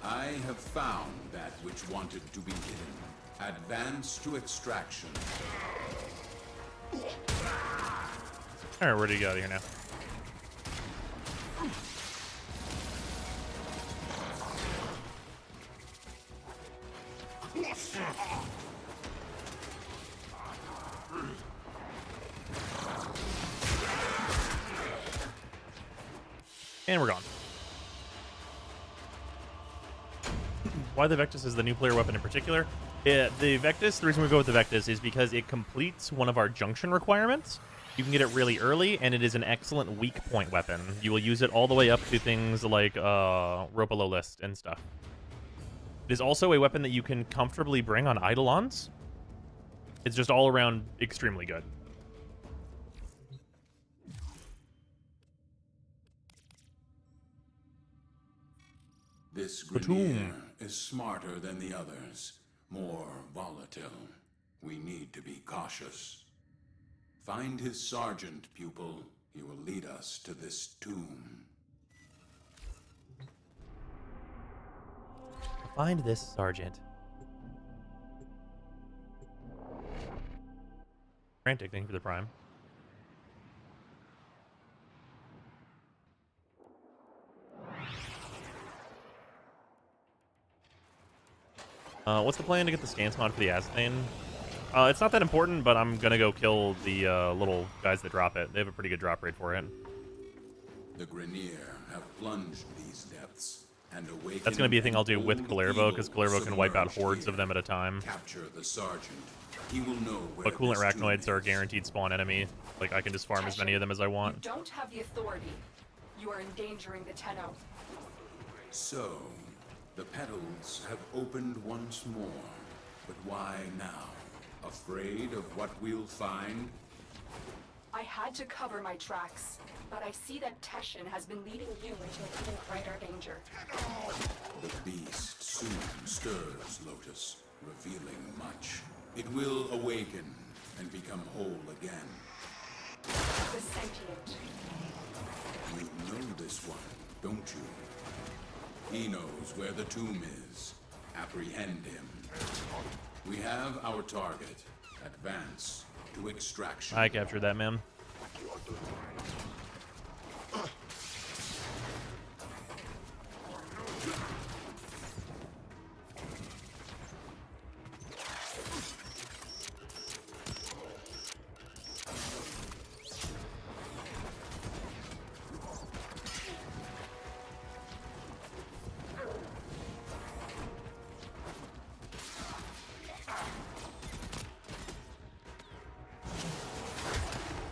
I have found that which wanted to be hidden. Advance to extraction. Alright, where do you get out of here now? And we're gone. Why the Vectis is the new player weapon in particular? The Vectis, the reason we go with the Vectis is because it completes one of our junction requirements. You can get it really early, and it is an excellent weak point weapon. You will use it all the way up to things like Ropalo List and stuff. It is also a weapon that you can comfortably bring on Eidolons. It's just all around extremely good. This Grenier is smarter than the others, more volatile. We need to be cautious. Find his sergeant, pupil. He will lead us to this tomb. Find this sergeant. Frantic, thank you for the prime. What's the plan to get the stance mod for the Azthane? It's not that important, but I'm gonna go kill the little guys that drop it. They have a pretty good drop rate for it. The Grenier have plunged these depths and awakened. That's gonna be a thing I'll do with Kullervo, because Kullervo can wipe out hordes of them at a time. Capture the sergeant. He will know where But coolant this tomb arachnoids are a guaranteed spawn enemy. Like, I can just farm as many of them as I want. You don't have the authority. You are endangering the Tenno. So, the petals have opened once more. But why now? Afraid of what we'll find? I had to cover my tracks, but I see that Teshin has been leading you into an even greater danger. The beast soon stirs, Lotus, revealing much. It will awaken and become whole again. The sentient. You know this one, don't you? He knows where the tomb is. Apprehend him. We have our target. Advance to extraction. I captured that, man.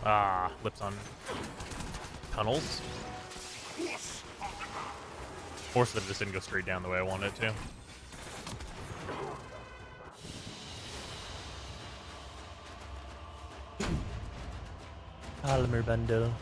Ah, lips on tunnels. Force that it just didn't go straight down the way I wanted it to. Polymer bundle.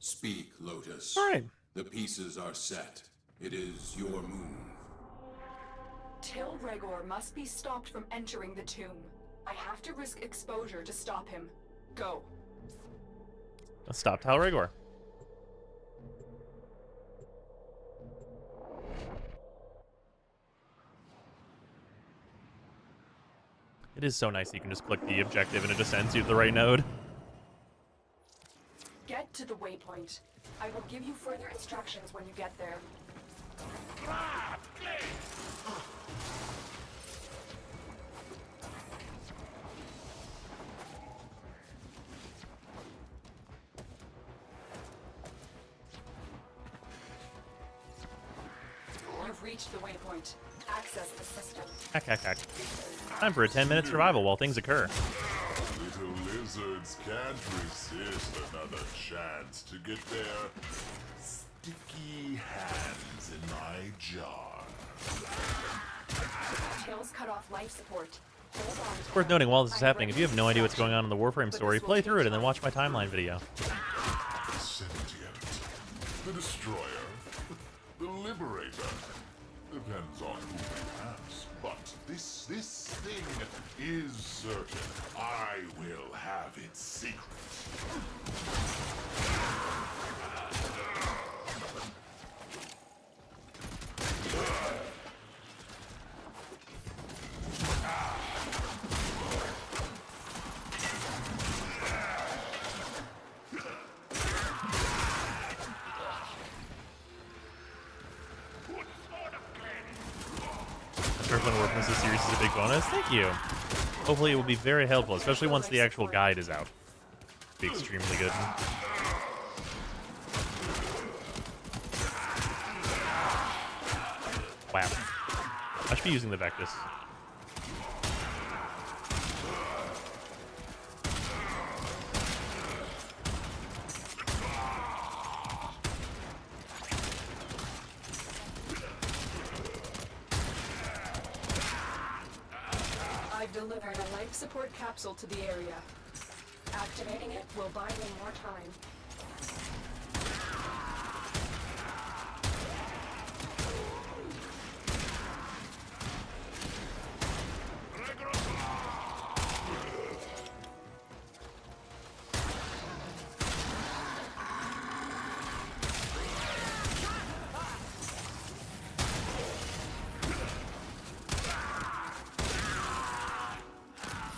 Speak, Lotus. All right. The pieces are set. It is your move. Till Regor must be stopped from entering the tomb. I have to risk exposure to stop him. Go. Let's stop Talregor. It is so nice that you can just click the objective and it just sends you to the right node. Get to the waypoint. I will give you further instructions when you get there. You've reached the waypoint. Access the system. Hack, hack, hack. Time for a 10-minute survival while things occur. Little lizards can't resist another chance to get their sticky hands in my jar. Tails cut off life support. Hold on. It's worth noting while this is happening, if you have no idea what's going on in the Warframe story, play through it and then watch my timeline video. The sentient, the destroyer, the liberator. Depends on who we ask, but this thing is certain. I will have its secret. When working with this series is a big bonus. Thank you. Hopefully it will be very helpful, especially once the actual guide is out. It'll be extremely good. Wow. I should be using the Vectus. delivered a life support capsule to the area. Activating it will buy me more time.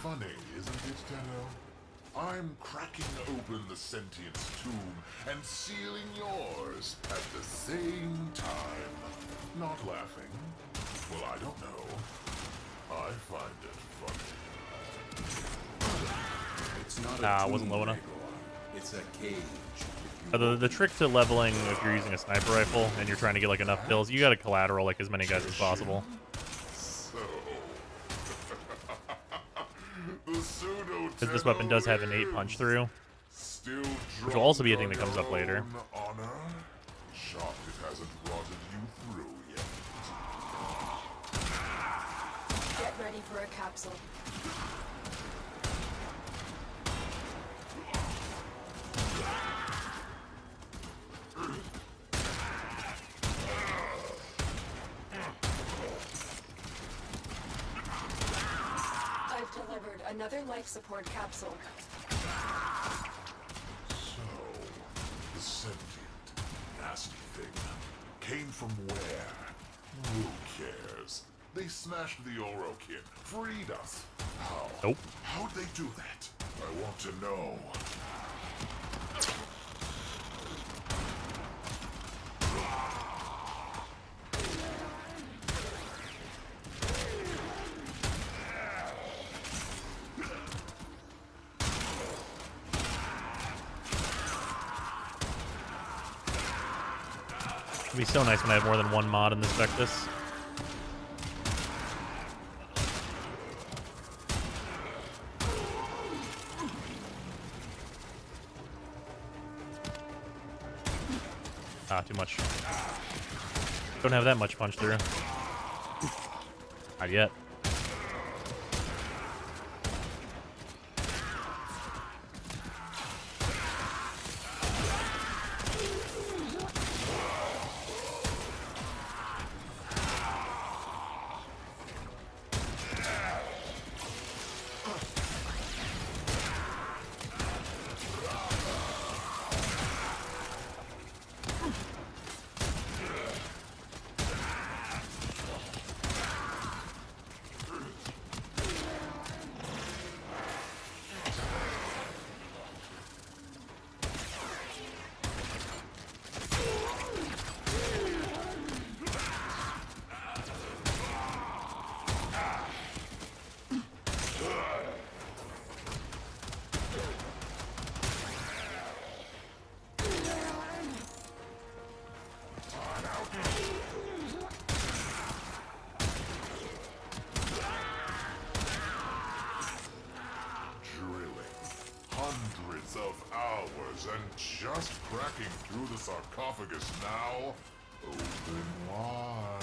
Funny, isn't it, Tello? I'm cracking open the sentience tomb and sealing yours at the same time. Not laughing? Well, I don't know. I find it funny. It's not Nah, it wasn't low enough. It's a cage. The trick to leveling, if you're using a sniper rifle and you're trying to get like enough kills, you gotta collateral like as many guys as possible. So, the pseudo Because this weapon does have an 8 punch through, which will also be a thing that comes up later. honor? Shocked it hasn't rotted you through yet. Get ready for a capsule. I've delivered another life support capsule. So, the sentient, nasty thing came from where? Who cares? They smashed the Orokin, freed us. How? Nope. How'd they do that? I want to know. It'd be so nice when I have more than one mod in this Vectus. Ah, too much. Don't have that much punch through. Not yet. Hundreds of hours and just cracking through the sarcophagus now. Open wide.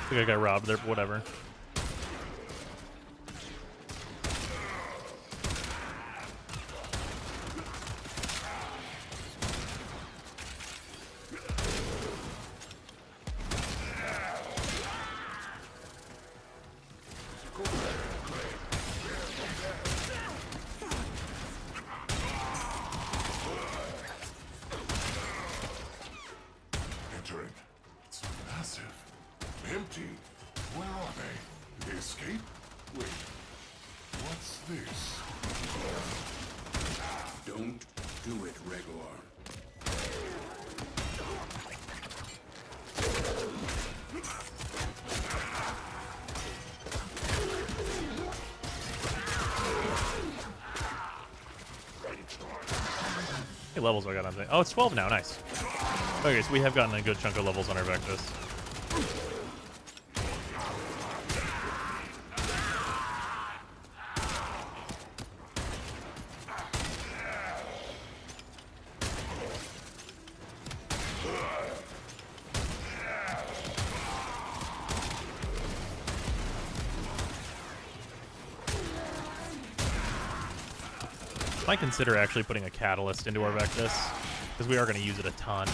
I think I got robbed there, but whatever. Entering. It's massive. Empty. Where are they? They escape? Wait. What's this? Don't do it, Regor. How many levels do I got on today? Oh, it's 12 now. Nice. Okay, so we have gotten a good chunk of levels on our Vectus. Might consider actually putting a catalyst into our Vectus, because we are going to use it a ton.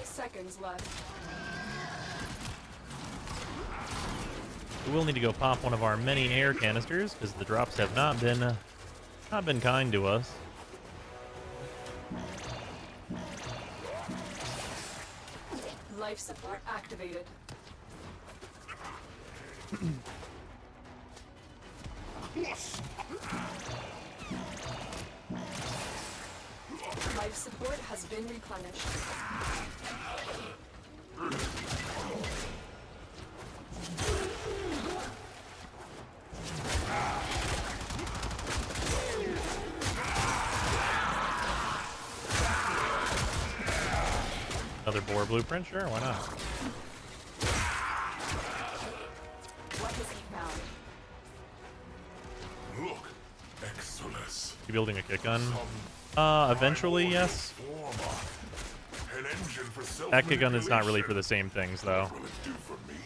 Seconds left. We will need to go pop one of our many air canisters, because the drops have not been kind to us. Life support activated. Life support has been replenished. Another bore blueprint? Sure, why not? What has he found? Look, Exodus. You building a kick gun? Eventually, yes. An engine for That kick gun is not really for the same things, though. What will it do for me?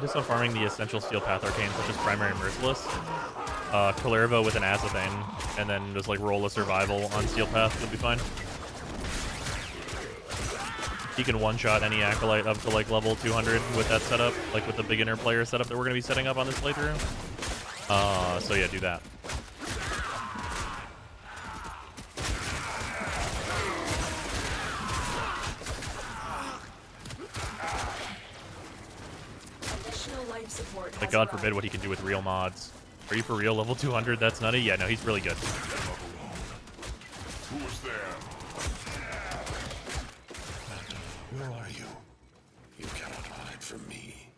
Just on farming the essential steel path arcanes, such as primary merciless, Kullervo with an Azathan, and then just like roll a survival on steel path, you'll be fine. He can one-shot any acolyte up to like level 200 with that setup, like with the beginner player setup that we're going to be setting up on this playthrough. So yeah, do that. Like, God forbid what he can do with real mods. Are you for real level 200? That's nutty? Yeah, no, he's really good. Who's there? Where are you? You cannot hide from me.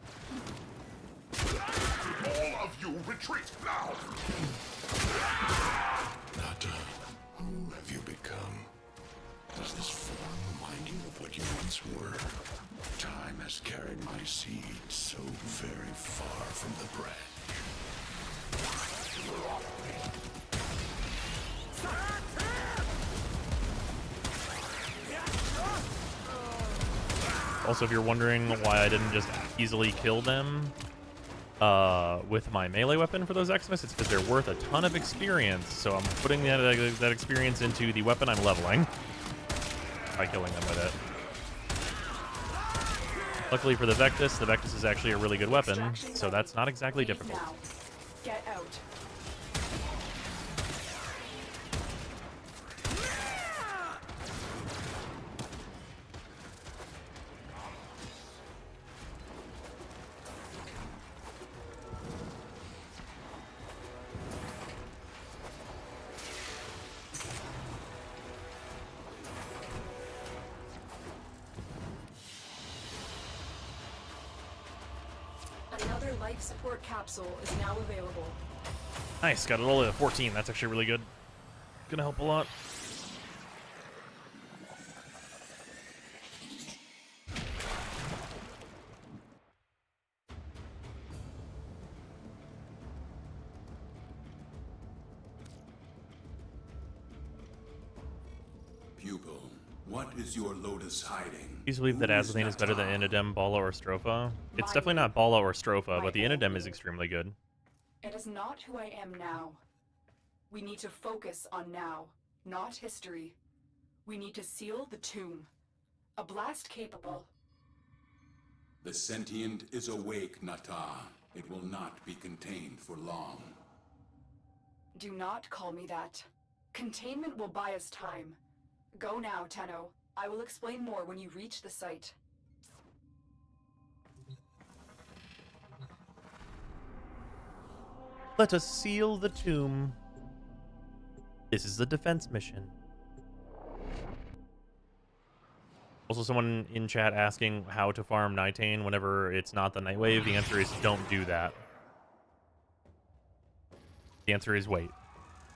All of you retreat now! Nata, who have you become? Does this form remind you of what you once were? Time has carried my seed so very far from the branch. Also, if you're wondering why I didn't just easily kill them with my melee weapon for those Xmas, it's because they're worth a ton of experience. So I'm putting that experience into the weapon I'm leveling by killing them with it. Luckily for the Vectus is actually a really good weapon, so that's not exactly difficult. Now. Get out. Another life support capsule is now available. Nice, got it all at 14. That's actually really good. Gonna help a lot. Pupil, what is your Lotus hiding? Do you believe that Azathan is better than Inodem, Bala, or Stropha? It's definitely not Bala or Stropha, but the Inodem is extremely good. It is not who I am now. We need to focus on now, not history. We need to seal the tomb. A blast capable. The sentient is awake, Nata. It will not be contained for long. Do not call me that. Containment will buy us time. Go now, Tenno. I will explain more when you reach the site. Let us seal the tomb. This is a defense mission. Also, someone in chat asking how to farm Nitane whenever it's not the Nightwave. The answer is don't do that. The answer is wait.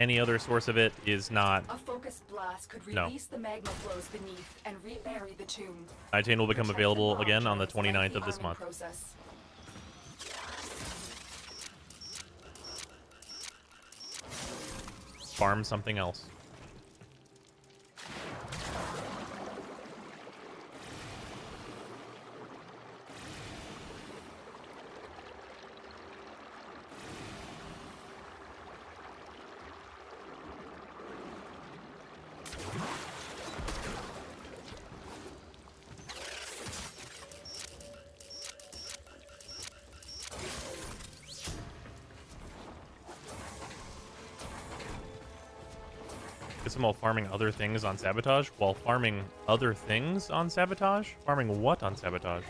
Any other source of it is not. A focused blast could release the magma flows beneath and rebury the tomb. Nitane will become available again on the 29th of this month. Process. Farm something else. While farming other things on Sabotage? While farming other things on Sabotage? Farming what on Sabotage?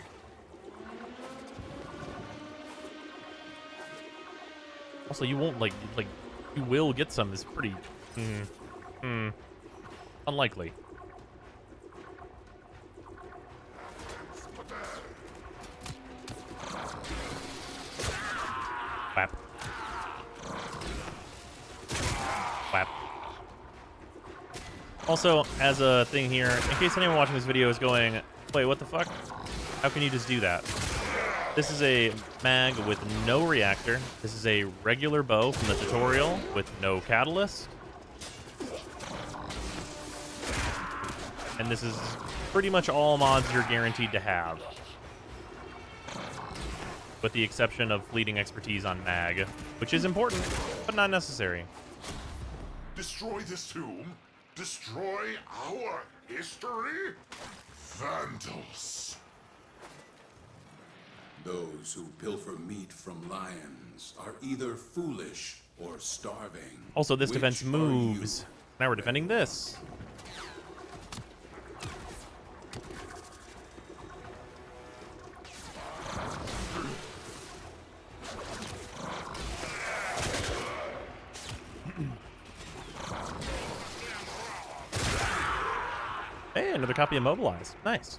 Also, you won't, like, you will get some is pretty, unlikely. Whap. Whap. Also, as a thing here, in case anyone watching this video is going, wait, what the fuck? How can you just do that? This is a mag with no reactor. This is a regular bow from the tutorial with no catalyst. And this is pretty much all mods you're guaranteed to have. With the exception of fleeting expertise on mag, which is important, but not necessary. Destroy this tomb? Destroy our history? Vandals. Those who pilfer meat from lions are either foolish or starving. Also, this Which defense moves. Now we're defending this. Hey, another copy of Mobilize. Nice.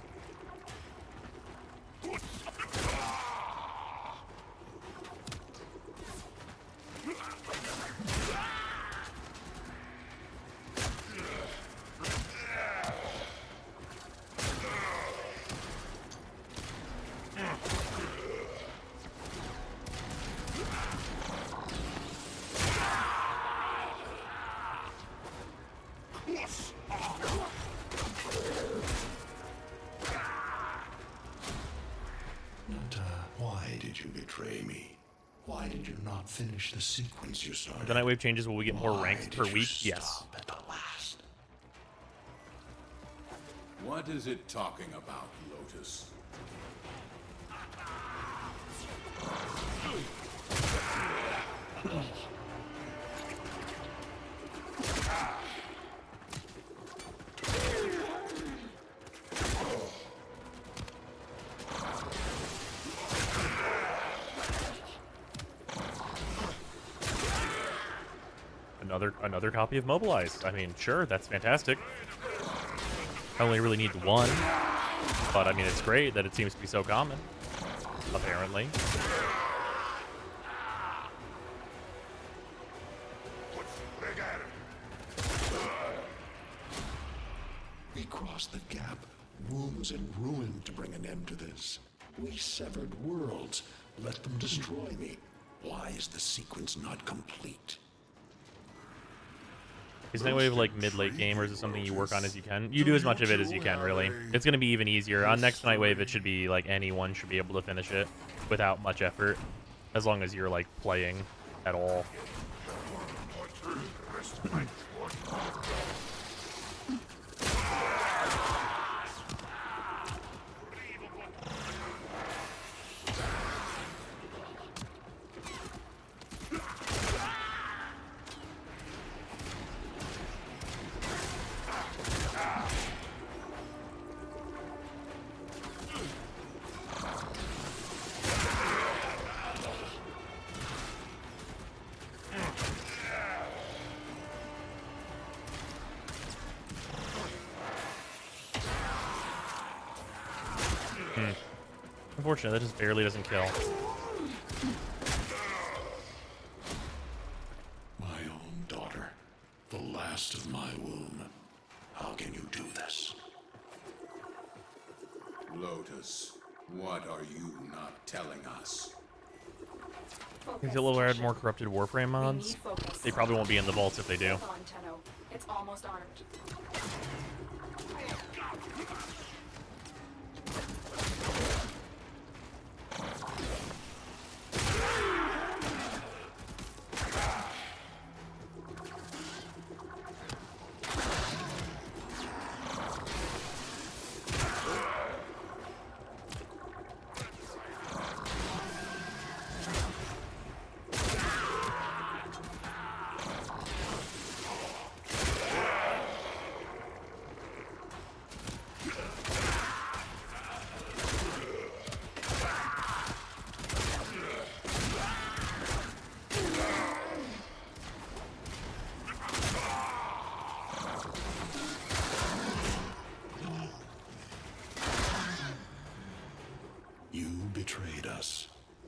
Finish the sequence you started. The Nightwave changes, will we get more ranks per week? Yes. At the last. What is it talking about, Lotus? Another copy of Mobilize. I mean, sure, that's fantastic. I only really need one, but I mean, it's great that it seems to be so common, apparently. We crossed the gap, wombs and ruin to bring an end to this. We severed worlds, let them destroy me. Why is the sequence not complete? Is Nightwave like mid-late game, or is it something you work on as you can? You do as much of it as you can, really. It's going to be even easier. On next Nightwave, it should be like anyone should be able to finish it without much effort, as long as you're like playing at all. Unfortunately, that just barely doesn't kill. My own daughter, the last of my womb. How can you do this? Lotus, what are you not telling us? Think they'll add more corrupted Warframe mods? They probably won't be in the vaults if they do. Hold on, Tenno. It's almost armed. You betrayed us.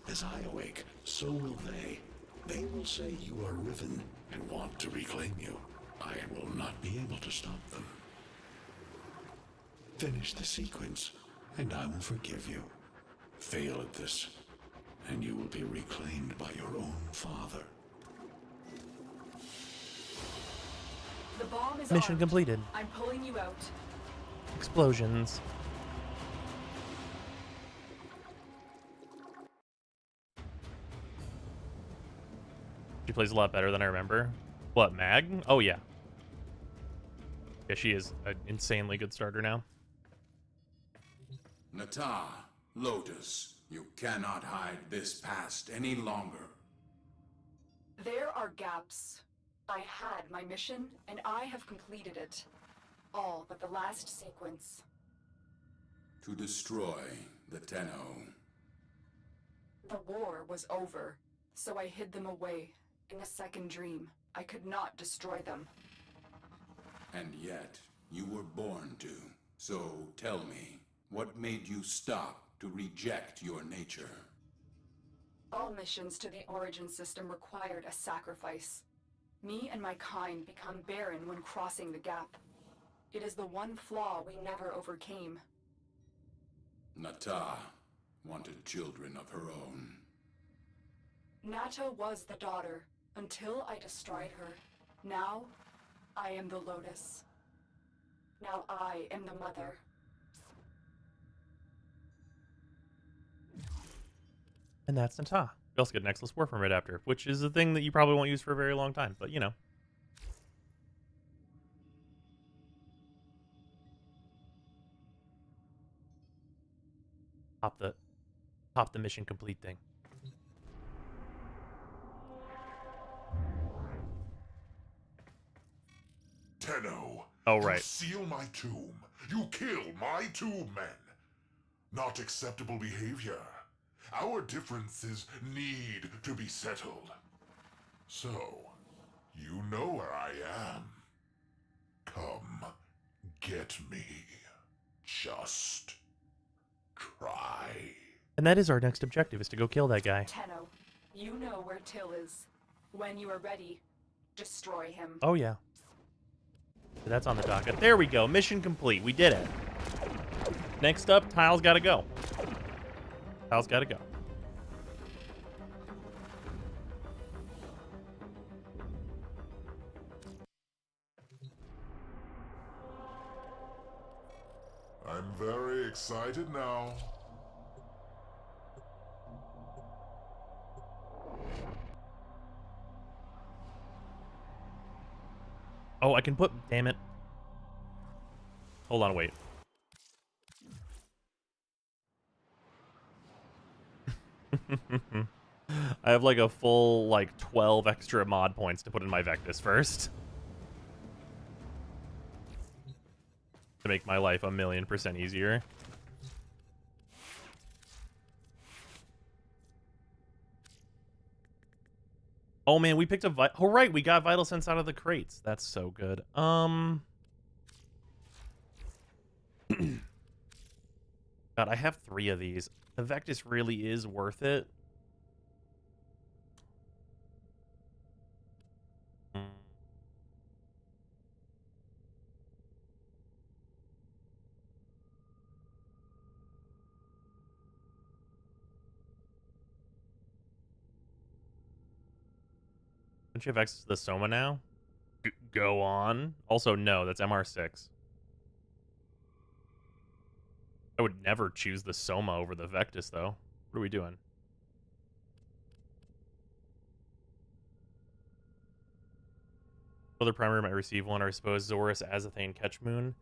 As I awake, so will they. They will say you are Riven and want to reclaim you. I will not be able to stop them. Finish the sequence, and I will forgive you. Fail at this, and you will be reclaimed by your own father. The bomb is Mission armed. completed. I'm pulling you out. Explosions. She plays a lot better than I remember. What, Mag? Oh, yeah. Yeah, she is an insanely good starter now. Nata, Lotus, you cannot hide this past any longer. There are gaps. I had my mission, and I have completed it. All but the last sequence. To destroy the Tenno. The war was over, so I hid them away in a second dream. I could not destroy them. And yet, you were born to. So tell me, what made you stop to reject your nature? All missions to the Origin system required a sacrifice. Me and my kind become barren when crossing the gap. It is the one flaw we never overcame. Nata wanted children of her own. Nata was the daughter, until I destroyed her. Now, I am the Lotus. Now I am the mother. And that's Nata. You also get an Exilus Warframe right after, which is a thing that you probably won't use for a very long time, but you know. Pop the mission complete thing. Tenno. Oh, right. You seal my tomb. You kill my two men. Not acceptable behavior. Our differences need to be settled. So, you know where I am. Come, get me. Just try. And that is our next objective, is to go kill that guy. Tenno, you know where Till is. When you are ready, destroy him. Oh, yeah. That's on the docket. There we go. Mission complete. We did it. Next up, Tile's gotta go. Tile's gotta go. I'm very excited now. Oh, I can put... Damn it. Hold on, wait. I have like a full, 12 extra mod points to put in my Vectis first. To make my life 1,000,000% easier. Oh man, we picked a oh right, we got Vital Sense out of the crates. That's so good. God, I have 3 of these. The Vectis really is worth it. Don't you have access to the Soma now? Go on. Also, no, that's MR6. I would never choose the Soma over the Vectis, though. What are we doing? Other primary might receive one, or I suppose Zorus, Azathain, Ketchmoon.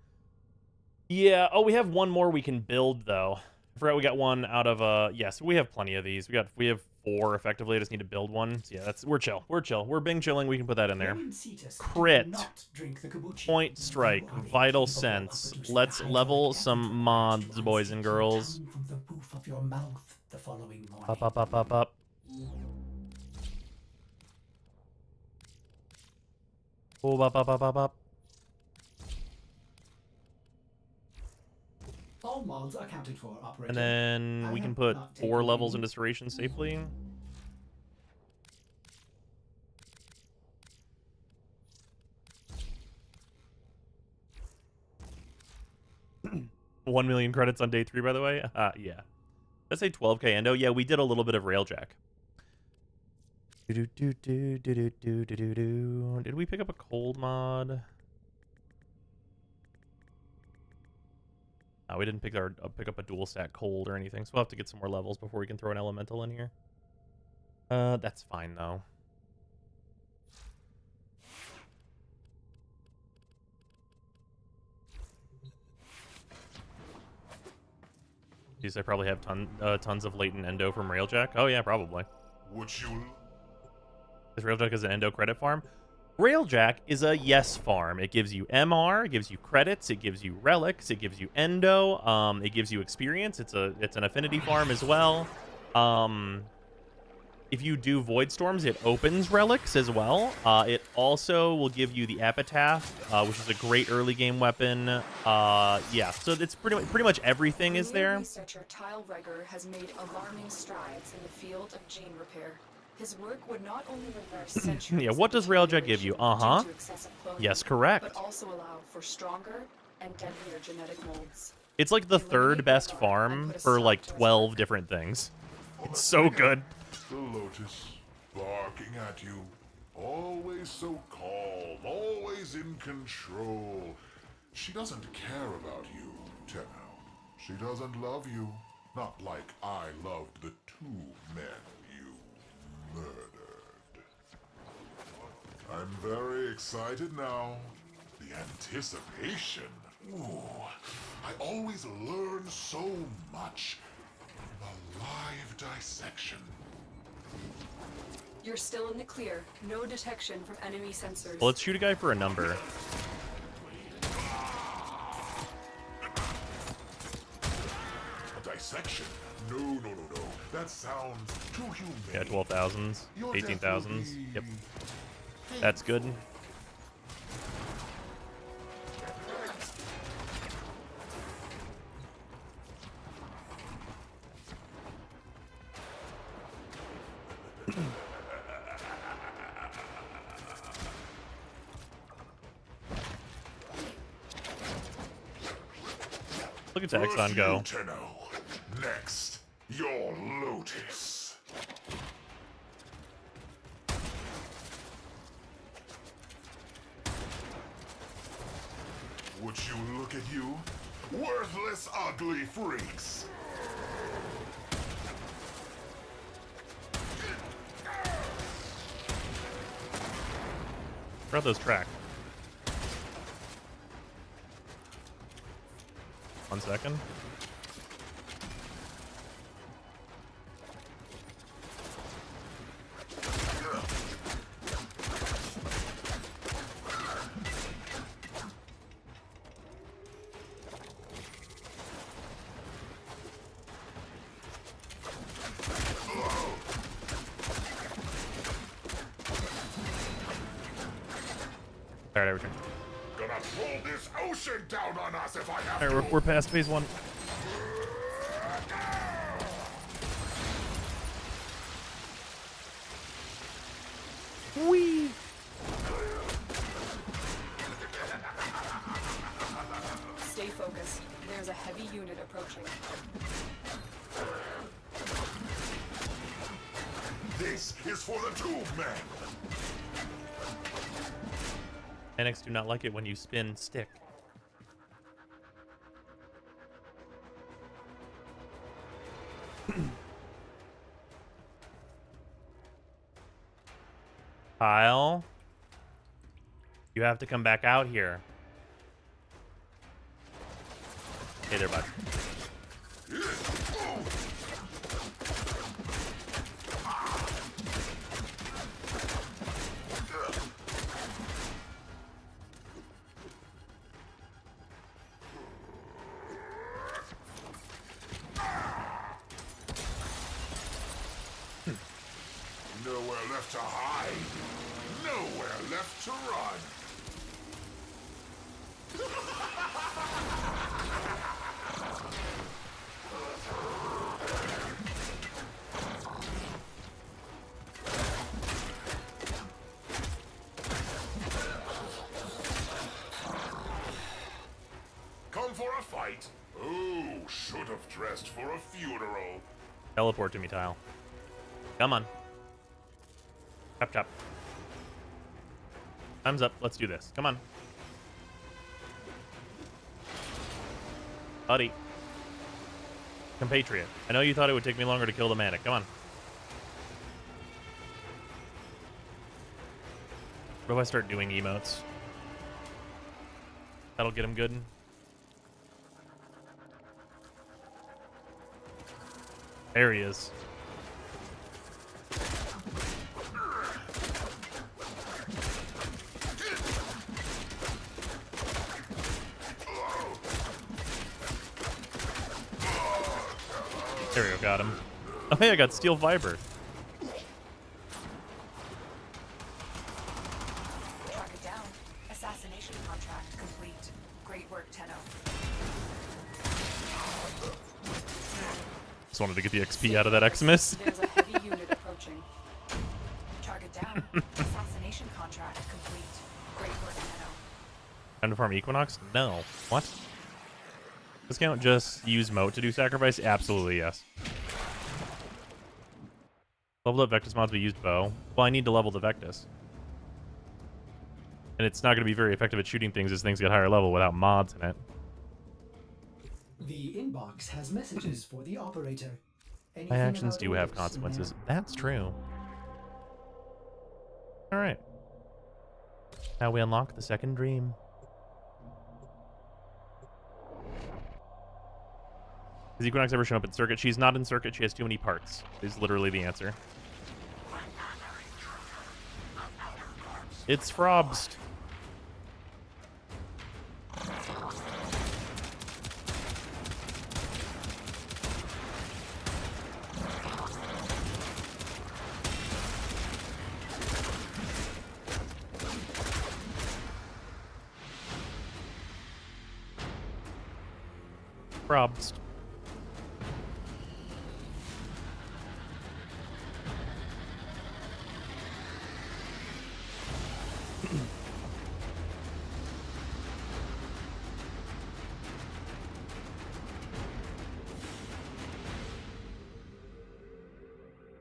Yeah, oh, we have one more we can build, though. I forgot we got one out of, yes, we have plenty of these. We have 4, effectively. I just need to build one. So yeah, we're chill. We're chill. We're Bing chilling. We can put that in there. Crit. Point strike. Vital sense. Let's level some mods, boys and girls. Up, up, up, up, up. Oh, up, up, up, up, up. All mods accounted for, operator. And then we can put 4 levels into Duration safely. $1 million credits on day 3, by the way. Yeah. Let's say 12k endo. Yeah, we did a little bit of Railjack. Did we pick up a cold mod? We didn't pick up a dual stack cold or anything, so we'll have to get some more levels before we can throw an elemental in here. That's fine though. Geez, I probably have tons of latent endo from Railjack. Oh yeah, probably. Would you? Is Railjack is an endo credit farm? Railjack is a yes farm. It gives you MR, it gives you credits, it gives you relics, it gives you endo, it gives you experience. It's an affinity farm as well. If you do Void Storms, it opens relics as well. It also will give you the Epitaph, which is a great early game weapon. Yeah, so it's pretty much everything is there. Researcher Tile Regger has made alarming strides in the field of gene repair. His work would not only reverse centuries yeah, what does Railjack give you? Uh-huh. Yes, correct. But also allow for stronger and deadlier genetic molds. It's like the 3rd best farm for like 12 different things. It's so good. The Lotus, barking at you. Always so calm, always in control. She doesn't care about you, Tenno. She doesn't love you. Not like I loved the 2 men you murdered. I'm very excited now. The anticipation. Ooh, I always learn so much from a live dissection. You're still in the clear. No detection from enemy sensors. Well, let's shoot a guy for a number. A dissection? No. That sounds too humane. Yeah, 12,000s, 18,000s. Yep. That's good. Look at Taxon go. Next, your Lotus. Would you look at you? Worthless, ugly freaks. Where are those track? 1 second. Alright, I returned. Gonna pull this ocean down on us if I have Alright, we're past phase 1. Whee! Stay focused. There's a heavy unit approaching. This is for the tube men. Annex do not like it when you spin stick. Kyle, you have to come back out here. Hey there, bud. Nowhere left to hide. Nowhere left to run. Come for a fight? Oh, should have dressed for a funeral. Teleport to me, Tile. Come on. Chop, chop. Time's up. Let's do this. Come on. Buddy. Compatriot. I know you thought it would take me longer to kill the manic. Come on. What if I start doing emotes? That'll get him good. There he is. There we go, got him. Oh hey, I got steel fiber. Track it down. Assassination contract complete. Great work, Tenno. Just wanted to get the XP out of that Xmas. There's a heavy unit approaching. Target down. Assassination contract complete. Great work, Tenno. Time to farm Equinox? No. What? Discount just use moat to do sacrifice? Absolutely, yes. Leveled up Vectus mods, but used bow. Well, I need to level the Vectus. And it's not going to be very effective at shooting things as things get higher level without mods in it. The inbox has messages for the operator. My actions do have consequences. That's true. Alright. Now we unlock the second dream. Does Equinox ever show up in Circuit? She's not in Circuit. She has too many parts. Is literally the answer. It's Frobst. Frobst.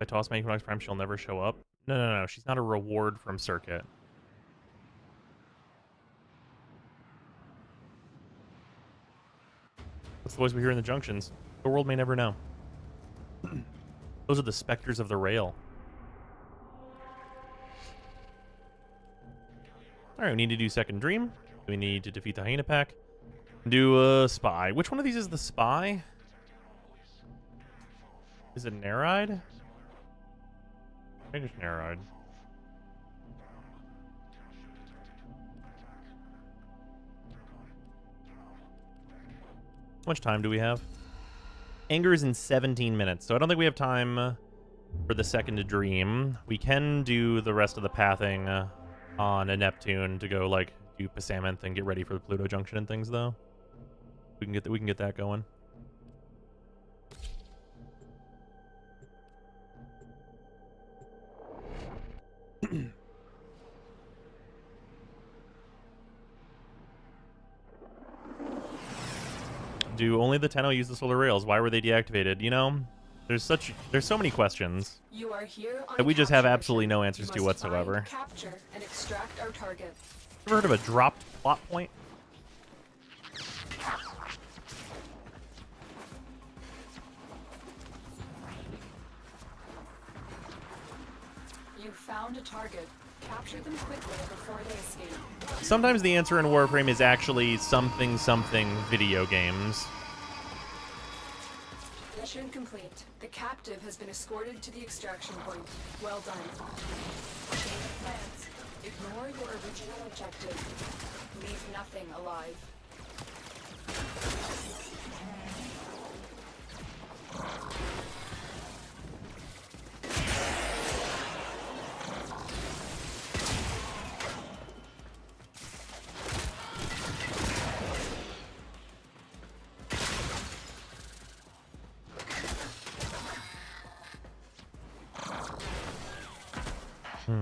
If I toss my Equinox Prime, she'll never show up. No. She's not a reward from Circuit. What's the voice we hear in the junctions? The world may never know. Those are the specters of the rail. Alright, we need to do second dream. We need to defeat the hyena pack. Do a spy. Which one of these is the spy? Is it Neride? I think it's Neride. How much time do we have? Anger is in 17 minutes, so I don't think we have time for the second dream. We can do the rest of the pathing on a Neptune to go like do Pasaminth and get ready for the Pluto junction and things, though. We can get that going. Do only the Tenno use the solar rails? Why were they deactivated? You know, there's so many questions You are here on that we just have capture absolutely mission. no answers You to must whatsoever. find, capture, and extract our target. Ever heard of a dropped plot point? You found a target. Capture them quickly before they escape. Sometimes the answer in Warframe is actually something video games. Mission complete. The captive has been escorted to the extraction point. Well done. Change of plans. Ignore your original objective. Leave nothing alive.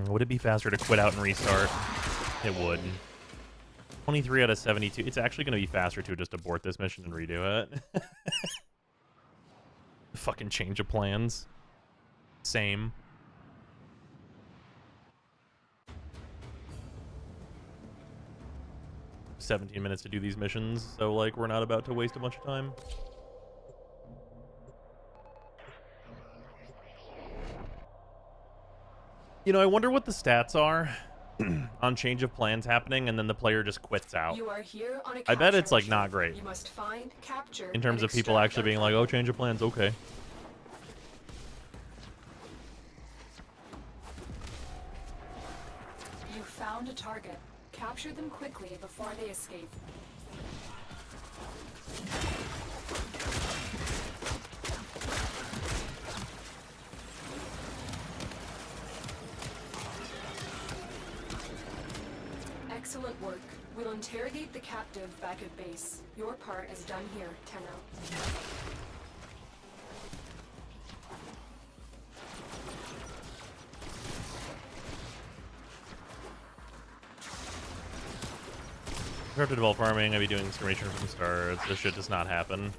Would it be faster to quit out and restart? It would. 23 out of 72. It's actually going to be faster to just abort this mission and redo it. Fucking change of plans. Same. "17 minutes to do these missions, so like we're not about to waste a bunch of time." You know, I wonder what the stats are on change of plans happening and then the player just quits out. You are here on a I bet it's like capture not great mission. You must find, capture, in terms and of people extract actually our being like, "Oh, change of plans, okay." You found a target. Capture them quickly before they escape. Excellent work. We'll interrogate the captive back at base. Your part is done here, Tenno. After develop farming, I'd be doing excavation from the start. This shit does not happen.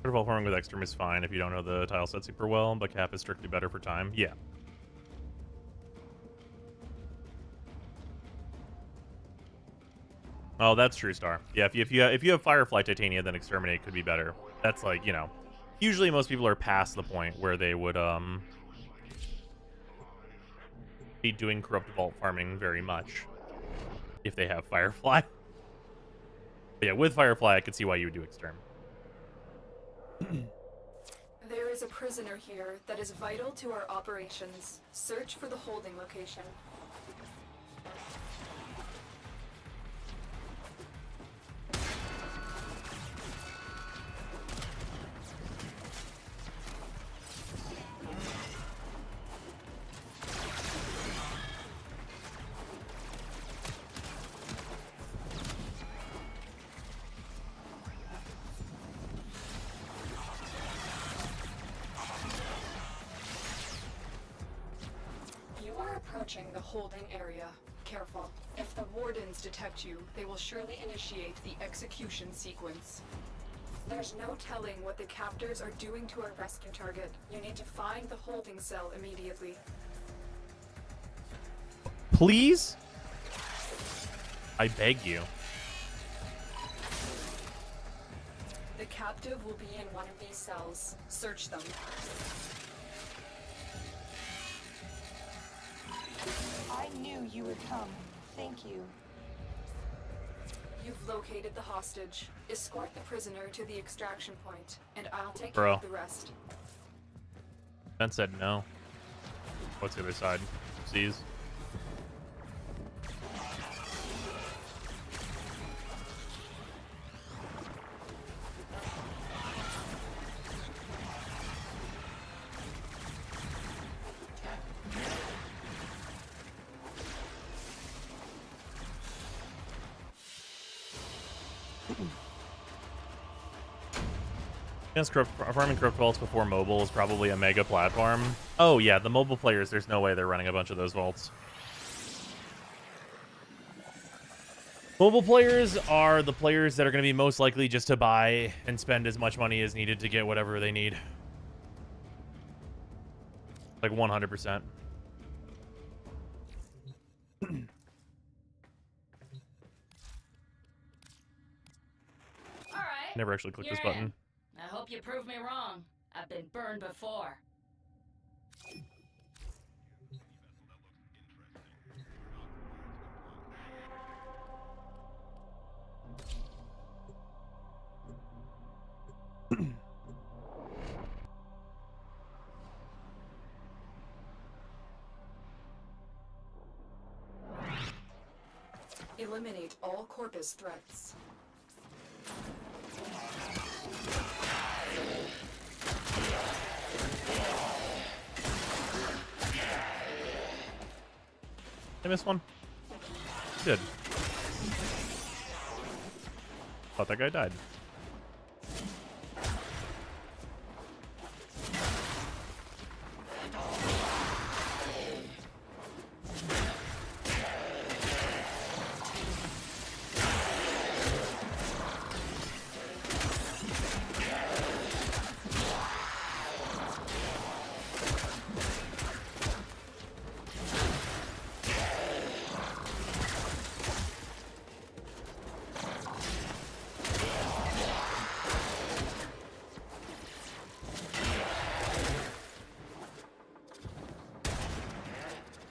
Develop farming with Extreme is fine if you don't know the tile set super well, but Cap is strictly better for time. Yeah. Oh, that's true, Star. Yeah, if you have Firefly Titania, then Exterminate could be better. That's like, you know, usually most people are past the point where they would be doing Corrupt Vault farming very much if they have Firefly. But yeah, with Firefly, I could see why you would do Exterm. There is a prisoner here that is vital to our operations. Search for the holding location. Approaching the holding area. Careful. If the wardens detect you, they will surely initiate the execution sequence. There's no telling what the captors are doing to our rescue target. You need to find the holding cell immediately. Please? I beg you. The captive will be in one of these cells. Search them. I knew you would come. Thank you. You've located the hostage. Escort the prisoner to the extraction point, and I'll take Bro. care of the rest. Ben said no. What's the other side? C's. Yes, farming crypt vaults before mobile is probably a mega platform. Oh yeah, the mobile players, there's no way they're running a bunch of those vaults. Mobile players are the players that are going to be most likely just to buy and spend as much money as needed to get whatever they need. Like 100%. Never actually clicked this button. I hope you prove me wrong. I've been burned before. Eliminate all corpus threats. I missed one? Good. Thought that guy died.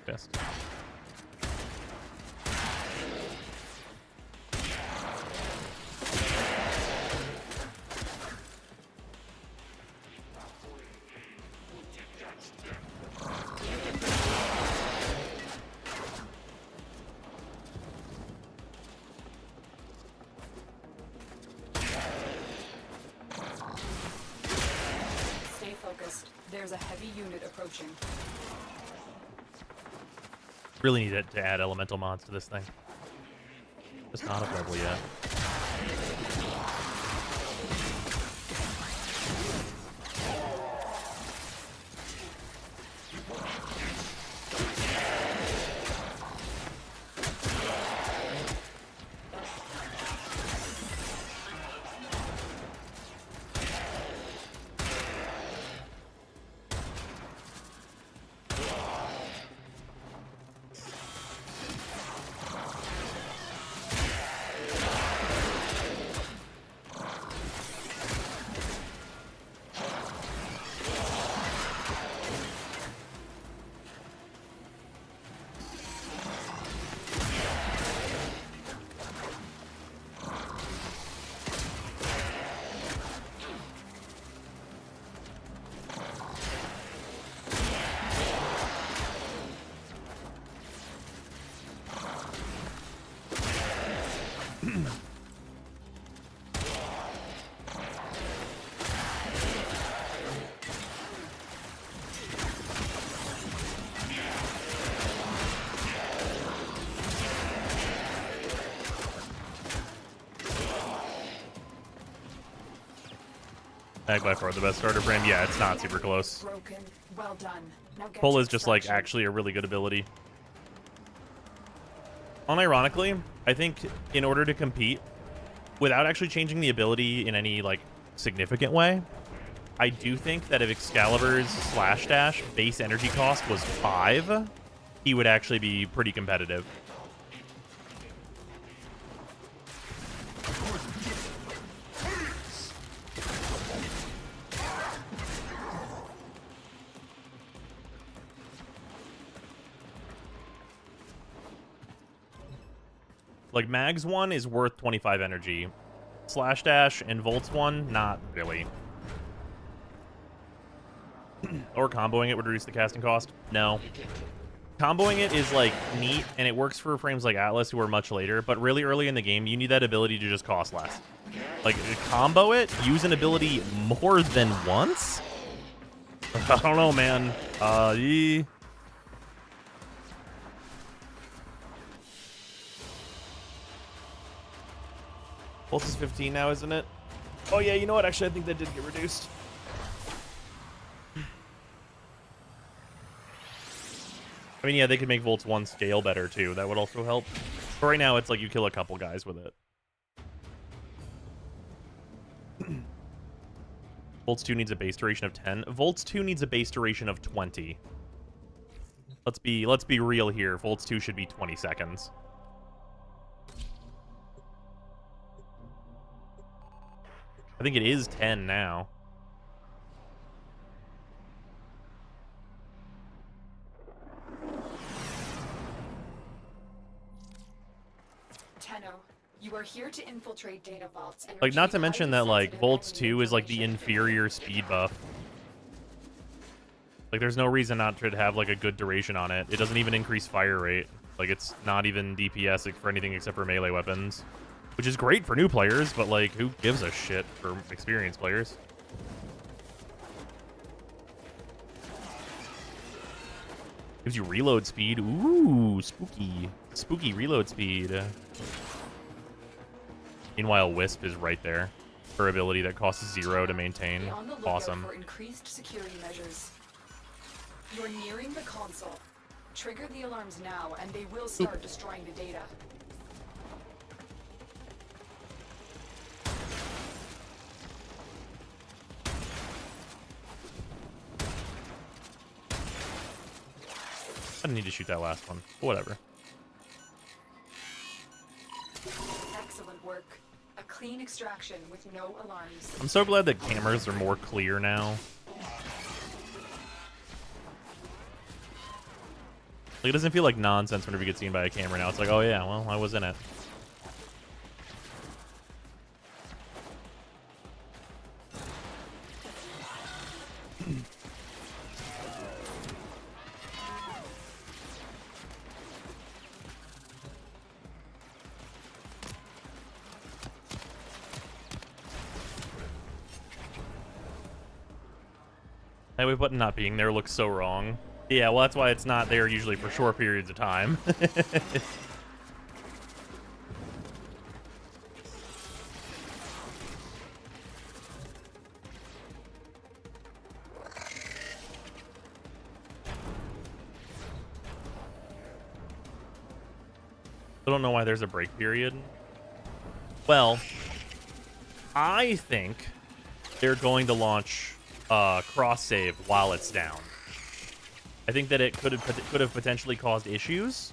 Best. Stay focused. There's a heavy unit approaching. Really need it to add elemental mods to this thing. Just not up level yet. Mag by far the best starter frame. Yeah, it's not super close. Broken. Well done. Now get Pull to is just like extraction. actually a really good ability. Unironically, I think in order to compete without actually changing the ability in any like significant way, I do think that if Excalibur's slash dash base energy cost was 5, he would actually be pretty competitive. Like, Mag's one is worth 25 energy. Slash Dash and Volt's one, not really. Or comboing it would reduce the casting cost? No. Comboing it is, like, neat, and it works for frames like Atlas, who are much later, but really early in the game, you need that ability to just cost less. Like, combo it, use an ability more than once? I don't know, man. Yeah. Pulse is 15 now, isn't it? Oh yeah, you know what? Actually, I think that did get reduced. I mean, yeah, they could make Volts 1 scale better, too. That would also help. But right now, it's like you kill a couple guys with it. Volts 2 needs a base duration of 10. Volts 2 needs a base duration of 20. Let's be real here. Volts 2 should be 20 seconds. I think it is 10 now. Tenno, you are here to infiltrate data vaults and Like, not to retrieve mention highly that, like, sensitive Volts enemy 2 is, like, the inferior speed buff. Like, there's no reason not to have, like, a good duration on it. It doesn't even increase fire rate. Like, it's not even DPS for anything except for melee weapons. Which is great for new players, but, like, who gives a shit for experienced players? Gives you reload speed. Ooh, spooky. Spooky reload speed. Meanwhile, Wisp is right there. Her ability that costs 0 to maintain. Be on the lookout Awesome. for increased security measures. You're nearing the console. Trigger the alarms now, and they will start destroying the data. I didn't need to shoot that last one. But whatever. Excellent work. A clean extraction with no alarms. I'm so glad that cameras are more clear now. Like, it doesn't feel like nonsense whenever you get seen by a camera now. It's like, oh yeah, well, I was in it. Nightwave button not being there looks so wrong. Yeah, well, that's why it's not there usually for short periods of time. I don't know why there's a break period. Well, I think they're going to launch cross save while it's down. I think that it could have potentially caused issues,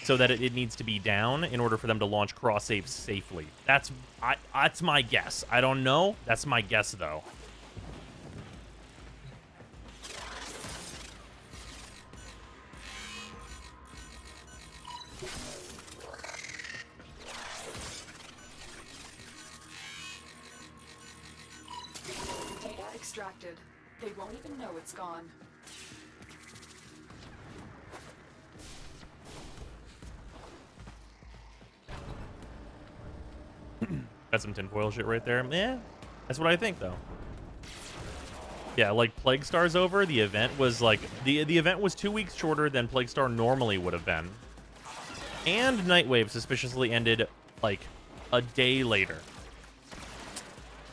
so that it needs to be down in order for them to launch cross save safely. That's my guess. I don't know. That's my guess though. Data extracted. They won't even know it's gone. Got some tinfoil shit right there. Yeah, that's what I think though. Yeah, like Plague Star's over. The event was like the event was 2 weeks shorter than Plague Star normally would have been, and Nightwave suspiciously ended like a day later.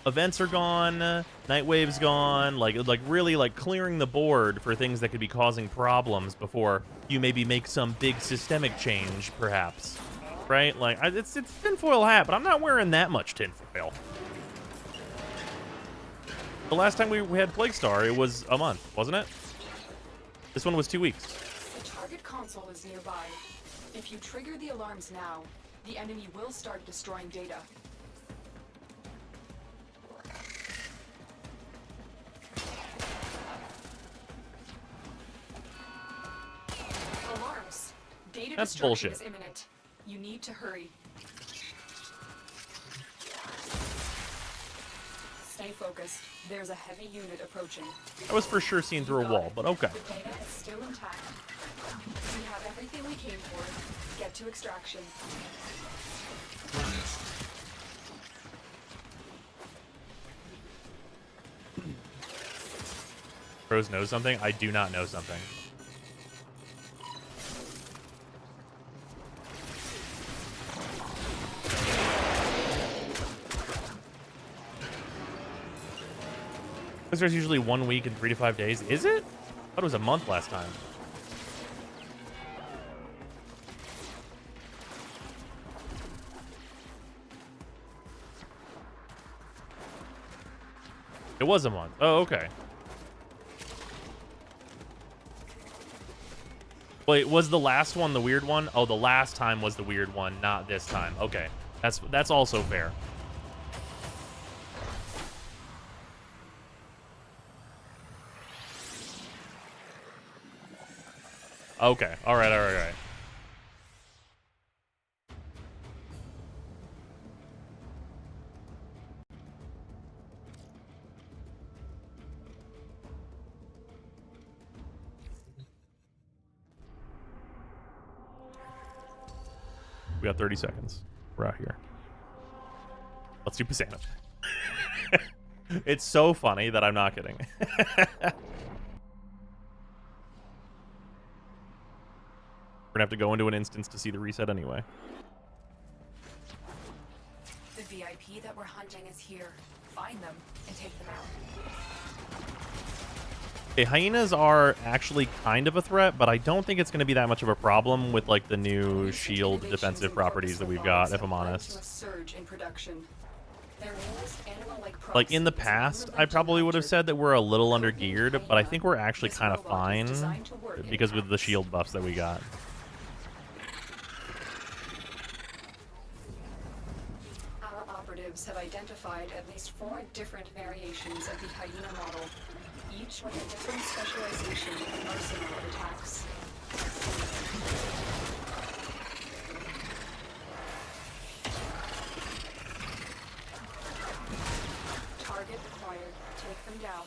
Events are gone. Nightwave's gone. Like really like clearing the board for things that could be causing problems before you maybe make some big systemic change, perhaps. Right? Like, it's tinfoil hat, but I'm not wearing that much tinfoil. The last time we had Plague Star, it was a month, wasn't it? This one was 2 weeks. The target console is nearby. If you trigger the alarms now, the enemy will start destroying data. Alarms. Data That's destruction bullshit. is imminent. You need to hurry. Stay focused. There's a heavy unit approaching. I was for sure seen through a wall, but okay. The data is still intact. We have everything we came for. Get to extraction. Rose knows something? I do not know something. Because there's usually 1 week and 3 to 5 days. Is it? I thought it was a month last time. It was a month. Oh, okay. Wait, was the last one the weird one? Oh, the last time was the weird one, not this time. Okay. That's also fair. Okay. All right, all right, all right. We got 30 seconds. We're out here. Let's do Pisana. It's so funny that I'm not kidding. We're gonna have to go into an instance to see the reset anyway. The VIP that we're hunting is here. Find them and take them out. Okay, hyenas are actually kind of a threat, but I don't think it's going to be that much of a problem with like the new shield defensive properties that we've got, if I'm honest. Like in the past, I probably would have said that we're a little under geared, but I think we're actually kind of fine because with the shield buffs that we got. Our operatives have identified at least 4 different variations of the hyena model, each with a different specialization and arsenal of attacks. Target acquired. Take them down.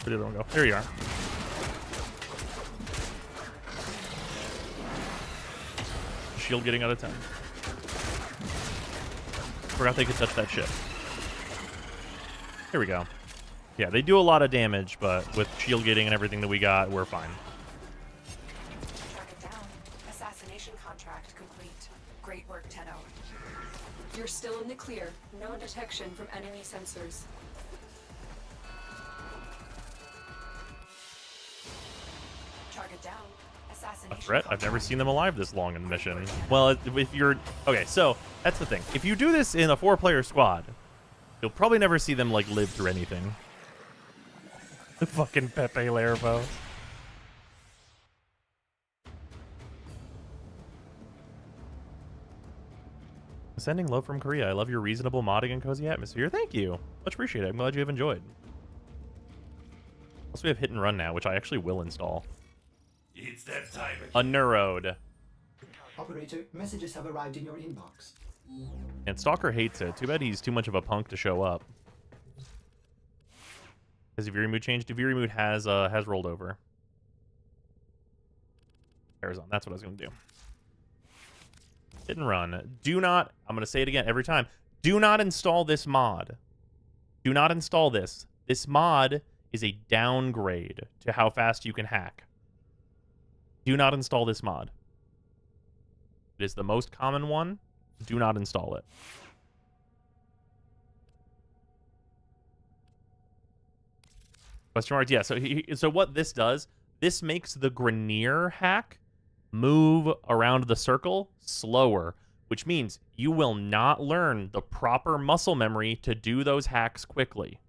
Where did everyone go? There you are. Shield getting out of 10. Forgot they could touch that ship. Here we go. Yeah, they do a lot of damage, but with shield getting and everything that we got, we're fine. Target down. Assassination contract complete. Great work, Tenno. You're still in the clear. No detection from enemy sensors. Target down. A threat? I've never seen them alive this long in the mission. Well, if you're... Okay, so that's the thing. If you do this in a 4-player squad, you'll probably never see them, like, live through anything. The fucking Pepe Lervo. Sending love from Korea. I love your reasonable modding and cozy atmosphere. Thank you. Much appreciated. I'm glad you have enjoyed. Also, we have Hit and Run now, which I actually will install. It's that time again. A Neurode. Operator, messages have arrived in your inbox. And Stalker hates it. Too bad he's too much of a punk to show up. Has Duviri mood changed? Duviri mood has rolled over. Arizona. That's what I was going to do. Hit and Run. Do not, I'm going to say it again every time. Do not install this mod. Do not install this. This mod is a downgrade to how fast you can hack. Do not install this mod. It is the most common one. Do not install it. Question mark? Yeah, so what this does, this makes the Grenier hack move around the circle slower, which means you will not learn the proper muscle memory to do those hacks quickly.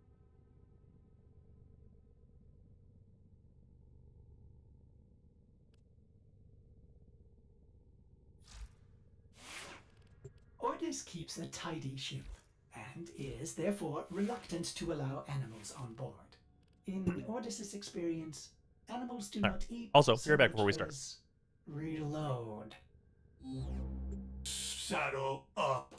Ordis keeps a tidy ship, and is therefore reluctant to allow animals on board. In Ordis's experience, animals do not eat. Also, so be right back much before we start. as reload. Saddle up.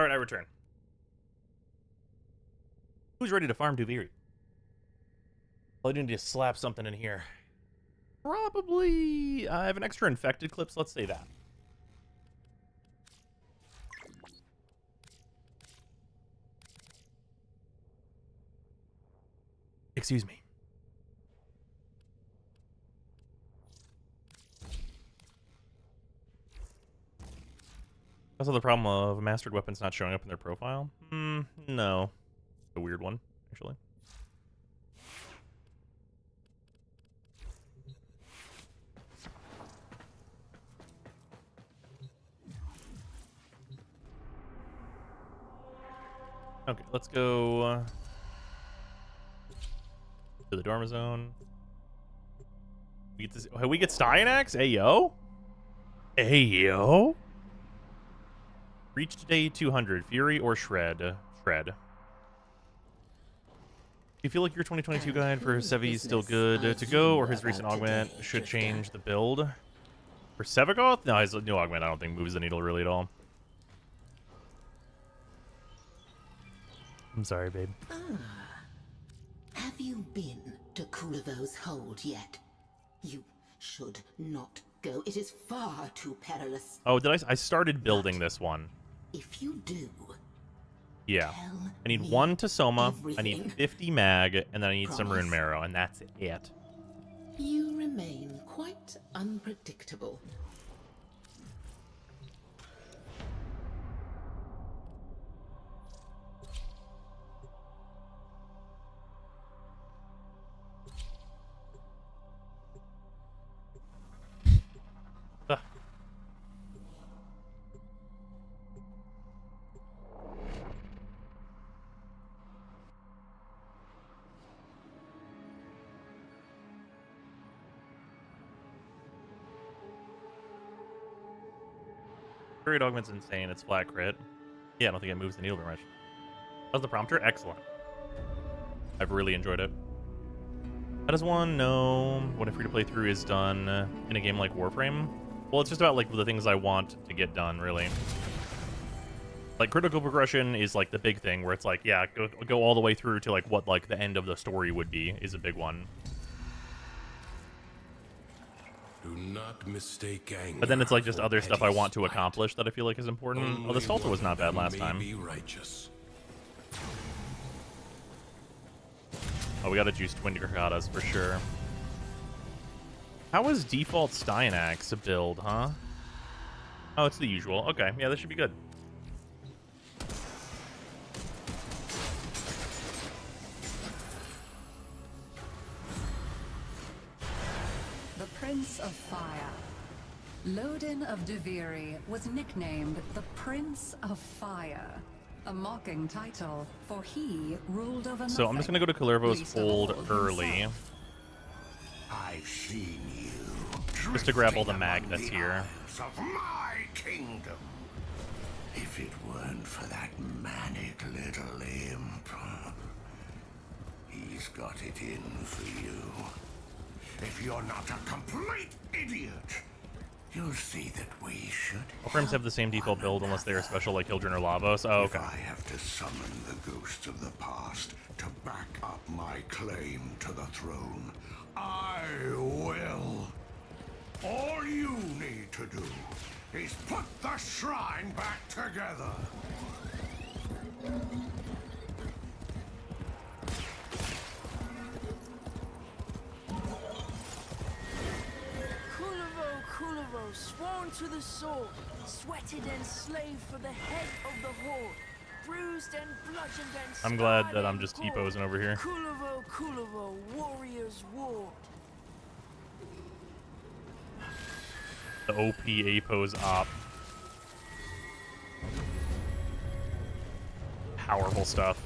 Alright, I return. Who's ready to farm Duviri? Well, I need to slap something in here. Probably... I have an extra infected clip, so let's say that. Excuse me. Also the problem of mastered weapons not showing up in their profile? No. A weird one, actually. Okay, let's go to the Dorma Zone. We get this. We get Styanax? Hey yo. Hey yo. Reached day 200. Fury or Shred? Shred. You feel like your 2022 guide for Sevi is still good to go, or his recent augment should change the build? For Sevagoth? No, his new augment I don't think moves the needle really at all. I'm sorry, babe. Have you been to Kullervo's hold yet? You should not go. It is far too perilous. Oh, did I started building this one. If you do... Yeah. I need 1 Tasoma, I need 50 mag, and then I need some Rune Marrow, and that's it. You remain quite unpredictable. Period augment's insane. It's flat crit. Yeah, I don't think it moves the needle very much. How's the prompter? Excellent. I've really enjoyed it. How does one know when a free-to-play through is done in a game like Warframe? Well, it's just about like the things I want to get done, really. Like critical progression is like the big thing where it's like, yeah, go all the way through to like what like the end of the story would be is a big one. Do not mistake anger. But then it's like just other stuff I want to accomplish that I feel like is important. Oh, the Salter was not bad last time. Be righteous. Oh, we got a juice Twin Gragatas for sure. How is default Styanax a build, huh? Oh, it's the usual. Okay, yeah, this should be good. The Prince of Fire. Lodin of Duviri was nicknamed the Prince of Fire, a mocking title, for he ruled over nothing. So I'm just gonna go to Kullervo's fold early. I've seen you. Just to grab all the magnets here. Of my kingdom. If it weren't for that manic little imp, he's got it in for you. If you're not a complete idiot, you'll see that we should. All frames have the same default build unless they are special like Hildren or Lavos. Oh, okay. If I have to summon the ghosts of the past to back up my claim to the throne, I will. All you need to do is put the shrine back together. Kullervo, sworn to the sword, sweated and slaved for the head of the horde, bruised and bludgeoned and I'm glad that I'm just T-posing over here. Kullervo, warrior's ward. The OP A-pose op. Powerful stuff.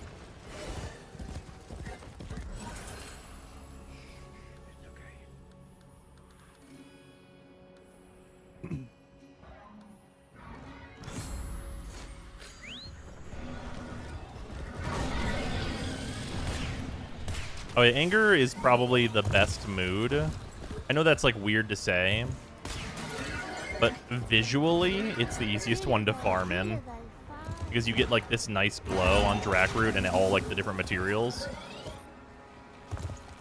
Oh, yeah, anger is probably the best mood. I know that's like weird to say, but visually, it's the easiest one to farm in. because you get like this nice glow on Drackroot and all like the different materials.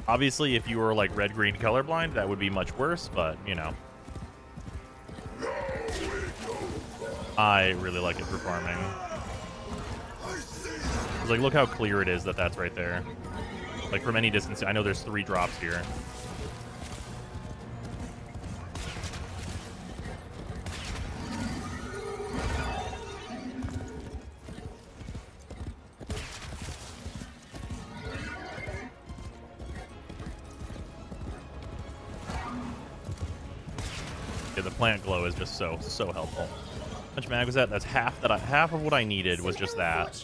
Obviously, if you were like red-green colorblind, that would be much worse, but you know. I really like it for farming. It's like, look how clear it is that that's right there. Like from any distance, I know there's 3 drops here. Yeah, the plant glow is just so helpful. How much mag was that? That's half of what I needed was just that.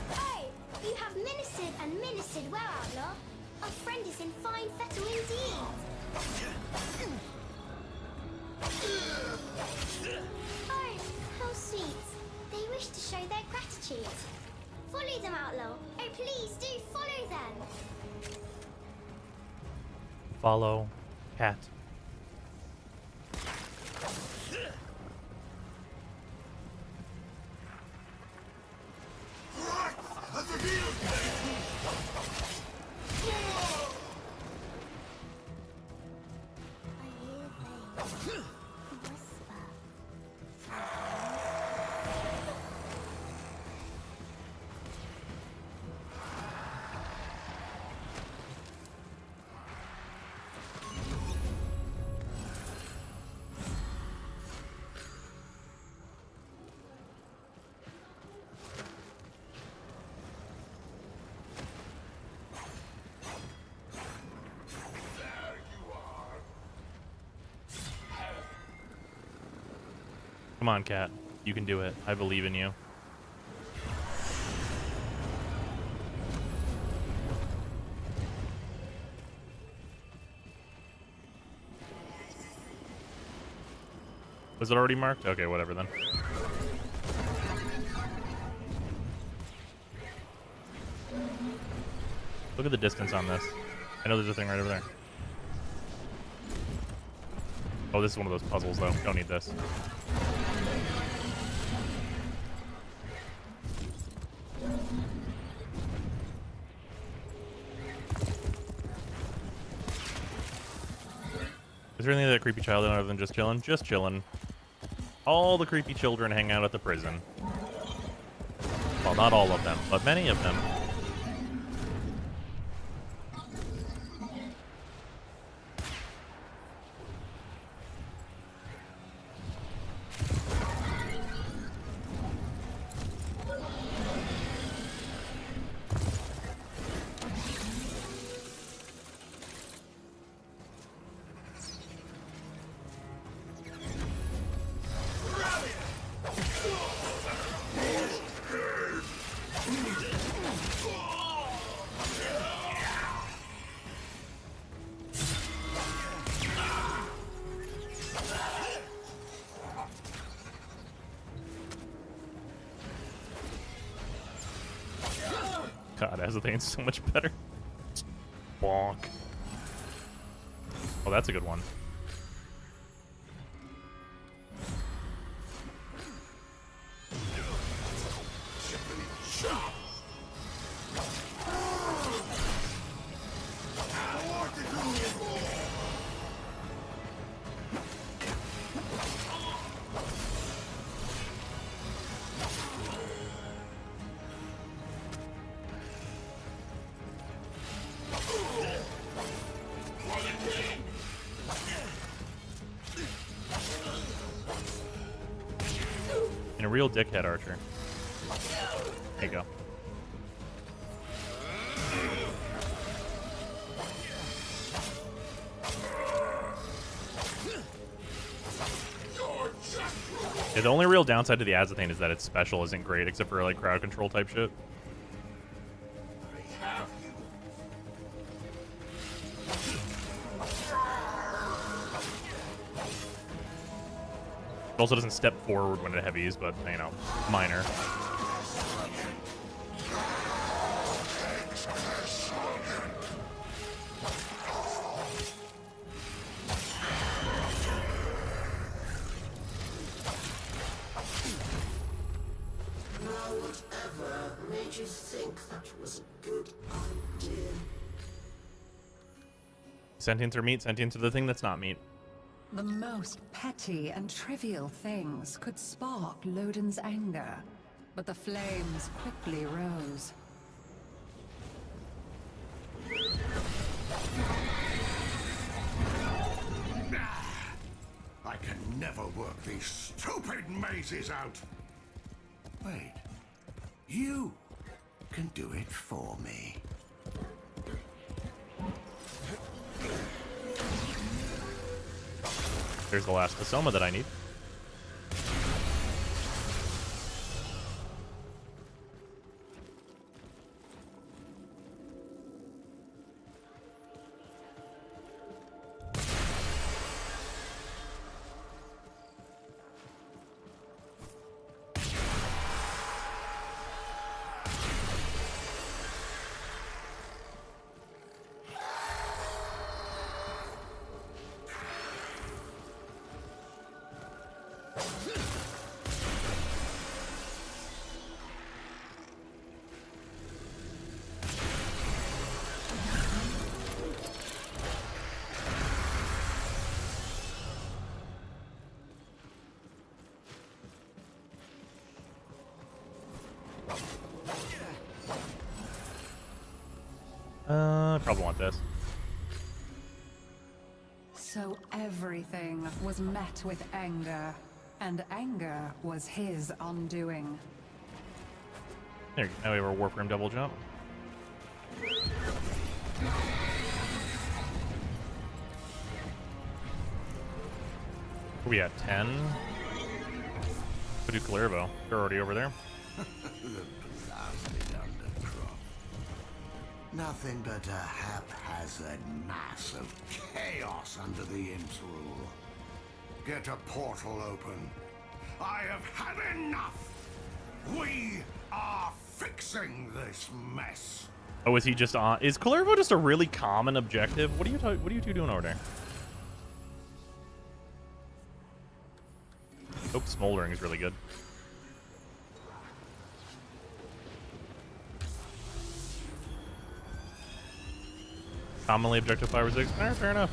Hey, you have menaced and menaced well, outlaw. Our friend is in fine fettle indeed. Oh, how sweet. They wish to show their gratitude. Follow them, outlaw. Oh, please do follow them. Follow cat. Come on, cat. You can do it. I believe in you. Was it already marked? Okay, whatever then. Look at the distance on this. I know there's a thing right over there. Oh, this is one of those puzzles, though. Don't need this. Is there anything that creepy child other than just chilling? Just chilling. All the creepy children hang out at the prison. Well, not all of them, but many of them. God, Azathane's so much better. Bonk. Oh, that's a good one. And a real dickhead archer. There you go. Yeah, the only real downside to the Azathane is that its special isn't great, except for like crowd control type shit. It also doesn't step forward when it heavies, but you know, minor. Sentients are meat, sentients are the thing that's not meat. The most petty and trivial things could spark Lodin's anger, but the flames quickly rose. I can never work these stupid mazes out. Wait, you can do it for me. There's the last Soma that I need. Probably want this. So everything was met with anger, and anger was his undoing. There, now we have our Warframe double jump. We at 10. Go do Kullervo. They're already over there. The blasted Undercroft. Nothing but a haphazard mass of chaos under the Imp's rule. Get a portal open. I have had enough! We are fixing this mess! Oh, is he just on? Is Kullervo just a really common objective? What are you two doing over there? Oh, Smoldering is really good. Commonly objective 5 or 6. Fair enough.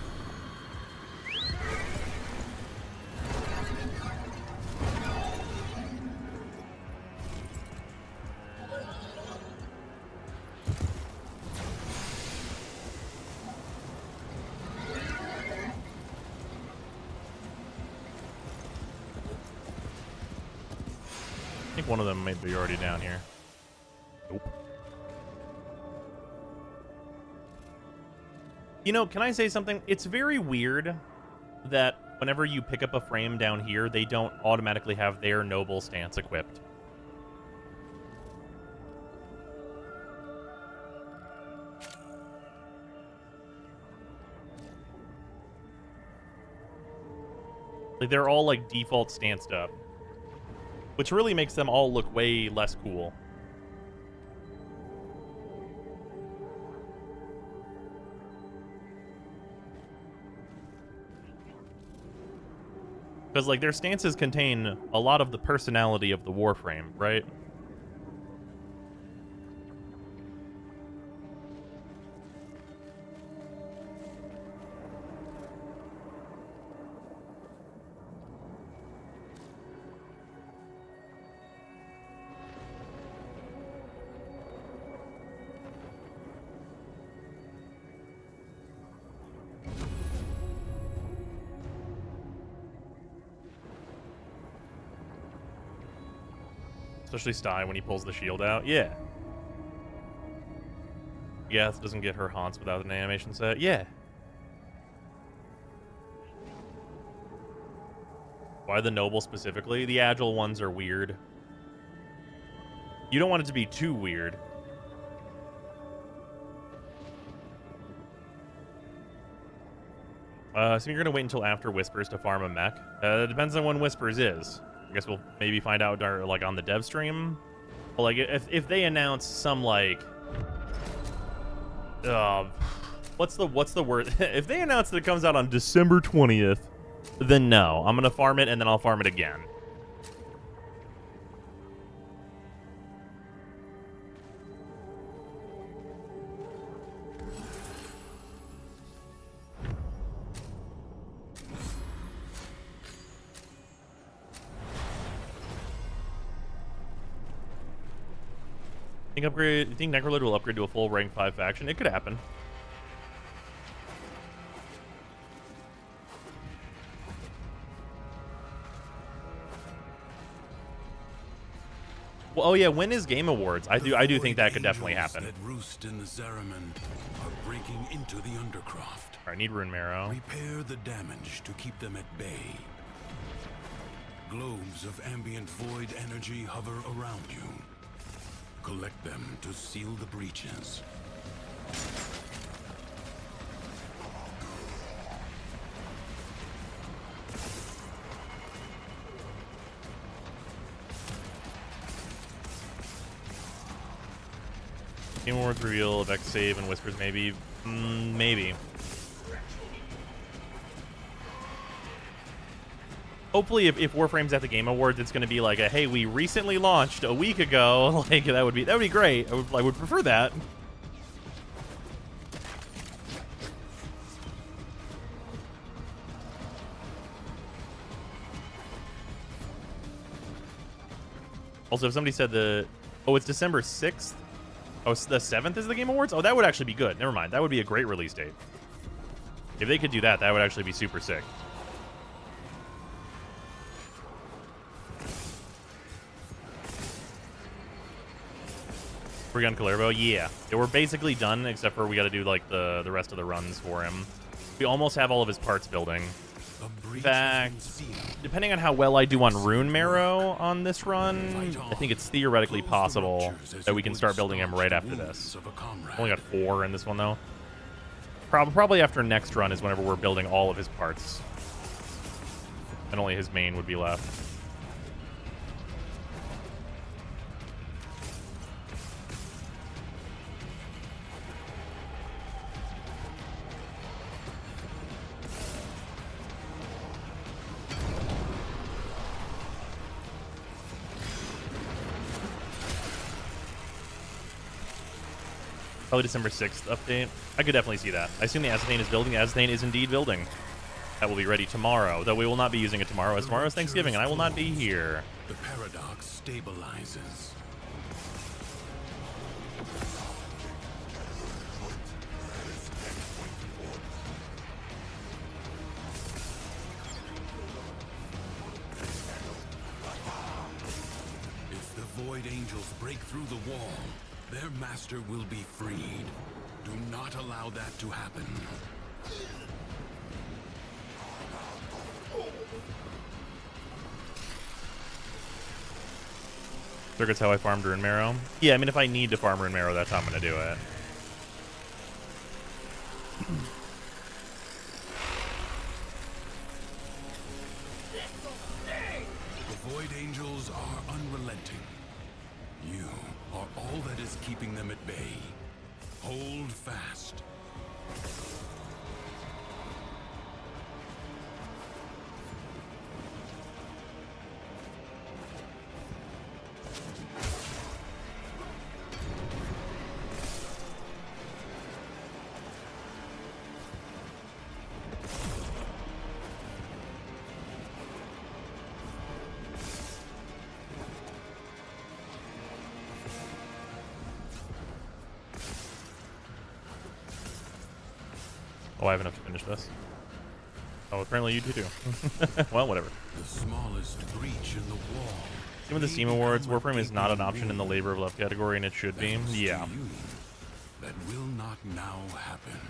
I think one of them might be already down here. Nope. You know, can I say something? It's very weird that whenever you pick up a frame down here, they don't automatically have their noble stance equipped. Like, they're all, like, default stanced up. Which really makes them all look way less cool. Because, like, their stances contain a lot of the personality of the Warframe, right? Especially Sty when he pulls the shield out. Yeah. Gath doesn't get her haunts without an animation set. Yeah. Why the noble specifically? The agile ones are weird. You don't want it to be too weird. So you're gonna wait until after Whispers to farm a mech? It depends on when Whispers is. I guess we'll maybe find out like on the dev stream. But like if they announce some like what's the word? If they announce that it comes out on December 20th, then no. I'm gonna farm it and then I'll farm it again. You think Necrolord will upgrade to a full rank 5 faction? It could happen. Well, oh yeah, when is Game Awards? I do think that could definitely happen. That roost in the Zariman are breaking into the Undercroft. I need Rune Marrow. Repair the damage to keep them at bay. Globes of ambient void energy hover around you. Collect them to seal the breaches. Game Awards reveal of X save and whispers maybe. Maybe. Hopefully, if Warframe's at the Game Awards, it's going to be like a, hey, we recently launched a week ago. Like that would be great. I would prefer that. Also, if somebody said it's December 6th. Oh, the 7th is the Game Awards? Oh, that would actually be good. Never mind. That would be a great release date. If they could do that, that would actually be super sick. We're on Kullervo? Yeah. We're basically done, except for we got to do like the rest of the runs for him. We almost have all of his parts building. In fact, depending on how well I do on Rune Marrow on this run, I think it's theoretically possible that we can start building him right after this. Only got 4 in this one, though. Probably after next run is whenever we're building all of his parts. And only his main would be left. Probably December 6th update. I could definitely see that. I assume the Azethane is building. The Azethane is indeed building. That will be ready tomorrow, though we will not be using it tomorrow, as tomorrow is Thanksgiving, and I will not be here. The paradox stabilizes. If the Void Angels break through the wall, their master will be freed. Do not allow that to happen. Circuit's how I farmed Rune Marrow. Yeah, I mean, if I need to farm Rune Marrow, that's how I'm going to do it. The Void Angels are unrelenting. You are all that is keeping them at bay. Hold fast. Oh, I have enough to finish this. Oh, apparently you do too. Well, whatever. The smallest breach in the wall. Even with the Steam Awards, Warframe is not an option in the labor of love category, and it should be. Yeah. That will not now happen.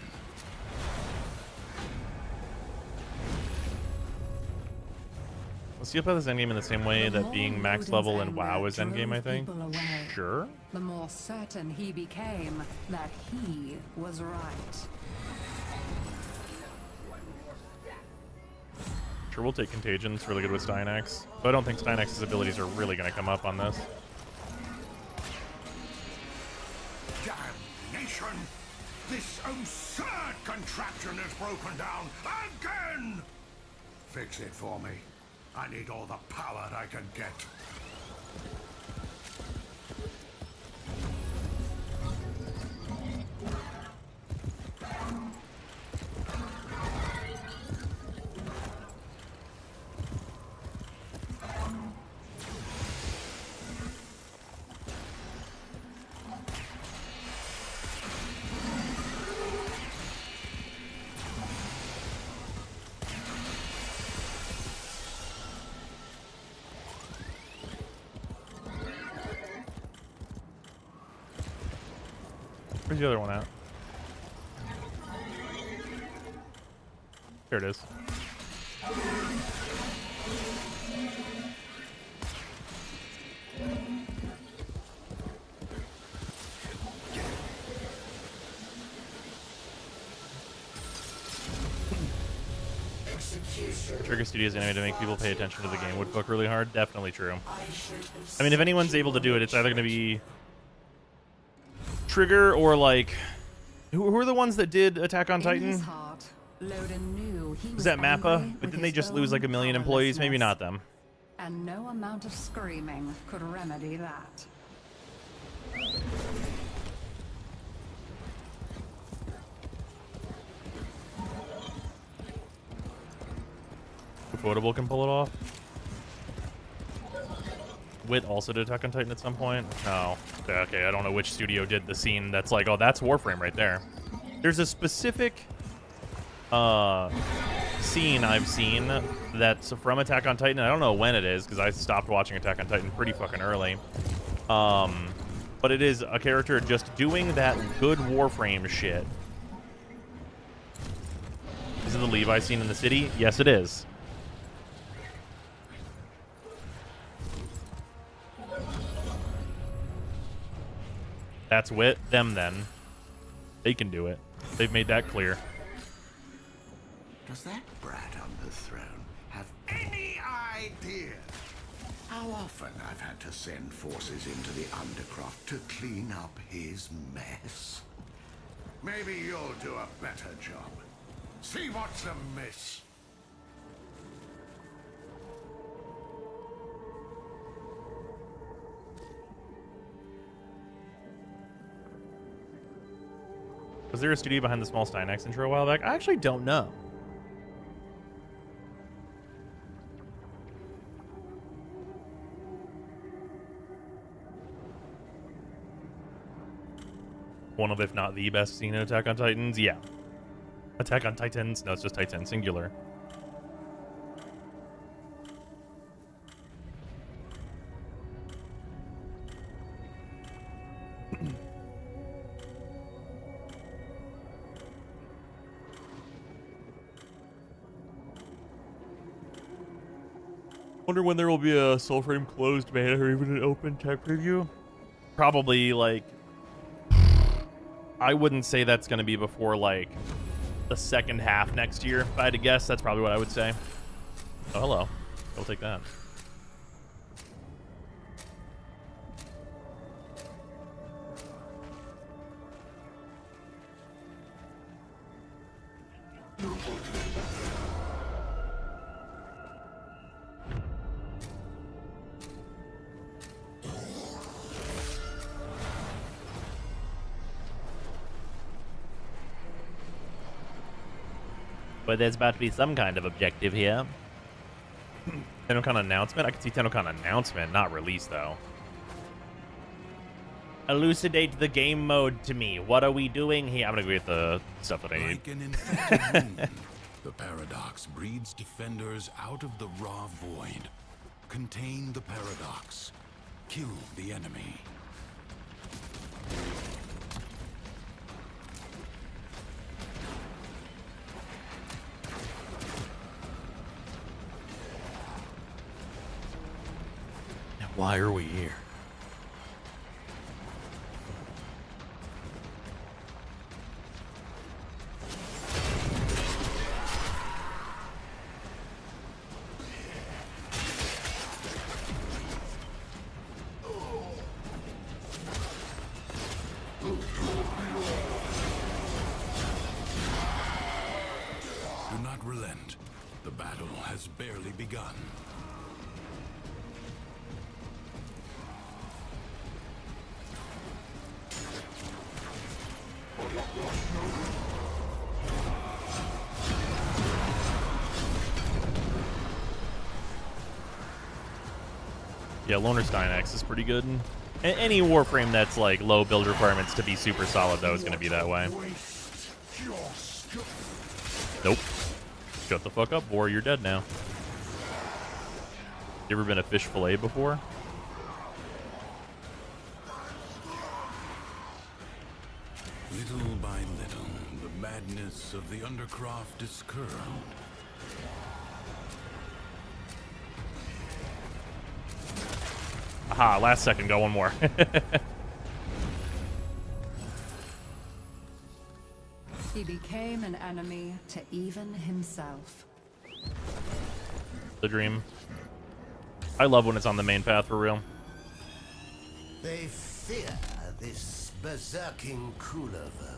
Let's see about this endgame in the same way that being max level in WoW is endgame, I think. Sure. The more certain he became that he was right. Sure, we'll take Contagion. It's really good with Stynax. But I don't think Stynax's abilities are really going to come up on this. Damnation! This absurd contraption is broken down again! Fix it for me. I need all the power I can get. Where's the other one at? There it is. Trigger Studios animated to make people pay attention to the game. Would fuck really hard? Definitely true. I mean, if anyone's able to do it, it's either going to be Trigger or like... Who are the ones that did Attack on Titan? Was that Mappa? But didn't they just lose like 1 million employees? Maybe not them. And no amount of screaming could remedy that. Ufotable can pull it off. Wit also did Attack on Titan at some point. No. Okay, I don't know which studio did the scene that's like, oh, that's Warframe right there. There's a specific scene I've seen that's from Attack on Titan. I don't know when it is because I stopped watching Attack on Titan pretty fucking early. But it is a character just doing that good Warframe shit. Is it the Levi scene in the city? Yes, it is. That's Wit. Them, then. They can do it. They've made that clear. Does that brat on the throne have any idea how often I've had to send forces into the Undercroft to clean up his mess? Maybe you'll do a better job. See what's amiss. Was there a studio behind the small Stynex intro a while back? I actually don't know. One of, if not the best scene in Attack on Titans? Yeah. Attack on Titans? No, it's just Titan, singular. Wonder when there will be a Soulframe closed beta or even an open tech preview. Probably, like... I wouldn't say that's going to be before, like, the second half next year. If I had to guess, that's probably what I would say. Oh, hello. I'll take that. But there's about to be some kind of objective here. TennoCon announcement? I can see TennoCon announcement, not release, though. Elucidate the game mode to me. What are we doing here? I'm gonna go get the stuff that I need. Like an infected moon, the paradox breeds defenders out of the raw void. Contain the paradox. Kill the enemy. Why are we here? Do not relent. The battle has barely begun. Yeah, Loner Stynex is pretty good. Any Warframe that's like low build requirements to be super solid, though, is going to be that way. Nope. Shut the fuck up, War. You're dead now. You ever been a fish fillet before? goodness of the Undercroft is curled. Aha, last second, go one more. He became an enemy to even himself. The dream. I love when it's on the main path for real. They fear this berserking Kullervo.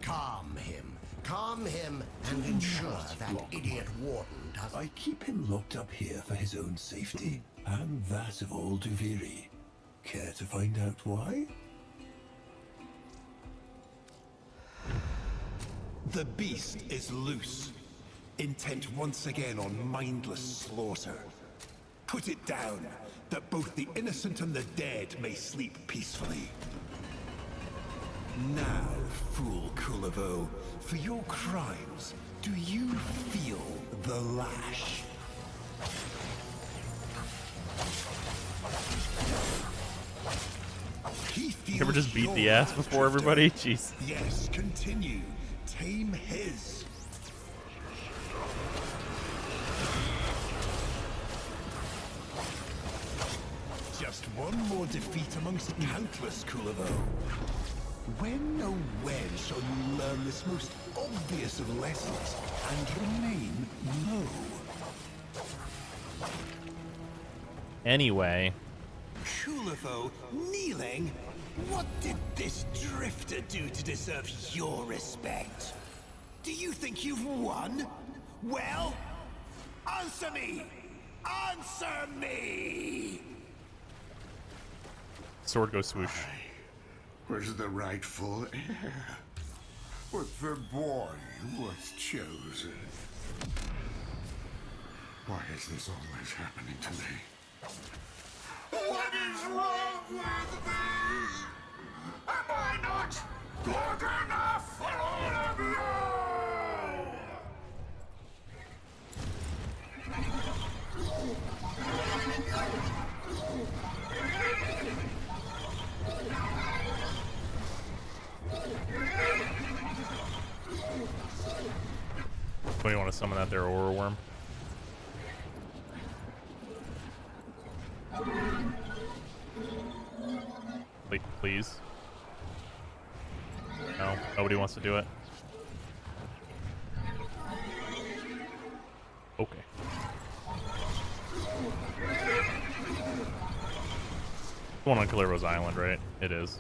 Calm him, and ensure that idiot warden does. I keep him locked up here for his own safety, and that of all Duviri. Care to find out why? The beast is loose, intent once again on mindless slaughter. Put it down, that both the innocent and the dead may sleep peacefully. Now, fool Kullervo, for your crimes, do you feel the lash? He feels You ever just beat the your ass wrath, before everybody? Jeez. Yes, continue. Tame his. Just one more defeat amongst countless, Kullervo. When, oh when, shall you learn this most obvious of lessons and remain low? Anyway. Kullervo, kneeling? What did this drifter do to deserve your respect? Do you think you've won? Well, answer me! Answer me! Sword goes swoosh. Was the rightful heir, but the boy was chosen. Why is this always happening to me? What is wrong with me? Am I not good enough for all of you? What do you want to summon that there, Aura Worm? Please. No, nobody wants to do it. Okay. One on Kullervo's Island, right? It is.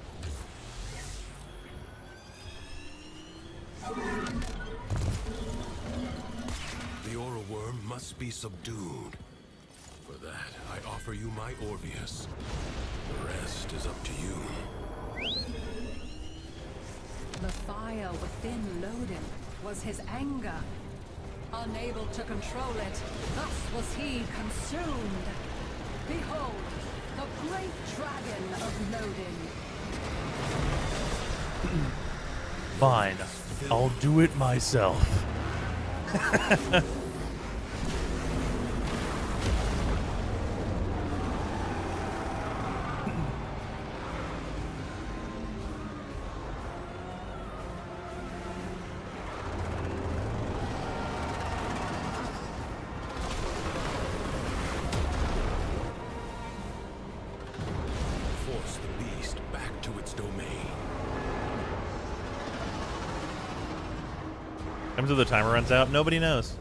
The Aura Worm must be subdued. For that, I offer you my Orvius. The rest is up to you. The fire within Lodin was his anger. Unable to control it, thus was he consumed. Behold, the great dragon of Lodin. Fine. I'll do it myself. Force the beast back to its domain. Comes to the timer runs out, nobody knows.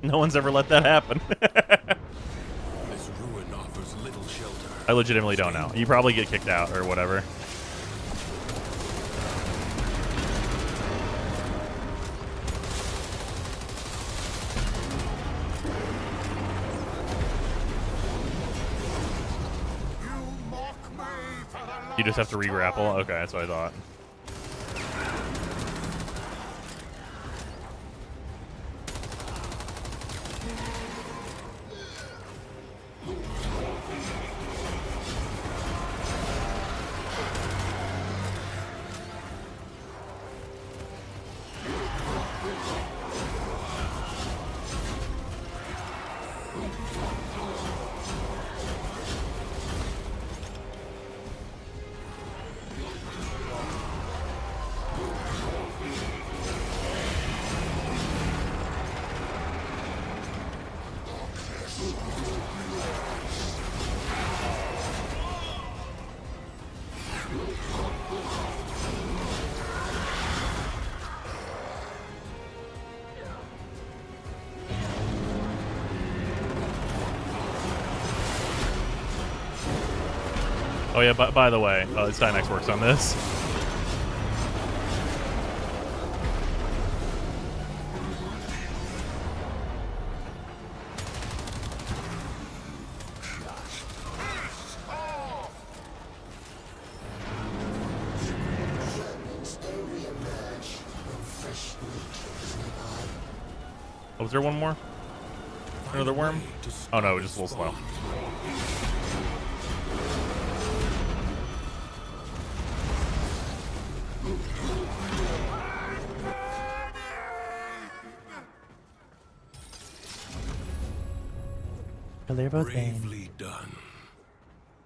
No one's ever let that happen. This ruin offers little shelter. I legitimately don't know. You probably get kicked out or whatever. You just have to re-grapple? Okay, that's what I thought. yeah, by the way, Cynex works on this. Oh, was there one more? Another worm? Oh no, just a little slow. They're both bravely done.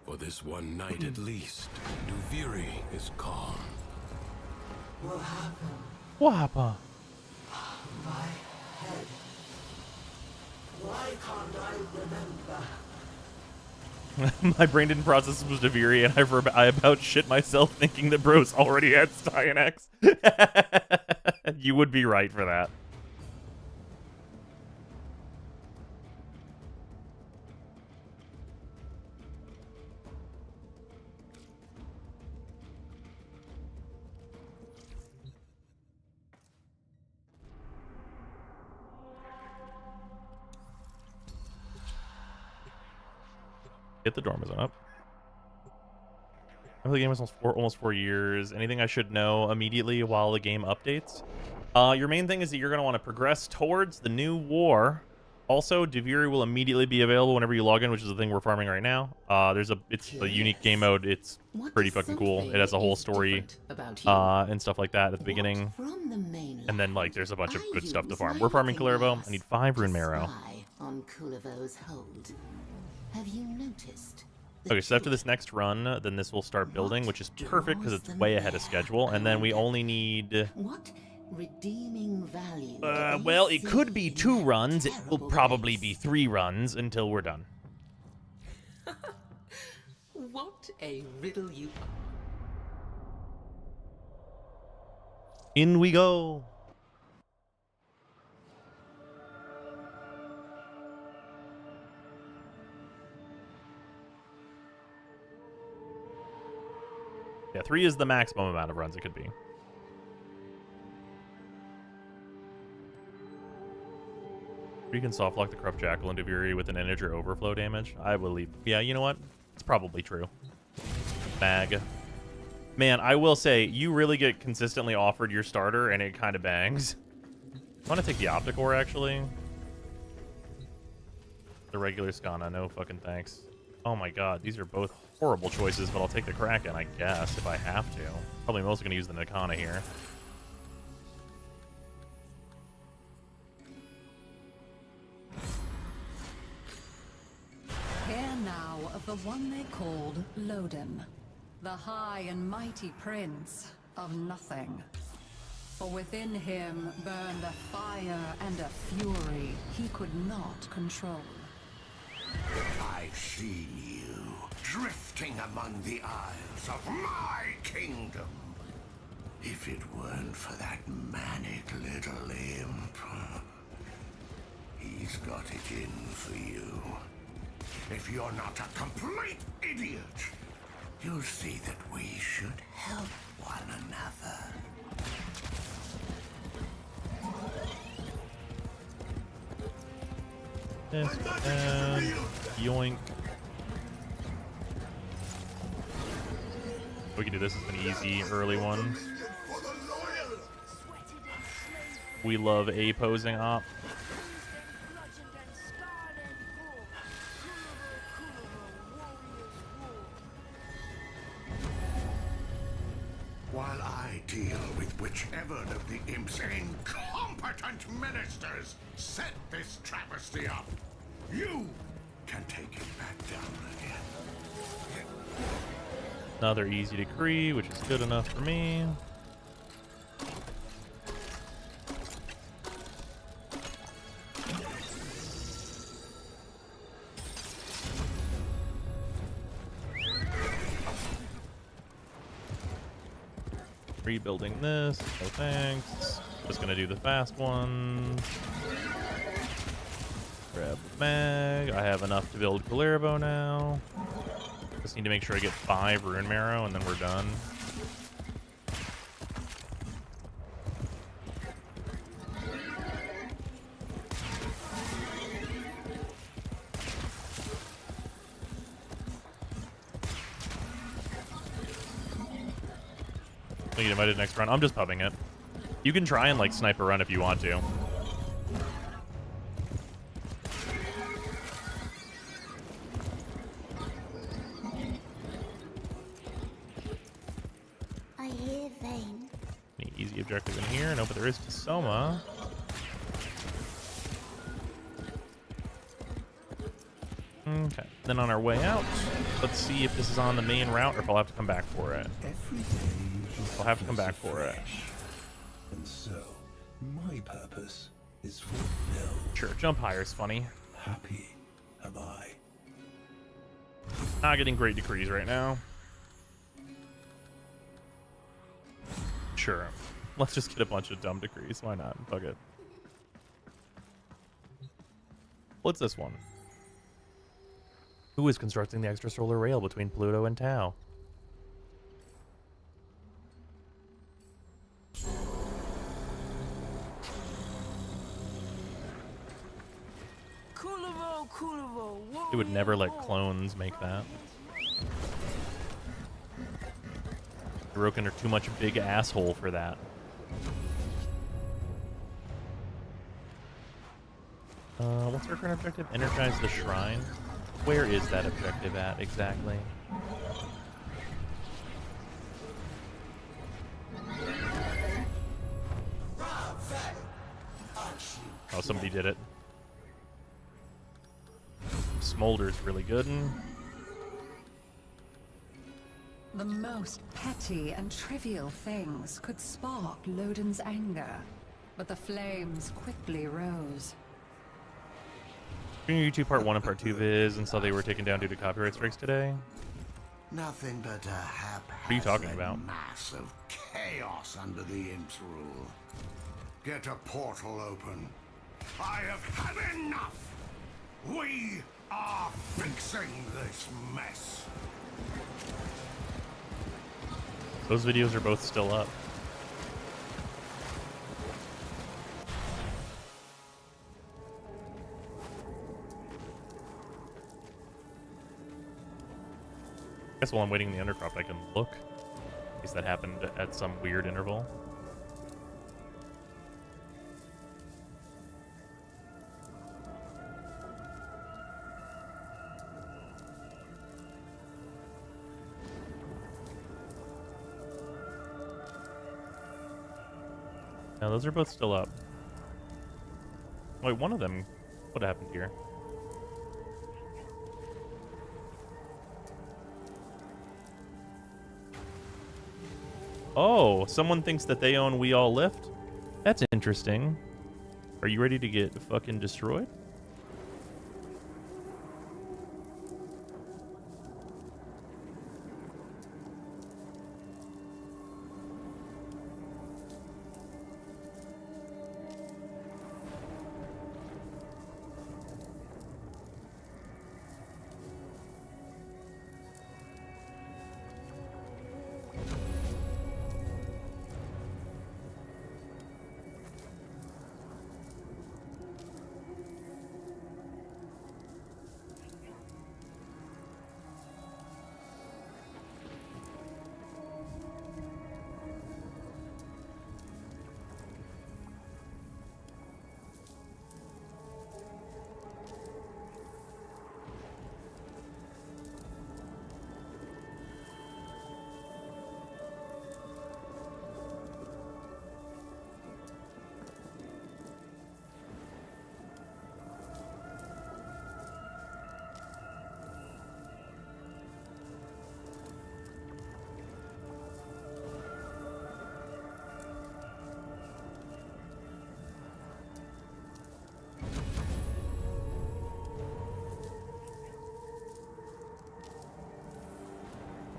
For this one night at least, Duviri is calm. What happened? What happened? My head. Why can't I remember? My brain didn't process this was Duviri, and I about shit myself thinking that Bros already had Cynex. You would be right for that. Get the Dormazon up. The game is almost 4 years. Anything I should know immediately while the game updates? Your main thing is that you're going to want to progress towards the new war. Also, Duviri will immediately be available whenever you log in, which is the thing we're farming right now. It's a unique game mode. It's pretty fucking cool. It has a whole story and stuff like that at the beginning. And then like there's a bunch of good stuff to farm. We're farming Kullervo. I need 5 rune marrow. On Kullervo's hold. Have you noticed? Okay, so after this next run, then this will start building, which is perfect because it's way ahead of schedule. And then we only need... What redeeming value? Well, it could be 2 runs. It will probably be 3 runs until we're done. What a riddle you are. In we go. Yeah, 3 is the maximum amount of runs it could be. You can soft lock the Cruft Jackal and Duviri with an integer overflow damage. I believe. Yeah, you know what? It's probably true. Mag. Man, I will say, you really get consistently offered your starter, and it kind of bangs. I want to take the Optic Ore, actually. The regular Skana, no fucking thanks. Oh my god, these are both horrible choices, but I'll take the Kraken, I guess, if I have to. Probably mostly going to use the Nikana here. Hear now of the one they called Lodin, the high and mighty prince of nothing. For within him burned a fire and a fury he could not control. I've seen you drifting among the isles of my kingdom. If it weren't for that manic little imp, he's got it in for you. If you're not a complete idiot, you'll see that we should help one another. This and yoink. We can do this as an easy early one. We love a posing op. While I deal with whichever of the imp's incompetent ministers set this travesty up, you can take it back down again. Another easy decree, which is good enough for me. Rebuilding this, no thanks. Just gonna do the fast one. Grab the mag. I have enough to build Kullervo now. Just need to make sure I get 5 rune marrow and then we're done. I get invited next run. I'm just pubbing it. You can try and like snipe a run if you want to. I hear Vane. Any easy objective in here? No, but there is Soma. Okay. Then on our way out, let's see if this is on the main route or if I'll have to come back for it. I'll have to come back for it. And so, my purpose is fulfilled. Sure, jump higher is funny. Happy am I. Not getting great decrees right now. Sure. Let's just get a bunch of dumb decrees. Why not? Fuck it. What's this one? Who is constructing the extrasolar rail between Pluto and Tau? Kullervo, It would never let clones make that. Hirokin are too much big asshole for that. What's our current objective? Energize the shrine. Where is that objective at exactly? Oh, somebody did it. Smolder's really good. The most petty and trivial things could spark Lodin's anger, but the flames quickly rose. Doing YouTube part 1 and part 2 viz and saw they were taken down due to copyright strikes today. Nothing but a What are you talking about? mass of chaos under the Imp's rule. Get a portal open. I have had enough. We are fixing this mess. Those videos are both still up. I guess while I'm waiting in the Undercroft, I can look. In case that happened at some weird interval. Now those are both still up. Wait, one of them. What happened here? Oh, someone thinks that they own We All Lift? That's interesting. Are you ready to get fucking destroyed?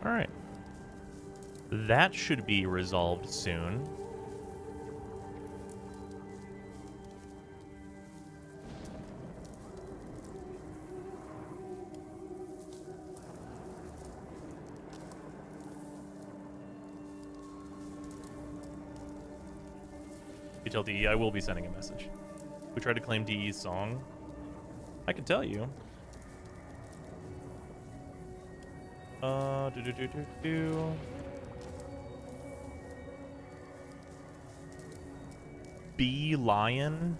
Alright. That should be resolved soon. You tell DE I will be sending a message. We tried to claim DE's song. I can tell you. B Lion.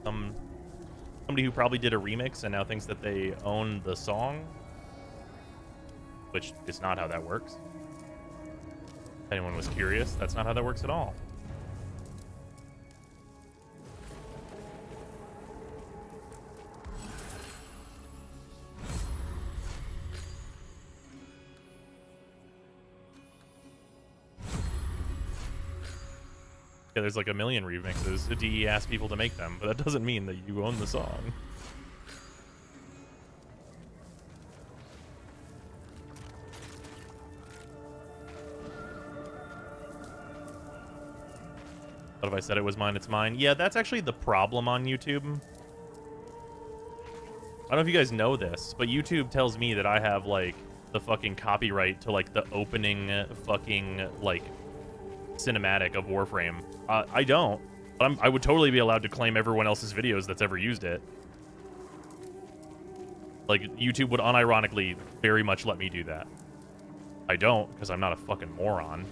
Somebody who probably did a remix and now thinks that they own the song, which is not how that works. If anyone was curious, that's not how that works at all. Yeah, there's like a million remixes. The DE asked people to make them, but that doesn't mean that you own the song. What if I said it was mine, it's mine? Yeah, that's actually the problem on YouTube. I don't know if you guys know this, but YouTube tells me that I have, like, the fucking copyright to, like, the opening fucking, like, cinematic of Warframe. I don't, but I would totally be allowed to claim everyone else's videos that's ever used it. Like, YouTube would unironically very much let me do that. I don't, because I'm not a fucking moron.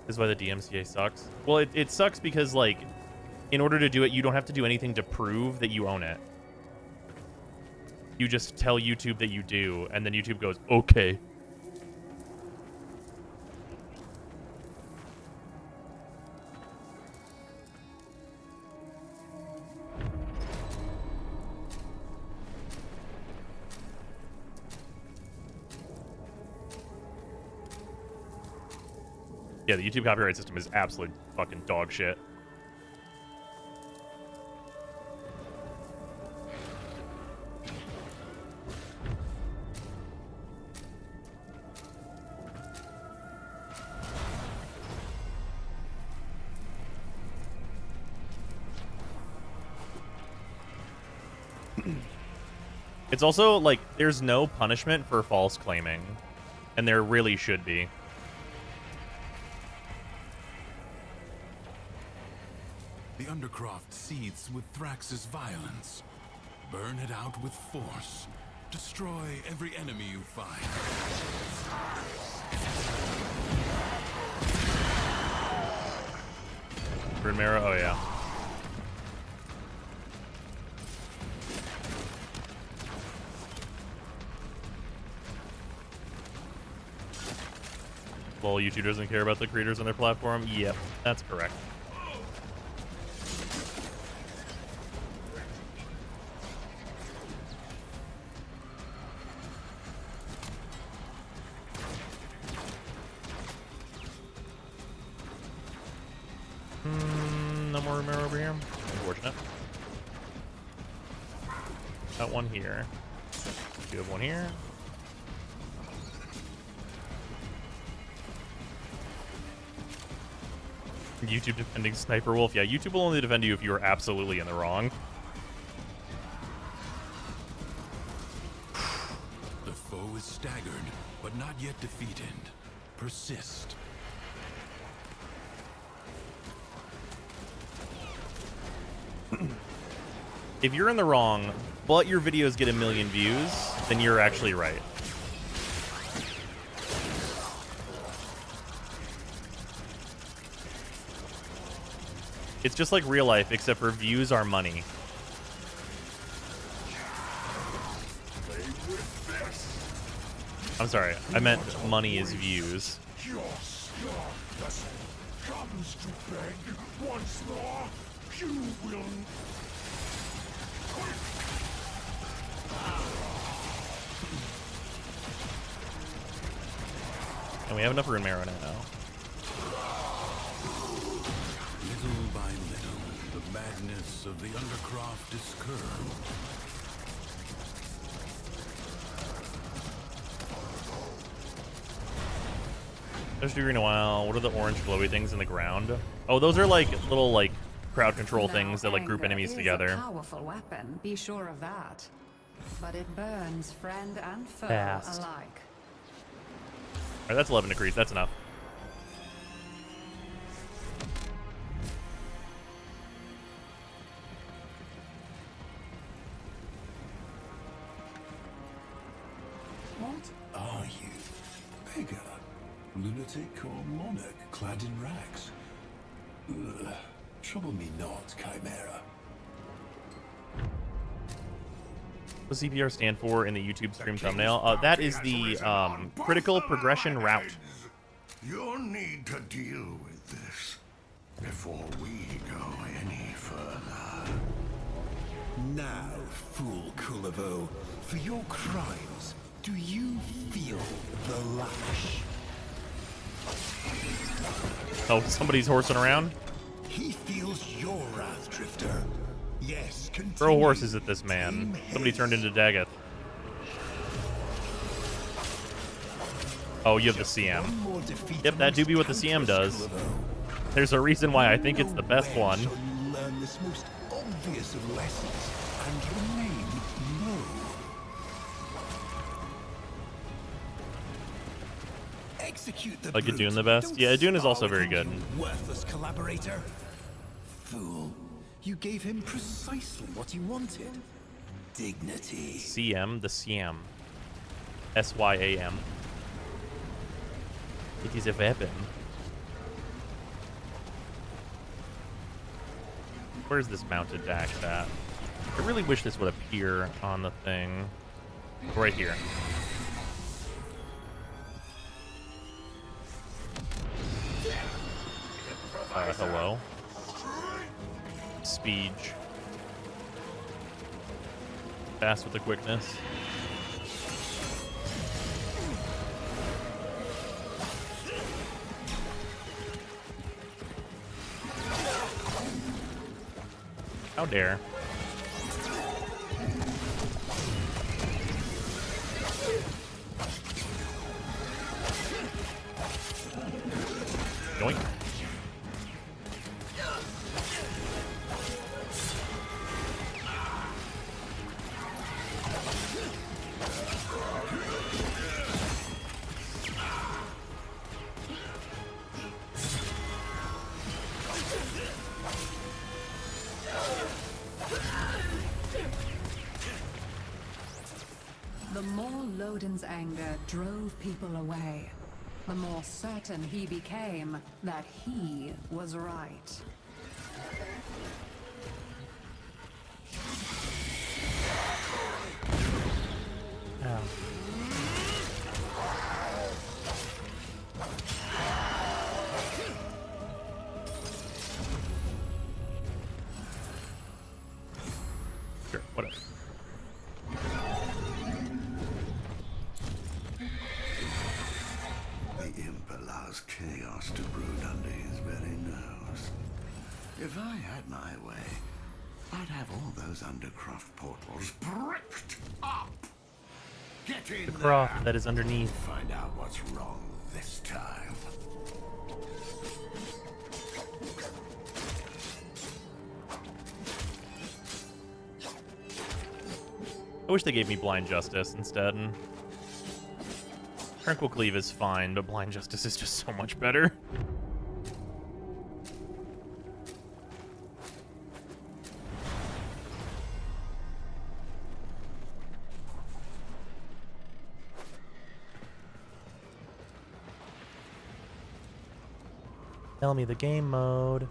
This is why the DMCA sucks. Well, it sucks because, like, in order to do it, you don't have to do anything to prove that you own it. You just tell YouTube that you do, and then YouTube goes, okay. Yeah, the YouTube copyright system is absolute fucking dog shit. It's also, like, there's no punishment for false claiming, and there really should be. The Undercroft seethes with Thrax's violence. Burn it out with force. Destroy every enemy you find. Primera, oh yeah. Well, YouTube doesn't care about the creators on their platform? Yep, that's correct. No more Romero over here. Unfortunate. Got one here. You have one here. YouTube defending Sniper Wolf. Yeah, YouTube will only defend you if you are absolutely in the wrong. The foe is staggered, but not yet defeated. Persist. If you're in the wrong, but your videos get 1 million views, then you're actually right. It's just like real life, except for views are money. I'm sorry, I meant money is views. Your slaughter comes to beg once more. You will. And we have enough rune marrow now. Little by little, the madness of the Undercroft is curbed. There's Duviri in a while. What are the orange glowy things in the ground? Oh, those are like little like crowd control things that like group enemies together. A powerful weapon, be sure of that. but it burns friend and foe Fast. alike. Alright, that's 11 degrees. That's enough. What are you? Beggar? Lunatic or monarch clad in rags? Ugh. Trouble me not, Chimera. What does CPR stand for in the YouTube stream thumbnail? That is the critical progression route. You'll need to deal with this before we go any further. Now, fool Kullervo, for your crimes, do you feel the lash? Oh, somebody's horsing around? He feels your wrath, Drifter. Yes, continue. Throw horses at this man. Somebody turned into Daggett. Oh, you have the CM. Yep, that do be what the CM does. There's a reason why I think it's the best one. Shall you learn this most obvious of lessons and remain low? Execute the Like brute. Adun the best? Don't Yeah, Adun is also spar very with good. him, you worthless collaborator. Fool, you gave him precisely what he wanted. Dignity. CM, the CM. SYAM. It is a weapon. Where's this mounted dash at? I really wish this would appear on the thing. Right here. Hello. Speed. Fast with the quickness. How dare. Yoink. The more Lodin's anger drove people away, the more certain he became that he was right. Sure, whatever. The imp allows chaos to brood under his very nose. If I had my way, I'd have all those Undercroft portals bricked up. Get in The croft that is underneath. Find out what's wrong this time. I wish they gave me Blind Justice instead. Tranquil Cleave is fine, but Blind Justice is just so much better. Tell me the game mode.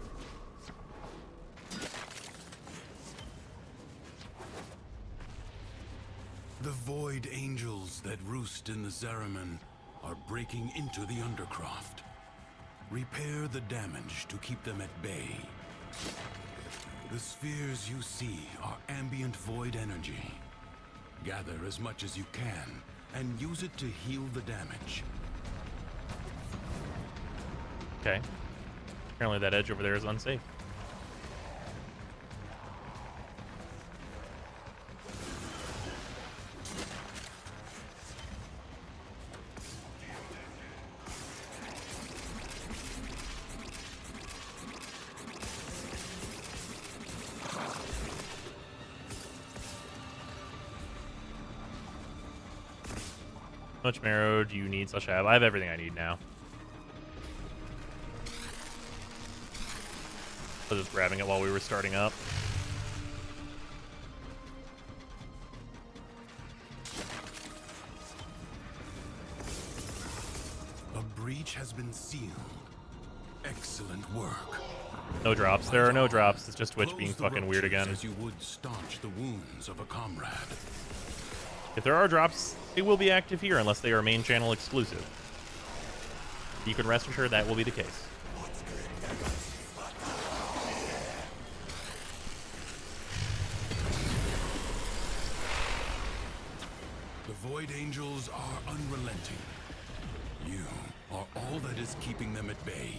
The Void Angels that roost in the Zariman are breaking into the Undercroft. Repair the damage to keep them at bay. The spheres you see are ambient void energy. Gather as much as you can and use it to heal the damage. Okay. Apparently that edge over there is unsafe. How much marrow do you need / have? I have everything I need now. I was just grabbing it while we were starting up. A breach has been sealed. Excellent work. No drops. There are no drops. It's just Twitch being fucking weird again. As you would staunch the wounds of a comrade. If there are drops, they will be active here unless they are main channel exclusive. You can rest assured that will be the case. The Void Angels are unrelenting. You are all that is keeping them at bay.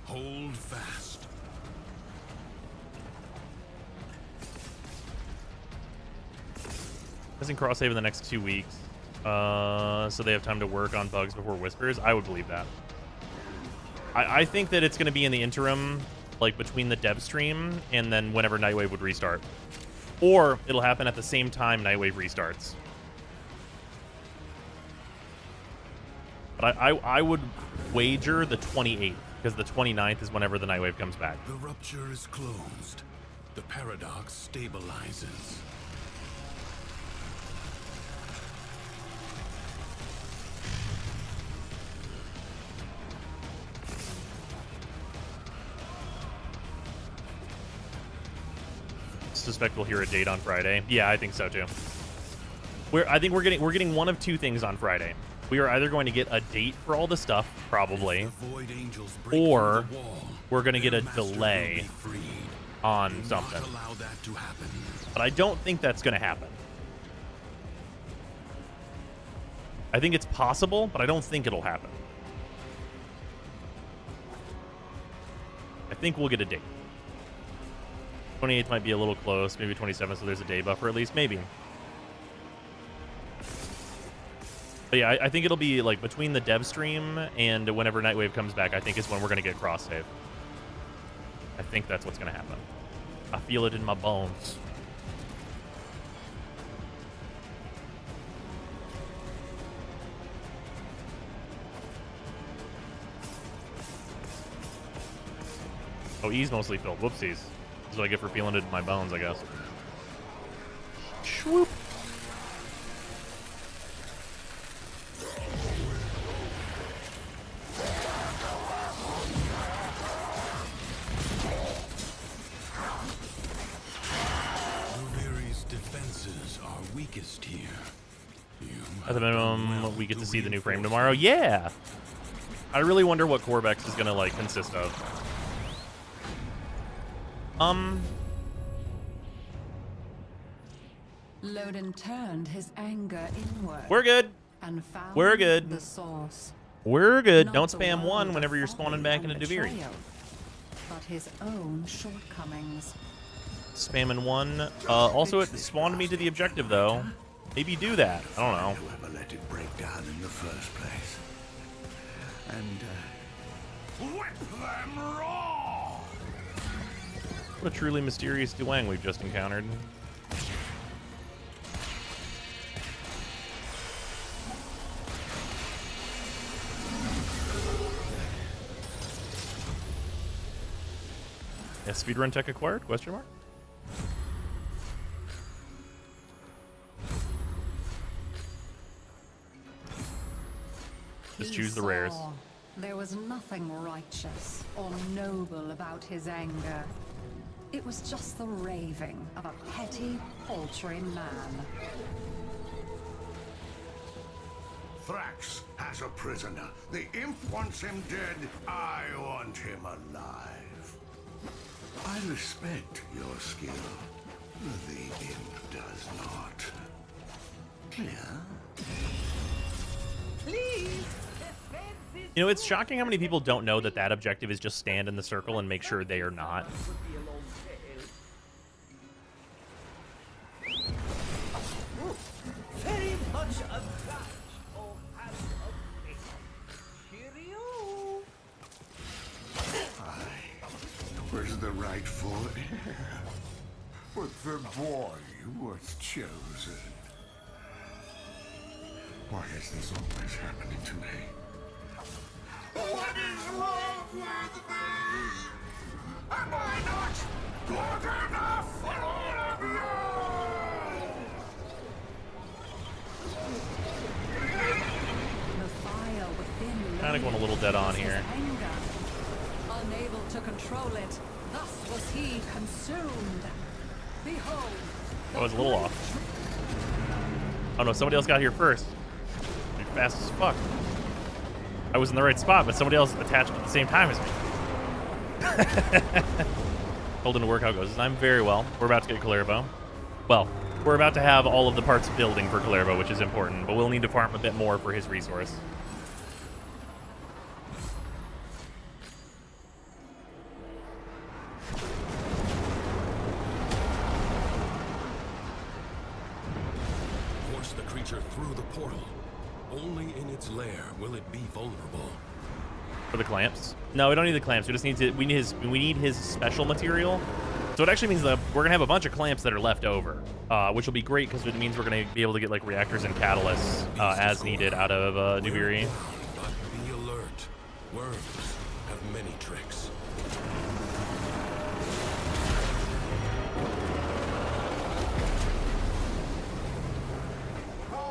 Hold fast. Missing cross save in the next 2 weeks, so they have time to work on bugs before Whispers. I would believe that. I think that it's going to be in the interim, like between the dev stream and then whenever Nightwave would restart, or it'll happen at the same time Nightwave restarts. But I would wager the 28th because the 29th is whenever the Nightwave comes back. The rupture is closed. The paradox stabilizes. Suspect we'll hear a date on Friday. Yeah, I think so too. I think we're getting one of two things on Friday. We are either going to get a date for all the stuff, probably, or we're going to get a delay on something. But I don't think that's going to happen. I think it's possible, but I don't think it'll happen. I think we'll get a date. 28th might be a little close, maybe 27th, so there's a day buffer at least, maybe. But yeah, I think it'll be like between the dev stream and whenever Nightwave comes back, I think is when we're going to get cross save. I think that's what's going to happen. I feel it in my bones. Oh, E's mostly filled. Whoopsies. That's what I get for feeling it in my bones, I guess. Swoop. Duviri's defenses are weakest here. At the minimum, we get to see the new frame tomorrow. Yeah! I really wonder what Corvex is going to, like, consist of. Loden turned his anger inward. We're good. And found We're good. The source. We're good. Not Don't the spam world one of whenever you're spawning back into folly and Duviri. betrayal, but his own shortcomings. Spamming one. Also, it spawned me to the objective, though. Maybe do that. I don't know. Whoever let it break down in the first place. And, whip them raw! What a truly mysterious Duang we've just encountered. Yeah, speedrun tech acquired? Question mark? Just choose the rares. There was nothing righteous or noble about his anger. It was just the raving of a petty, paltry man. Thrax has a prisoner. The imp wants him dead. I want him alive. I respect your skill. The imp does not. Clear? Please. You know, it's shocking how many people don't know that that objective is just stand in the circle and make sure they are not. Very much obliged, oh hand of fate. Cheerio. Was the rightful heir. But the boy was chosen. Why is this always happening to me? What is wrong with me? Am I not good enough for all of you? The fire within Kind of going a little dead on here. anger. Unable to control it, thus was he consumed. Behold, I was a little off. Oh no, somebody else got here first. You're fast as fuck. I was in the right spot, but somebody else attached at the same time as me. Told him to work how it goes. I'm very well. We're about to get Kullervo. Well, we're about to have all of the parts building for Kullervo, which is important, but we'll need to farm a bit more for his resource. Force the creature through the portal. Only in its lair will it be vulnerable. For the clamps? No, we don't need the clamps. We just need to. We need his special material. So it actually means that we're gonna have a bunch of clamps that are left over, which will be great because it means we're gonna be able to get like reactors and catalysts as needed out of Duviri. But be alert. Worms have many tricks.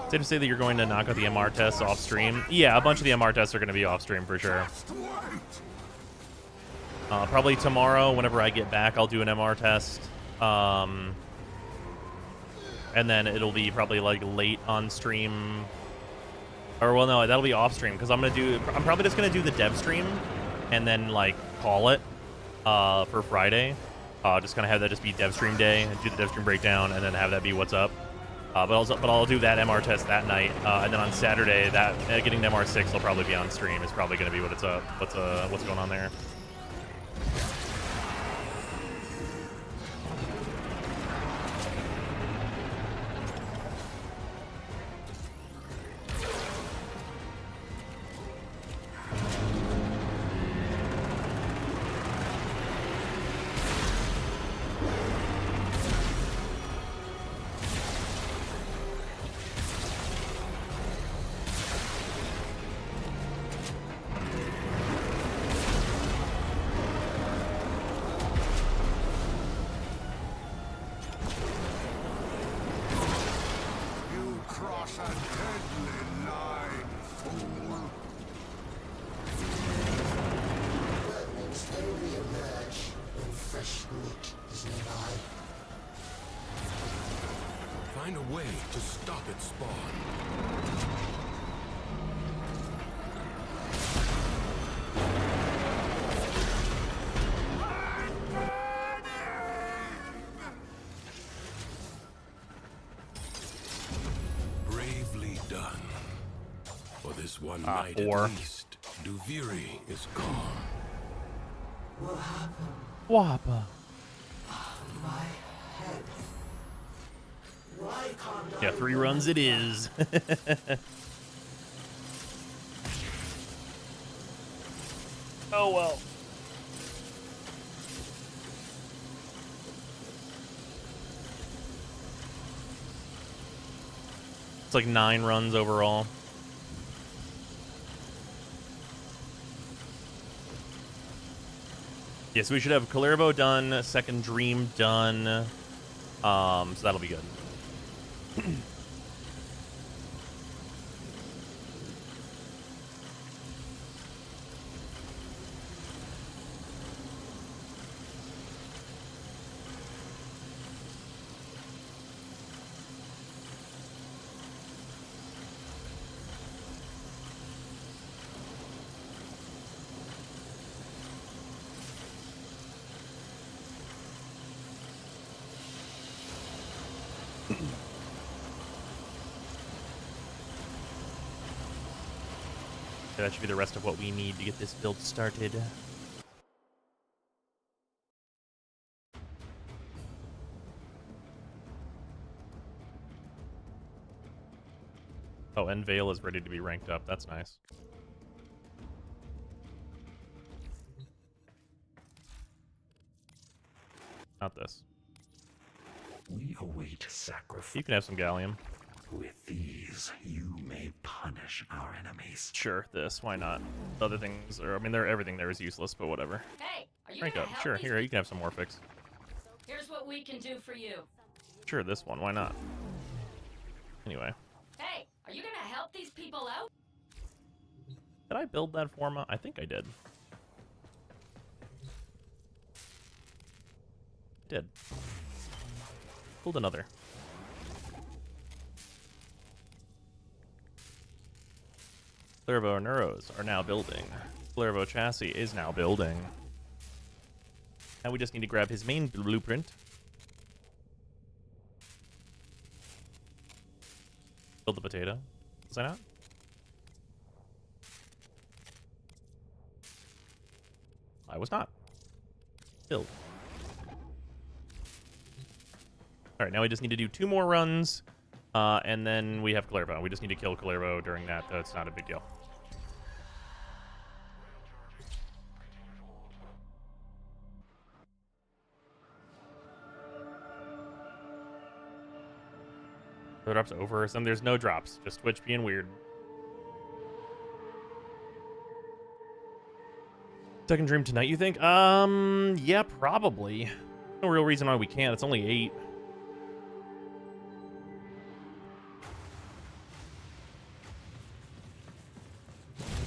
Safe to say that you're going to knock out the MR tests off stream. Yeah, a bunch of the MR tests are going to be off stream for sure. Probably tomorrow, whenever I get back, I'll do an MR test. And then it'll be probably like late on stream. Or well, no, that'll be off stream because I'm probably just gonna do the dev stream and then like call it for Friday. Just kind of have that just be dev stream day and do the dev stream breakdown and then have that be what's up. But I'll do that MR test that night, and then on Saturday, getting the MR6 will probably be on stream. Is probably going to be what's going on there. Find a way to stop its spawn. Bravely done. For this one night at least, Duviri is gone. What happened? Wappa. My head. Why can't Yeah, 3 runs it is. Oh well. It's like 9 runs overall. Yeah, so we should have Kullervo done, second dream done. So that'll be good. That should be the rest of what we need to get this build started. Oh, and Vale is ready to be ranked up. That's nice. Not this. We await sacrifice. You can have some gallium. With these, you may punish our enemies. Sure, this. Why not? Other things, or I mean, everything there is useless, but whatever. Hey, are you Crank gonna up. help Sure, these here, you can have some more fix. Here's what we can do for you. Sure, this one. Why not? Anyway. Hey, are you gonna help these people out? Did I build that forma? I think I did. Did. Build another. Kullervo Neuros are now building. Kullervo Chassis is now building. Now we just need to grab his main blueprint. Build the potato. Was I not? I was not. Build. Alright, now we just need to do 2 more runs, and then we have Kullervo. We just need to kill Kullervo during that, though it's not a big deal. The drops over or something. There's no drops. Just Twitch being weird. Second dream tonight, you think? Yeah, probably. No real reason why we can't. It's only 8.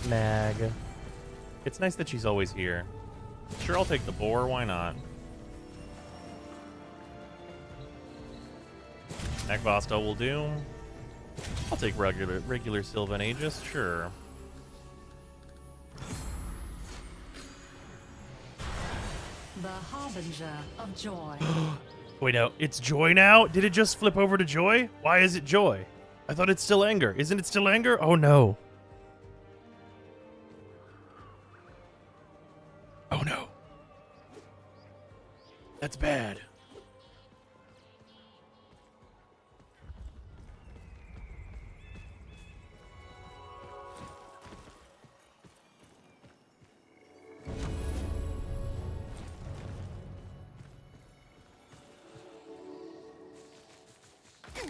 Mag. It's nice that she's always here. Sure, I'll take the boar. Why not? Nagvasta will do. I'll take regular Sylvan Aegis, sure. The Harbinger of Joy. Wait, no, it's Joy now? Did it just flip over to Joy? Why is it Joy? I thought it's still anger. Isn't it still anger? Oh no. Oh no. That's bad.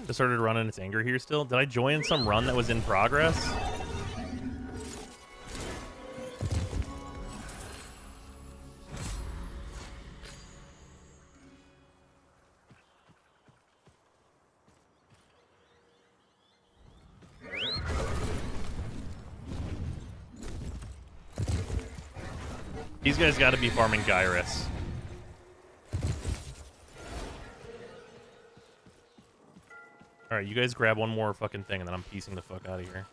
Just started running its anger here still. Did I join some run that was in progress? These guys got to be farming Gyrus. Alright, you guys grab one more fucking thing and then I'm piecing the fuck out of here.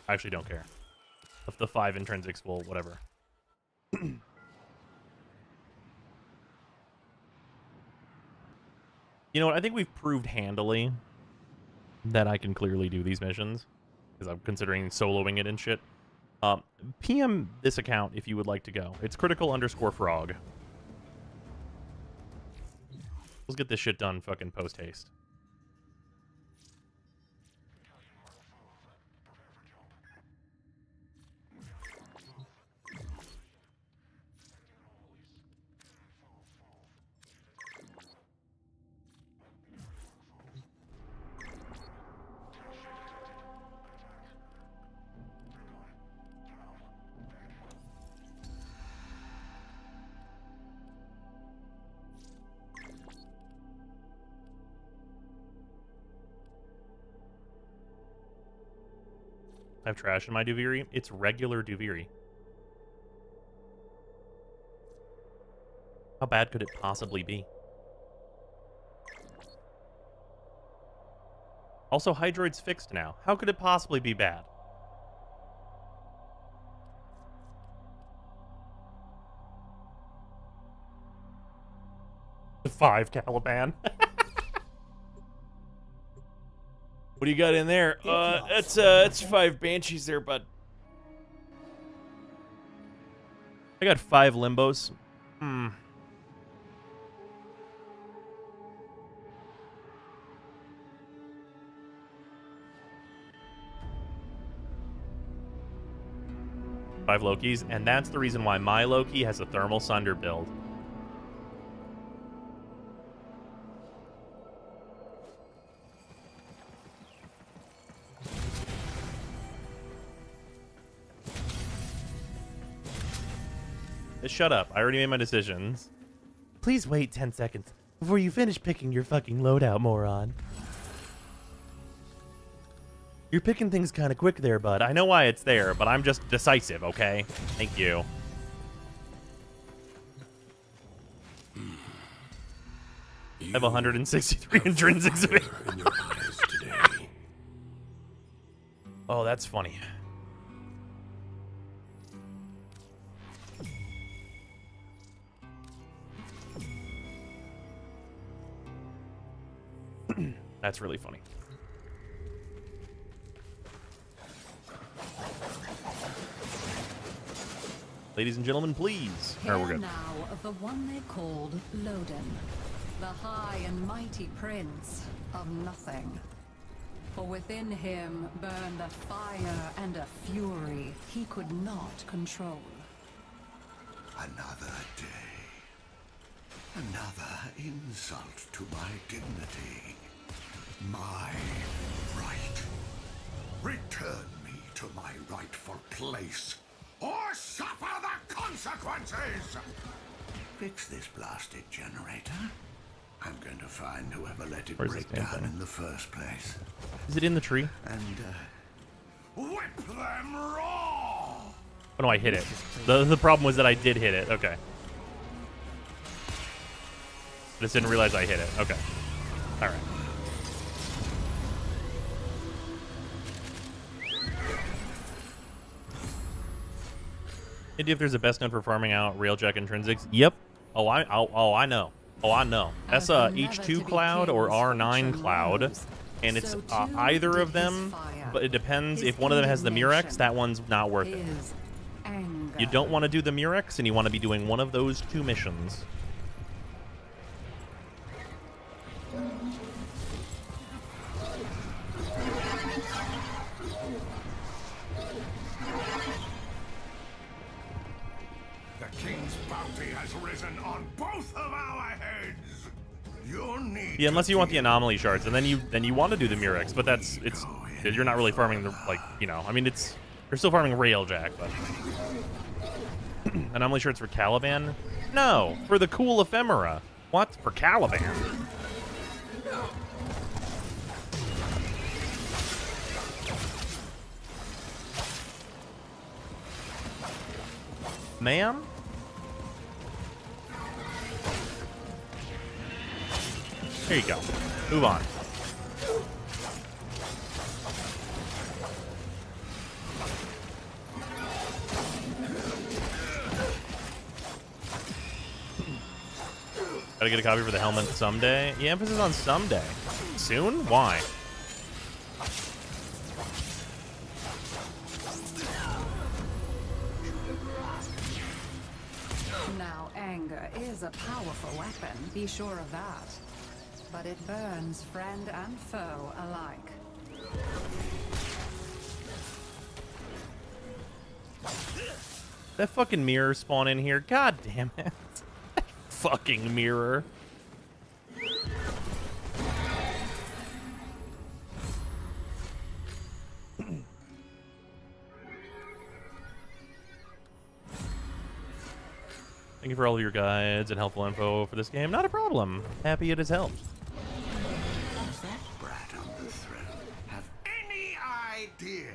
I actually don't care. If the 5 intrinsics will, whatever. You know what? I think we've proved handily that I can clearly do these missions. Because I'm considering soloing it and shit. PM this account if you would like to go. It's critical_frog. Let's get this shit done fucking post-haste. I have trash in my Duviri. It's regular Duviri. How bad could it possibly be? Also, Hydroid's fixed now. How could it possibly be bad? The 5 Caliban. What do you got in there? It's 5 Banshees there, bud. I got 5 Limbos. Hmm. Five Lokis, and that's the reason why my Loki has a Thermal Sunder build. Shut up. I already made my decisions. Please wait 10 seconds before you finish picking your fucking loadout, moron. You're picking things kind of quick there, bud. I know why it's there, but I'm just decisive, okay? Thank you. I have 163 intrinsics of it. Oh, that's funny. That's really funny. Ladies and gentlemen, please. Here We're good. now of the one they called Loden, the high and mighty prince of nothing. For within him burned a fire and a fury he could not control. Another day. Another insult to my dignity. My right. Return me to my rightful place, or suffer the consequences! Fix this blasted generator. I'm going to find whoever let it Where's break this damn down thing? in the first place. Is it in the tree? And, whip them raw! Oh no, I hit it. The problem was that I did hit it. Okay. Just didn't realize I hit it. Okay. Alright. Idea if there's a best known for farming out Railjack intrinsics? Yep. Oh, I know. Oh, I know. That's H2 cloud or R9 cloud, and it's either of them. But it depends. If one of them has the Murex, that one's not worth it. You don't want to do the Murex, and you want to be doing one of those two missions. The king's bounty has risen on both of our heads. You'll need Yeah, unless you want the anomaly shards, and then you want to do the Murex, but you're not really farming the I mean you're still farming Railjack, but anomaly shards for Caliban? No, for the cool ephemera. What? For Caliban? Ma'am? There you go. Move on. Gotta get a copy for the helmet someday. Yeah, emphasis on someday. Soon? Why? Now, anger is a powerful weapon, be sure of that. But it burns friend and foe alike. That fucking mirror spawn in here. God damn it. Fucking mirror. Thank you for all of your guides and helpful info for this game. Not a problem. Happy it has helped. Does that brat on the throne have any idea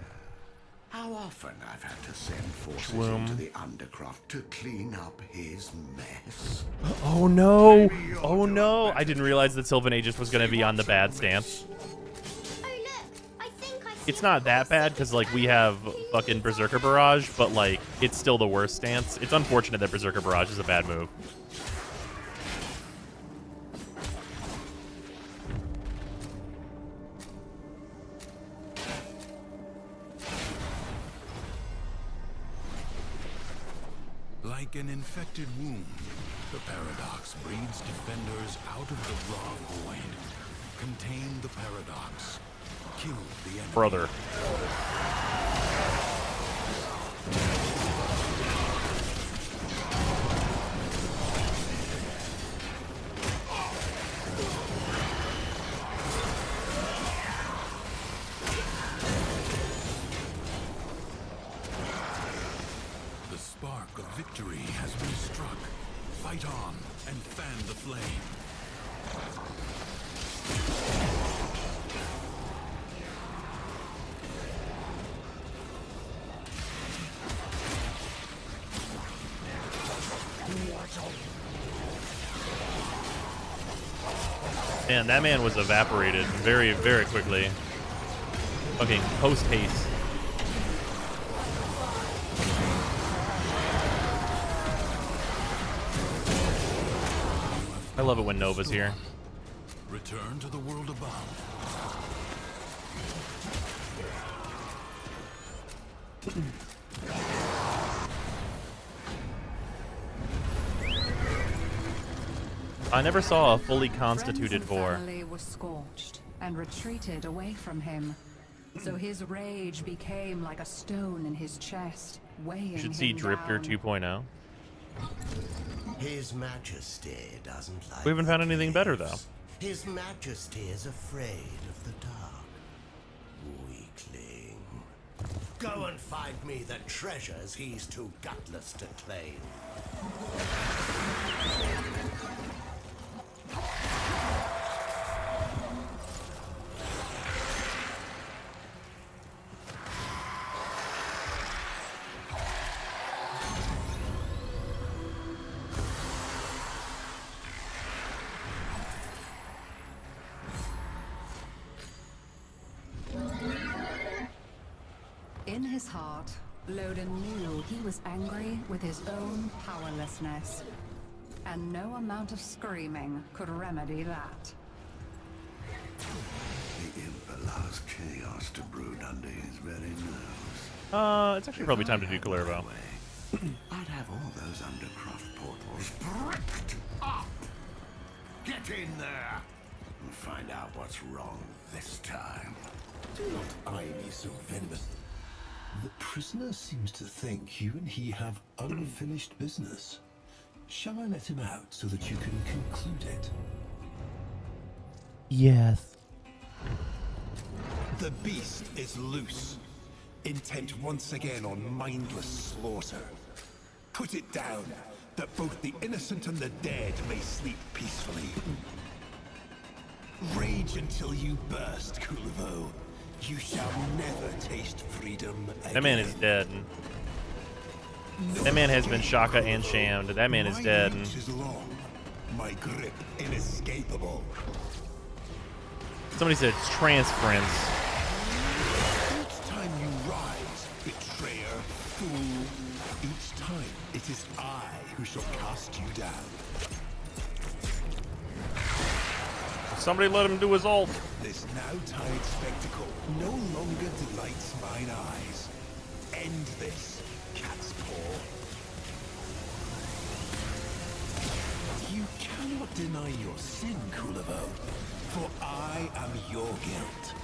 how often I've had to send forces into the Undercroft to clean up his mess? Oh no! Oh no! I didn't realize that Sylvan Aegis was going to be on the bad stance. It's not that bad because like we have fucking Berserker Barrage, but like it's still the worst stance. It's unfortunate that Berserker Barrage is a bad move. Like an infected wound, the paradox breeds defenders out of the raw void. Contain the paradox. Kill the enemy. Brother. The spark of victory has been Fan the flame. Man, that man was evaporated very, very quickly. Okay, post haste. I love it when Nova's here. Return to the world above. I never saw a fully constituted Friends and vor. family were scorched and retreated away from him. So his rage became like a stone in his chest, weighing You should see him Drifter down. 2.0. His Majesty doesn't like We haven't found anything better, though. thieves. His Majesty is afraid of the dark. Weakling. Go and find me the treasures he's too gutless to claim. In his heart, Loden knew he was angry with his own powerlessness. And no amount of screaming could remedy that. The imp allows chaos to brood under his very nose. It's actually probably time to do Kullervo. I'd have all those Undercroft portals bricked up. Get in there and find out what's wrong this time. Do not eye me so venomous. The prisoner seems to think you and he have unfinished business. Shall I let him out so that you can conclude it? Yes. The beast is loose, intent once again on mindless slaughter. Put it down, that both the innocent and the dead may sleep peacefully. Rage until you burst, Kullervo. You shall never taste freedom again. That man is dead. That man has been shaka and shammed. That man is dead. My reach is long, my grip inescapable. Somebody said it's transference. Each time you rise, betrayer, fool, each time it is I who shall cast you down. Somebody let him do his ult. This now-tied spectacle no longer delights mine eyes. End this, cat's paw. You cannot deny your sin, Kullervo, for I am your guilt,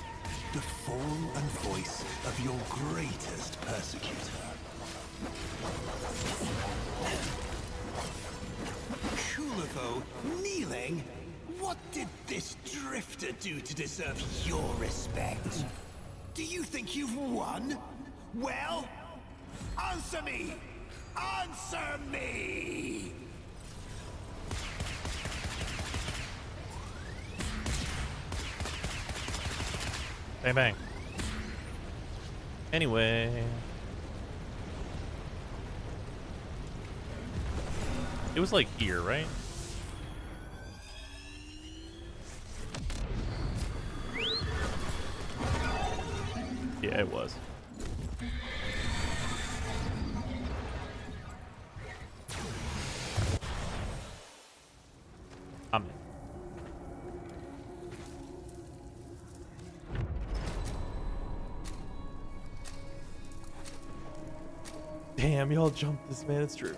the form and voice of your greatest persecutor. Kullervo, kneeling? What did this drifter do to deserve your respect? Do you think you've won? Well, answer me! Answer me! Bang bang. Anyway. It was like here, right? Yeah, it was. I'm in. Damn, y'all jumped this, man. It's true.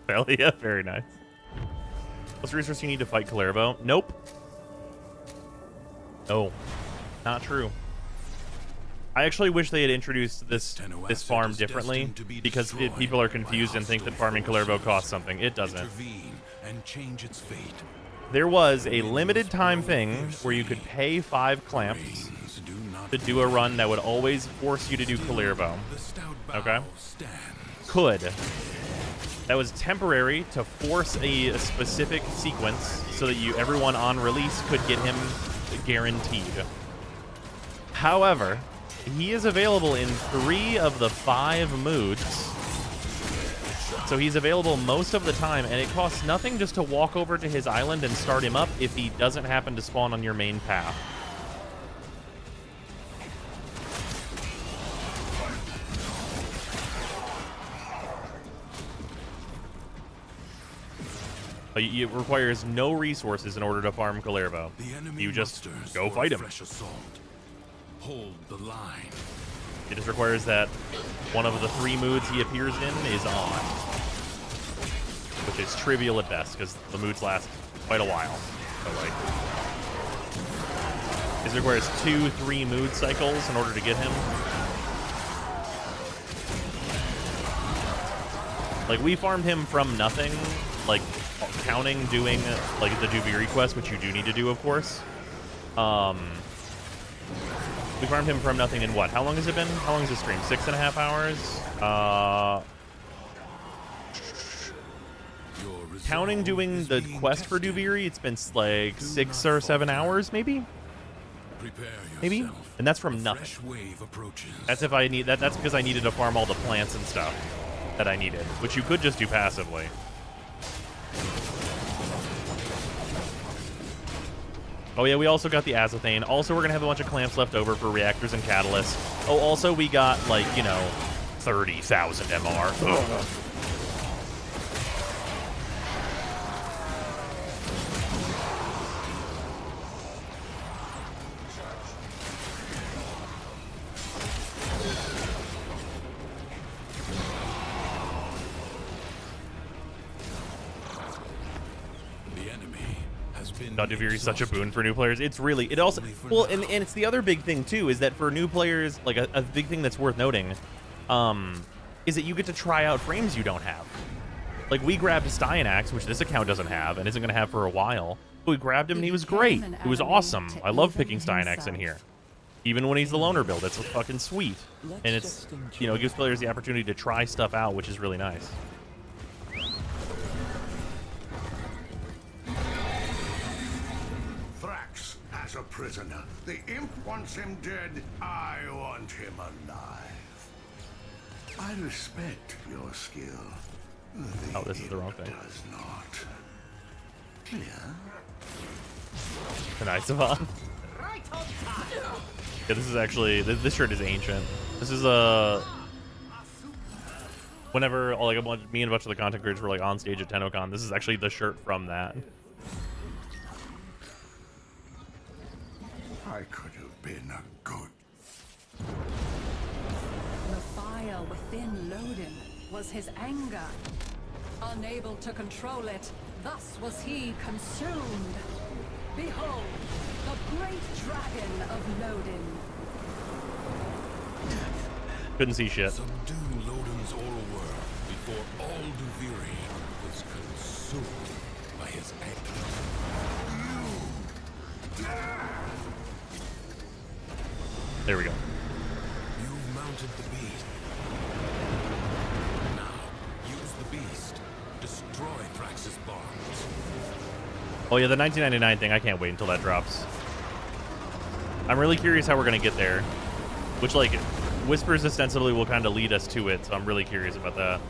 Well, yeah, very nice. What's the resource you need to fight Kullervo? Nope. No, not true. I actually wish they had introduced this farm differently, because people are confused and think that farming Kullervo costs something. It doesn't. And change its fate. There was a limited time thing where you could pay 5 clamps to do a run that would always force you to do Kullervo. Okay? Could. That was temporary to force a specific sequence so that everyone on release could get him guaranteed. However, he is available in 3 of the 5 moods. So he's available most of the time, and it costs nothing just to walk over to his island and start him up if he doesn't happen to spawn on your main path. It requires no resources in order to farm Kullervo. You just go fight him. Hold the line. It just requires that one of the 3 moods he appears in is on. Which is trivial at best, because the moods last quite a while. So, like, it requires 2-3 mood cycles in order to get him. Like, we farmed him from nothing, like, counting doing, like, the Duviri quest, which you do need to do, of course. We farmed him from nothing in what? How long has it been? How long is the stream? 6.5 hours? Counting doing the quest for Duviri, it's been like 6 or 7 hours, maybe? Maybe? And that's from nothing. That's if I need that's because I needed to farm all the plants and stuff that I needed, which you could just do passively. Oh yeah, we also got the azothane. Also, we're gonna have a bunch of clamps left over for reactors and catalysts. Oh, also we got, like, you know, 30,000 MR. Ugh. Duviri is such a boon for new players. It's really, it also, well, and it's the other big thing too, is that for new players, like a big thing that's worth noting, is that you get to try out frames you don't have. Like, we grabbed Styanax, which this account doesn't have and isn't going to have for a while, but we grabbed him and he was great. It was awesome. I love picking Styanax in here. Even when he's the loner build, it's fucking sweet. And it's, you know, it gives players the opportunity to try stuff out, which is really nice. As a prisoner, the imp wants him dead, I want him alive. I respect your skill. Oh, this is the wrong thing. Does not. Clear? Nice, Yvonne. Yeah, this is actually, this shirt is ancient. This is whenever, like, me and a bunch of the content creators were, like, on stage at TennoCon, this is actually the shirt from that. I could have been a good. The fire within Lodin was his anger. Unable to control it, thus was he consumed. Behold, the great dragon of Lodin. Couldn't see shit. Subdue Lodin's oral world before all Duviri was consumed by his anger. There we go. You've mounted the beast. Now, use the beast. Destroy Thrax's bonds. Oh yeah, the 1999 thing, I can't wait until that drops. I'm really curious how we're going to get there. Which, like, Whispers ostensibly will kind of lead us to it, so I'm really curious about that.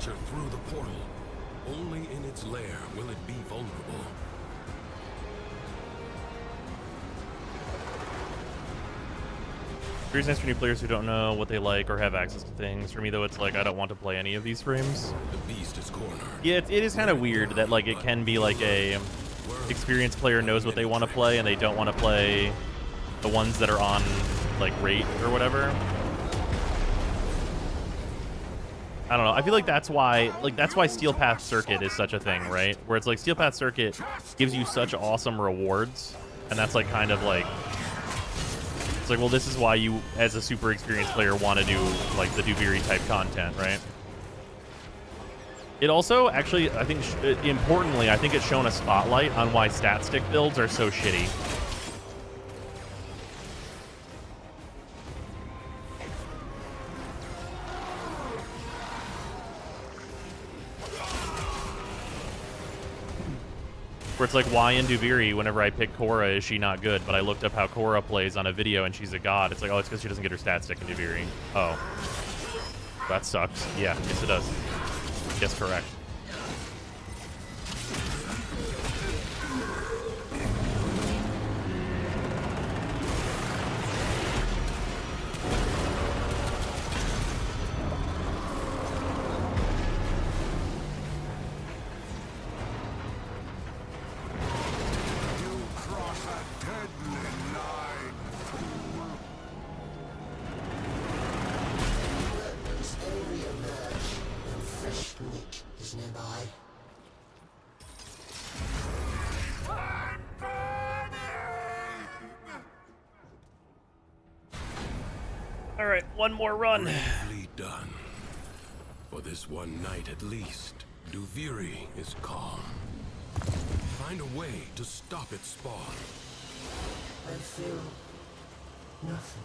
Through the portal. Only in its lair will it be vulnerable. It's nice for new players who don't know what they like or have access to things. For me, though, it's like I don't want to play any of these frames. The beast is cornered. Yeah, it is kind of weird that, like, it can be like a experienced player knows what they want to play and they don't want to play the ones that are on, like, rate or whatever. I don't know. I feel like that's why Steel Path Circuit is such a thing, right? Where it's like Steel Path Circuit gives you such awesome rewards, and that's like kind of like it's like, well, this is why you, as a super experienced player, want to do like the Duviri type content, right? It also, actually, I think, importantly, I think it's shown a spotlight on why stat stick builds are so shitty. Where it's like, why in Duviri, whenever I pick Korra, is she not good? But I looked up how Korra plays on a video and she's a god. It's like, oh, it's because she doesn't get her stat stick in Duviri. Oh. That sucks. Yeah, yes it does. Yes, correct. All right, one more run. Bravely done. For this one night at least, Duviri is calm. Find a way to stop its spawn. I feel nothing.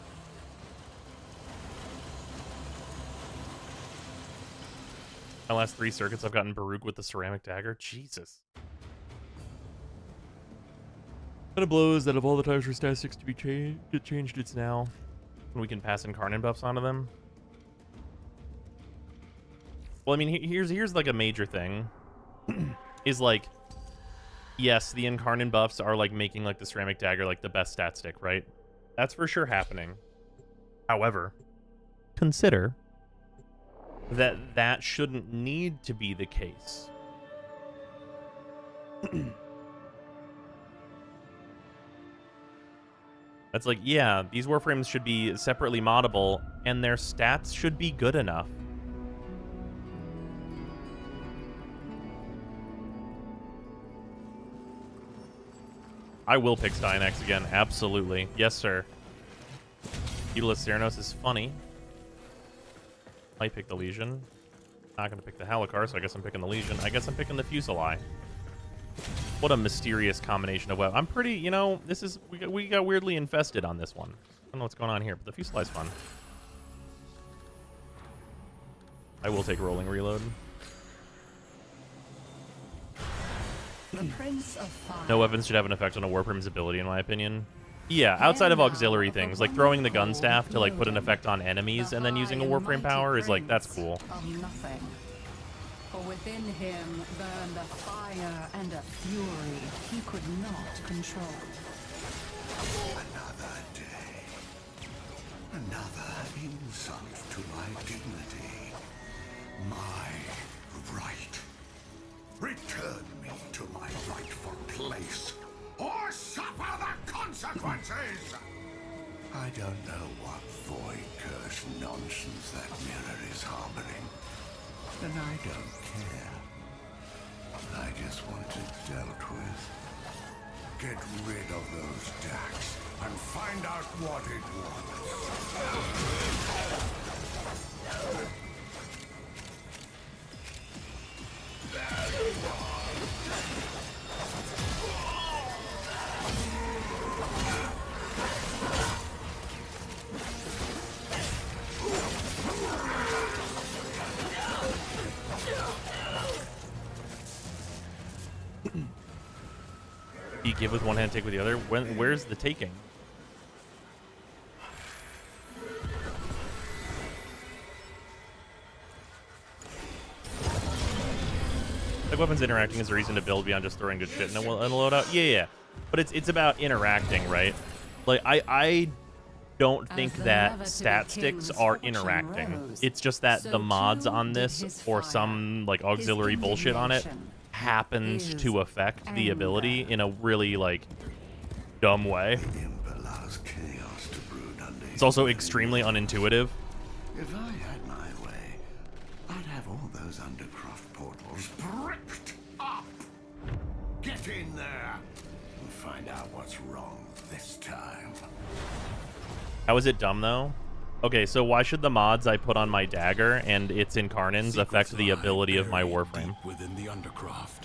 My last 3 circuits, I've gotten Baruch with the ceramic dagger. Jesus. Kind of blows that of all the times for statistics to be changed, it's now. We can pass Incarnate buffs onto them. Well, I mean, here's like a major thing. Is like, yes, the Incarnate buffs are like making like the ceramic dagger like the best stat stick, right? That's for sure happening. However, consider that that shouldn't need to be the case. That's like, yeah, these warframes should be separately moddable, and their stats should be good enough. I will pick Stynex again, absolutely. Yes, sir. Eulus Ceranos is funny. Might pick the Legion. Not gonna pick the Halicar, so I guess I'm picking the Legion. I guess I'm picking the Fusili. What a mysterious combination of web. I'm pretty, you know, this is, we got weirdly infested on this one. I don't know what's going on here, but the Fusili's fun. I will take rolling reload. The Prince of Fire. No weapons should have an effect on a Warframe's ability, in my opinion. Yeah, outside of auxiliary things, like throwing the gun staff to like put an effect on enemies and then using a Warframe power is like, that's cool. Of nothing. For within him burned a fire and a fury he could not control. Another day. Another insult to my dignity. My right. Return me to my rightful place, or suffer the consequences! I don't know what void curse nonsense that mirror is harboring, and I don't care. I just want it dealt with. Get rid of those Dax and find out what it wants. You give with one hand, take with the other. Where's the taking? Like weapons interacting is a reason to build beyond just throwing good shit in a loadout. Yeah. But it's about interacting, right? Like I don't think that stat sticks are interacting. It's just that the mods on this or some like auxiliary bullshit on it happens to affect the ability in a really like dumb way. It's also extremely unintuitive. If I had my way, I'd have all those Undercroft portals bricked up. Get in there and find out what's wrong this time. How is it dumb, though? Okay, so why should the mods I put on my dagger and its incarnans affect the ability of my Warframe? Within the Undercroft,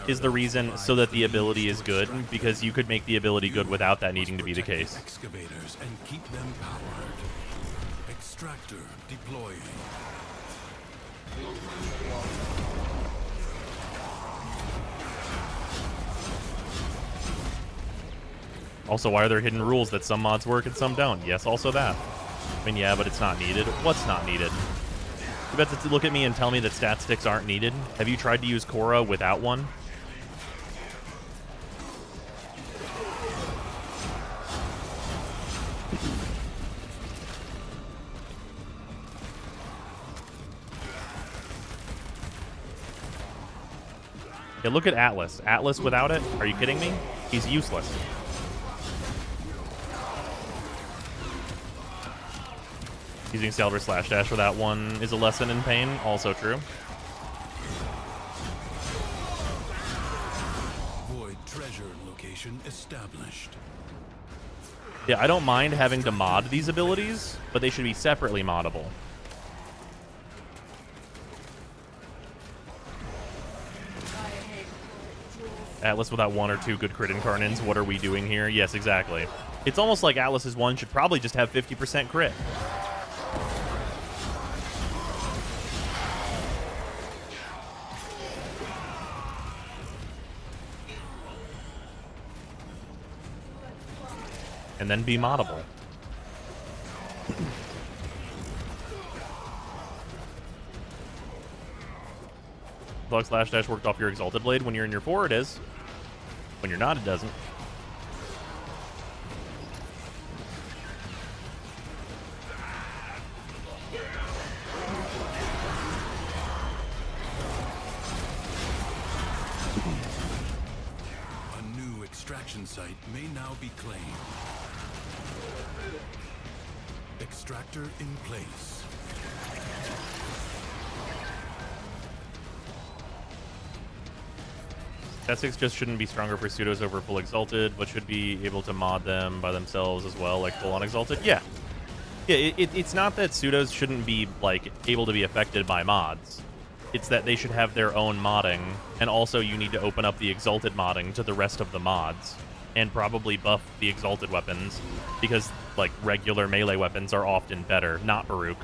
Is the reason so that the ability is good? Because you could make the ability good without that needing to be the case. excavators and keep them powered. Extractor deploying. Also, why are there hidden rules that some mods work and some don't? Yes, also that. I mean, yeah, but it's not needed. What's not needed? You bet to look at me and tell me that stat sticks aren't needed? Have you tried to use Korra without one? Yeah, look at Atlas. Atlas without it? Are you kidding me? He's useless. Using Salver Slash Dash without one is a lesson in pain. Also true. Void treasure location established. Yeah, I don't mind having to mod these abilities, but they should be separately moddable. Atlas without one or two good crit incarnants. What are we doing here? Yes, exactly. It's almost like Atlas's one should probably just have 50% crit. And then be moddable. Slug Slash Dash worked off your Exalted Blade. When you're in your 4, it is. When you're not, it doesn't. A new extraction site may now be claimed. Extractor in place. Stat 6 just shouldn't be stronger for pseudos over full exalted, but should be able to mod them by themselves as well, like full on exalted. Yeah. Yeah, it's not that pseudos shouldn't be, like, able to be affected by mods. It's that they should have their own modding, and also you need to open up the exalted modding to the rest of the mods, and probably buff the exalted weapons, because, like, regular melee weapons are often better, not Baruch.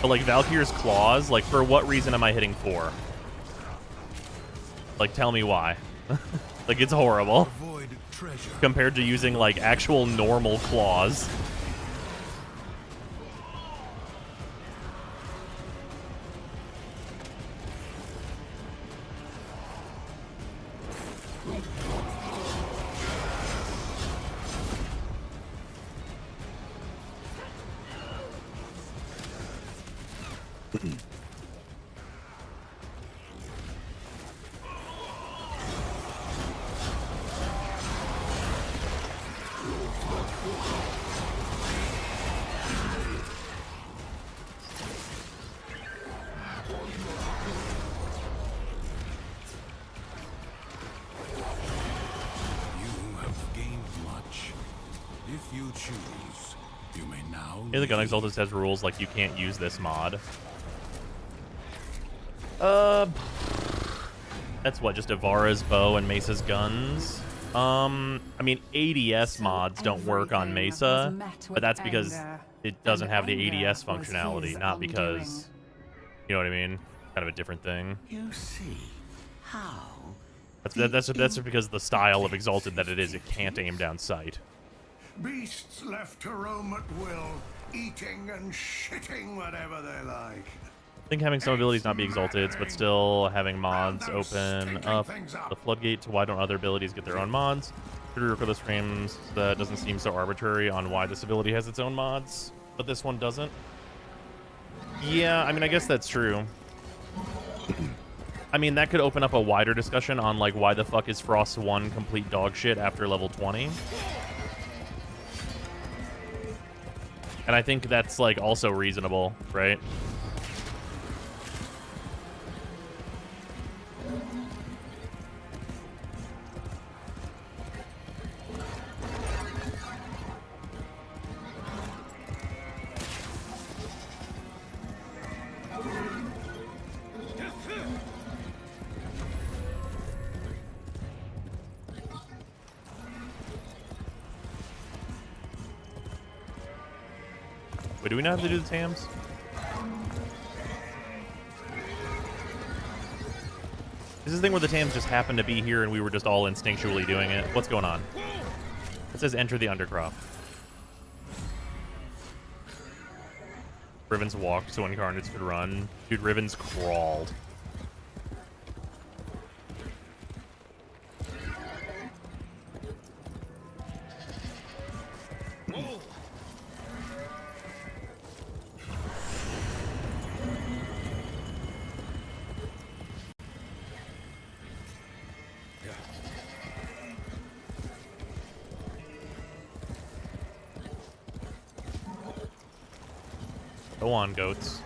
But, like, Valkyr's Claws, like, for what reason am I hitting 4? Like, tell me why. Like, it's horrible. Compared to using, like, actual normal claws. Yeah, the Gun Exalted says rules like you can't use this mod. That's what, just Ivara's bow and Mesa's guns? I mean, ADS mods don't work on Mesa, but that's because it doesn't have the ADS functionality, not because, you know what I mean? Kind of a different thing. You see how? That's because of the style of Exalted that it is. It can't aim down sight. Beasts left to roam at will, eating and shitting whatever they like. I think having some abilities not be exalted, but still having mods open up the floodgate to why don't other abilities get their own mods. For those frames, that doesn't seem so arbitrary on why this ability has its own mods, but this one doesn't. Yeah, I mean, I guess that's true. I mean, that could open up a wider discussion on, like, why the fuck is Frost 1 complete dog shit after level 20? And I think that's, like, also reasonable, right? Wait, do we not have to do the TAMs? This is the thing where the TAMs just happened to be here and we were just all instinctually doing it. What's going on? It says enter the Undercroft. Riven's walked so Incarnates could run. Dude, Riven's crawled. Go on, goats.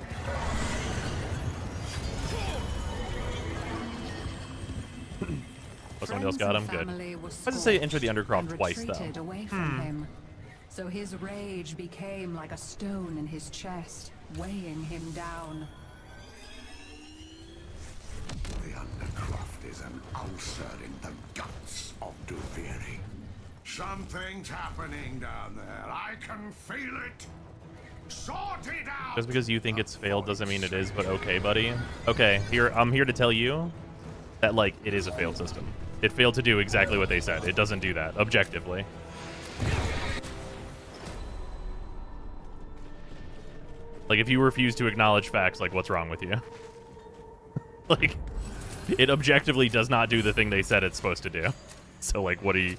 Oh, somebody else got him? Good. Why does it say enter the Undercroft twice, though? Away from him. So his rage became like a stone in his chest, weighing him down. The Undercroft is an ulcer in the guts of Duviri. Something's happening down there. I can feel it. Sort it out. Just because you think it's failed doesn't mean it is, but okay, buddy. Okay, I'm here to tell you that, like, it is a failed system. It failed to do exactly what they said. It doesn't do that, objectively. Like, if you refuse to acknowledge facts, like, what's wrong with you? Like, it objectively does not do the thing they said it's supposed to do. So, like, what do you...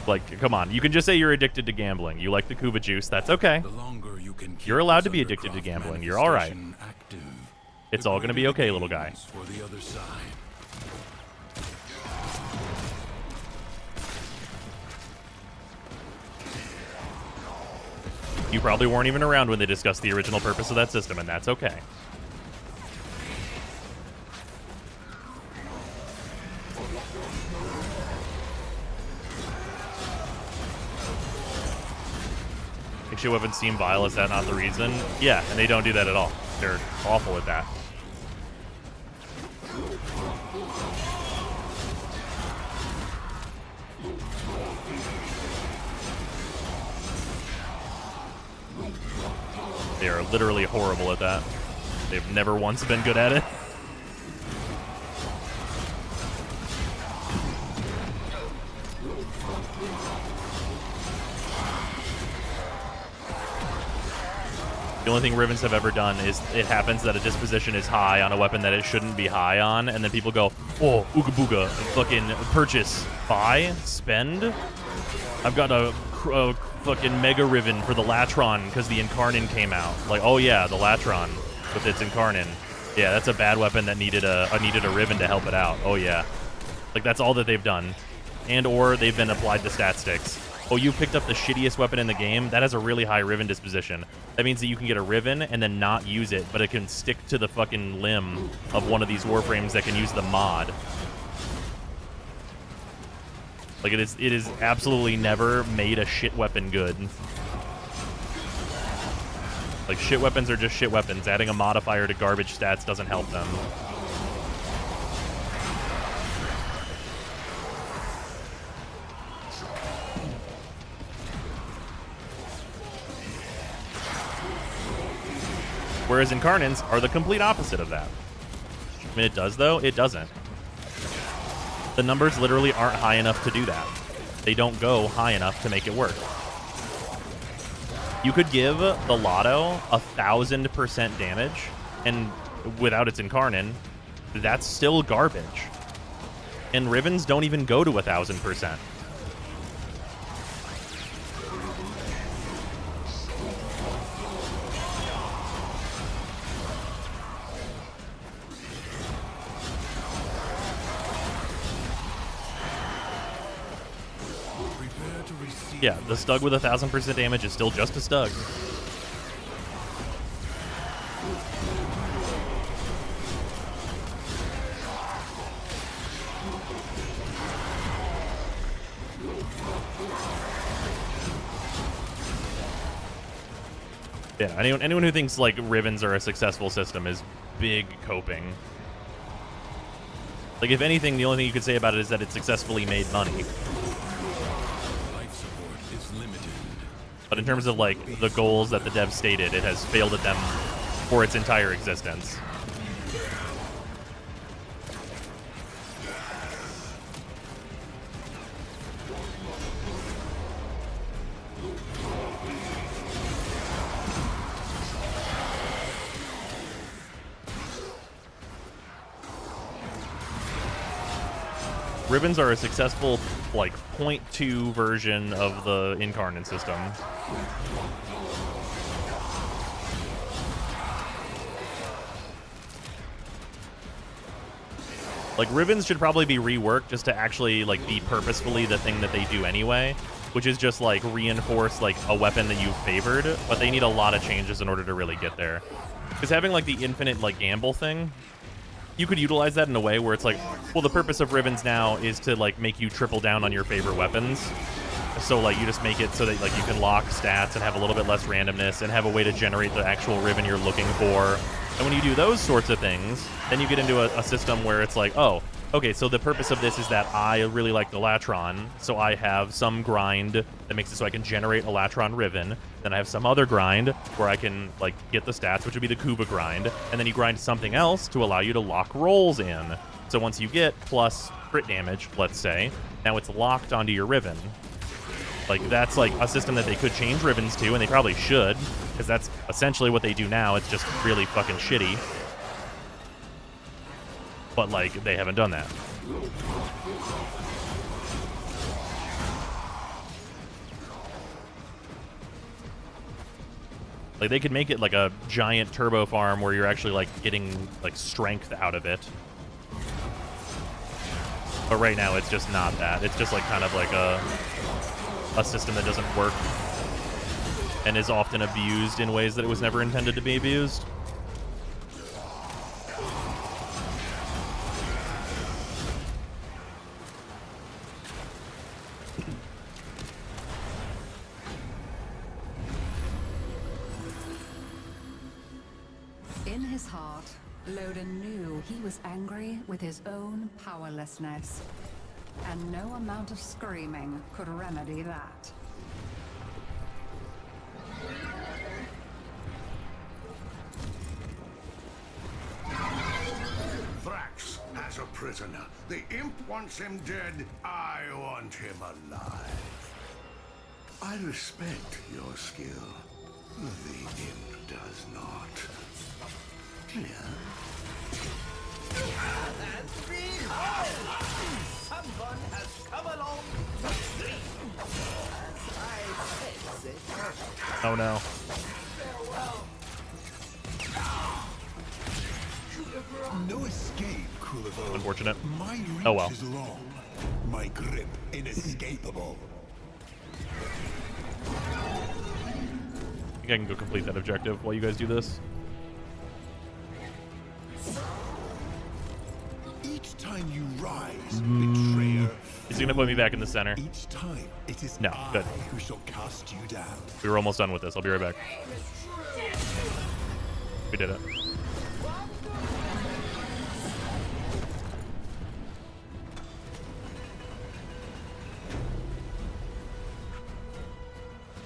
Like, come on. You can just say you're addicted to gambling. You like the Kuva juice. That's okay. You're allowed to be addicted to gambling. You're all right. It's all going to be okay, little guy. For the other side. You probably weren't even around when they discussed the original purpose of that system, and that's okay. Makes your weapons seem vile. Is that not the reason? Yeah, and they don't do that at all. They're awful at that. They are literally horrible at that. They've never once been good at it. The only thing Rivens have ever done is it happens that a disposition is high on a weapon that it shouldn't be high on, and then people go, oh, ooga booga, fucking purchase, buy, spend. I've got a fucking Mega Riven for the Latron because the Incarnin came out. Like, oh yeah, the Latron with its Incarnin. Yeah, that's a bad weapon that needed a Riven to help it out. Oh yeah. Like, that's all that they've done. And or they've been applied to stat sticks. Oh, you picked up the shittiest weapon in the game? That has a really high Riven disposition. That means that you can get a Riven and then not use it, but it can stick to the fucking limb of one of these Warframes that can use the mod. Like, it is absolutely never made a shit weapon good. Like, shit weapons are just shit weapons. Adding a modifier to garbage stats doesn't help them. Whereas Incarnins are the complete opposite of that. I mean, it does, though. It doesn't. The numbers literally aren't high enough to do that. They don't go high enough to make it work. You could give the Lotto 1,000% damage, and without its Incarnin, that's still garbage. And Rivens don't even go to 1,000%. Yeah, the Stug with 1,000% damage is still just a Stug. Yeah, anyone who thinks like Rivens are a successful system is big coping. Like, if anything, the only thing you could say about it is that it successfully made money. Life support is limited. But in terms of like the goals that the devs stated, it has failed at them for its entire existence. Ribbons are a successful, like, 0.2 version of the Incarnate system. Like, Ribbons should probably be reworked just to actually, like, be purposefully the thing that they do anyway, which is just, like, reinforce, like, a weapon that you've favored, but they need a lot of changes in order to really get there. Because having, like, the infinite, like, gamble thing, you could utilize that in a way where it's like, well, the purpose of Ribbons now is to, like, make you triple down on your favorite weapons. So, like, you just make it so that, like, you can lock stats and have a little bit less randomness and have a way to generate the actual ribbon you're looking for. And when you do those sorts of things, then you get into a system where it's like, oh, okay, so the purpose of this is that I really like the Latron, so I have some grind that makes it so I can generate a Latron ribbon. Then I have some other grind where I can, like, get the stats, which would be the Kuba grind. And then you grind something else to allow you to lock rolls in. So once you get plus crit damage, let's say, now it's locked onto your ribbon. Like, that's, like, a system that they could change ribbons to, and they probably should, because that's essentially what they do now. It's just really fucking shitty. But, like, they haven't done that. Like, they could make it like a giant turbo farm where you're actually, like, getting, like, strength out of it. But right now, it's just not that. It's just, like, kind of like a system that doesn't work and is often abused in ways that it was never intended to be abused. In his heart, Loden knew he was angry with his own powerlessness. And no amount of screaming could remedy that. Thrax has a prisoner. The imp wants him dead. I want him alive. I respect your skill. The imp does not. Clear? And behold! Someone has come along to sleep. As I sense it. Oh no. No escape, Kullervo. Unfortunate. My reach Oh well. is long. My grip inescapable. I think I can go complete that objective while you guys do this. Each time you rise, betrayer. He's gonna put me back in the center. Each time it is No, I good. who shall cast you down. We were almost done with this. I'll be right back. We did it.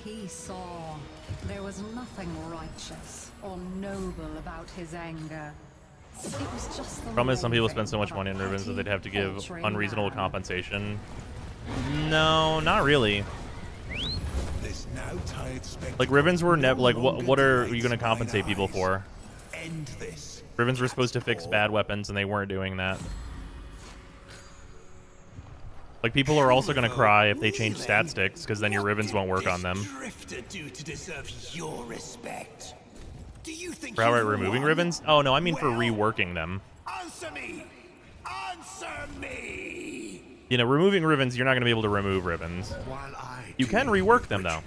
He saw there was nothing righteous or noble about his anger. It was just the Problem is, some people raving spend so much of a money on ribbons that petty, they'd have to give paltry unreasonable man. compensation. No, not really. This now tired spectacle Like, ribbons were never like, no what are longer you going to delights mine compensate people eyes. for? End this. Ribbons were supposed to fix bad weapons, and they weren't doing that. Like, people are also going to cry if they change stat sticks, because then your ribbons won't work on them. Drifter do to deserve your respect? Do you think For outright you removing won? ribbons? Oh, no, I mean for reworking them. Answer me! Answer me! You know, removing ribbons, you're not going to be able to remove ribbons. You can rework them, though.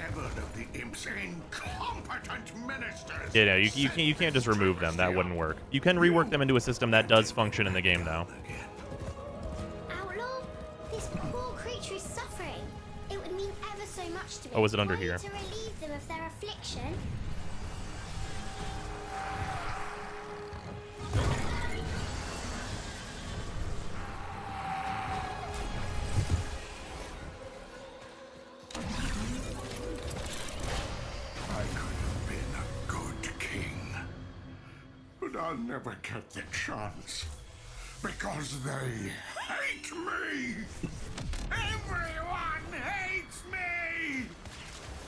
Yeah, no, you can't just remove them. That wouldn't work. You can rework them into a system that does function in the game, though. Outlaw, this poor creature is suffering. It would mean ever so much to me. Oh, is it under here? To relieve them of their affliction. I'll never get the chance. Because they hate me! Everyone hates me!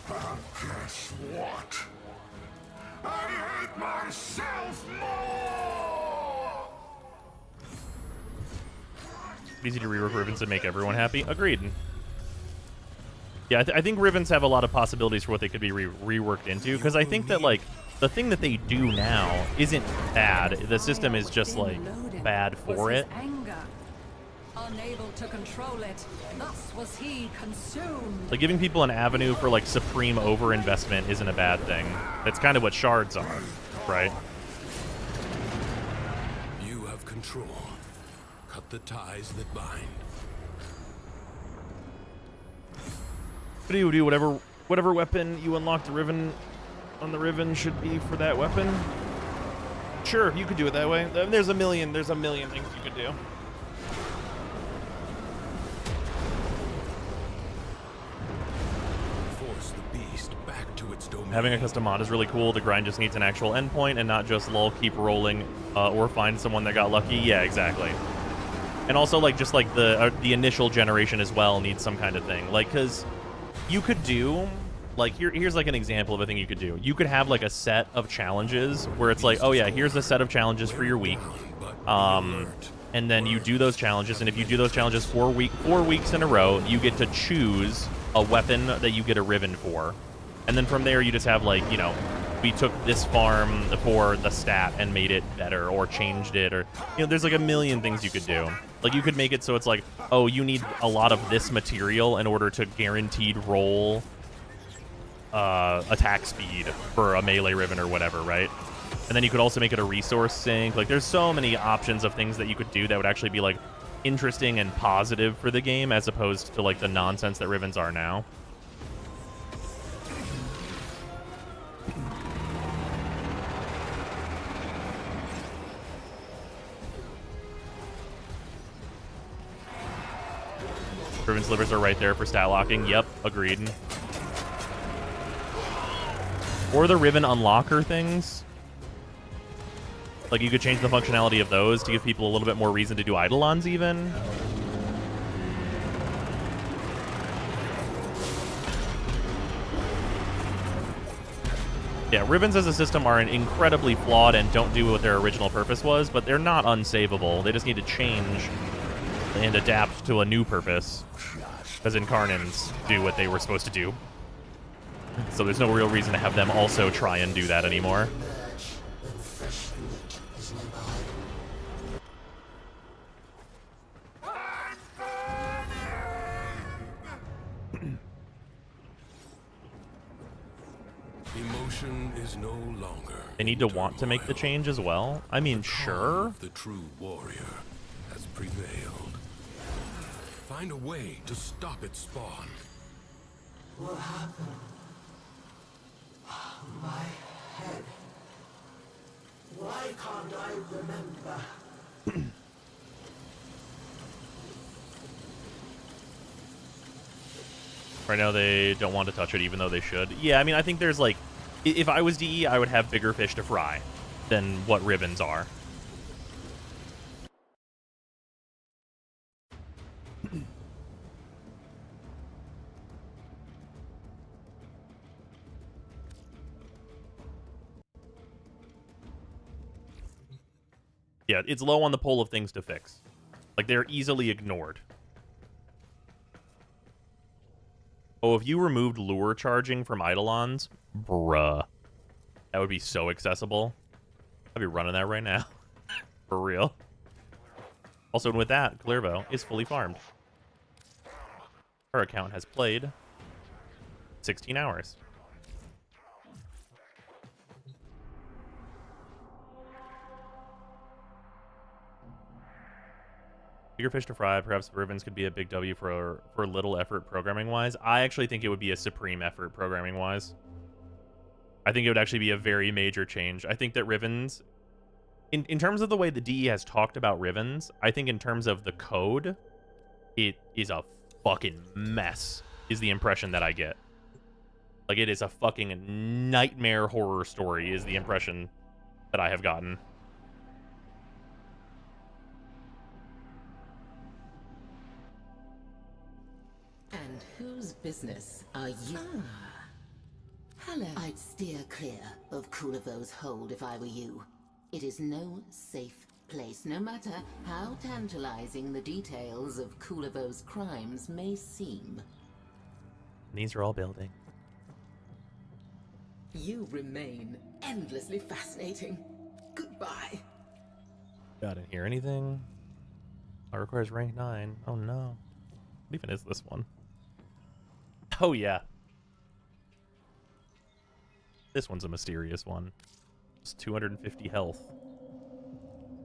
But guess what? I hate myself more! Easy to rework Rivens and make everyone happy. Agreed. Yeah, I think Rivens have a lot of possibilities for what they could be reworked into, because I think that, like, the thing that they do now isn't bad. The system is just, like, bad for it. Anger. Unable to control it, thus was he consumed. Like, giving people an avenue for, like, supreme overinvestment isn't a bad thing. That's kind of what shards are, right? You have control. Cut the ties that bind. Do whatever weapon you unlock the Riven on the Riven should be for that weapon. Sure, you could do it that way. There's a million things you could do. Force the beast back to its domain. Having a custom mod is really cool. The grind just needs an actual endpoint and not just lol keep rolling or find someone that got lucky. Yeah, exactly. And also, like, just like the initial generation as well needs some kind of thing. Like, because you could do, like, here's like an example of a thing you could do. You could have like a set of challenges where it's like, oh yeah, here's a set of challenges for your week. And then you do those challenges, and if you do those challenges 4 weeks in a row, you get to choose a weapon that you get a Riven for. And then from there, you just have, like, you know, we took this farm for the stat and made it better, or changed it, or, you know, there's like a million things you could do. Like, you could make it so it's like, oh, you need a lot of this material in order to guaranteed roll attack speed for a melee Riven or whatever, right? And then you could also make it a resource sink. Like, there's so many options of things that you could do that would actually be, like, interesting and positive for the game, as opposed to, like, the nonsense that Rivens are now. Riven slivers are right there for stat locking. Yep, agreed. Or the Riven unlocker things. Like, you could change the functionality of those to give people a little bit more reason to do Eidolons, even. Yeah, Rivens as a system are incredibly flawed and don't do what their original purpose was, but they're not unsavable. They just need to change and adapt to a new purpose, as Incarnans do what they were supposed to do. So there's no real reason to have them also try and do that anymore. Emotion is no longer. They need to want to make the change as well. I mean, sure. The true warrior has prevailed. Find a way to stop its spawn. What happened? My head. Why can't I remember? Right now they don't want to touch it, even though they should. Yeah, I mean, I think there's, like, if I was DE, I would have bigger fish to fry than what Rivens are. Yeah, it's low on the pole of things to fix. Like, they're easily ignored. Oh, if you removed lure charging from Eidolons, bruh. That would be so accessible. I'd be running that right now. For real. Also, and with that, Kullervo is fully farmed. Her account has played 16 hours. Bigger fish to fry. Perhaps Rivens could be a big W for little effort programming-wise. I actually think it would be a supreme effort programming-wise. I think it would actually be a very major change. I think that Rivens, in terms of the way the DE has talked about Rivens, I think in terms of the code, it is a fucking mess, is the impression that I get. Like, it is a fucking nightmare horror story, is the impression that I have gotten. And whose business are you? Hello. I'd steer clear of Kullervo's hold if I were you. It is no safe place, no matter how tantalizing the details of Kullervo's crimes may seem. These are all building. You remain endlessly fascinating. Goodbye. Got in here anything? It requires rank 9. Oh no. What even is this one? Oh yeah. This one's a mysterious one. It's 250 health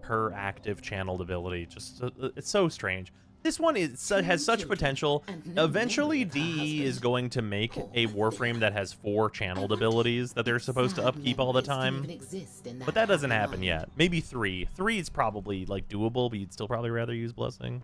per active channeled ability. Just it's so strange. This one has such potential. Eventually, DE is going to make a Warframe that has 4 channeled abilities that they're supposed to upkeep all the time. But that doesn't happen yet. Maybe 3. 3 is probably like doable, but you'd still probably rather use Blessing.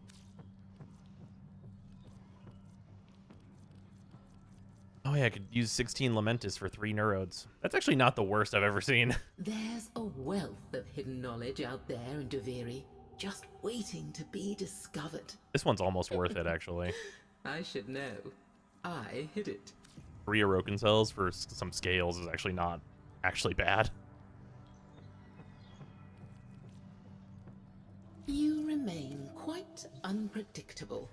Oh yeah, I could use 16 Lamentis for 3 Neurodes. That's actually not the worst I've ever seen. There's a wealth of hidden knowledge out there in Duviri, just waiting to be discovered. This one's almost worth it, actually. I should know. I hid it. 3 Orokin cells for some scales is actually not actually bad. You remain quite unpredictable.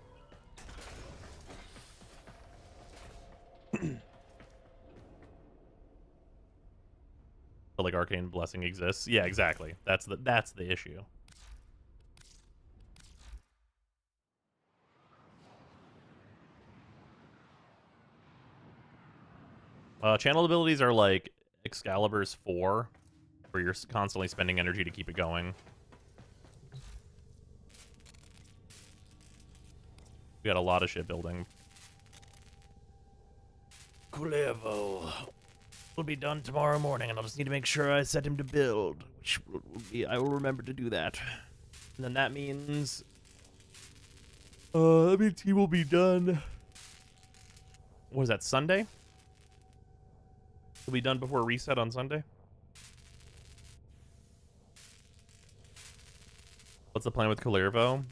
But like Arcane Blessing exists. Yeah, exactly. That's the issue. Channel abilities are like Excalibur's 4, where you're constantly spending energy to keep it going. We got a lot of shit building. Kullervo will be done tomorrow morning, and I'll just need to make sure I set him to build, which will be, I will remember to do that. And then that means he will be done. What is that, Sunday? He'll be done before reset on Sunday. What's the plan with Kullervo?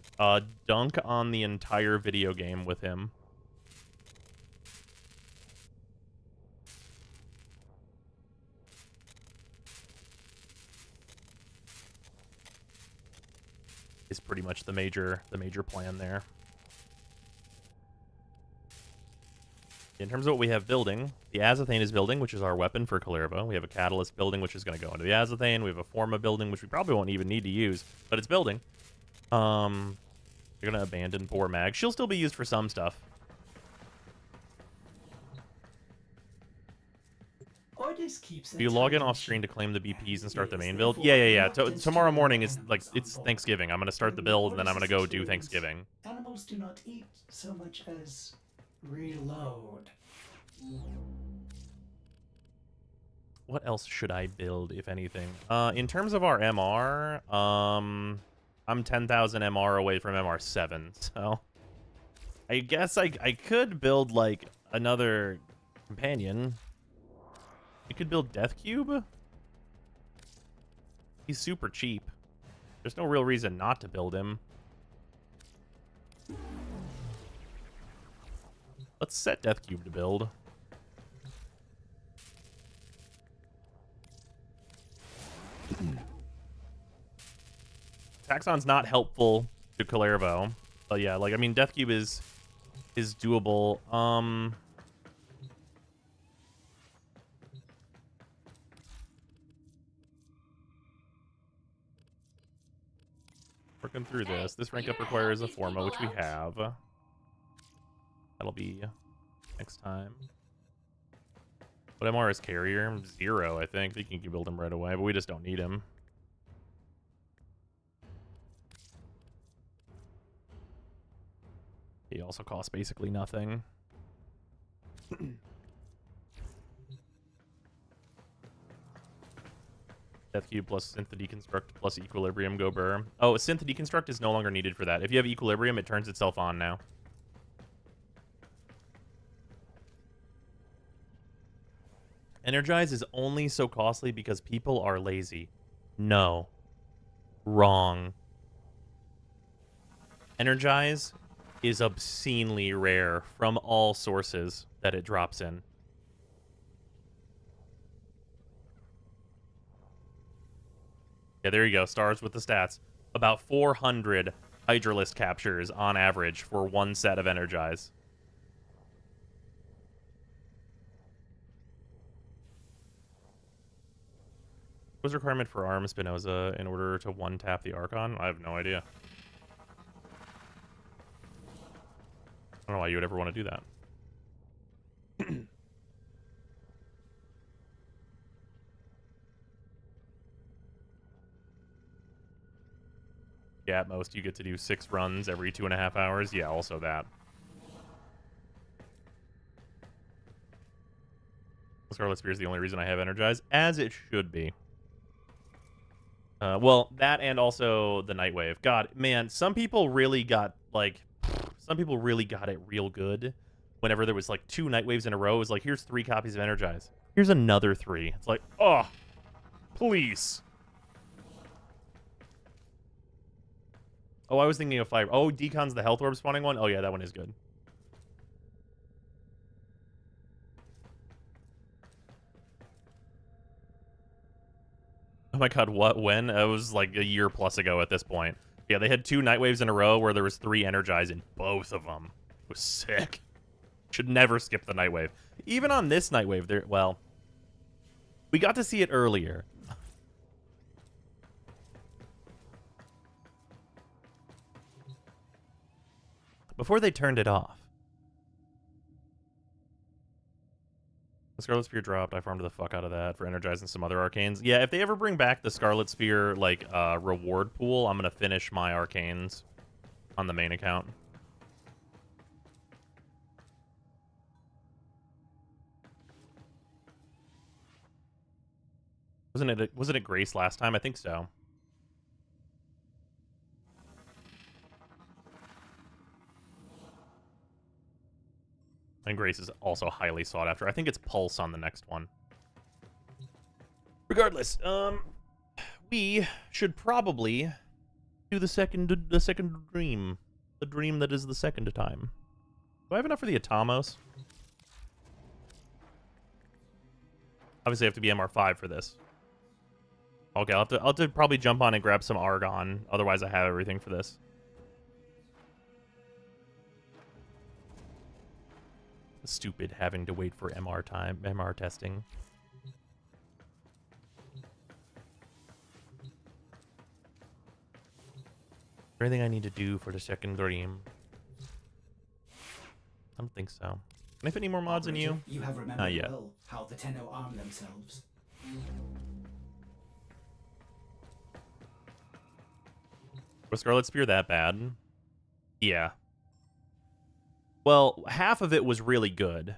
Dunk on the entire video game with him. Is pretty much the major plan there. In terms of what we have building, the Azathane is building, which is our weapon for Kullervo. We have a Catalyst building, which is going to go into the Azathane. We have a Forma building, which we probably won't even need to use, but it's building. You're going to abandon poor Mag. She'll still be used for some stuff. Do you log in off screen to claim the BPs and start the main build? Yeah. Tomorrow morning is like, it's Thanksgiving. I'm going to start the build, and then I'm going to go do Thanksgiving. Animals do not eat so much as reload. What else should I build, if anything? In terms of our MR, I'm 10,000 MR away from MR 7, so I guess I could build like another companion. You could build Death Cube. He's super cheap. There's no real reason not to build him. Let's set Death Cube to build. Taxon's not helpful to Kullervo, but yeah, like I mean, Death Cube is doable. Working through this. This rank up requires a Forma, which we have. That'll be next time. What MR is Carrier? 0, I think. You can build him right away, but we just don't need him. He also costs basically nothing. Death Cube plus Synth Deconstruct plus Equilibrium go burr. Oh, Synth Deconstruct is no longer needed for that. If you have Equilibrium, it turns itself on now. Energize is only so costly because people are lazy. No. Wrong. Energize is obscenely rare from all sources that it drops in. Yeah, there you go. Stars with the stats. About 400 Hydralisk captures on average for one set of Energize. What was the requirement for Arm Spinoza in order to one-tap the Archon? I have no idea. I don't know why you would ever want to do that. Yeah, at most you get to do 6 runs every 2.5 hours. Yeah, also that. Scarlet Spear is the only reason I have Energize, as it should be. Well, that and also the Nightwave. God, man, some people really got, like... Some people really got it real good. Whenever there was, like, 2 Nightwaves in a row, it was like, here's 3 copies of Energize. Here's another 3. It's like, oh, please. Oh, I was thinking of Fire. Oh, Decon's the Health Orb spawning one? Oh, yeah, that one is good. Oh my god, what? When? It was like a year plus ago at this point. Yeah, they had 2 Nightwaves in a row where there was 3 Energize in both of them. It was sick. Should never skip the Nightwave. Even on this Nightwave, there... Well, we got to see it earlier. Before they turned it off. The Scarlet Spear dropped. I farmed the fuck out of that for energizing some other arcanes. Yeah, if they ever bring back the Scarlet Spear, like, reward pool, I'm gonna finish my arcanes on the main account. Wasn't it Grace last time? I think so. And Grace is also highly sought after. I think it's Pulse on the next one. Regardless, we should probably do the second dream. The dream that is the second time. Do I have enough for the Atamos? Obviously I have to be MR5 for this. Okay, I'll have to probably jump on and grab some Argon. Otherwise I have everything for this. Stupid having to wait for MR testing. Is there anything I need to do for the second dream? I don't think so. Can I fit any more mods in you? You have remembered Not yet. well how the Tenno arm themselves. Was Scarlet Spear that bad? Yeah. Well, half of it was really good.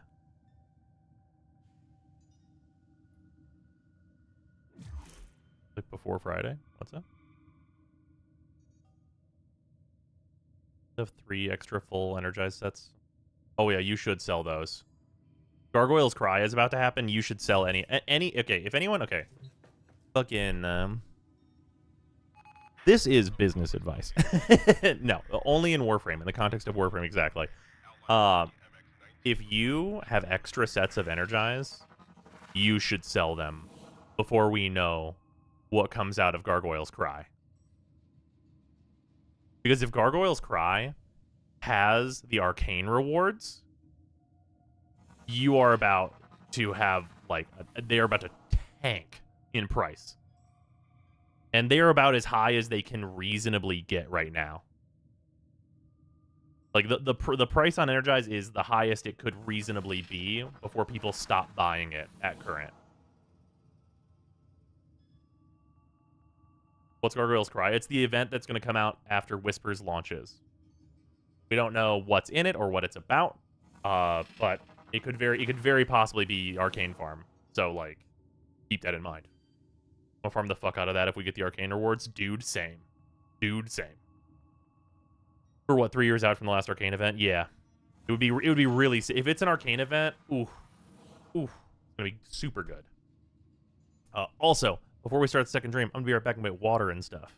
Like before Friday? What's that? I have 3 extra full energized sets. Oh yeah, you should sell those. Gargoyle's Cry is about to happen. You should sell any. Okay, if anyone. Okay. Fucking. This is business advice. No, only in Warframe, in the context of Warframe, exactly. If you have extra sets of Energize, you should sell them before we know what comes out of Gargoyle's Cry. Because if Gargoyle's Cry has the arcane rewards, you are about to have, like, they are about to tank in price. And they are about as high as they can reasonably get right now. Like, the price on Energize is the highest it could reasonably be before people stop buying it at current. What's Gargoyle's Cry? It's the event that's going to come out after Whispers launches. We don't know what's in it or what it's about, but it could very possibly be Arcane Farm. So, like, keep that in mind. I'll farm the fuck out of that if we get the Arcane rewards. Dude, same. Dude, same. For what, 3 years out from the last Arcane event? Yeah. It would be really... If it's an Arcane event, ooh. Ooh. It's going to be super good. Also, before we start the second dream, I'm going to be right back and get water and stuff.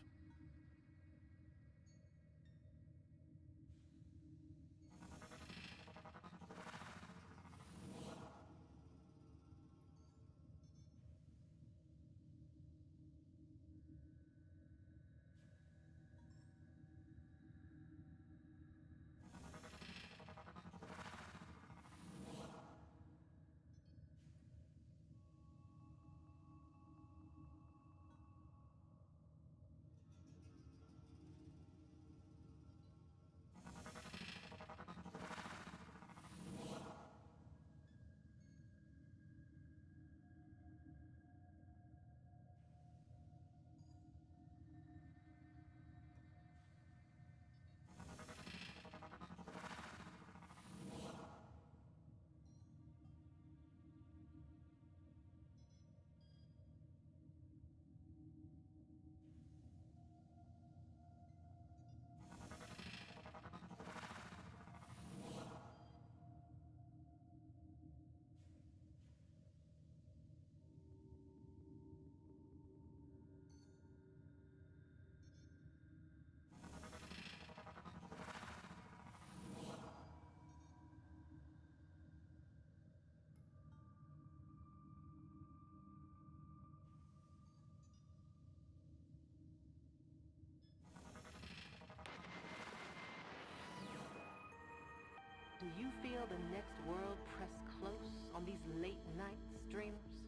Do you feel the next world press close on these late night streamers?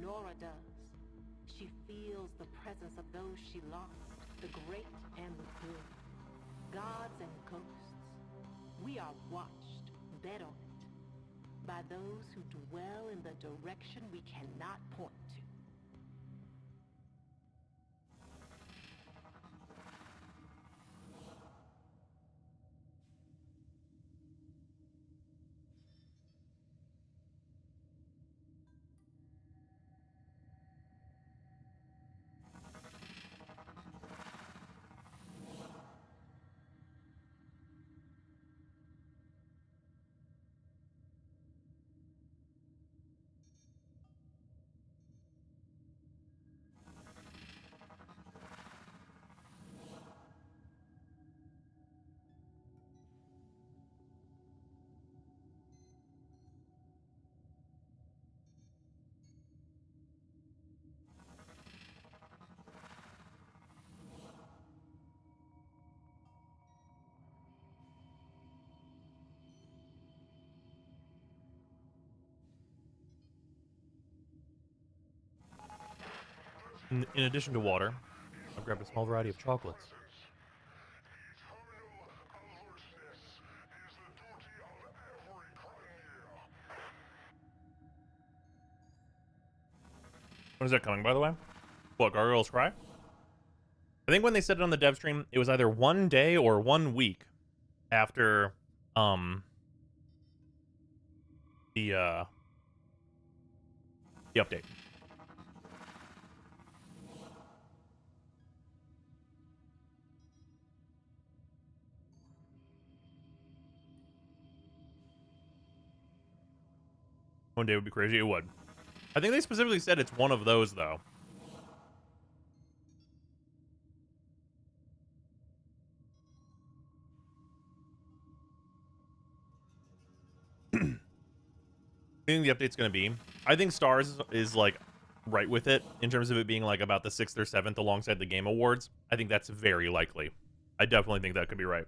Nora does. She feels the presence of those she lost, the great and the good, gods and ghosts. We are watched, bet on it, by those who dwell in the direction we cannot point to. In addition to water, I've grabbed a small variety of chocolates. When is that coming, by the way? What, Gargoyle's Cry? I think when they said it on the dev stream, it was either 1 day or 1 week after, the update. One day would be crazy. It would. I think they specifically said it's one of those, though. I think the update's going to be. I think Stars is, like, right with it in terms of it being, like, about the 6th or 7th alongside the Game Awards. I think that's very likely. I definitely think that could be right.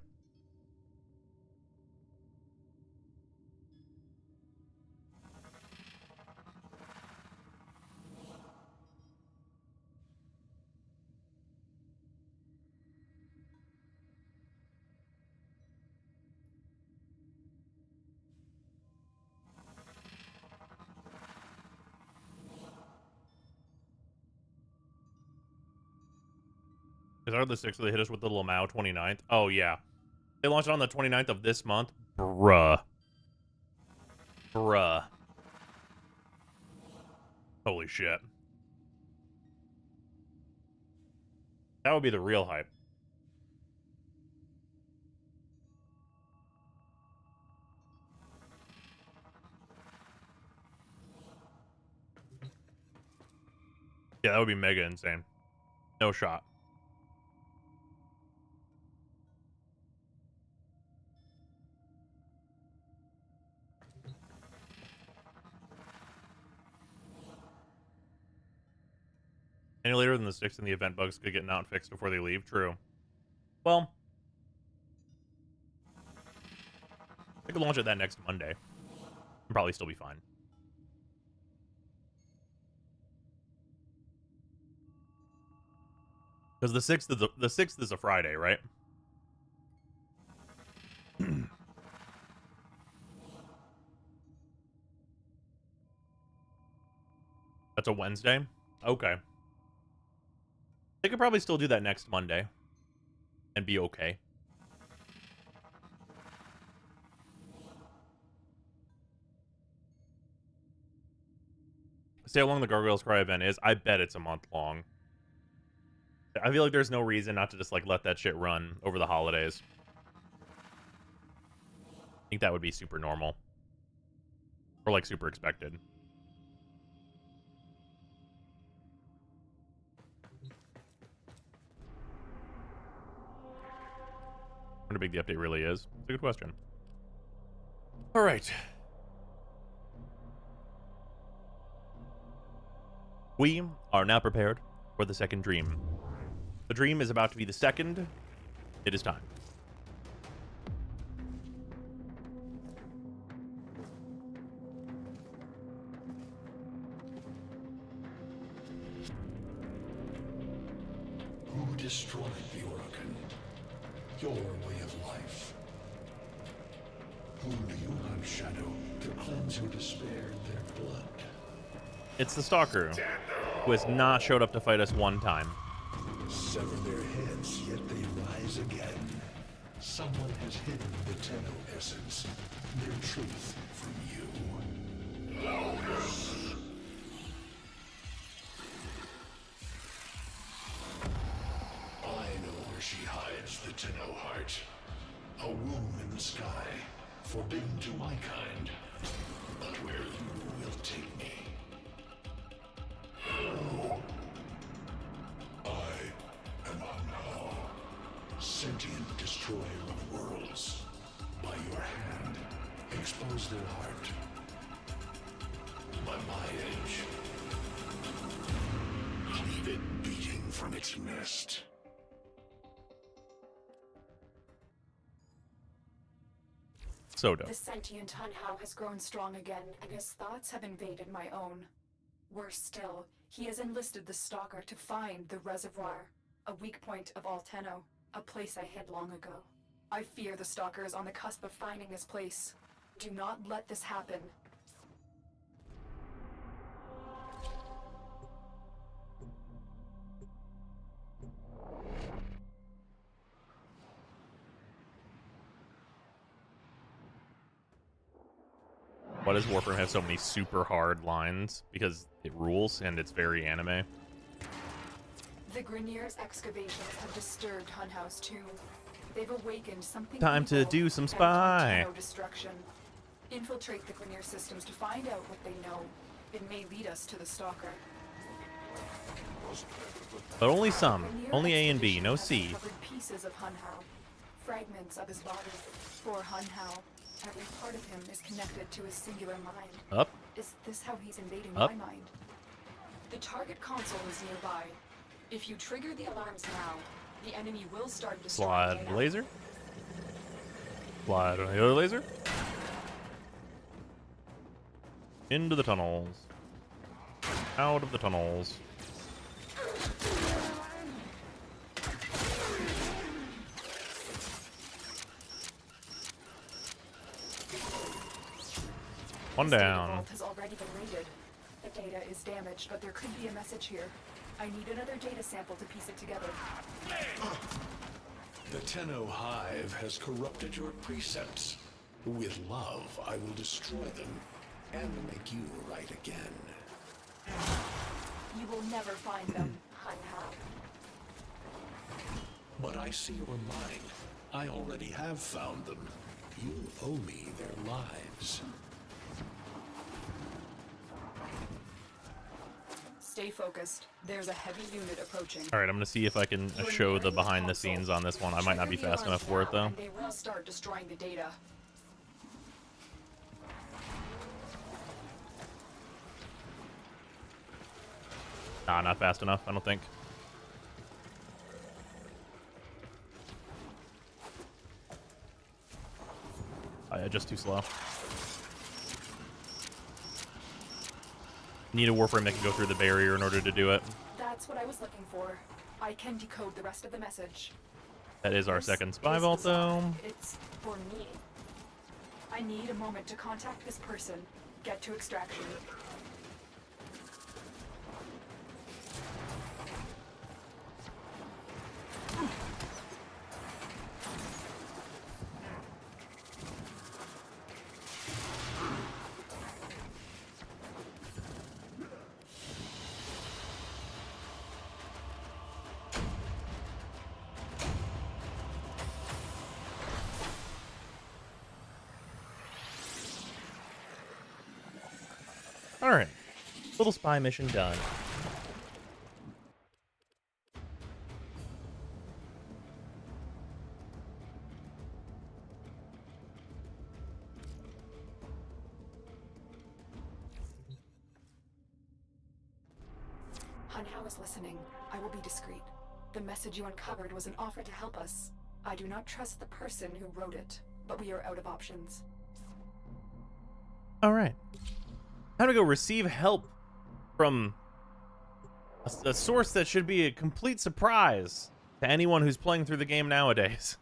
Is that the 6th they hit us with the Lamau 29th? Oh, yeah. They launched it on the 29th of this month? Bruh. Bruh. Holy shit. That would be the real hype. Yeah, that would be mega insane. No shot. Any later than the 6th and the event bugs could get not fixed before they leave? True. Well, I could launch it that next Monday. I'll probably still be fine. Because the 6th is a Friday, right? That's a Wednesday? Okay. They could probably still do that next Monday. And be okay. See how long the Gargoyles Cry event is? I bet it's a month long. I feel like there's no reason not to just, like, let that shit run over the holidays. I think that would be super normal. Or, like, super expected. I wonder how big the update really is. It's a good question. All right. We are now prepared for the second dream. The dream is about to be the second. It is time. destroyed the Orokin. Your way of life. Who do you hunt, Shadow, to cleanse your despair in their blood? It's the Stalker, who has not showed up to fight us one time. Sever their heads, yet they rise again. Someone has hidden the Tenno essence, their truth from you. Loudest. I know where she hides the Tenno heart. A womb in the sky, forbidden to my kind, but where you will take me. I am Anhao, sentient destroyer of worlds. By your hand, expose their heart. By my edge, leave it beating from its nest. Soda. The sentient Hunhao has grown strong again, and his thoughts have invaded my own. Worse still, he has enlisted the Stalker to find the reservoir, a weak point of all Tenno, a place I hid long ago. I fear the Stalker is on the cusp of finding this place. Do not let this happen. Why does Warframe have so many super hard lines? Because it rules and it's very anime. The Grineer's excavations have disturbed Hunhao's tomb. They've awakened something Time to evil do some and spy. Tenno destruction. Infiltrate the Grineer systems to find out what they know. It may lead us to the Stalker. But only some. Grineer Only A and B, expedition no has C. uncovered pieces of Hunhao, fragments of his body. For Hunhao, every part of him is connected to his singular mind. Up. Is this how he's invading Up. my mind? The target console is nearby. If you trigger the alarms now, the enemy will start destroying Slide data. laser. Slide on the other laser. Into the tunnels. Out of the tunnels. One This data down. vault has already been raided. The data is damaged, but there could be a message here. I need another data sample to piece it together. The Tenno Hive has corrupted your precepts. With love, I will destroy them and make you right again. You will never find them, Hunhao. But I see your mind. I already have found them. You owe me their lives. Stay focused. There's a heavy unit approaching. Alright, I'm gonna see if I can show the behind the scenes on this one. I might not be fast enough for it though. And they will start destroying the data. Nah, not fast enough, I don't think. Just too slow. Need a Warframe that can go through the barrier in order to do it. That's what I was looking for. I can decode the rest of the message. That is our This second is spy the vault though. sign. It's for me. I need a moment to contact this person. Get to extraction. Alright. Little spy mission done. Hunhao is listening. I will be discreet. The message you uncovered was an offer to help us. I do not trust the person who wrote it, but we are out of options. Alright. Time to go receive help from a source that should be a complete surprise. To anyone who's playing through the game nowadays.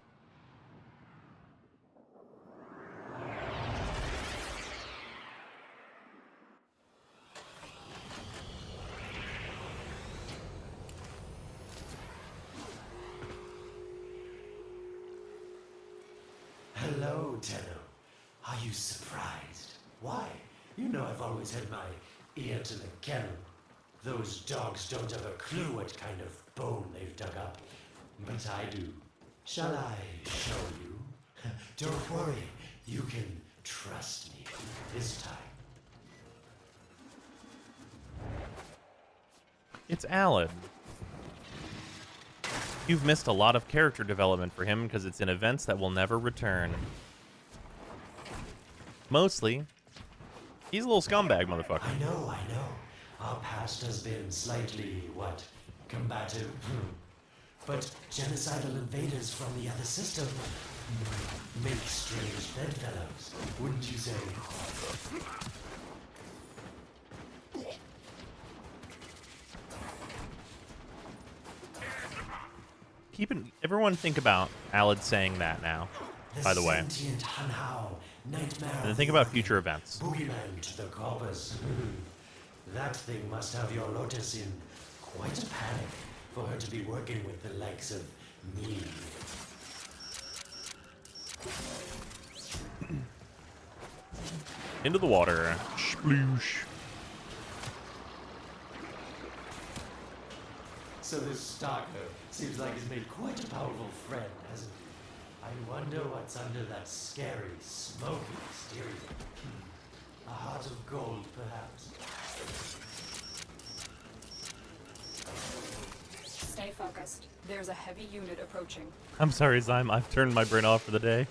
Hello, Tenno. Are you surprised? Why? You know I've always had my ear to the kennel. Those dogs don't have a clue what kind of bone they've dug up. But I do. Shall I show you? Don't worry. You can trust me this time. It's Alan. You've missed a lot of character development for him because it's in events that will never return. Mostly, he's a little scumbag, motherfucker. I know. Our past has been slightly, combative. But genocidal invaders from the other system make strange bedfellows, wouldn't you say? Everyone think about Alad saying that now, by the way. Sentient Hanhao, nightmare. And then think about future events. Boogeyman to the corpus. That thing must have your Lotus in quite a panic for her to be working with the likes of me. Into the water. Sploosh. So this stalker seems like he's made quite a powerful friend, hasn't he? I wonder what's under that scary, smoky exterior. A heart of gold, perhaps. Stay focused. There's a heavy unit approaching. I'm sorry, Zyme. I've turned my brain off for the day.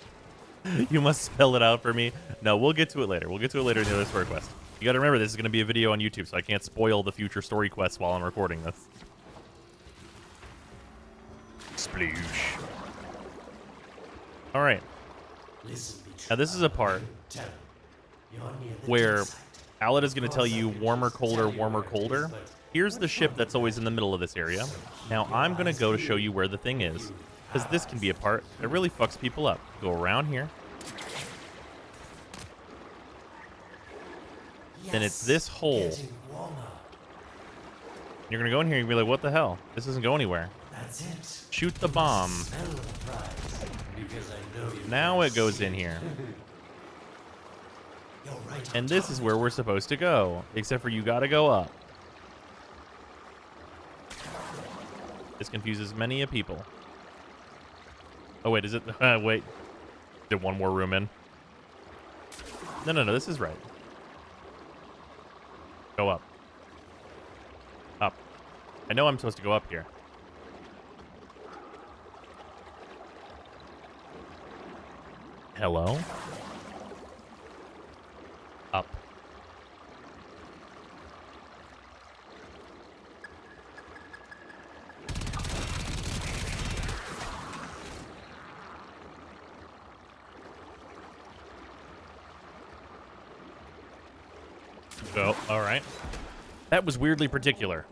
You must spell it out for me. No, we'll get to it later. We'll get to it later in the other story quest. You gotta remember, this is gonna be a video on YouTube, so I can't spoil the future story quests while I'm recording this. Sploosh. Alright. Now this is a part where Alad is going to tell you warmer, colder, warmer, colder. Here's the ship that's always in the middle of this area. Now I'm going to go to show you where the thing is, because this can be a part that really fucks people up. Go around here. Then it's this hole. You're going to go in here and be like, what the hell? This doesn't go anywhere. That's it. Shoot the bomb. Now it goes in here. And this is where we're supposed to go. Except for you gotta go up. This confuses many a people. Oh wait, is it? Wait. Did one more room in? No, this is right. Go up. Up. I know I'm supposed to go up here. Hello? Up. Go. All right. That was weirdly particular.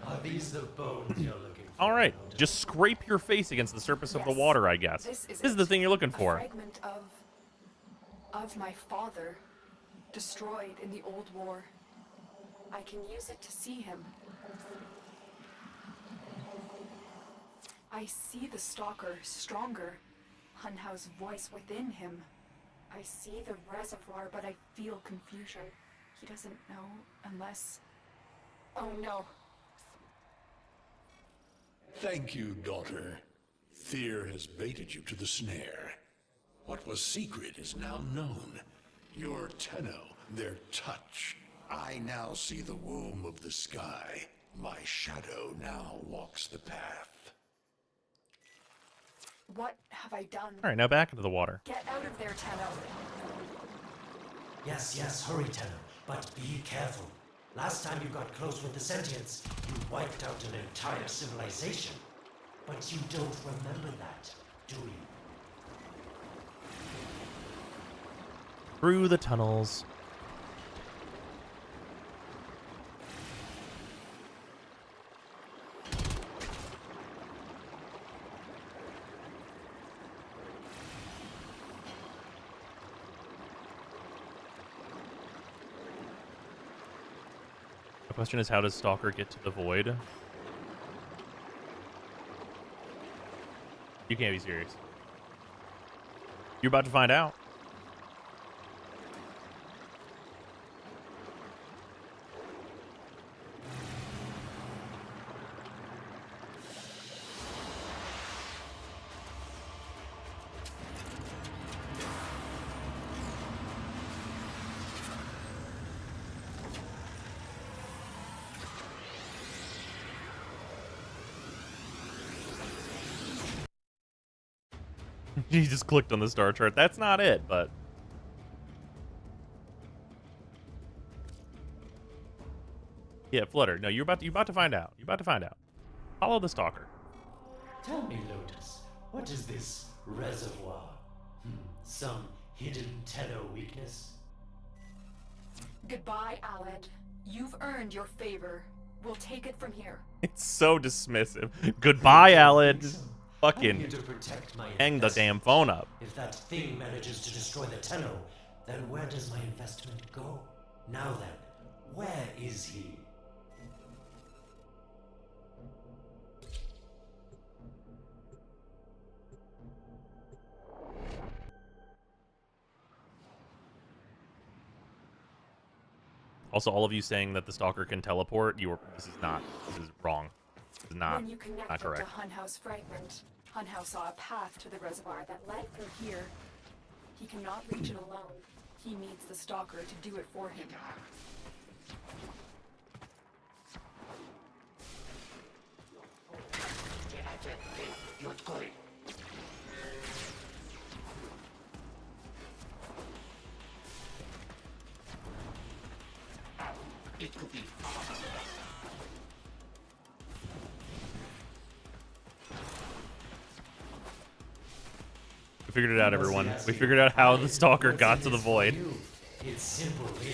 Are these the bones you're looking for? All right. Just scrape your face against the surface of the water, I guess. This is the thing you're looking for. A fragment of my father, destroyed in the old war. I can use it to see him. I see the stalker stronger, Hanhao's voice within him. I see the reservoir, but I feel confusion. He doesn't know unless... Oh no. Thank you, daughter. Fear has baited you to the snare. What was secret is now known. Your Tenno, their touch. I now see the womb of the sky. My shadow now walks the path. What have I done? All right, now back into the water. Get out of there, Tenno. Yes, hurry, Tenno. But be careful. Last time you got close with the sentients, you wiped out an entire civilization. But you don't remember that, do you? Through the tunnels. Question is, how does Stalker get to the void? You can't be serious. You're about to find out. He just clicked on the star chart. That's not it, but... Yeah, Flutter. No, you're about to find out. You're about to find out. Follow the Stalker. Tell me, Lotus, what is this reservoir? Some hidden Tenno weakness? Goodbye, Aled. You've earned your favor. We'll take it from here. It's so dismissive. Goodbye, Aled. I'm Fucking here to protect my hang the investment. damn phone up. If that thing manages to destroy the Tenno, then where does my investment go? Now then, where is he? Also, all of you saying that the Stalker can teleport, this is wrong. This is not When you connected not correct. to Hunhouse Fragment, Hunhouse saw a path to the reservoir that led through here. He cannot reach it alone. He needs the Stalker to do it for him. It could be. We figured it out, everyone. We figured out how the Stalker got to the void. It's simple, really.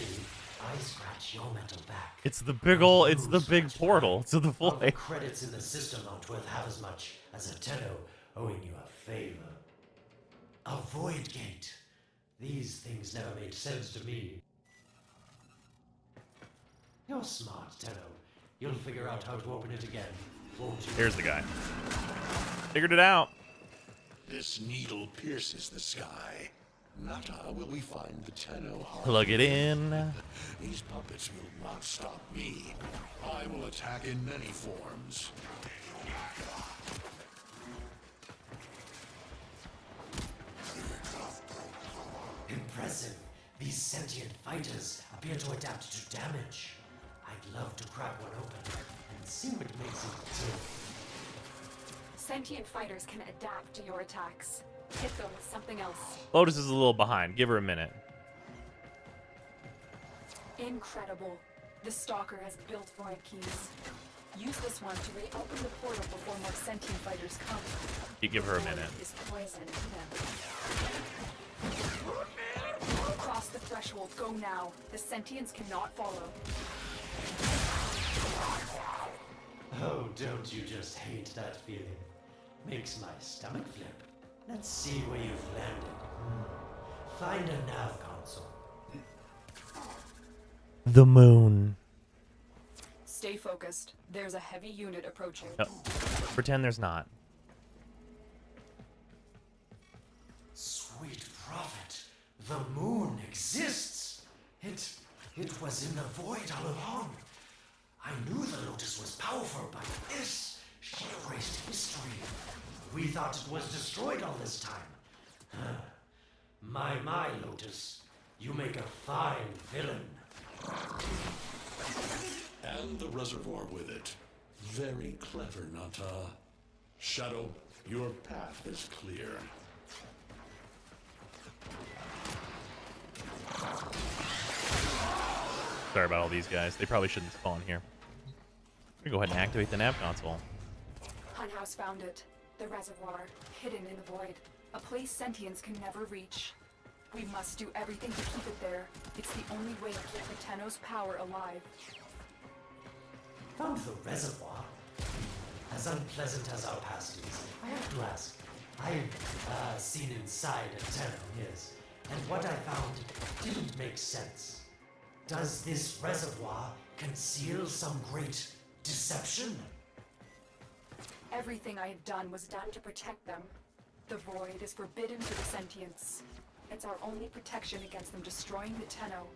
I scratch your mental back. It's the big portal to the All the void. credits in the system aren't worth half as much as a Tenno owing you a favor. A void gate. These things never made sense to me. You're smart, Tenno. You'll figure out how to open it again, won't you? Here's the guy. Figured it out. This needle pierces the sky. Not how will we find the Tenno heart. Plug it in. These puppets will not stop me. I will attack in many forms. Impressive. These sentient fighters appear to adapt to damage. I'd love to crack one open and see what makes it tick. Sentient fighters can adapt to your attacks. Hit them with something else. Lotus is a little behind. Give her a minute. Incredible. The Stalker has built void keys. Use this one to reopen the portal before more sentient fighters come. You give her a minute. Is poison to them. Cross the threshold. Go now. The sentients cannot follow. Oh, don't you just hate that feeling? Makes my stomach flip. Let's see where you've landed. Find a nav console. The moon. Stay focused. There's a heavy unit approaching. Oh, pretend there's not. Sweet prophet, the moon exists. It was in the void all along. I knew the Lotus was powerful, but this, she erased history. We thought it was destroyed all this time. My Lotus, you make a fine villain. And the reservoir with it. Very clever, Nata. Shadow, your path is clear. Sorry about all these guys. They probably shouldn't spawn here. I'm gonna go ahead and activate the nav console. Hunhouse found it. The reservoir, hidden in the void. A place sentients can never reach. We must do everything to keep it there. It's the only way to keep the Tenno's power alive. Found the reservoir? As unpleasant as our past is, I have to ask. I've seen inside a Tenno, yes, and what I found didn't make sense. Does this reservoir conceal some great deception? Everything I have done was done to protect them. The void is forbidden to the sentients. It's our only protection against them destroying the Tenno.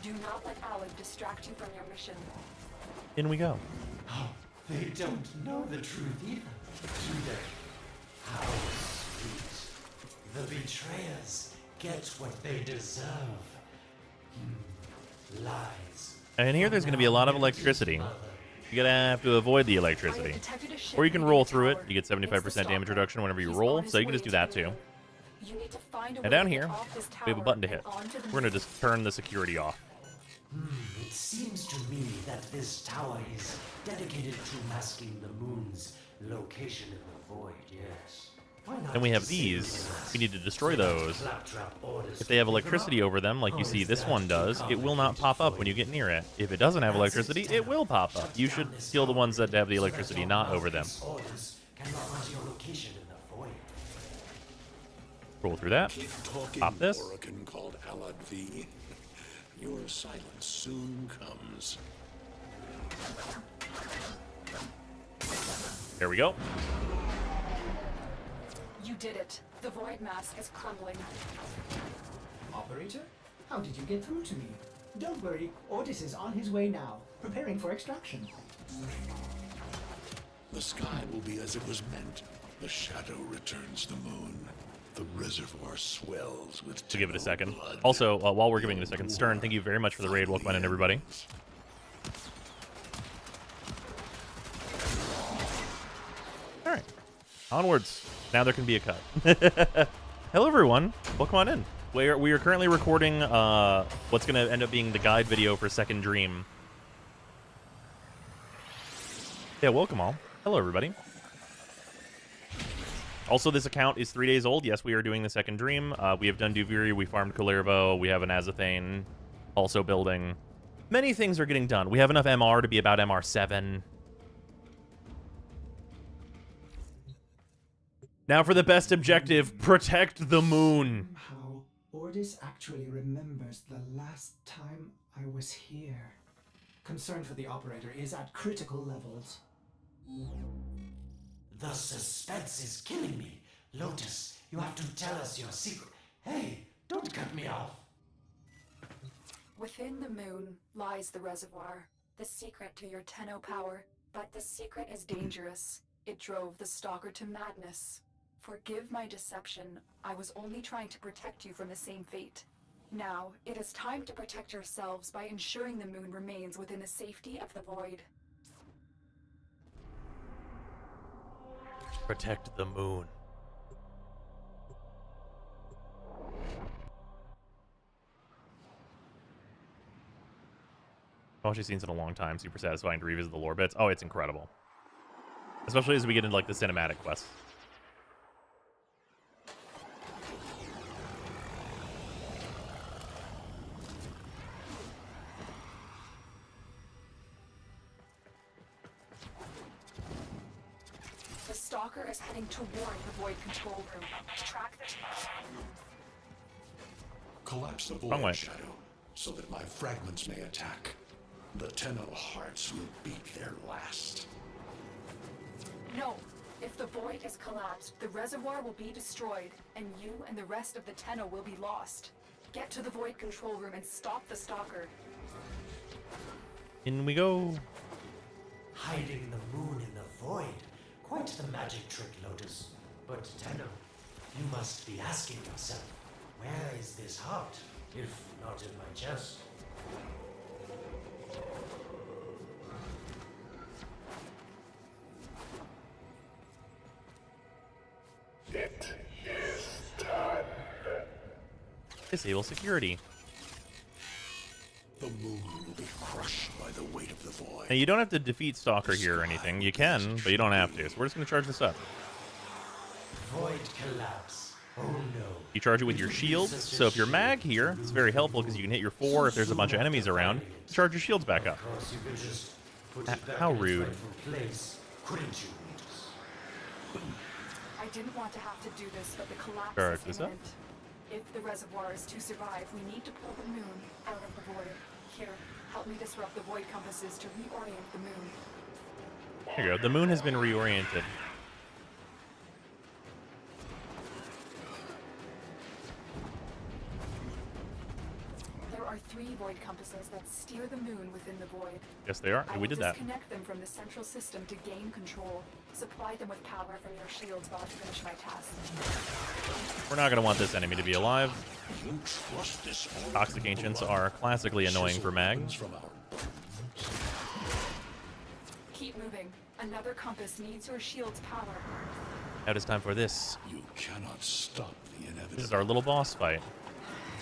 Do not let Alan distract you from your mission. In we go. Oh, they don't know the truth either, do they? How sweet. The betrayers get what they deserve. Lies. And here there's going to be a lot of electricity. You're going to have to avoid the electricity. Or you can roll through it. You get 75% damage reduction whenever you roll, so you can just do that too. And down here, we have a button to hit. We're going to just turn the security off. It seems to me that this tower is dedicated to masking the moon's location in the void, yes. Then we have these. We need to destroy those. If they have electricity over them, like you see this one does, it will not pop up when you get near it. If it doesn't have electricity, it will pop up. You should kill the ones that have the electricity not over them. Roll through that. Pop this. Orokin called Alad V. Your silence soon comes. There we go. You did it. The void mask is crumbling. Operator, how did you get through to me? Don't worry, Otis is on his way now, preparing for extraction. The sky will be as it was meant. The shadow returns the moon. The reservoir swells with To give it a second. blood. Also, while we're giving it a second, Stern, thank you very much for the raid. Welcome in, everybody. All right, onwards. Now there can be a cut. Hello, everyone. Welcome on in. We are currently recording what's going to end up being the guide video for Second Dream. Yeah, welcome all. Hello, everybody. Also, this account is 3 days old. Yes, we are doing the Second Dream. We have done Duviri. We farmed Kullervo. We have an Azathane also building. Many things are getting done. We have enough MR to be about MR7. Now for the best objective, protect the moon. Somehow, Ordis actually remembers the last time I was here. Concern for the operator is at critical levels. The suspense is killing me. Lotus, you have to tell us your secret. Hey, don't cut me off. Within the moon lies the reservoir, the secret to your Tenno power. But the secret is dangerous. It drove the Stalker to madness. Forgive my deception. I was only trying to protect you from the same fate. Now, it is time to protect yourselves by ensuring the moon remains within the safety of the void. Protect the moon. I've actually seen this in a long time. Super satisfying to revisit the lore bits. Oh, it's incredible. Especially as we get into like the cinematic quests. The Stalker is heading toward the void control room. Track the... Collapse the Wrong way. void shadow so that my fragments may attack. The Tenno hearts will beat their last. No! If the void is collapsed, the reservoir will be destroyed, and you and the rest of the Tenno will be lost. Get to the void control room and stop the Stalker. In we go. Hiding the moon in the void. Quite the magic trick, Lotus. But Tenno, you must be asking yourself, where is this heart, if not in my chest? It is done. Disable security. The moon will be crushed by the weight of the void. Now, you don't have to defeat Stalker here or anything. You can, but you don't have to. So we're just going to charge this up. Void collapse. Oh no. You charge it with your shields. So if you're mag here, it's very helpful because you can hit your 4 if there's a bunch of enemies around. Charge your shields back up. Of course, you could just put it back How in its rude. rightful place, couldn't you, Lotus? I didn't want to have to do this, but the collapse Charge is this up. imminent. If the reservoir is to survive, we need to pull the moon out of the void. Here, Help me disrupt the void compasses to reorient the moon. There you go. The moon has been reoriented. There are 3 void compasses that steer the moon within the void. Yes, they are. I We will did that. disconnect them from the central system to gain control. Supply them with power from your shields while I finish my task. We're not going to want this enemy to be alive. You trust this Toxic Ancients are classically annoying for Mag. Keep moving. Another compass needs your shield's power. Now it is time for this. You cannot stop the inevitable. This is our little boss fight.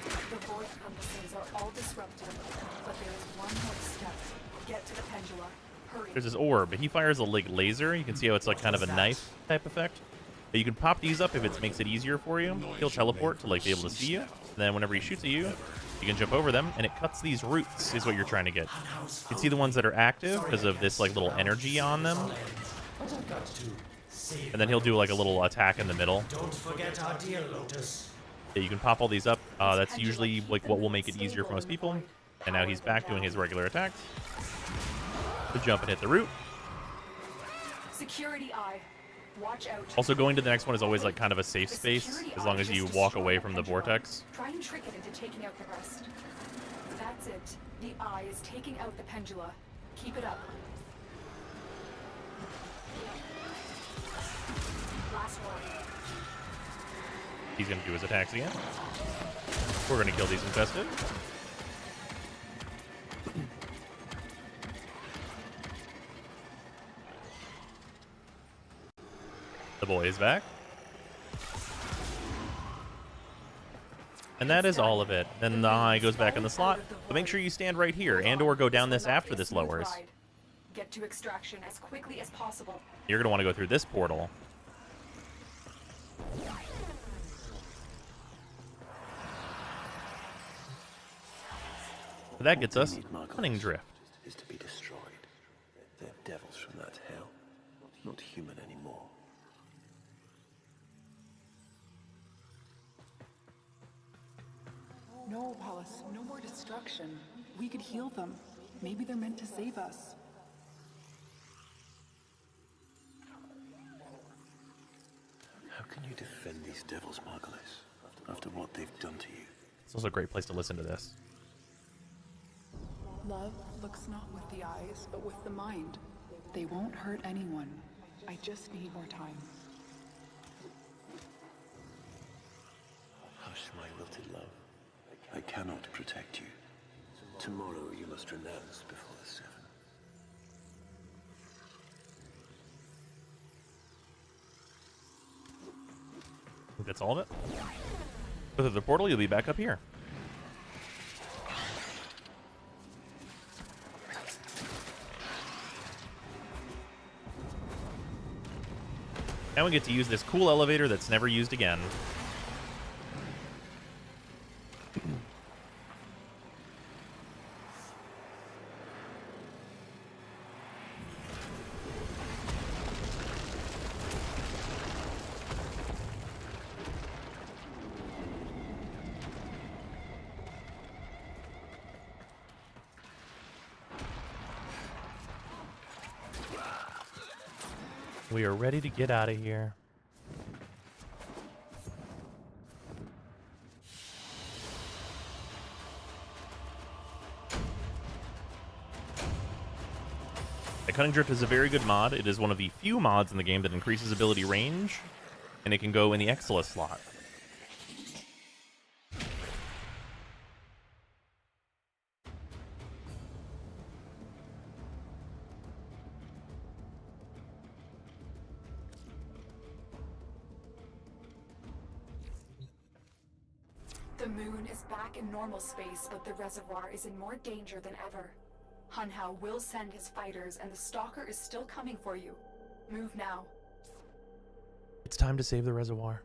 The void compasses are all disrupted, but there is one more step. Get to the pendula. Hurry. There's this orb. He fires a laser. You can see how it's like kind of a knife type effect. But you can pop these up if it makes it easier for you. He'll teleport to like be able to see you. And then whenever he shoots at you, you can jump over them, and it cuts these roots. Is what you're trying to get. You can see the ones that are active because of this like little energy on them. And then he'll do like a little attack in the middle. Don't forget our dear Lotus. Yeah, you can pop all these up. That's usually like what will make it easier for most people. And now he's back doing his regular attacks. To jump and hit the root. Security eye. Watch out. Also, going to the next one is always like kind of a safe space, as long as you walk away from the vortex. Try and trick it into taking out the rest. That's it. The eye is taking out the pendula. Keep it up. Last one. He's going to do his attacks again. We're going to kill these infested. The boy is back. And that is all of it. Then the eye goes back in the slot. But make sure you stand right here and or go down this after this lowers. Get to extraction as quickly as possible. You're going to want to go through this portal. That gets us Cunning Drift. Is to be destroyed. They're devils from that hell, not human anymore. No, Pallas, no more destruction. We could heal them. Maybe they're meant to save us. How can you defend these devils, Margulis, after what they've done to you? It's also a great place to listen to this. Love looks not with the eyes, but with the mind. They won't hurt anyone. I just need more time. Hush, my wilted love. I cannot protect you. Tomorrow you must renounce before the 7. I think that's all of it. Go through the portal, you'll be back up here. Now we get to use this cool elevator that's never used again. We are ready to get out of here. The Cunning Drift is a very good mod. It is one of the few mods in the game that increases ability range, and it can go in the Exila slot. The moon is back in normal space, but the reservoir is in more danger than ever. Hunhao will send his fighters, and the Stalker is still coming for you. Move now. It's time to save the reservoir.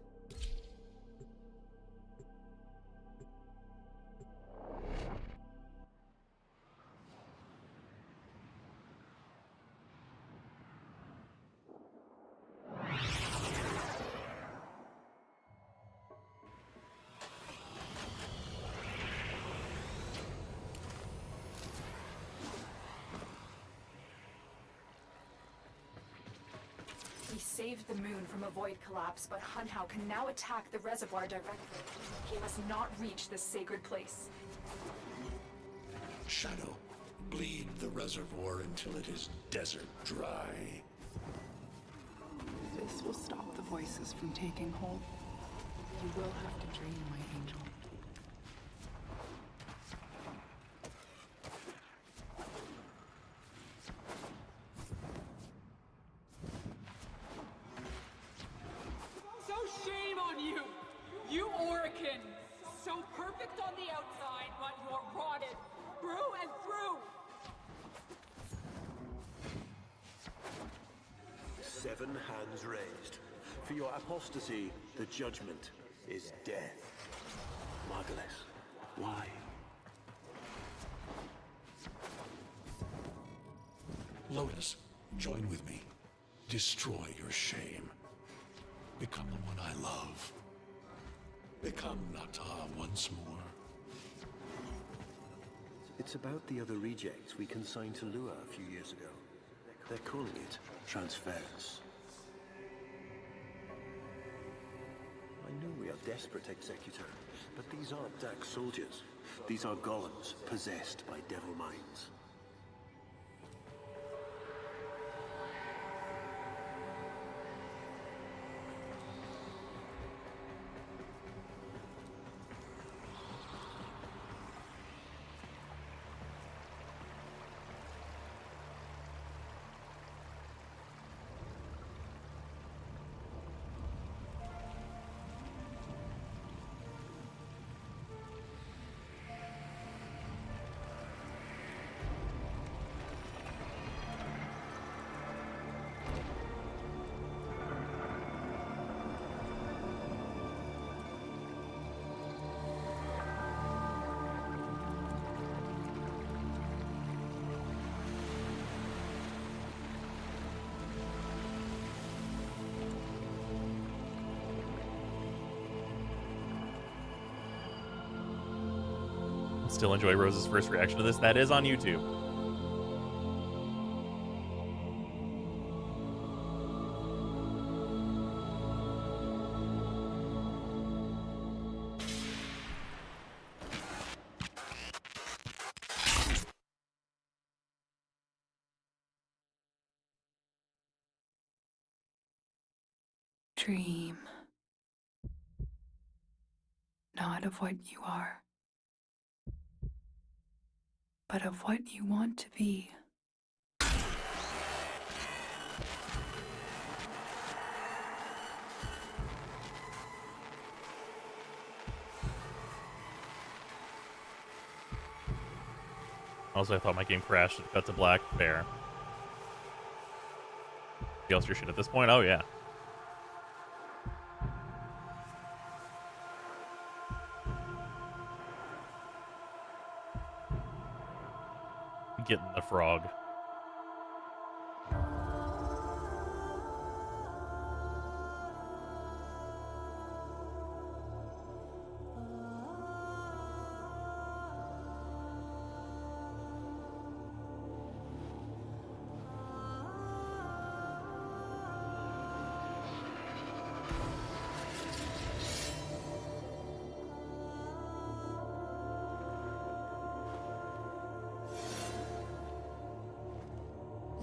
saved the moon from a void collapse, but Hunhow can now attack the reservoir directly. He must not reach this sacred place. Shadow, bleed the reservoir until it is desert dry. This will stop the voices from taking hold. You will have to dream, my angel. So shame on you! You Orican! So perfect on the outside, but you're rotted through and through! 7 hands raised. For your apostasy, the judgment is death. Margulis, why? Lotus, join with me. Destroy your shame. Become the one I love. Become Nata once more. It's about the other rejects we consigned to Lua a few years ago. They're calling it transference. I know we are desperate, Executor, but these aren't Dax soldiers. These are golems possessed by devil minds. Still enjoy Rose's first reaction to this. That is on YouTube. Dream. Not of what you are, but of what you want to be. Also, I thought my game crashed. It cut to black. Fair. You else your shit at this point? Oh, yeah. Getting the frog.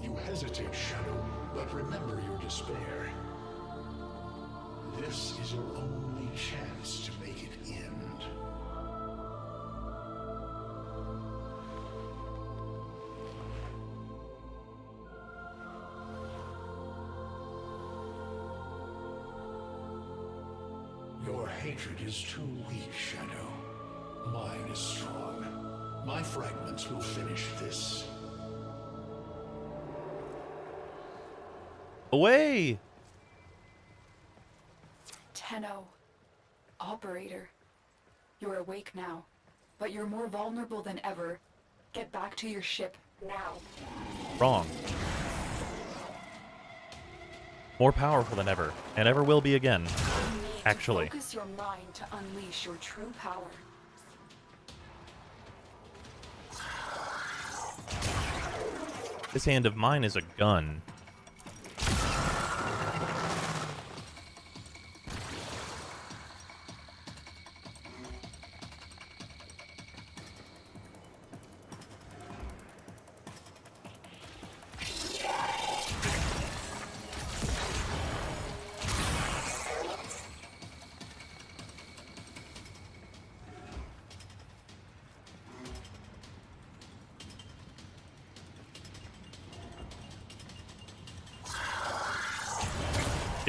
You hesitate, Shadow, but remember your despair. This is your only chance to make it end. Your hatred is too weak, Shadow. Mine is strong. My fragments will finish this. Away! Tenno. Operator. You're awake now, but you're more vulnerable than ever. Get back to your ship, now. Wrong. More powerful than ever, and ever will be again. Actually. Focus your mind to unleash your true power. This hand of mine is a gun.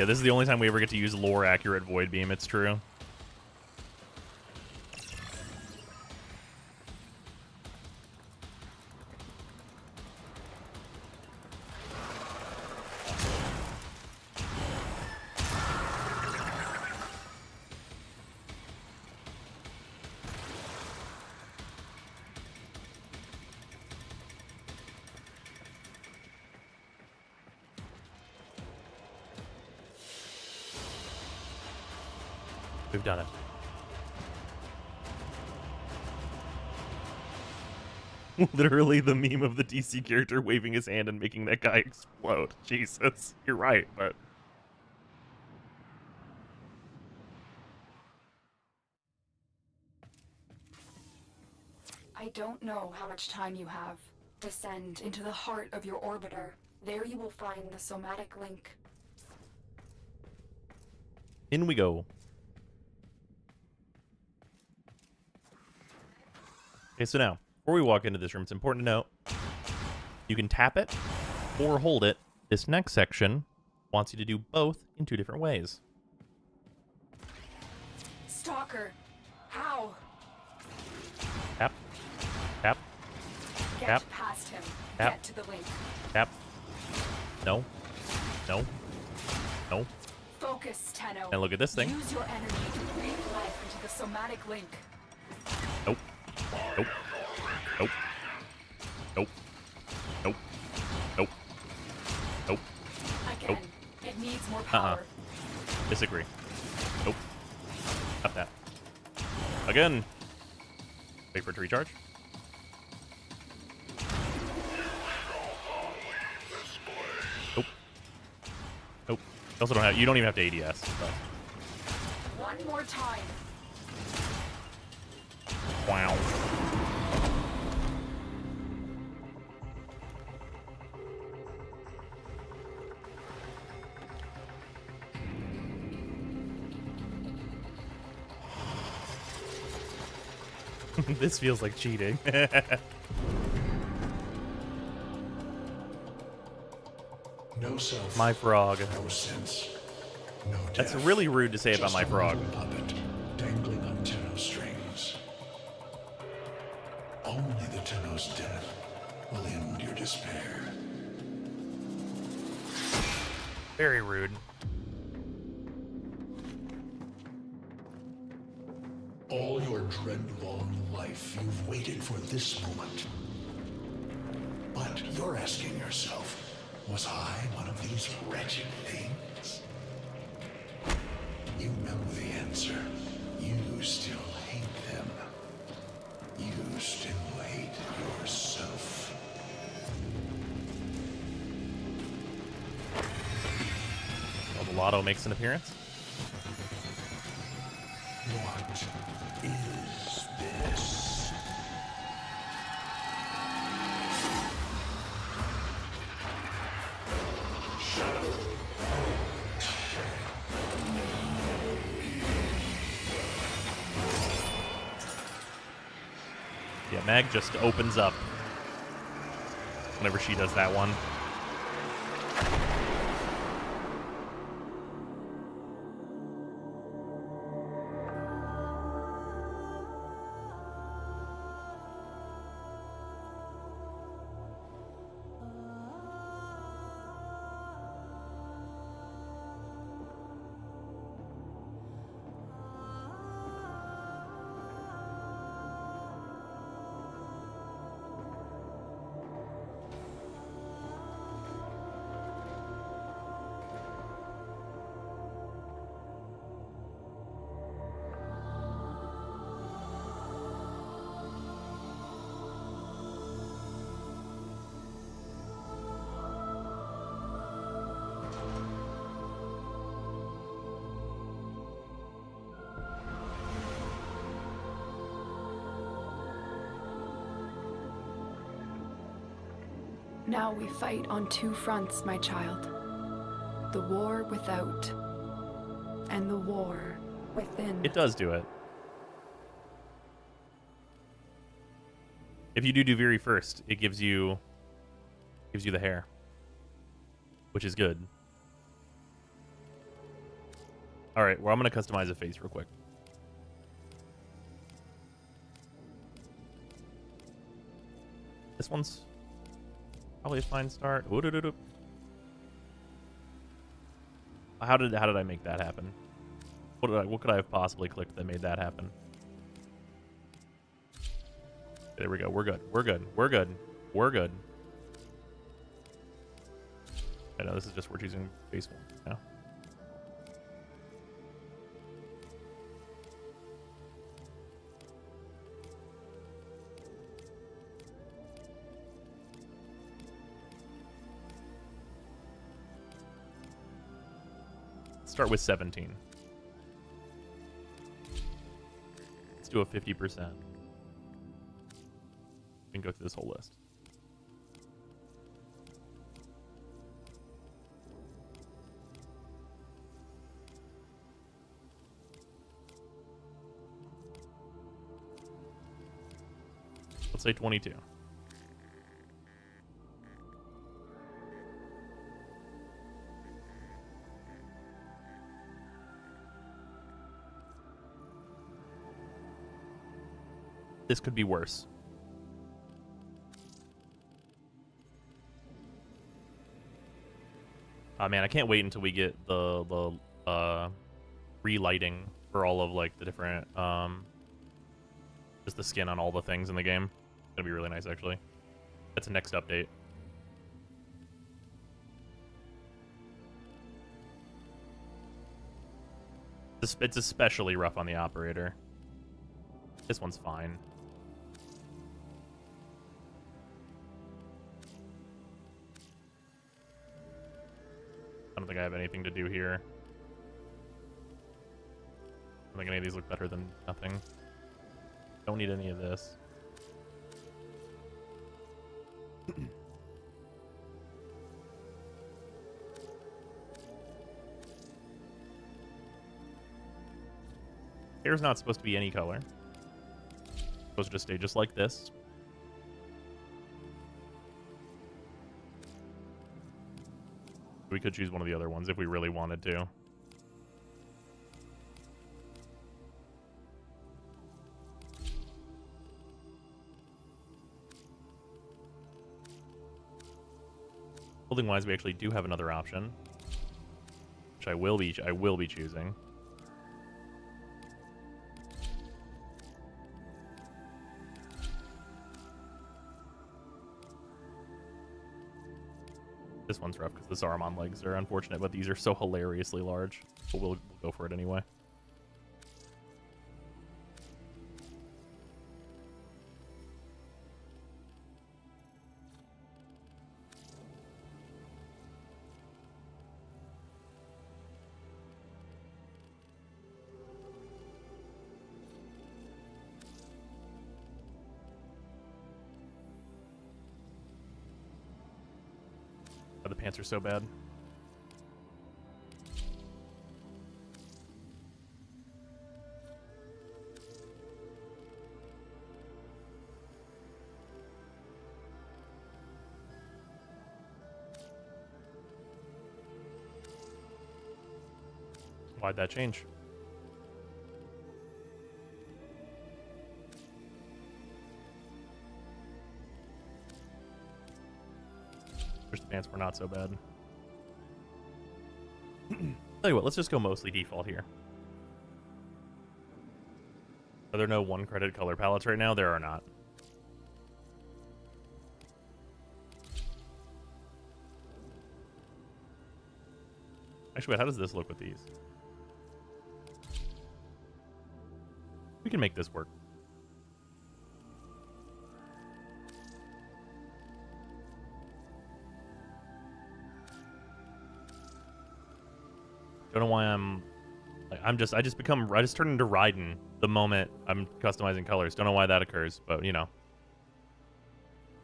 Yeah, this is the only time we ever get to use lore-accurate Void Beam, it's true. We've done it. Literally the meme of the DC character waving his hand and making that guy explode. Jesus, you're right, but... I don't know how much time you have. Descend into the heart of your orbiter. There you will find the somatic link. In we go. Okay, so now, before we walk into this room, it's important to note, you can tap it or hold it. This next section wants you to do both in 2 different ways. Stalker! How? Tap. Tap. Get Tap. past him. Tap. Get to the link. Tap. No. No. No. Focus, Tenno. And look at this thing. Use your energy to breathe life into the somatic link. Nope. Nope. Nope. Nope. Nope. Nope. Nope. Again, it needs more power. Disagree. Nope. Not that. Again. Wait for it to recharge. Nope. Nope. You also don't have. You don't even have to ADS. So. One more time. Wow. This feels like cheating. No self. My frog. No sense. No death. That's really rude to say about my frog. Just a puppet dangling on Tenno strings. Only the Tenno's death will end your despair. Very rude. All your dread-long life, you've waited for this moment. But you're asking yourself, was I one of these wretched things? You know the answer. You still hate them. You still hate yourself. Well, the lotto makes an appearance. What is this? Shadow. Yeah, Mag just opens up whenever she does that one. Now we fight on 2 fronts, my child. The war without, and the war within. It does do it. If you do Duviri first, it gives you the hair, which is good. All right, well, I'm going to customize a face real quick. This one's probably a fine start. Ooh-doo-doo-doo. How did I make that happen? What could I have possibly clicked that made that happen? There we go. We're good. We're good. We're good. We're good. I know this is just we're choosing face one now. Start with 17. Let's do a 50%. We can go through this whole list. Let's say 22. This could be worse. Oh man, I can't wait until we get the relighting for all of like the different just the skin on all the things in the game. It's gonna be really nice actually. That's the next update. It's especially rough on the operator. This one's fine. I don't think I have anything to do here. I don't think any of these look better than nothing. Don't need any of this. Hair's not supposed to be any color. It's supposed to just stay just like this. We could choose one of the other ones if we really wanted to. Clothing wise, we actually do have another option, which I will be choosing. This one's rough because the Saruman legs are unfortunate, but these are so hilariously large. But we'll go for it anyway. Oh, the pants are so bad. Why'd that change? First pants were not so bad. Tell you what, let's just go mostly default here. Are there no one credit color palettes right now? There are not. Actually, wait, how does this look with these? We can make this work. Don't know why I'm like I just turn into Raiden the moment I'm customizing colors. Don't know why that occurs, but you know.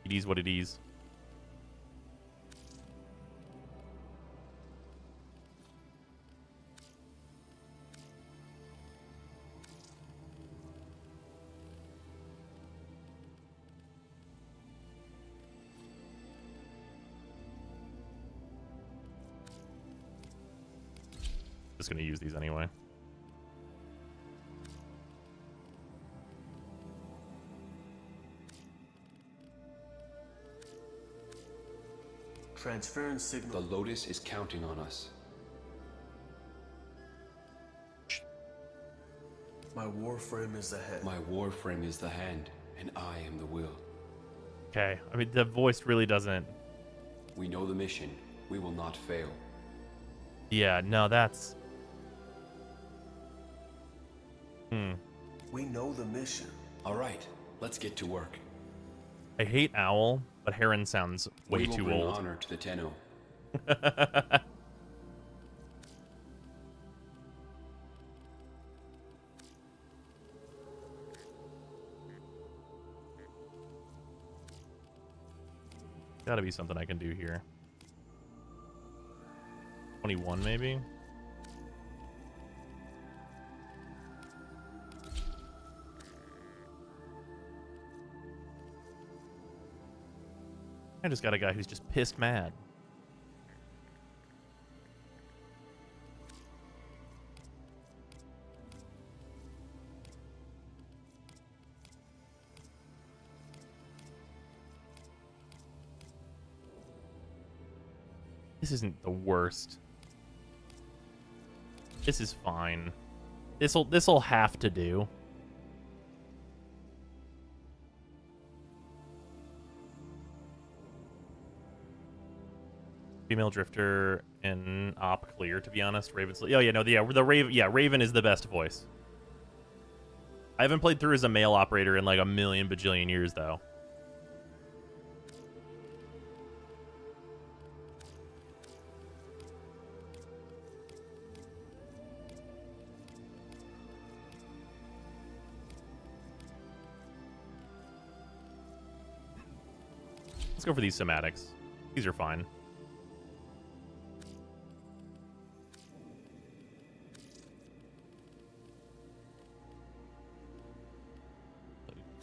It is what it is. just going to use these anyway. Transferring signal. The Lotus is counting on us. My warframe is the head. My warframe is the hand, and I am the will. Okay, I mean, the voice really doesn't... We know the mission. We will not fail. Yeah, no, that's... We know the mission. All right, let's get to work. I hate Owl, but Heron sounds way We will too bring old. honor to the Tenno. Gotta be something I can do here. 21, maybe? I just got a guy who's just pissed mad. This isn't the worst. This is fine. This'll have to do. Female Drifter and Op clear, to be honest. Raven's... Oh, yeah, no, the Raven... Yeah, Raven is the best voice. I haven't played through as a male operator in like a million bajillion years, though. Let's go for these somatics. These are fine.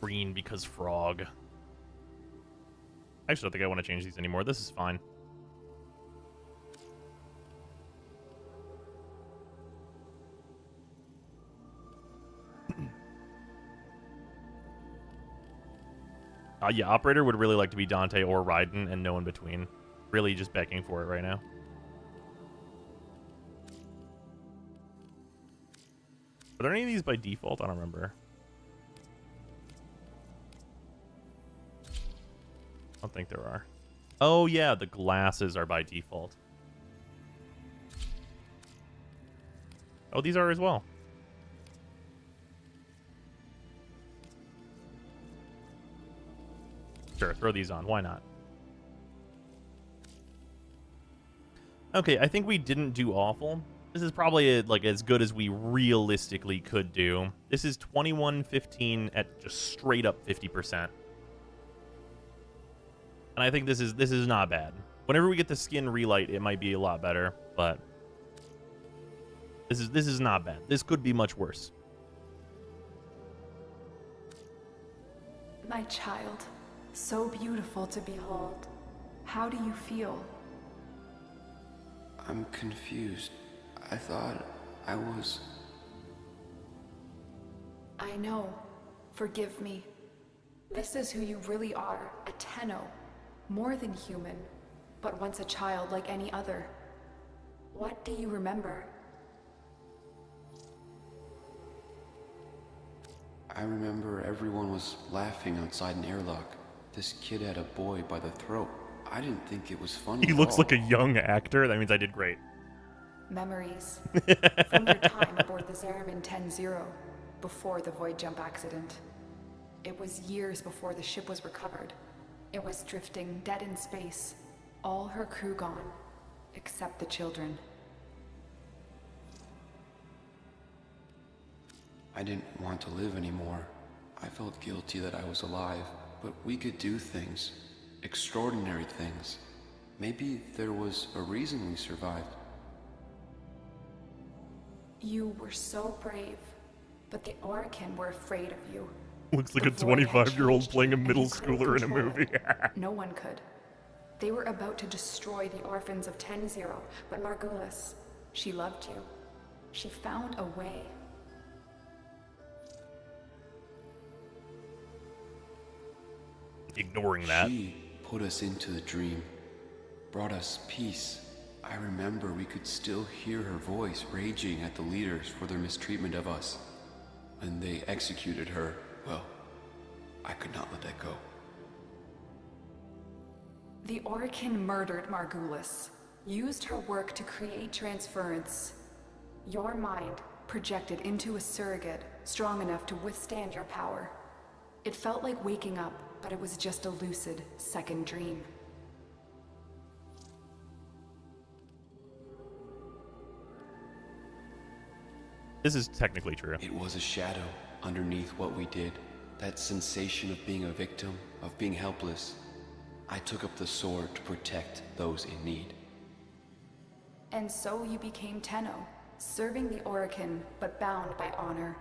Green because frog. I actually don't think I want to change these anymore. This is fine. Yeah, operator would really like to be Dante or Raiden and no in between. Really just begging for it right now. Are there any of these by default? I don't remember. I don't think there are. Oh, yeah, the glasses are by default. Oh, these are as well. Sure, throw these on. Why not? Okay, I think we didn't do awful. This is probably like as good as we realistically could do. This is 21-15 at just straight up 50%. And I think this is not bad. Whenever we get the skin relight, it might be a lot better, but this is not bad. This could be much worse. My child, so beautiful to behold. How do you feel? I'm confused. I thought I was... I know. Forgive me. This is who you really are, a Tenno. More than human, but once a child like any other. What do you remember? I remember everyone was laughing outside an airlock. This kid had a boy by the throat. I didn't think it was funny. He looks like a young actor. That means I did great. Memories from your time aboard the Zariman 10-0, before the void jump accident. It was years before the ship was recovered. It was drifting dead in space, all her crew gone, except the children. I didn't want to live anymore. I felt guilty that I was alive, but we could do things, extraordinary things. Maybe there was a reason we survived. You were so brave, but the Orokin were afraid of you. Looks like a 25-year-old playing a middle schooler in a movie. No one could. They were about to destroy the orphans of 10-0, but Margulis, she loved you. She found a way. Ignoring that. She put us into the dream, brought us peace. I remember we could still hear her voice raging at the leaders for their mistreatment of us. When they executed her, well, I could not let that go. The Orokin murdered Margulis, used her work to create transference. Your mind projected into a surrogate strong enough to withstand your power. It felt like waking up, but it was just a lucid second dream. This is technically true. It was a shadow underneath what we did. That sensation of being a victim, of being helpless. I took up the sword to protect those in need. And so you became Tenno, serving the Orokin, but bound by honor.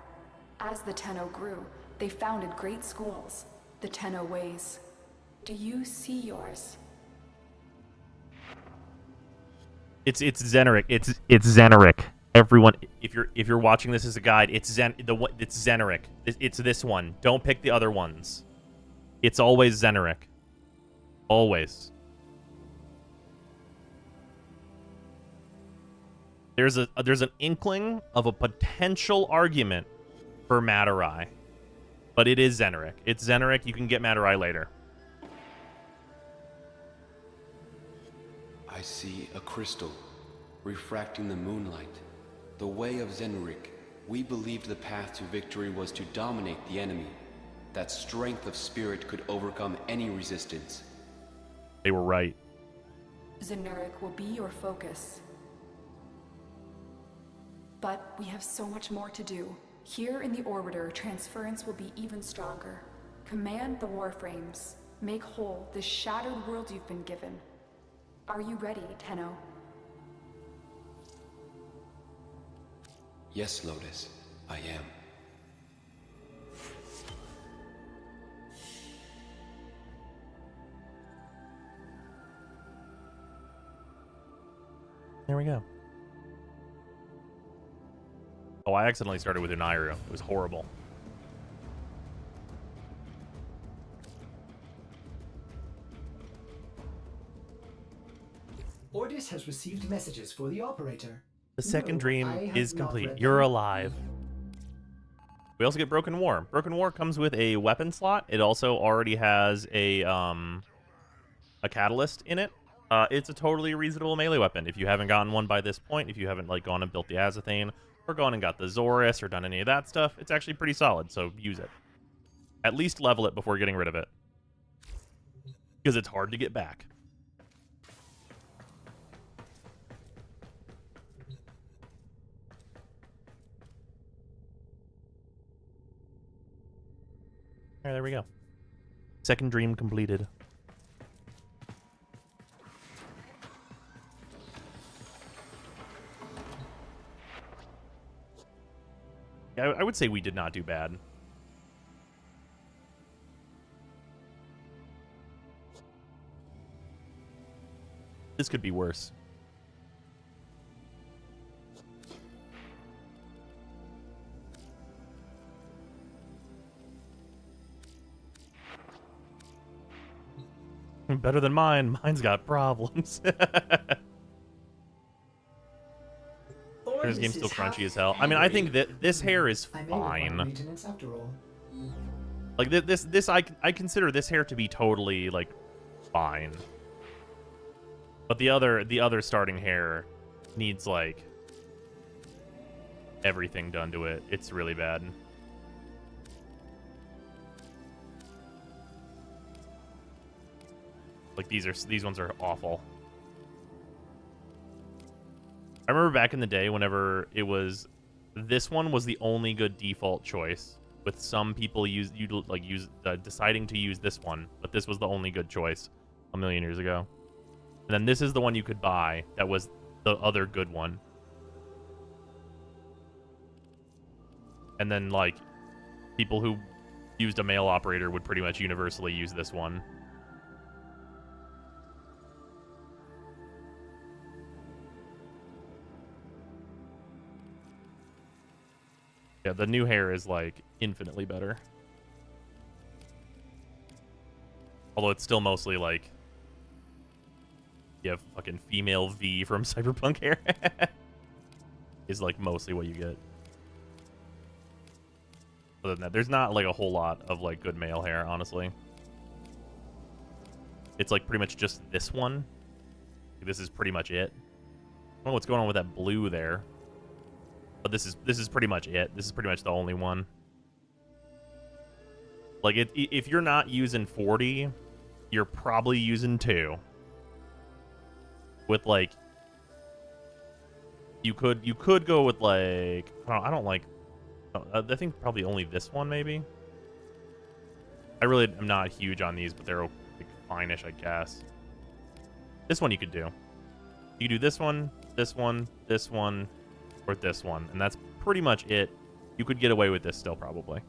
As the Tenno grew, they founded great schools, the Tenno ways. Do you see yours? It's Zeneric. It's Zeneric. Everyone, if you're watching this as a guide, it's Zeneric. It's this one. Don't pick the other ones. It's always Zeneric. Always. There's an inkling of a potential argument for Madurai, but it is Zeneric. It's Zeneric. You can get Madurai later. I see a crystal refracting the moonlight. The way of Zeneric. We believed the path to victory was to dominate the enemy. That strength of spirit could overcome any resistance. They were right. Zeneric will be your focus. But we have so much more to do. Here in the Orbiter, transference will be even stronger. Command the Warframes. Make whole this shattered world you've been given. Are you ready, Tenno? Yes, Lotus, I am. There we go. Oh, I accidentally started with Unairu. It was horrible. Ordis has received messages for the operator. The second No, dream I have is not complete. read You're them. alive. We also get Broken War. Broken War comes with a weapon slot. It also already has a catalyst in it. It's a totally reasonable melee weapon. If you haven't gotten one by this point, if you haven't like gone and built the Azathane, or gone and got the Zorus, or done any of that stuff, it's actually pretty solid, so use it. At least level it before getting rid of it. Because it's hard to get back. Alright, there we go. Second dream completed. Yeah, I would say we did not do bad. This could be worse. Better than mine. Mine's got problems. This game's still crunchy as hell. I mean, I think that this hair is fine. Maintenance after all. Like this, I consider this hair to be totally like fine. But the other starting hair needs like everything done to it. It's really bad. Like these ones are awful. I remember back in the day whenever it was, this one was the only good default choice. With some people deciding to use this one, but this was the only good choice a million years ago. And then this is the one you could buy that was the other good one. And then like people who used a male operator would pretty much universally use this one. Yeah, the new hair is like infinitely better. Although it's still mostly like you have fucking female V from Cyberpunk hair. Is like mostly what you get. Other than that, there's not like a whole lot of like good male hair, honestly. It's like pretty much just this one. This is pretty much it. I don't know what's going on with that blue there. But this is pretty much it. This is pretty much the only one. Like if you're not using 40, you're probably using 2. With like you could go with like I don't like I think probably only this one maybe. I really am not huge on these, but they're like fine-ish, I guess. This one you could do. You do this one, this one, this one, or this one, and that's pretty much it. You could get away with this still, probably.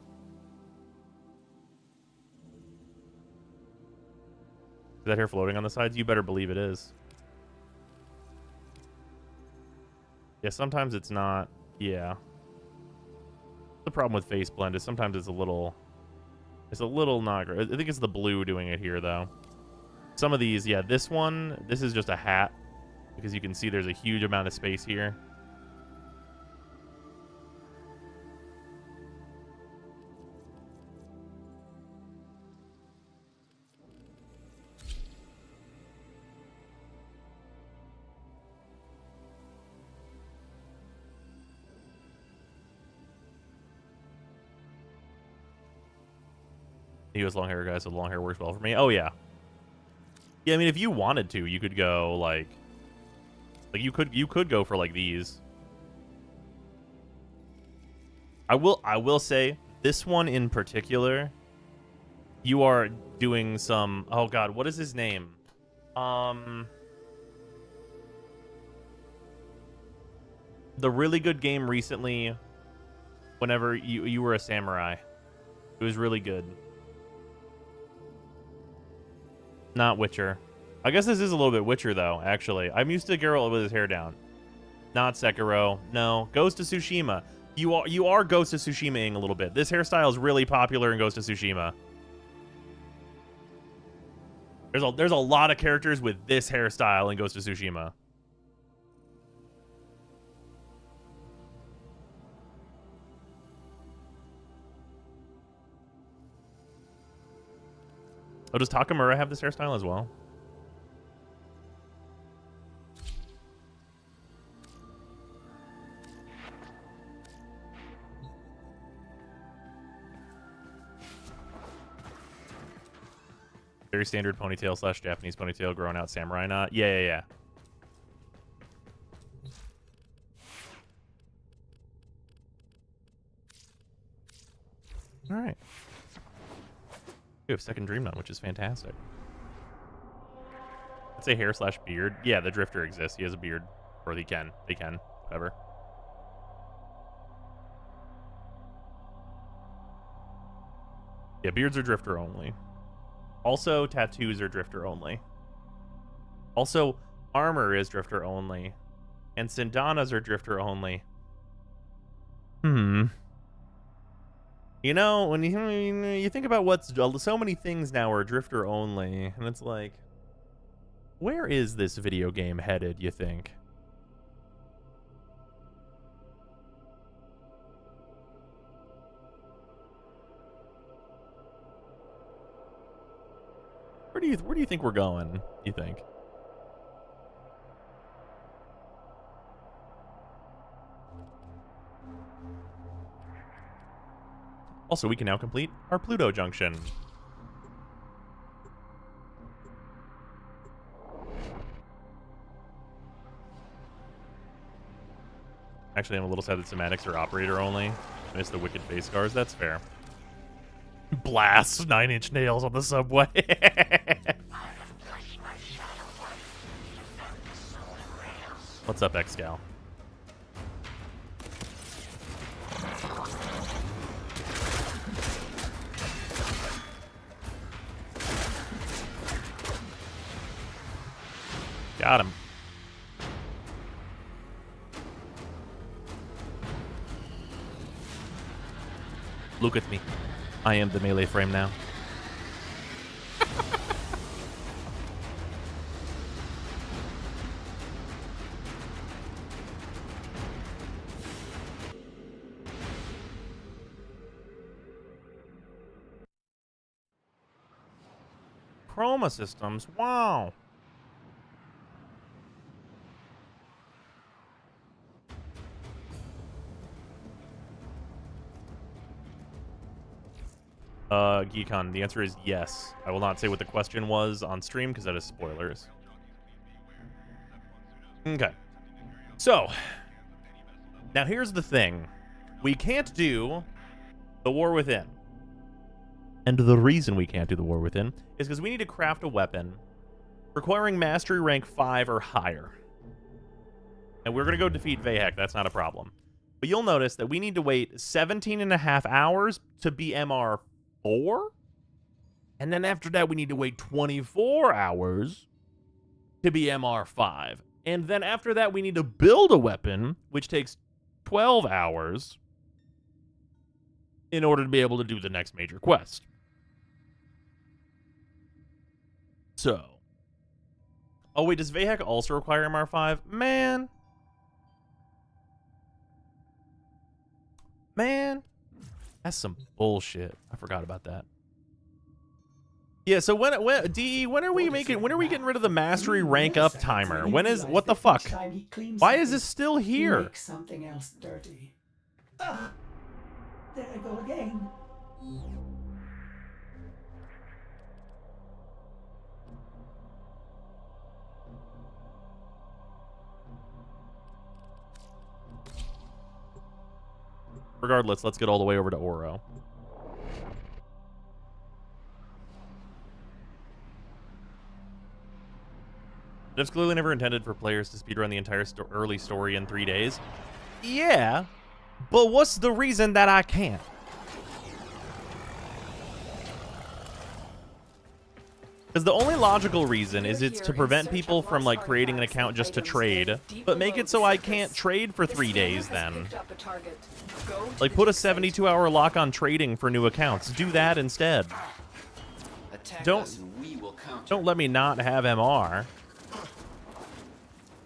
Is that hair floating on the sides? You better believe it is. Yeah, sometimes it's not. Yeah. The problem with face blend is sometimes it's a little not great. I think it's the blue doing it here, though. Some of these, yeah, this is just a hat, because you can see there's a huge amount of space here. He has long hair, guys, so long hair works well for me. Oh, yeah. Yeah, I mean, if you wanted to, you could go, like you could go for, like, these. I will say, this one in particular, you are doing some... Oh, God, what is his name? The really good game recently, whenever you were a samurai. It was really good. Not Witcher. I guess this is a little bit Witcher, though, actually. I'm used to Geralt with his hair down. Not Sekiro. No. Ghost of Tsushima. You are Ghost of Tsushima-ing a little bit. This hairstyle is really popular in Ghost of Tsushima. There's a lot of characters with this hairstyle in Ghost of Tsushima. Oh, does Takamura have this hairstyle as well? Very standard ponytail / Japanese ponytail, growing out samurai knot. Yeah. All right. We have second dream knot, which is fantastic. Let's say hair / beard. Yeah, the drifter exists. He has a beard. Or they can. Whatever. Yeah, beards are drifter only. Also, tattoos are drifter only. Also, armor is drifter only. And Sindanas are drifter only. You know, when you think about what's... So many things now are drifter only. And it's like... Where is this video game headed, you think? Where do you think we're going, you think? Also, we can now complete our Pluto Junction. Actually, I'm a little sad that semantics are operator only. I miss the wicked face scars. That's fair. Blast 9-inch nails on the subway. What's up, Excal? Got him. Look at me. I am the melee frame now. Chroma systems. Wow. Geekon, the answer is yes. I will not say what the question was on stream because that is spoilers. Okay. So, now here's the thing. We can't do the War Within. And the reason we can't do the War Within is because we need to craft a weapon requiring Mastery rank 5 or higher. And we're going to go defeat Vahek. That's not a problem. But you'll notice that we need to wait 17.5 hours to be MR4. And then after that, we need to wait 24 hours to be MR5. And then after that, we need to build a weapon, which takes 12 hours in order to be able to do the next major quest. So. Oh, wait, does Vahek also require MR5? Man. That's some bullshit. I forgot about that. Yeah, so when are we getting rid of the mastery rank up timer? What the fuck? Why is this still here? Make something else dirty. Ah, there I go again. Regardless, let's get all the way over to Oro. Devs clearly never intended for players to speedrun the entire early story in 3 days. Yeah, but what's the reason that I can't? Because the only logical reason is it's to prevent people from like creating an account just to trade, but make it so I can't trade for 3 days then. Like put a 72-hour lock on trading for new accounts. Do that instead. Don't let me not have MR.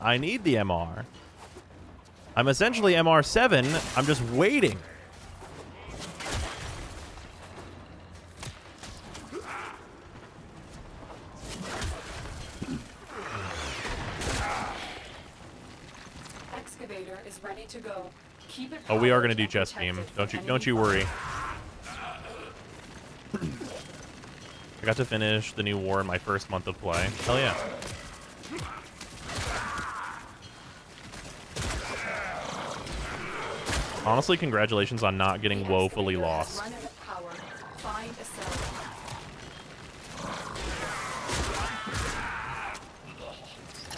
I need the MR. I'm essentially MR7. I'm just waiting. Excavator is ready to go. Keep it. Oh, we are gonna do chest beam. Don't you worry. I got to finish the new war in my first month of play. Hell yeah. Honestly, congratulations on not getting woefully lost.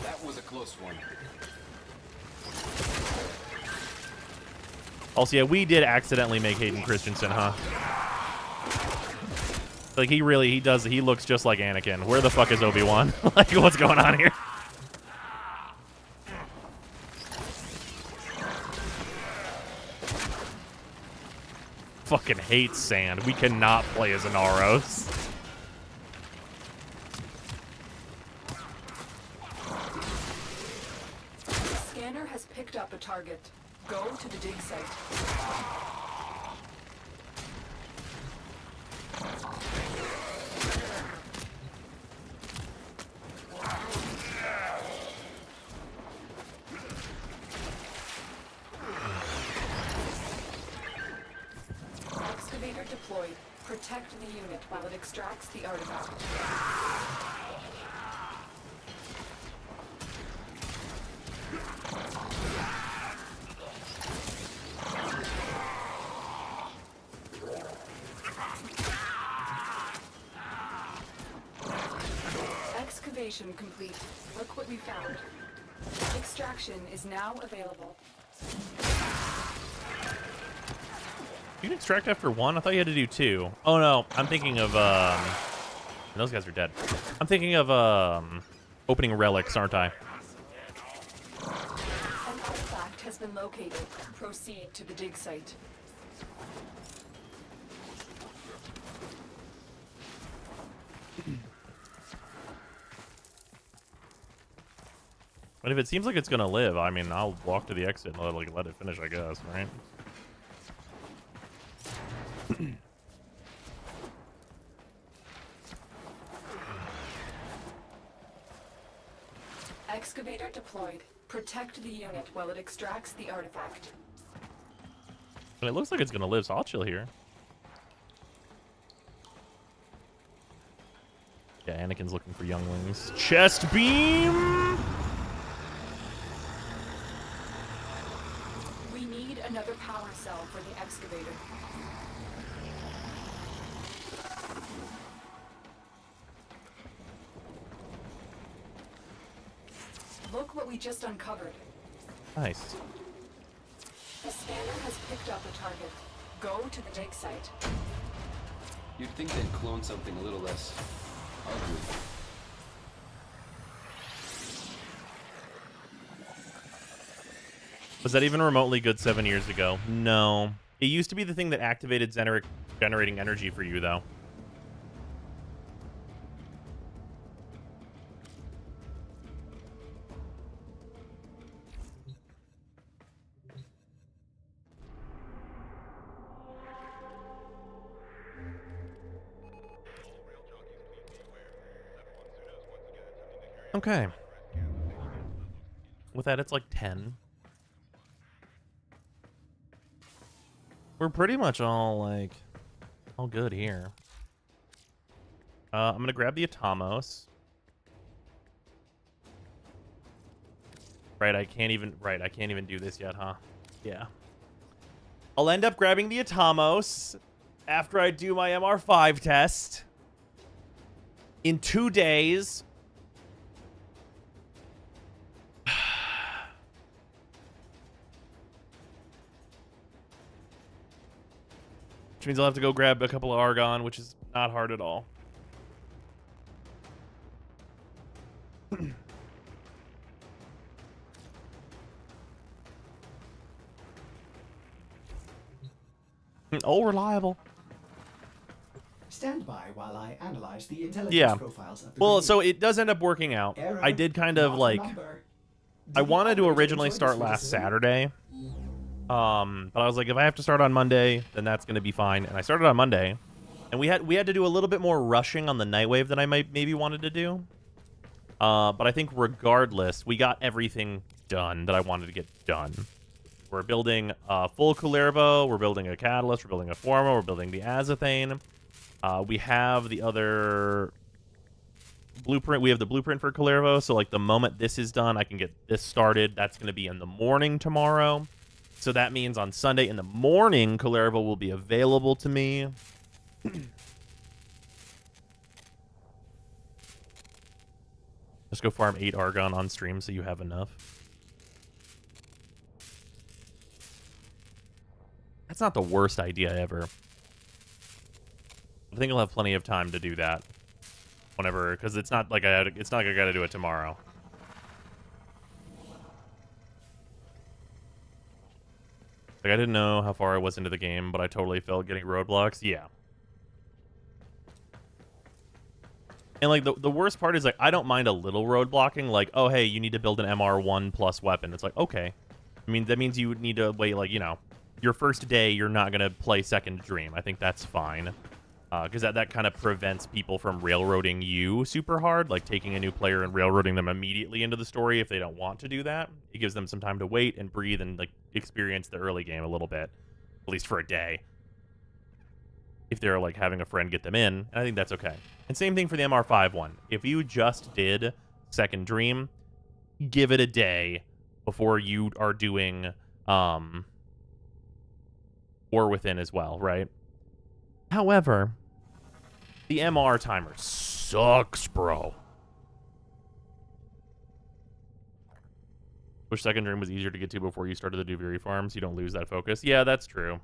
That was a close one. Also, yeah, we did accidentally make Hayden Christensen, huh? Like, he looks just like Anakin. Where the fuck is Obi-Wan? Like, what's going on here? Fucking hate sand. We cannot play as Inaros. The scanner has picked up a target. Go to the dig site. Excavator deployed. Protect the unit while it extracts the artifact. Excavation complete. Look what we found. Extraction is now available. You can extract after 1? I thought you had to do 2. Oh no, I'm thinking of those guys are dead. I'm thinking of opening relics, aren't I? An artifact has been located. Proceed to the dig site. But if it seems like it's gonna live, I mean, I'll walk to the exit and let it finish, I guess, right? Excavator deployed. Protect the unit while it extracts the artifact. And it looks like it's gonna live, so I'll chill here. Yeah, Anakin's looking for younglings. Chest beam! We need another power cell for the excavator. Look what we just uncovered. Nice. The scanner has picked up a target. Go to the dig site. You'd think they'd clone something a little less ugly. Was that even remotely good 7 years ago? No. It used to be the thing that activated generating energy for you, though. Okay. With that, it's like 10. We're pretty much all good here. I'm gonna grab the Atomos. Right, I can't even do this yet, huh? Yeah. I'll end up grabbing the Atomos after I do my MR5 test in 2 days. Which means I'll have to go grab a couple of Argon, which is not hard at all. Oh, reliable. Stand by while I analyze the intelligence Yeah. profiles of the Well, grenade. so it does end up working out. Error, I did kind of not like... number. I wanted to originally enjoy start this last visit? Saturday. But I was like, if I have to start on Monday, then that's going to be fine. And I started on Monday. And we had to do a little bit more rushing on the Nightwave than I maybe wanted to do. But I think regardless, we got everything done that I wanted to get done. We're building a full Kullervo, we're building a Catalyst, we're building a Forma, we're building the Azathane. We have the other blueprint. We have the blueprint for Kullervo, so like the moment this is done, I can get this started. That's going to be in the morning tomorrow. So that means on Sunday in the morning, Kullervo will be available to me. Just go farm 8 Argon on stream so you have enough. That's not the worst idea ever. I think I'll have plenty of time to do that whenever, because it's not like I gotta do it tomorrow. Like, I didn't know how far I was into the game, but I totally felt getting roadblocks. Yeah. And, like, the worst part is, like, I don't mind a little roadblocking. Like, oh, hey, you need to build an MR1 plus weapon. It's like, okay. I mean, that means you would need to wait, like, you know, your first day, you're not going to play Second Dream. I think that's fine. Because that kind of prevents people from railroading you super hard. Like, taking a new player and railroading them immediately into the story if they don't want to do that. It gives them some time to wait and breathe and, like, experience the early game a little bit. At least for a day. If they're, like, having a friend get them in. And I think that's okay. And same thing for the MR5 one. If you just did Second Dream, give it a day before you are doing War Within as well, right? However, the MR timer sucks, bro. Wish Second Dream was easier to get to before you started the Duviri farms. You don't lose that focus. Yeah, that's true.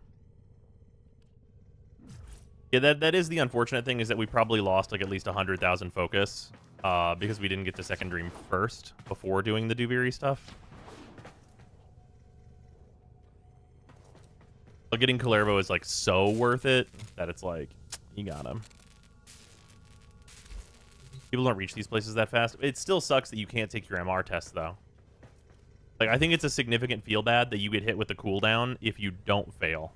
Yeah, that is the unfortunate thing, is that we probably lost like at least 100,000 focus because we didn't get to Second Dream first before doing the Duviri stuff. But getting Kullervo is like so worth it that it's like, you got him. People don't reach these places that fast. It still sucks that you can't take your MR test though. Like, I think it's a significant feel bad that you get hit with the cooldown if you don't fail.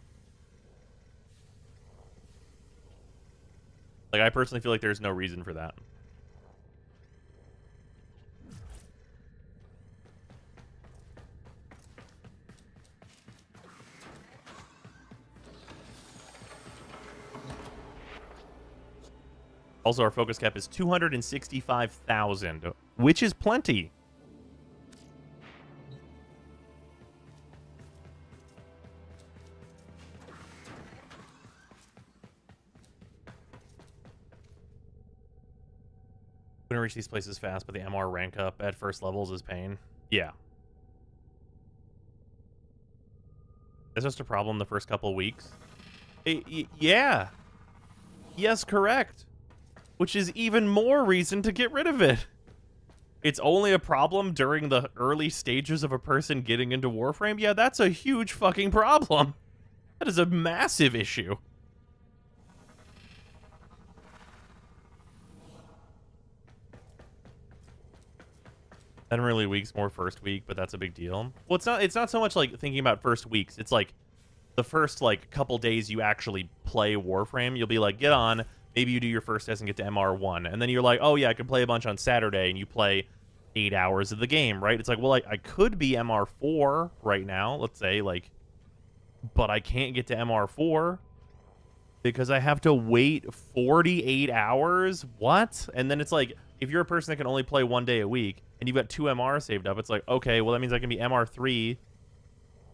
Like, I personally feel like there's no reason for that. Also, our focus cap is 265,000, which is plenty. We're gonna reach these places fast, but the MR rank up at first levels is pain. Yeah. It's just a problem the first couple weeks. Yeah. Yes, correct. Which is even more reason to get rid of it. It's only a problem during the early stages of a person getting into Warframe? Yeah, that's a huge fucking problem. That is a massive issue. 10 early weeks, more first week, but that's a big deal. Well, it's not so much like thinking about first weeks. It's like the first like couple days you actually play Warframe, you'll be like, get on, maybe you do your first test and get to MR1, and then you're like, oh yeah, I can play a bunch on Saturday, and you play 8 hours of the game, right? It's like, well, I could be MR4 right now, let's say, like, but I can't get to MR4 because I have to wait 48 hours? What? And then it's like, if you're a person that can only play 1 day a week, and you've got 2 MR saved up, it's like, okay, well, that means I can be MR3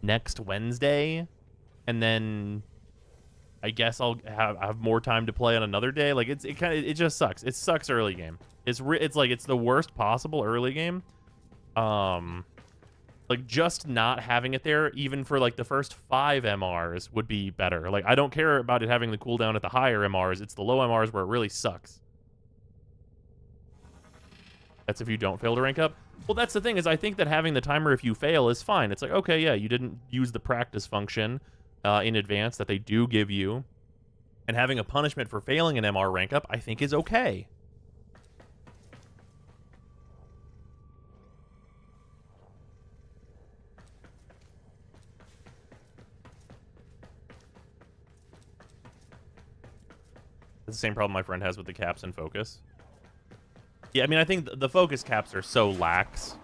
next Wednesday, and then I guess I'll have more time to play on another day. Like, it just sucks. It sucks early game. It's like, it's the worst possible early game. Like, just not having it there, even for, like, the first 5 MRs would be better. Like, I don't care about it having the cooldown at the higher MRs. It's the low MRs where it really sucks. That's if you don't fail to rank up. Well, that's the thing, is I think that having the timer if you fail is fine. It's like, okay, yeah, you didn't use the practice function in advance that they do give you. And having a punishment for failing an MR rank up, I think is okay. That's the same problem my friend has with the caps and focus. Yeah, I mean, I think the focus caps are so lax.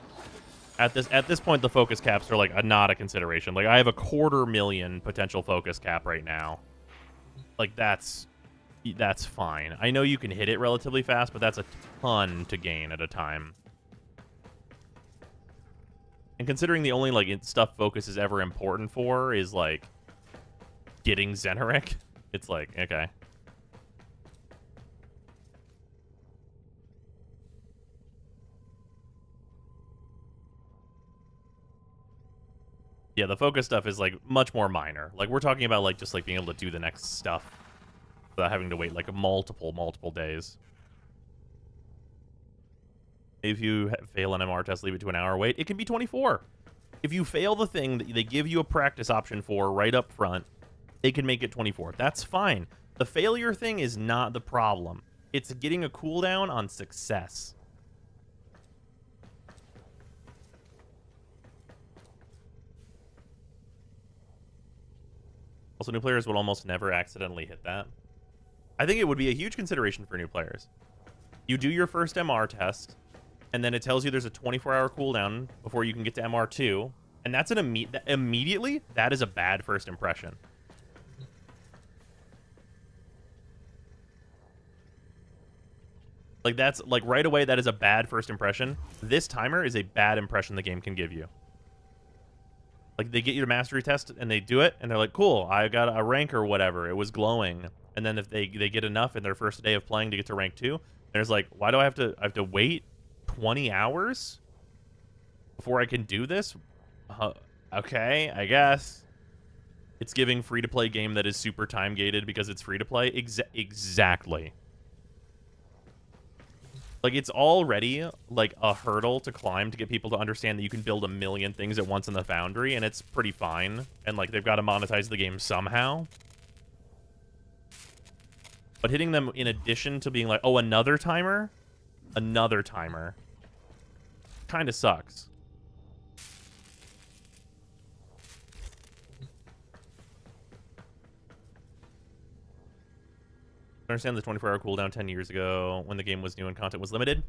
At this point, the focus caps are like not a consideration. Like, I have a 250,000 potential focus cap right now. Like, that's fine. I know you can hit it relatively fast, but that's a ton to gain at a time. And considering the only like stuff focus is ever important for is like getting Xeneric, it's like, okay. Yeah, the focus stuff is, like, much more minor. Like, we're talking about, like, just, like, being able to do the next stuff without having to wait, like, multiple days. If you fail an MR test, leave it to an hour wait. It can be 24. If you fail the thing that they give you a practice option for right up front, they can make it 24. That's fine. The failure thing is not the problem. It's getting a cooldown on success. Also, new players would almost never accidentally hit that. I think it would be a huge consideration for new players. You do your first MR test, and then it tells you there's a 24-hour cooldown before you can get to MR2, and that's immediately, that is a bad first impression. Like, that's, like, right away, that is a bad first impression. This timer is a bad impression the game can give you. Like, they get your mastery test, and they do it, and they're like, cool, I got a rank or whatever. It was glowing. And then if they get enough in their first day of playing to get to rank 2, there's like, why do I have to wait 20 hours before I can do this? Okay, I guess. It's giving free-to-play game that is super time-gated because it's free-to-play. Exactly. Like, it's already, like, a hurdle to climb to get people to understand that you can build a million things at once in the Foundry, and it's pretty fine. And, like, they've got to monetize the game somehow. But hitting them in addition to being like, oh, another timer? Another timer. Kind of sucks. understand the 24-hour cooldown 10 years ago when the game was new and content was limited.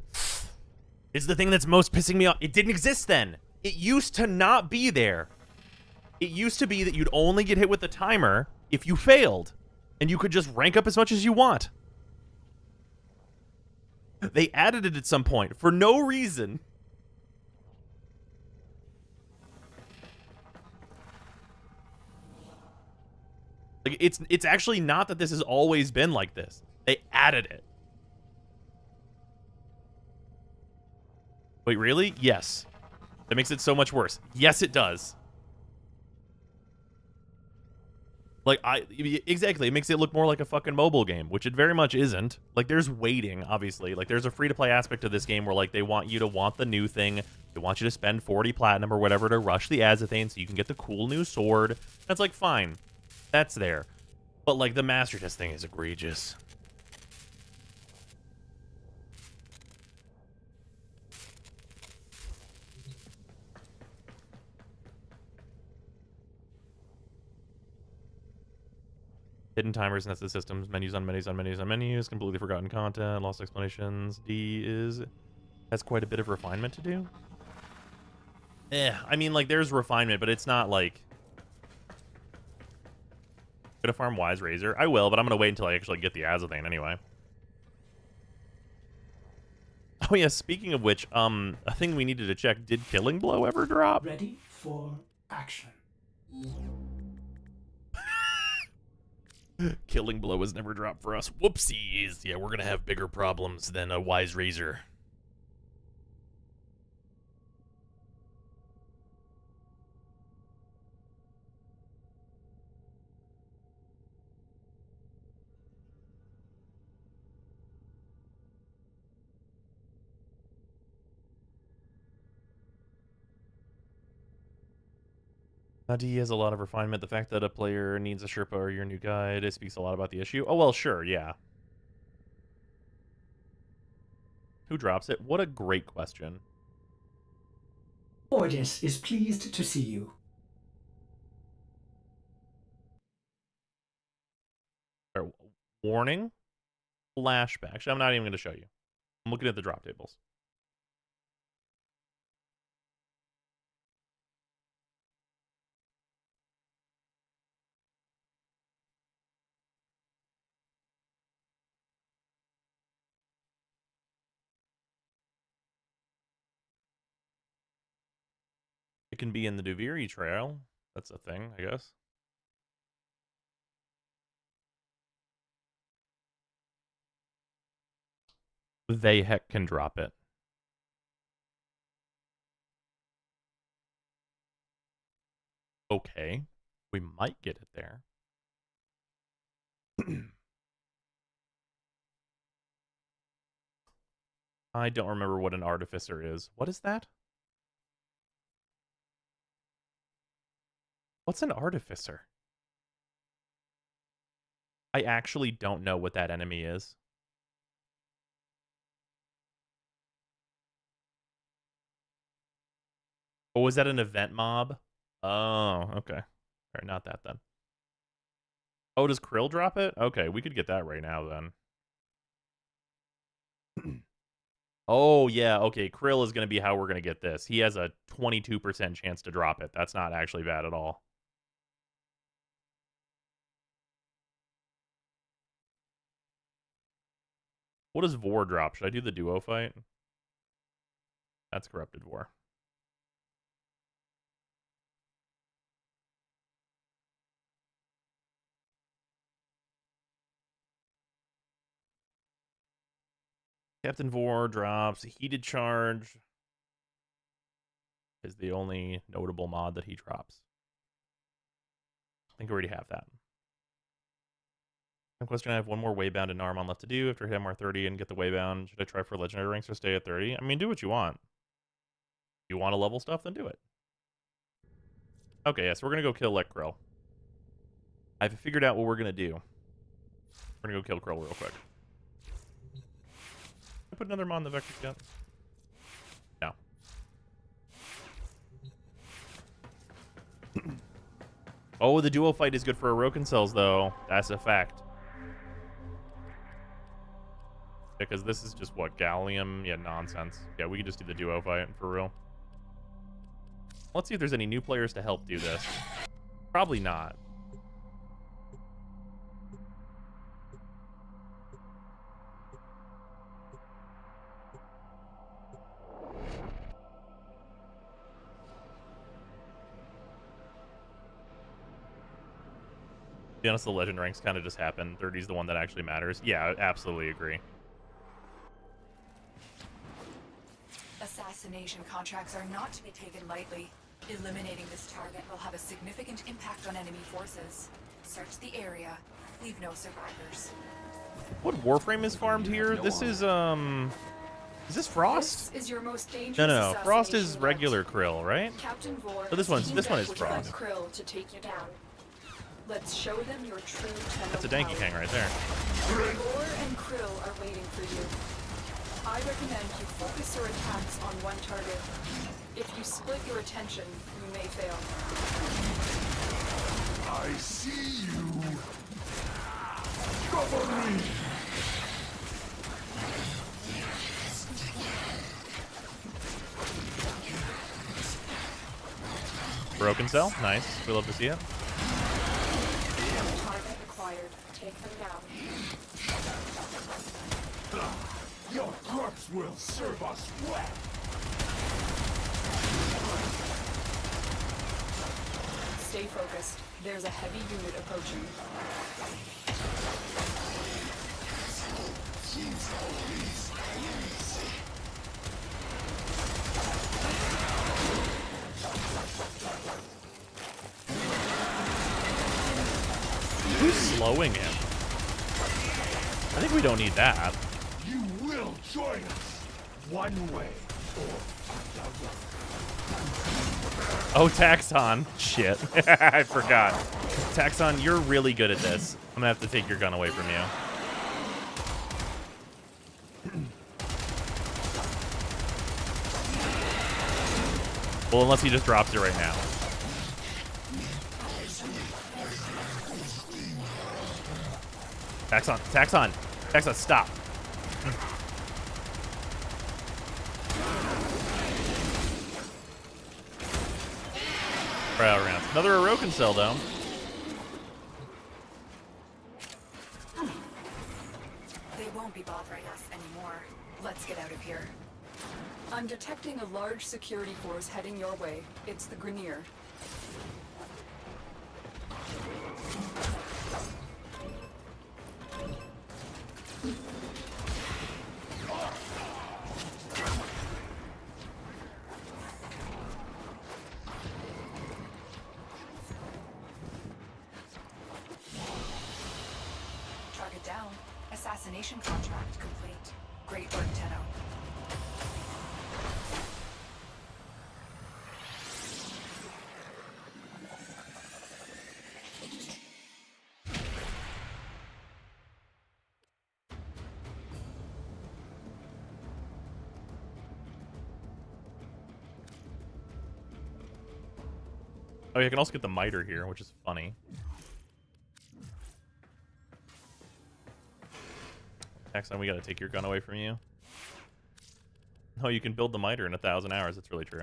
Is the thing that's most pissing me off. It didn't exist then. It used to not be there. It used to be that you'd only get hit with the timer if you failed, and you could just rank up as much as you want. They added it at some point for no reason. Like, it's actually not that this has always been like this. They added it. Wait, really? Yes. That makes it so much worse. Yes, it does. Like, exactly. It makes it look more like a fucking mobile game, which it very much isn't. Like, there's waiting, obviously. Like, there's a free-to-play aspect to this game where, like, they want you to want the new thing. They want you to spend 40 platinum or whatever to rush the Azethane so you can get the cool new sword. That's, like, fine. That's there. But, like, the Master Test thing is egregious. Hidden timers, nested systems, menus on menus on menus on menus, completely forgotten content, lost explanations. D has quite a bit of refinement to do. I mean, like, there's refinement, but it's not like... Gonna farm Wise Razor? I will, but I'm gonna wait until I actually get the Azethane anyway. Oh yeah, speaking of which, a thing we needed to check, did Killing Blow ever drop? Ready for action. Killing Blow has never dropped for us. Whoopsies. Yeah, we're gonna have bigger problems than a Wise Razor. D has a lot of refinement. The fact that a player needs a Sherpa or your new guide, it speaks a lot about the issue. Oh, well, sure, yeah. Who drops it? What a great question. Ordis is pleased to see you. Warning? Flashback. Actually, I'm not even going to show you. I'm looking at the drop tables. It can be in the Duviri trail. That's a thing, I guess. They heck can drop it. Okay. We might get it there. I don't remember what an artificer is. What is that? What's an artificer? I actually don't know what that enemy is. Oh, was that an event mob? Oh, okay. All right, not that then. Oh, does Krill drop it? Okay, we could get that right now then. Oh, yeah, okay. Krill is going to be how we're going to get this. He has a 22% chance to drop it. That's not actually bad at all. What does Vor drop? Should I do the duo fight? That's Corrupted Vor. Captain Vor drops Heated Charge. Is the only notable mod that he drops. I think I already have that. Question, I have one more Waybound and Narmon left to do. After I hit MR30 and get the Waybound, should I try for Legendary ranks or stay at 30? I mean, do what you want. If you want to level stuff, then do it. Okay, yeah, so we're going to go kill Krill. I've figured out what we're going to do. We're going to go kill Krill real quick. I put another mod in the vector yet? No. Oh, the duo fight is good for Orokin cells, though. That's a fact. Because this is just what, gallium? Yeah, nonsense. Yeah, we could just do the duo fight for real. Let's see if there's any new players to help do this. Probably not. To be honest, the legend ranks kind of just happen. 30's the one that actually matters. Yeah, I absolutely agree. Assassination contracts are not to be taken lightly. Eliminating this target will have a significant impact on enemy forces. Search the area. Leave no survivors. What Warframe is farmed here? This is this Frost? This is your most dangerous No. Frost is assassination regular Krill, right? Captain Vor So this one teamed is up with Frost. Krill to take you down. Let's show them your true Tenno That's a Danky power. Kang right there. Vor and Krill are waiting for you. I recommend you focus your attacks on one target. If you split your attention, you may fail. I see you. Cover me. Broken cell, nice. We love to see it. Target acquired. Take them down. Your corpse will serve us well. Stay focused. There's a heavy unit approaching. Who's slowing him? I think we don't need that. You will join us one way or Oh, Taxon. Shit. I forgot. Taxon, you're really good at this. I'm gonna have to take your gun away from you. Well, unless he just drops it right now. Taxon, stop. Right out of rounds. Another Orokin cell, though. They won't be bothering us anymore. Let's get out of here. I'm detecting a large security force heading your way. It's the Grineer. Target down. Assassination contract complete. Great work, Tenno. Oh, yeah, I can also get the miter here, which is funny. Next time we gotta take your gun away from you. No, you can build the miter in 1,000 hours. That's really true.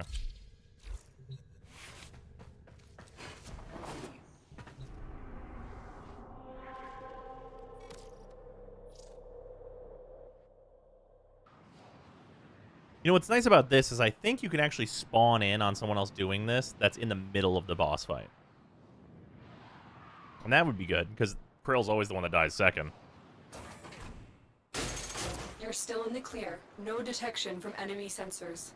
You know, what's nice about this is I think you can actually spawn in on someone else doing this that's in the middle of the boss fight. And that would be good, because Krill's always the one that dies second. You're still in the clear. No detection from enemy sensors.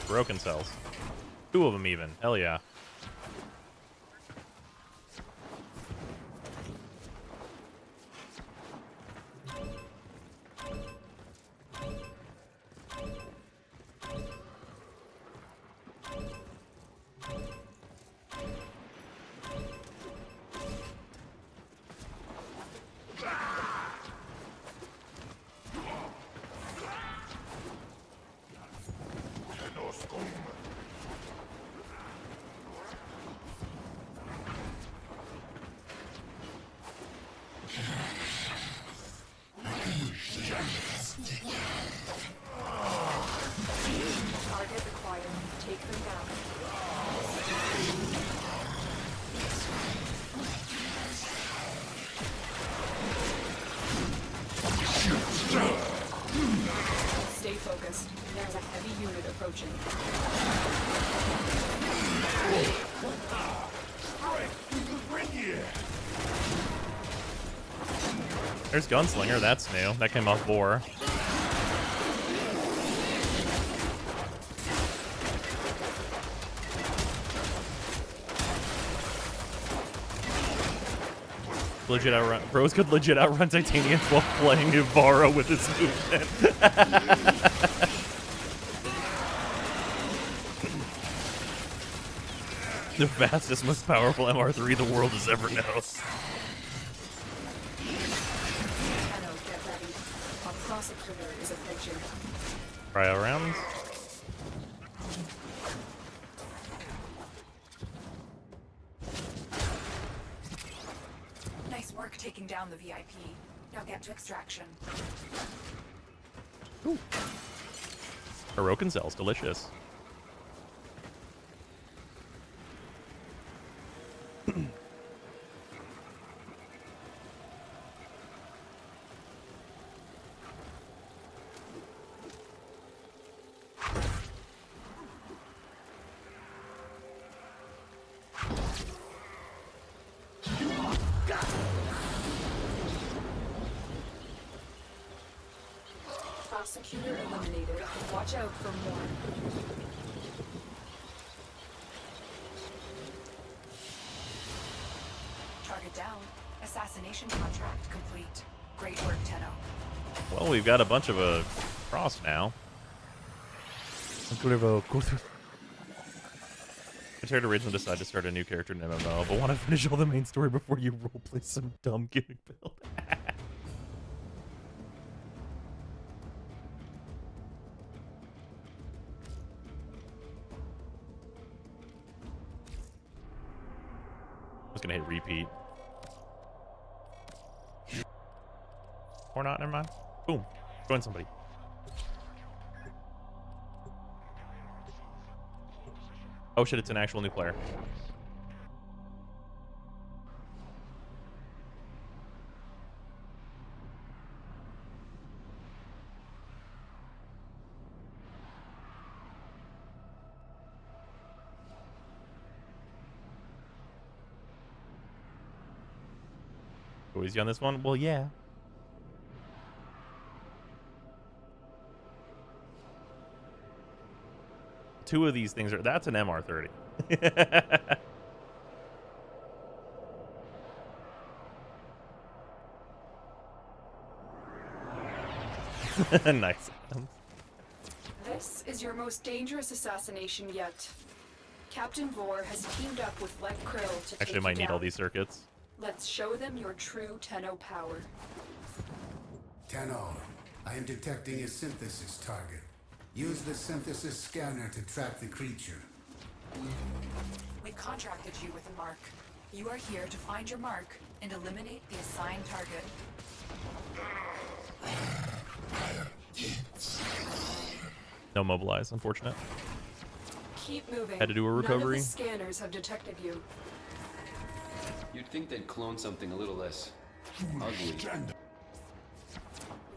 Broken cells. 2 of them even. Hell yeah. approaching. There's Gunslinger, that's new. That came off Boar. Legit outrun. Bros could legit outrun Titanium while playing Ivara with his movement. The fastest, most powerful MR3 the world has ever known. Get ready. Our prosecutor is approaching. Cryo rounds. Nice work taking down the VIP. Now get to extraction. Heroic cells, delicious. Prosecutor eliminated. Watch out for more. Target down. Assassination contract complete. Great work, Tenno. Well, we've got a bunch of Frost now. Kullervo, go through. Retired originally decided to start a new character in MMO, but want to finish all the main story before you roleplay some dumb gimmick build. I was gonna hit repeat. Or not, never mind. Boom. Join somebody. Oh shit, it's an actual new player. Go easy on this one? Well, yeah. Two of these things are... That's an MR30. Nice. This is your most dangerous assassination yet. Captain Vor has teamed up with Let Krill to Actually, might need all these circuits. Let's show them your true Tenno power. Tenno, I am detecting a synthesis target. Use the synthesis scanner to track the creature. We've contracted you with a mark. You are here to find your mark and eliminate the assigned target. No mobilize, unfortunate. Keep moving. Had to do a recovery. None of the scanners have detected you. You'd think they'd clone something a little less ugly.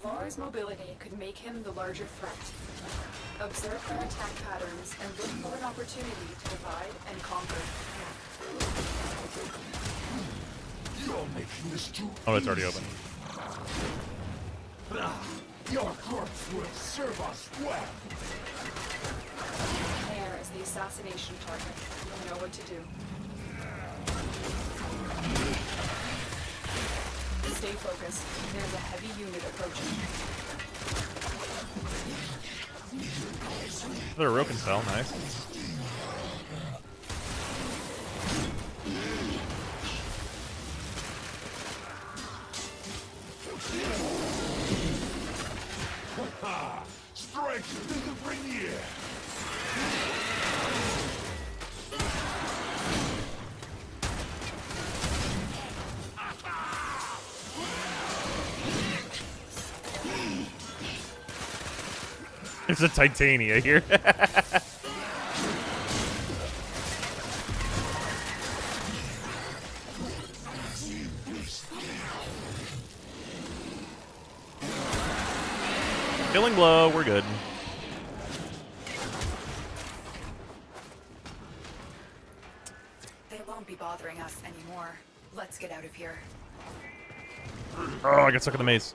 Var's mobility could make him the larger threat. Observe their attack patterns and look for an opportunity to divide and conquer. You're making this too Oh, it's already open. Your corpse will serve us well. There is the assassination target. You'll know what to do. Stay focused. There's a heavy unit approaching. The Roken spell, nice. Strength to the Rainier. There's a Titania here. Killing blow, we're good. They won't be bothering us anymore. Let's get out of here. Oh, I got stuck in the maze.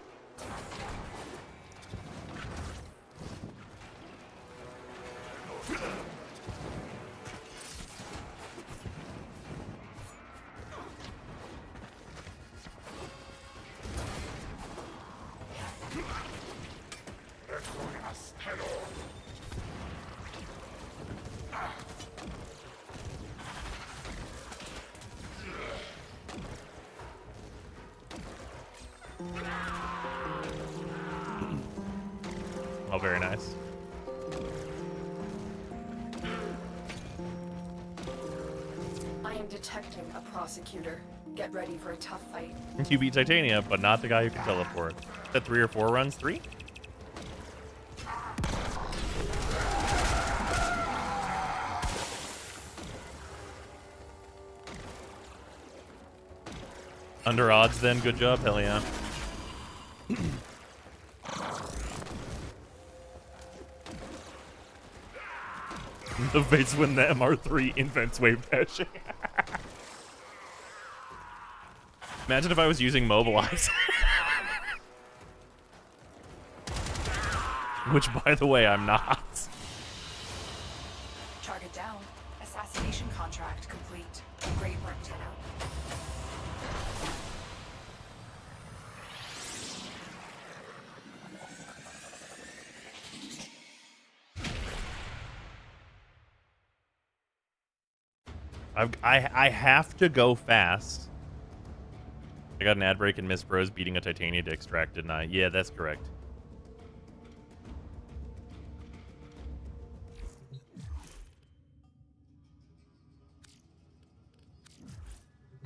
Oh, very nice. I am detecting a prosecutor. Get ready for a tough fight. You beat Titania, but not the guy who can teleport. Is that 3 or 4 runs? 3? Under odds then, good job, hell yeah. The face when the MR3 invents wave dashing. Imagine if I was using Mobilize. Which, by the way, I'm not. Target down. Assassination contract complete. Great work, Tenno. I have to go fast. I got an ad break and Miss Bros beating a Titania to extract, didn't I? Yeah, that's correct.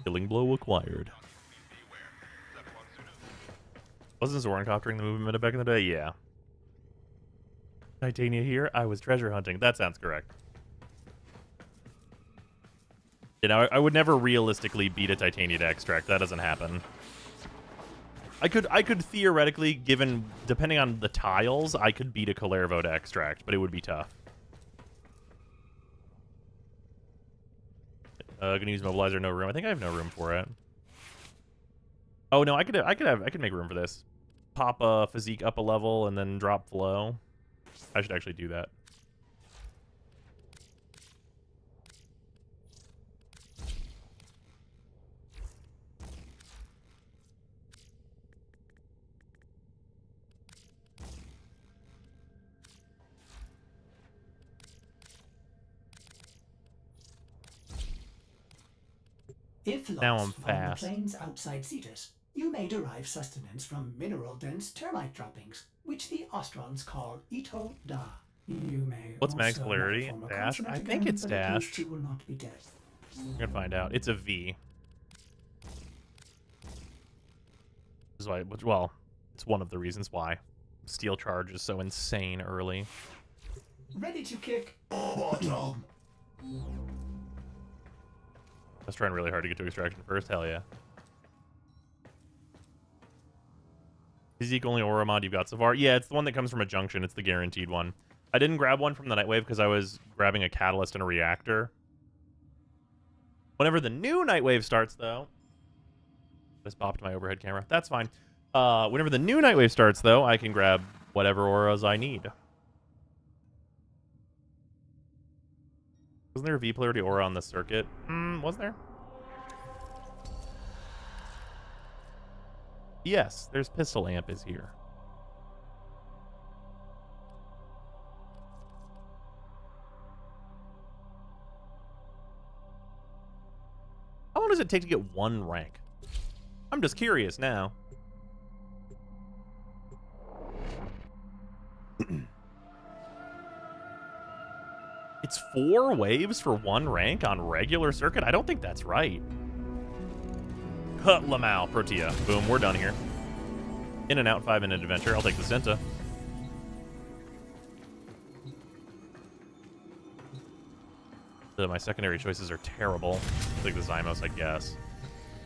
Killing blow acquired. Wasn't Zorankov during the movement back in the day? Yeah. Titania here. I was treasure hunting. That sounds correct. You know, I would never realistically beat a Titania to extract. That doesn't happen. I could theoretically, depending on the tiles, I could beat a Kullervo to extract, but it would be tough. Gonna use mobilizer, no room. I think I have no room for it. Oh no, I could make room for this. Pop a physique up a level and then drop flow. I should actually do that. If Now I'm lost on the fast. plains outside Cetus, you may derive sustenance from mineral-dense termite droppings, which the Ostrons call Ito Da. You may What's max also polarity? form a Dash? consonant I think again, it's but at least dash. you will not be dead. I'm gonna find out. It's a V. This is why, well, it's one of the reasons why Steel Charge is so insane early. Ready to kick. Bottom. I was trying really hard to get to extraction first. Hell yeah. Physique only aura mod you've got so far? Yeah, it's the one that comes from a junction. It's the guaranteed one. I didn't grab one from the Nightwave because I was grabbing a catalyst and a reactor. Whenever the new Nightwave starts, though... Just bopped my overhead camera. That's fine. Whenever the new Nightwave starts, though, I can grab whatever auras I need. Wasn't there a V polarity aura on the circuit? Was there? Yes, there's Pistol Amp is here. How long does it take to get 1 rank? I'm just curious now. It's 4 waves for 1 rank on regular circuit? I don't think that's right. Cut Lamau, Protea. Boom, we're done here. In and out, 5-minute adventure. I'll take the Senta. My secondary choices are terrible. I'll take the Zymos, I guess.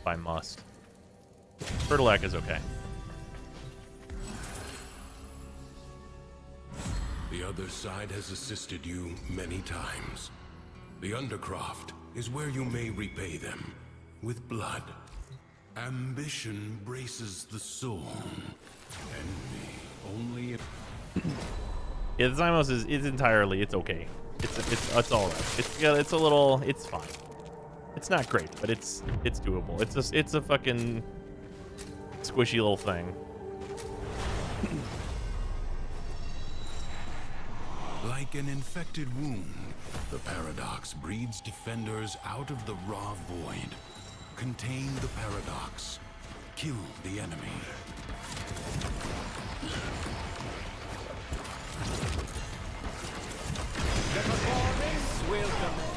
If I must. Fertilic is okay. The other side has assisted you many times. The Undercroft is where you may repay them with blood. Ambition braces the soul. Envy only if... Yeah, the Zymos is entirely, it's okay. It's all right. It's a little, it's fine. It's not great, but it's doable. It's a fucking squishy little thing. Like an infected wound, the paradox breeds defenders out of the raw void. Contain the paradox. Kill the enemy. The performance will commence.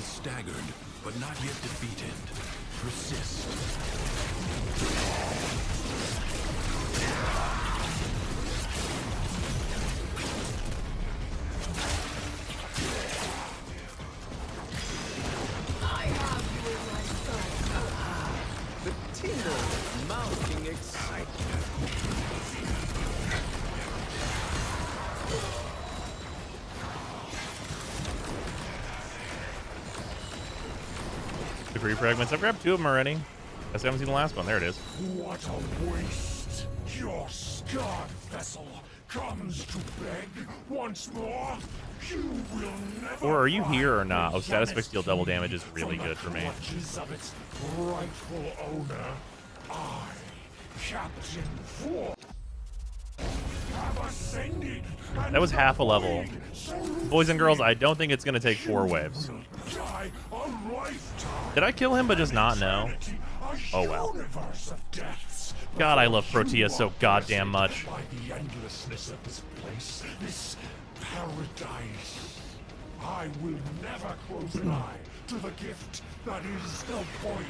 Staggered, but not yet defeated. Persist. I have you in my sight. The tingle is mounting excitement. Debris fragments. I've grabbed 2 of them already. Guess I haven't seen the last one. There it is. What a waste! Your scarred vessel comes to beg once more. You will never. Or are you here or not? Oh, status fixed deal double damage is really good for me. Of its rightful owner, I, Captain Four, have ascended. That was half a level. Boys and girls, I don't think it's going to take 4 waves. Did I kill him but just not know? Oh well. God, I love Protea so goddamn much. By the endlessness of this place, this paradise, I will never close an eye to the gift that is the point.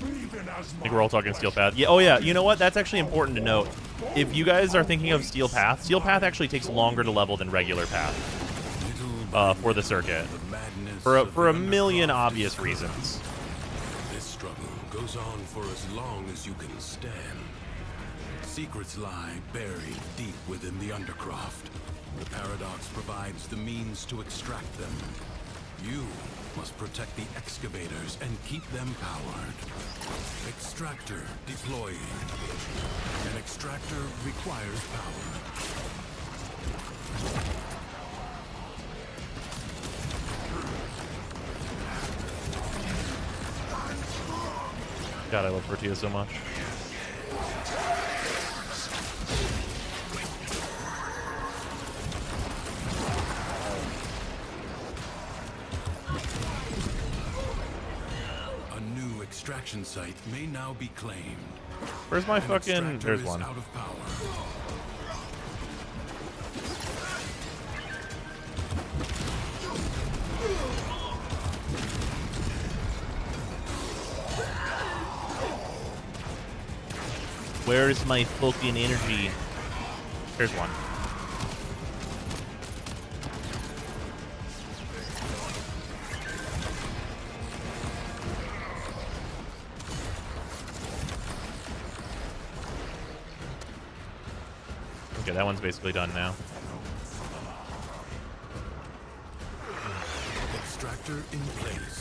Even as I think we're all talking Steel Path. Yeah. Oh yeah. You know what? That's actually important to note. If you guys are thinking of Steel Path actually takes longer to level than regular Path for the circuit, for a million obvious reasons. This struggle goes on for as long as you can stand. Secrets lie buried deep within the Undercroft. The paradox provides the means to extract them. You must protect the excavators and keep them powered. Extractor deploying. An extractor requires power. God, I love Protea so much. Extraction site may now be claimed. Where's my fucking... There's one. Out of power. Where's my fucking energy? There's one. Okay, that one's basically done now. Extractor in place.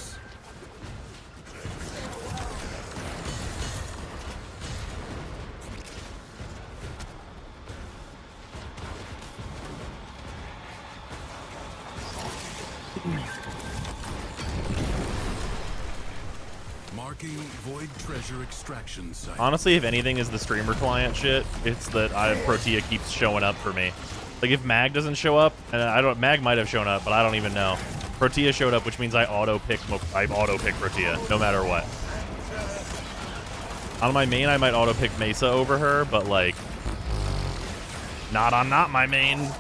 Marking void treasure extraction site. Honestly, if anything is the streamer client shit, it's that Protea keeps showing up for me. Like if Mag doesn't show up, and Mag might have shown up, but I don't even know. Protea showed up, which means I auto pick Protea no matter what. On my main, I might auto pick Mesa over her, but like not on my main.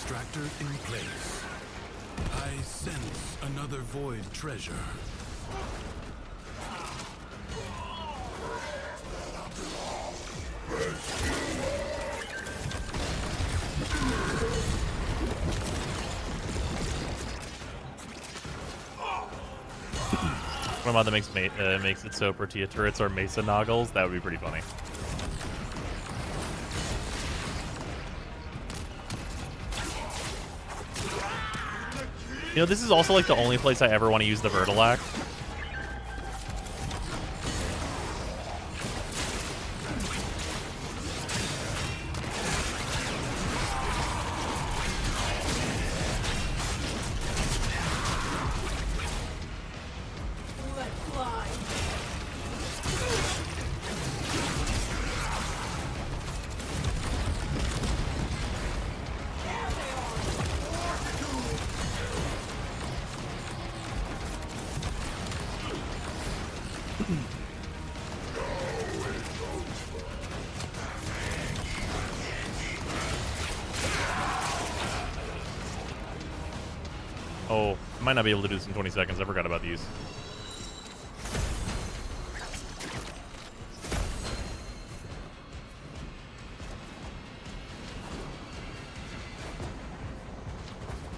Extractor in place. I sense another void treasure. What about that makes it so Protea turrets are Mesa Noggles? That would be pretty funny. You know, this is also like the only place I ever want to use the Vertilac. Oh, I might not be able to do this in 20 seconds. I forgot about these.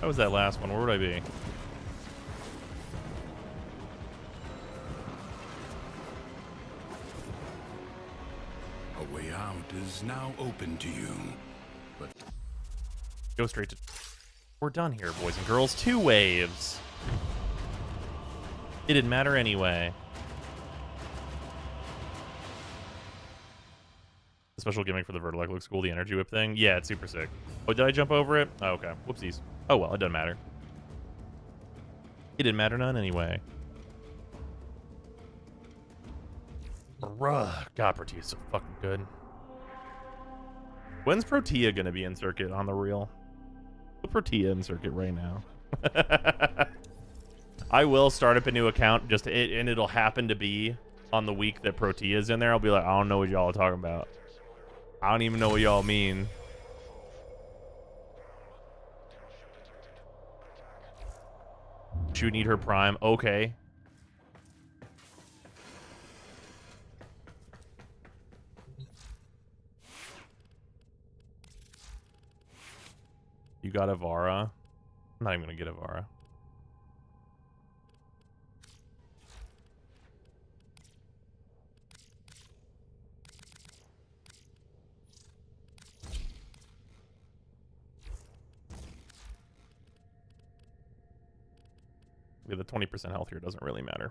How was that last one? Where would I be? A way out is now open to you, but Go straight to... We're done here, boys and girls. 2 waves. It didn't matter anyway. The special gimmick for the Vertilac looks cool. The energy whip thing. Yeah, it's super sick. Oh, did I jump over it? Oh, okay. Whoopsies. Oh, well, it doesn't matter. It didn't matter none anyway. God, Protea's so fucking good. When's Protea gonna be in circuit on the real? Put Protea in circuit right now. I will start up a new account and it'll happen to be on the week that Protea's in there. I'll be like, I don't know what y'all are talking about. I don't even know what y'all mean. She would need her prime. Okay. You got Avara. I'm not even gonna get Avara. Yeah, the 20% health here doesn't really matter.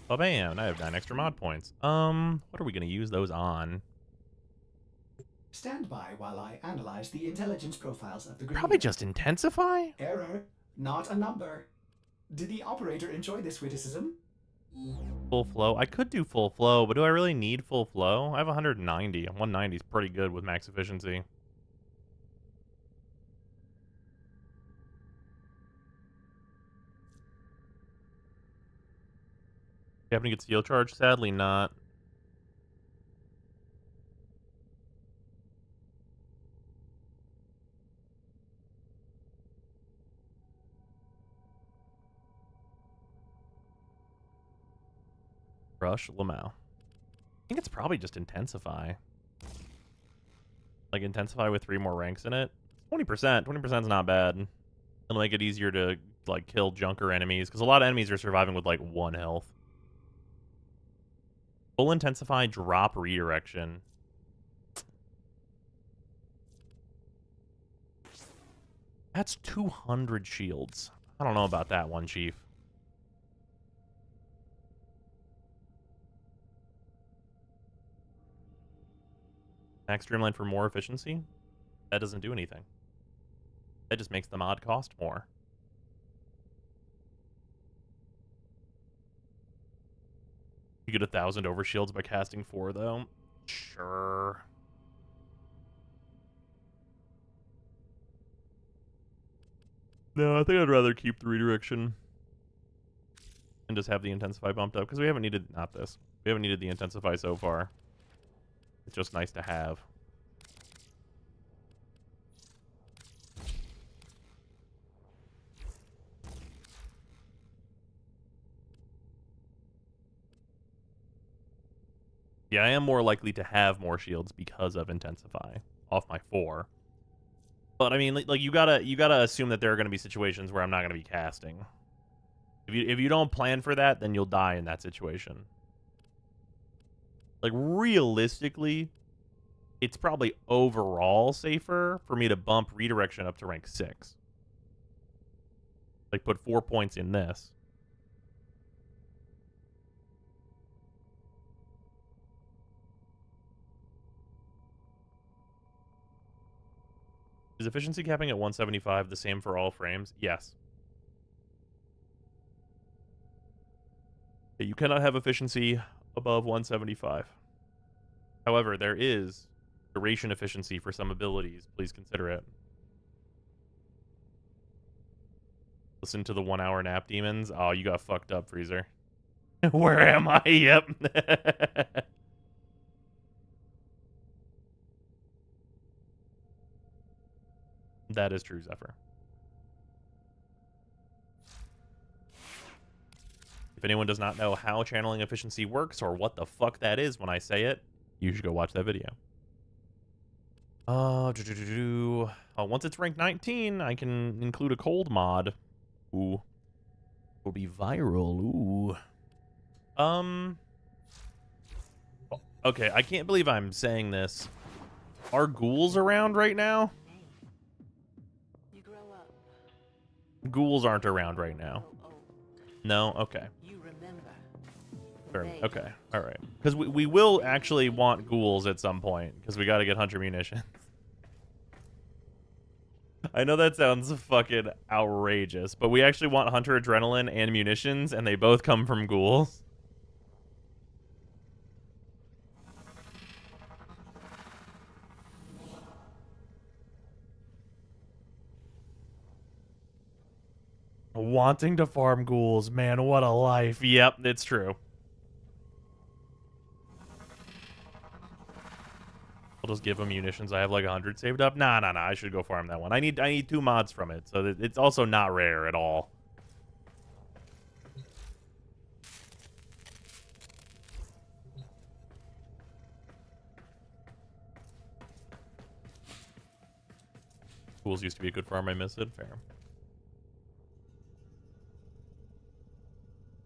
Oh, bam! I have 9 extra mod points. What are we gonna use those on? Stand by while I analyze the intelligence profiles of the group. Probably just intensify? Error, not a number. Did the operator enjoy this witticism? Full flow. I could do full flow, but do I really need full flow? I have 190. 190 is pretty good with max efficiency. You happen to get steel charge? Sadly not. Rush Lamau. I think it's probably just intensify. Like intensify with 3 more ranks in it. 20%. 20% is not bad. It'll make it easier to like kill junker enemies because a lot of enemies are surviving with like 1 health. Full intensify, drop redirection. That's 200 shields. I don't know about that one, Chief. Max Streamline for more efficiency? That doesn't do anything. That just makes the mod cost more. You get 1,000 overshields by casting 4, though? Sure. No, I think I'd rather keep the redirection and just have the intensify bumped up, because we haven't needed, not this, we haven't needed the intensify so far. It's just nice to have. Yeah, I am more likely to have more shields because of intensify off my 4. But I mean, like you gotta assume that there are gonna be situations where I'm not gonna be casting. If you don't plan for that, then you'll die in that situation. Like realistically, it's probably overall safer for me to bump redirection up to rank 6. Like put 4 points in this. Is efficiency capping at 175 the same for all frames? Yes. You cannot have efficiency above 175. However, there is duration efficiency for some abilities. Please consider it. Listen to the 1 hour nap demons. Oh, you got fucked up, Freezer. Where am I? Yep. That is true, Zephyr. If anyone does not know how channeling efficiency works or what the fuck that is when I say it, you should go watch that video. Once it's ranked 19, I can include a cold mod. Ooh. Will be viral. Ooh. Okay, I can't believe I'm saying this. Are ghouls around right now? Ghouls aren't around right now. No? Okay. Okay. Alright. Because we will actually want ghouls at some point, because we gotta get Hunter munitions. I know that sounds fucking outrageous, but we actually want Hunter adrenaline and munitions, and they both come from ghouls. Wanting to farm ghouls, man, what a life. Yep, it's true. I'll just give him munitions. I have like 100 saved up. Nah, I should go farm that one. I need 2 mods from it, so it's also not rare at all. Ghouls used to be a good farm. I miss it. Fair.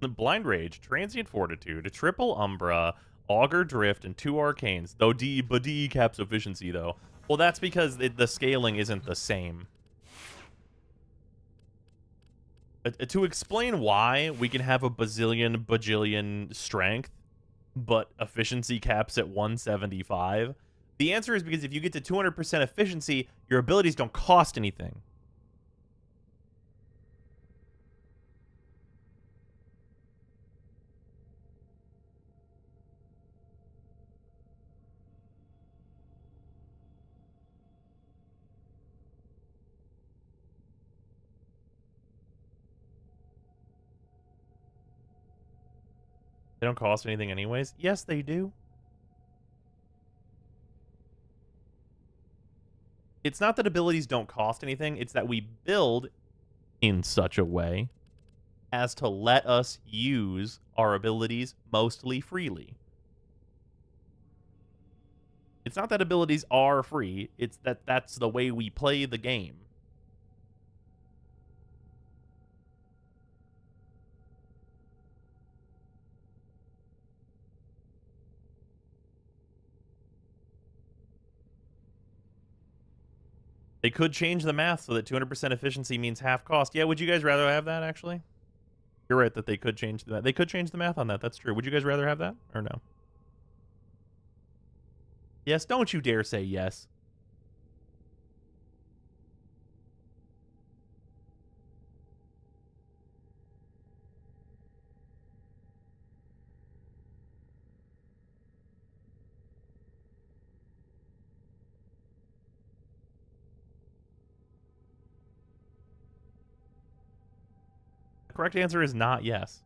The Blind Rage, Transient Fortitude, Triple Umbra, Augur Drift, and 2 Arcanes. Though D caps efficiency, though. Well, that's because the scaling isn't the same. To explain why we can have a bajillion strength, but efficiency caps at 175, the answer is because if you get to 200% efficiency, your abilities don't cost anything. They don't cost anything anyways? Yes, they do. It's not that abilities don't cost anything, it's that we build in such a way as to let us use our abilities mostly freely. It's not that abilities are free, it's that that's the way we play the game. They could change the math so that 200% efficiency means half cost. Yeah, would you guys rather have that, actually? You're right that they could change that. They could change the math on that. That's true. Would you guys rather have that or no? Yes, don't you dare say yes. The correct answer is not yes.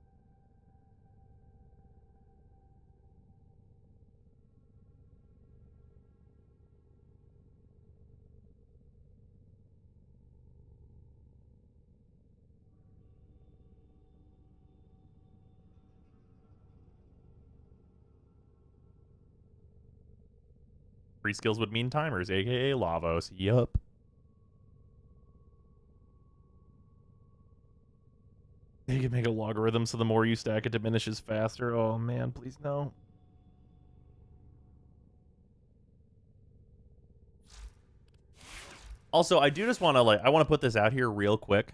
Free skills would mean timers, aka Lavos. Yup. You can make a logarithm so the more you stack, it diminishes faster. Oh man, please no. Also, I do just want to I want to put this out here real quick.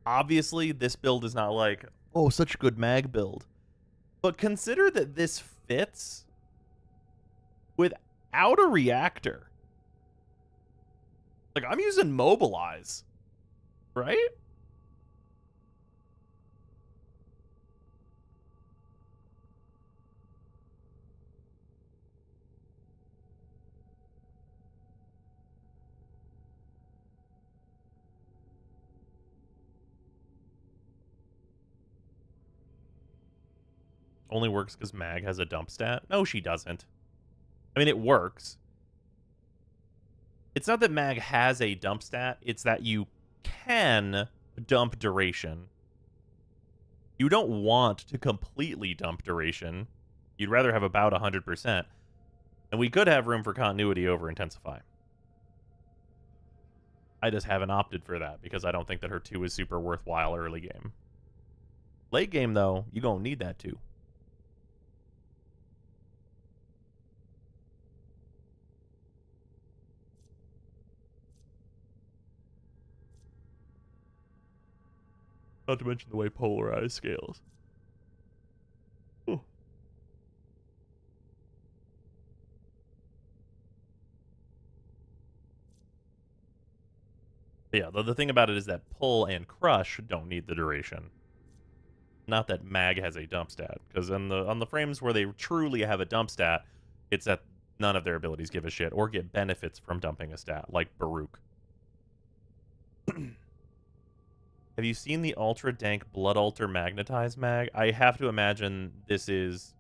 Obviously, this build is not like, oh, such a good mag build. But consider that this fits without a reactor. Like, I'm using mobilize, right? Only works because Mag has a dump stat? No, she doesn't. I mean, it works. It's not that Mag has a dump stat, it's that you can dump duration. You don't want to completely dump duration. You'd rather have about 100%. And we could have room for continuity over Intensify. I just haven't opted for that because I don't think that her 2 is super worthwhile early game. Late game, though, you gonna need that 2. Not to mention the way polarized scales. Ooh. Yeah, the thing about it is that pull and crush don't need the duration. Not that Mag has a dump stat, because on the frames where they truly have a dump stat, it's that none of their abilities give a shit or get benefits from dumping a stat, like Baruch. Have you seen the ultra dank Blood Altar Magnetize Mag? I have to imagine this is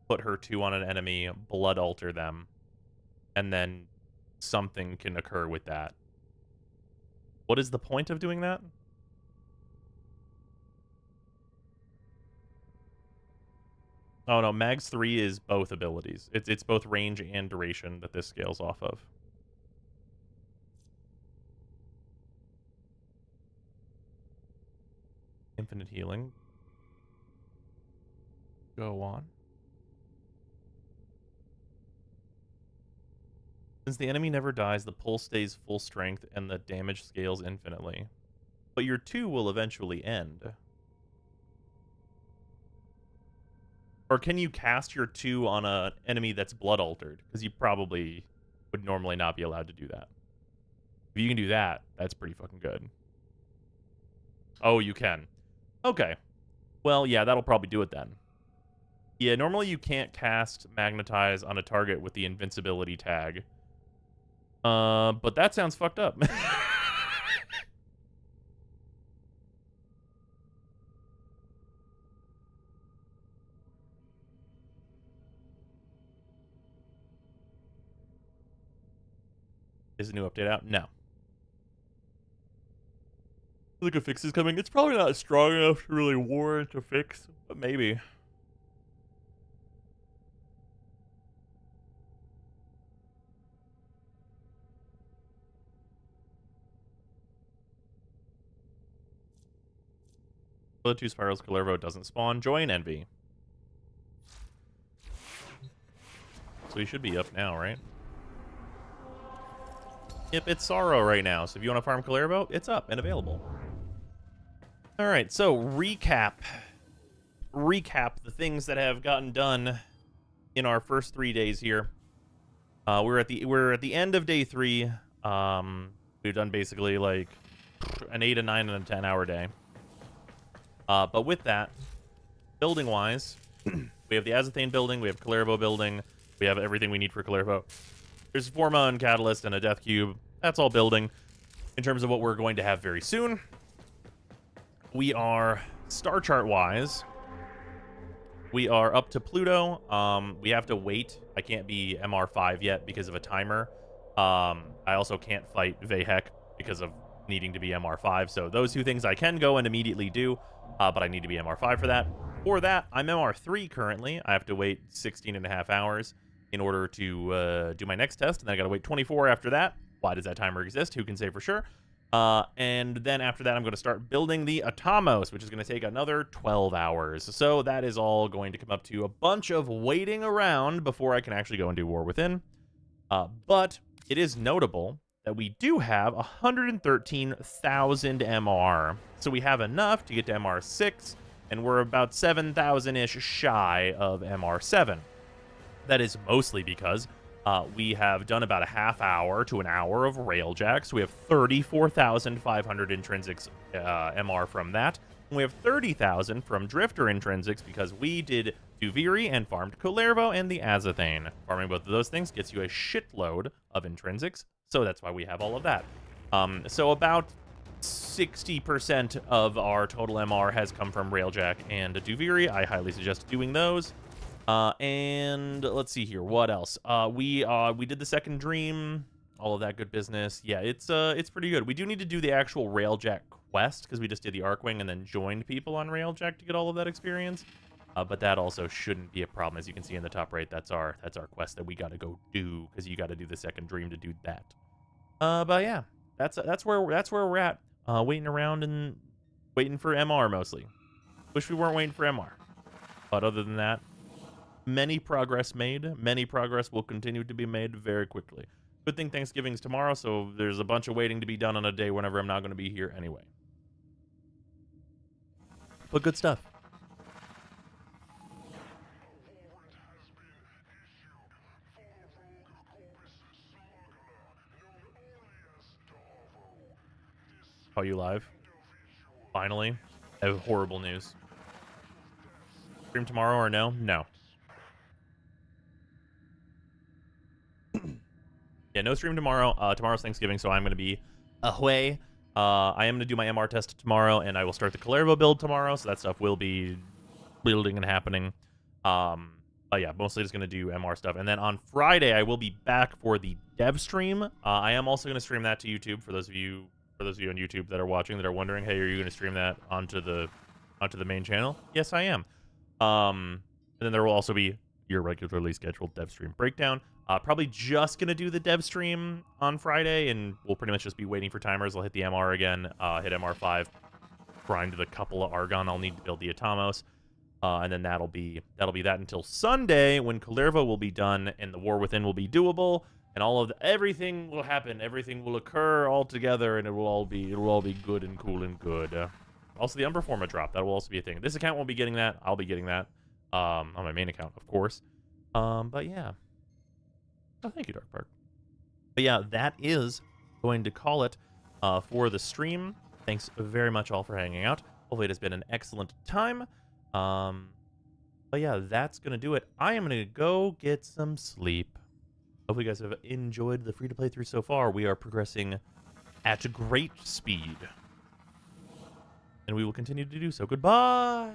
put her 2 on an enemy, Blood Altar them, and then something can occur with that. What is the point of doing that? Oh no, Mag's 3 is both abilities. It's both range and duration that this scales off of. Infinite healing. Go on. Since the enemy never dies, the pull stays full strength and the damage scales infinitely. But your 2 will eventually end. Or can you cast your 2 on an enemy that's blood altered? Because you probably would normally not be allowed to do that. If you can do that, that's pretty fucking good. Oh, you can. Okay. Well, yeah, that'll probably do it then. Yeah, normally you can't cast Magnetize on a target with the invincibility tag. But that sounds fucked up. Is a new update out? No. Like a fix is coming. It's probably not strong enough to really warrant a fix, but maybe. Bullet 2 Spirals Kullervo doesn't spawn. Join Envy. So he should be up now, right? Yep, it's Sorrow right now. So if you want to farm Kullervo, it's up and available. Alright, so recap the things that have gotten done in our first 3 days here. We're at the end of day 3. We've done basically like an 8, a 9, and a 10-hour day. But with that, building-wise, we have the Azathane building, we have Kullervo building, we have everything we need for Kullervo. There's Forma and Catalyst and a Death Cube. That's all building. In terms of what we're going to have very soon, we are, star chart-wise, we are up to Pluto. We have to wait. I can't be MR5 yet because of a timer. I also can't fight Vahek because of needing to be MR5. So those 2 things I can go and immediately do, but I need to be MR5 for that. For that, I'm MR3 currently. I have to wait 16.5 hours in order to do my next test, and then I gotta wait 24 after that. Why does that timer exist? Who can say for sure? And then after that, I'm going to start building the Atomos, which is going to take another 12 hours. So that is all going to come up to a bunch of waiting around before I can actually go and do War Within. But it is notable that we do have 113,000 MR. So we have enough to get to MR6, and we're about 7,000-ish shy of MR7. That is mostly because we have done about a half hour to an hour of Railjack, so we have 34,500 intrinsics MR from that. And we have 30,000 from Drifter intrinsics because we did Duviri and farmed Kullervo and the Azathane. Farming both of those things gets you a shitload of intrinsics, so that's why we have all of that. So about 60% of our total MR has come from Railjack and Duviri. I highly suggest doing those. And let's see here. What else? We did the second dream, all of that good business. Yeah, it's pretty good. We do need to do the actual Railjack quest because we just did the Arcwing and then joined people on Railjack to get all of that experience. But that also shouldn't be a problem. As you can see in the top right, that's our quest that we got to go do because you got to do the second dream to do that. But yeah, that's where we're at. Waiting around and waiting for MR mostly. Wish we weren't waiting for MR. But other than that, many progress made. Many progress will continue to be made very quickly. Good thing Thanksgiving's tomorrow, so there's a bunch of waiting to be done on a day whenever I'm not going to be here anyway. But good stuff. Are you live? Finally. I have horrible news. Stream tomorrow or no? No. Yeah, no stream tomorrow. Tomorrow's Thanksgiving, so I'm going to be away. I am going to do my MR test tomorrow, and I will start the Kullervo build tomorrow, so that stuff will be building and happening. But yeah, mostly just going to do MR stuff. And then on Friday, I will be back for the dev stream. I am also going to stream that to YouTube for those of you on YouTube that are watching that are wondering, hey, are you going to stream that onto the main channel? Yes, I am. And then there will also be your regularly scheduled dev stream breakdown. Probably just going to do the dev stream on Friday, and we'll pretty much just be waiting for timers. I'll hit the MR again, hit MR5, grind the couple of Argon I'll need to build the Atomos, and then that'll be that until Sunday when Kullervo will be done and the War Within will be doable, and everything will happen, everything will occur all together, and it will all be good and cool and good. Also, the Umberforma drop, that will also be a thing. This account won't be getting that. I'll be getting that on my main account, of course. But yeah. Oh, thank you, Dark Park. But yeah, that is going to call it for the stream. Thanks very much all for hanging out. Hopefully it has been an excellent time. But yeah, that's going to do it. I am going to go get some sleep. Hope you guys have enjoyed the free-to-play through so far. We are progressing at great speed. And we will continue to do so. Goodbye!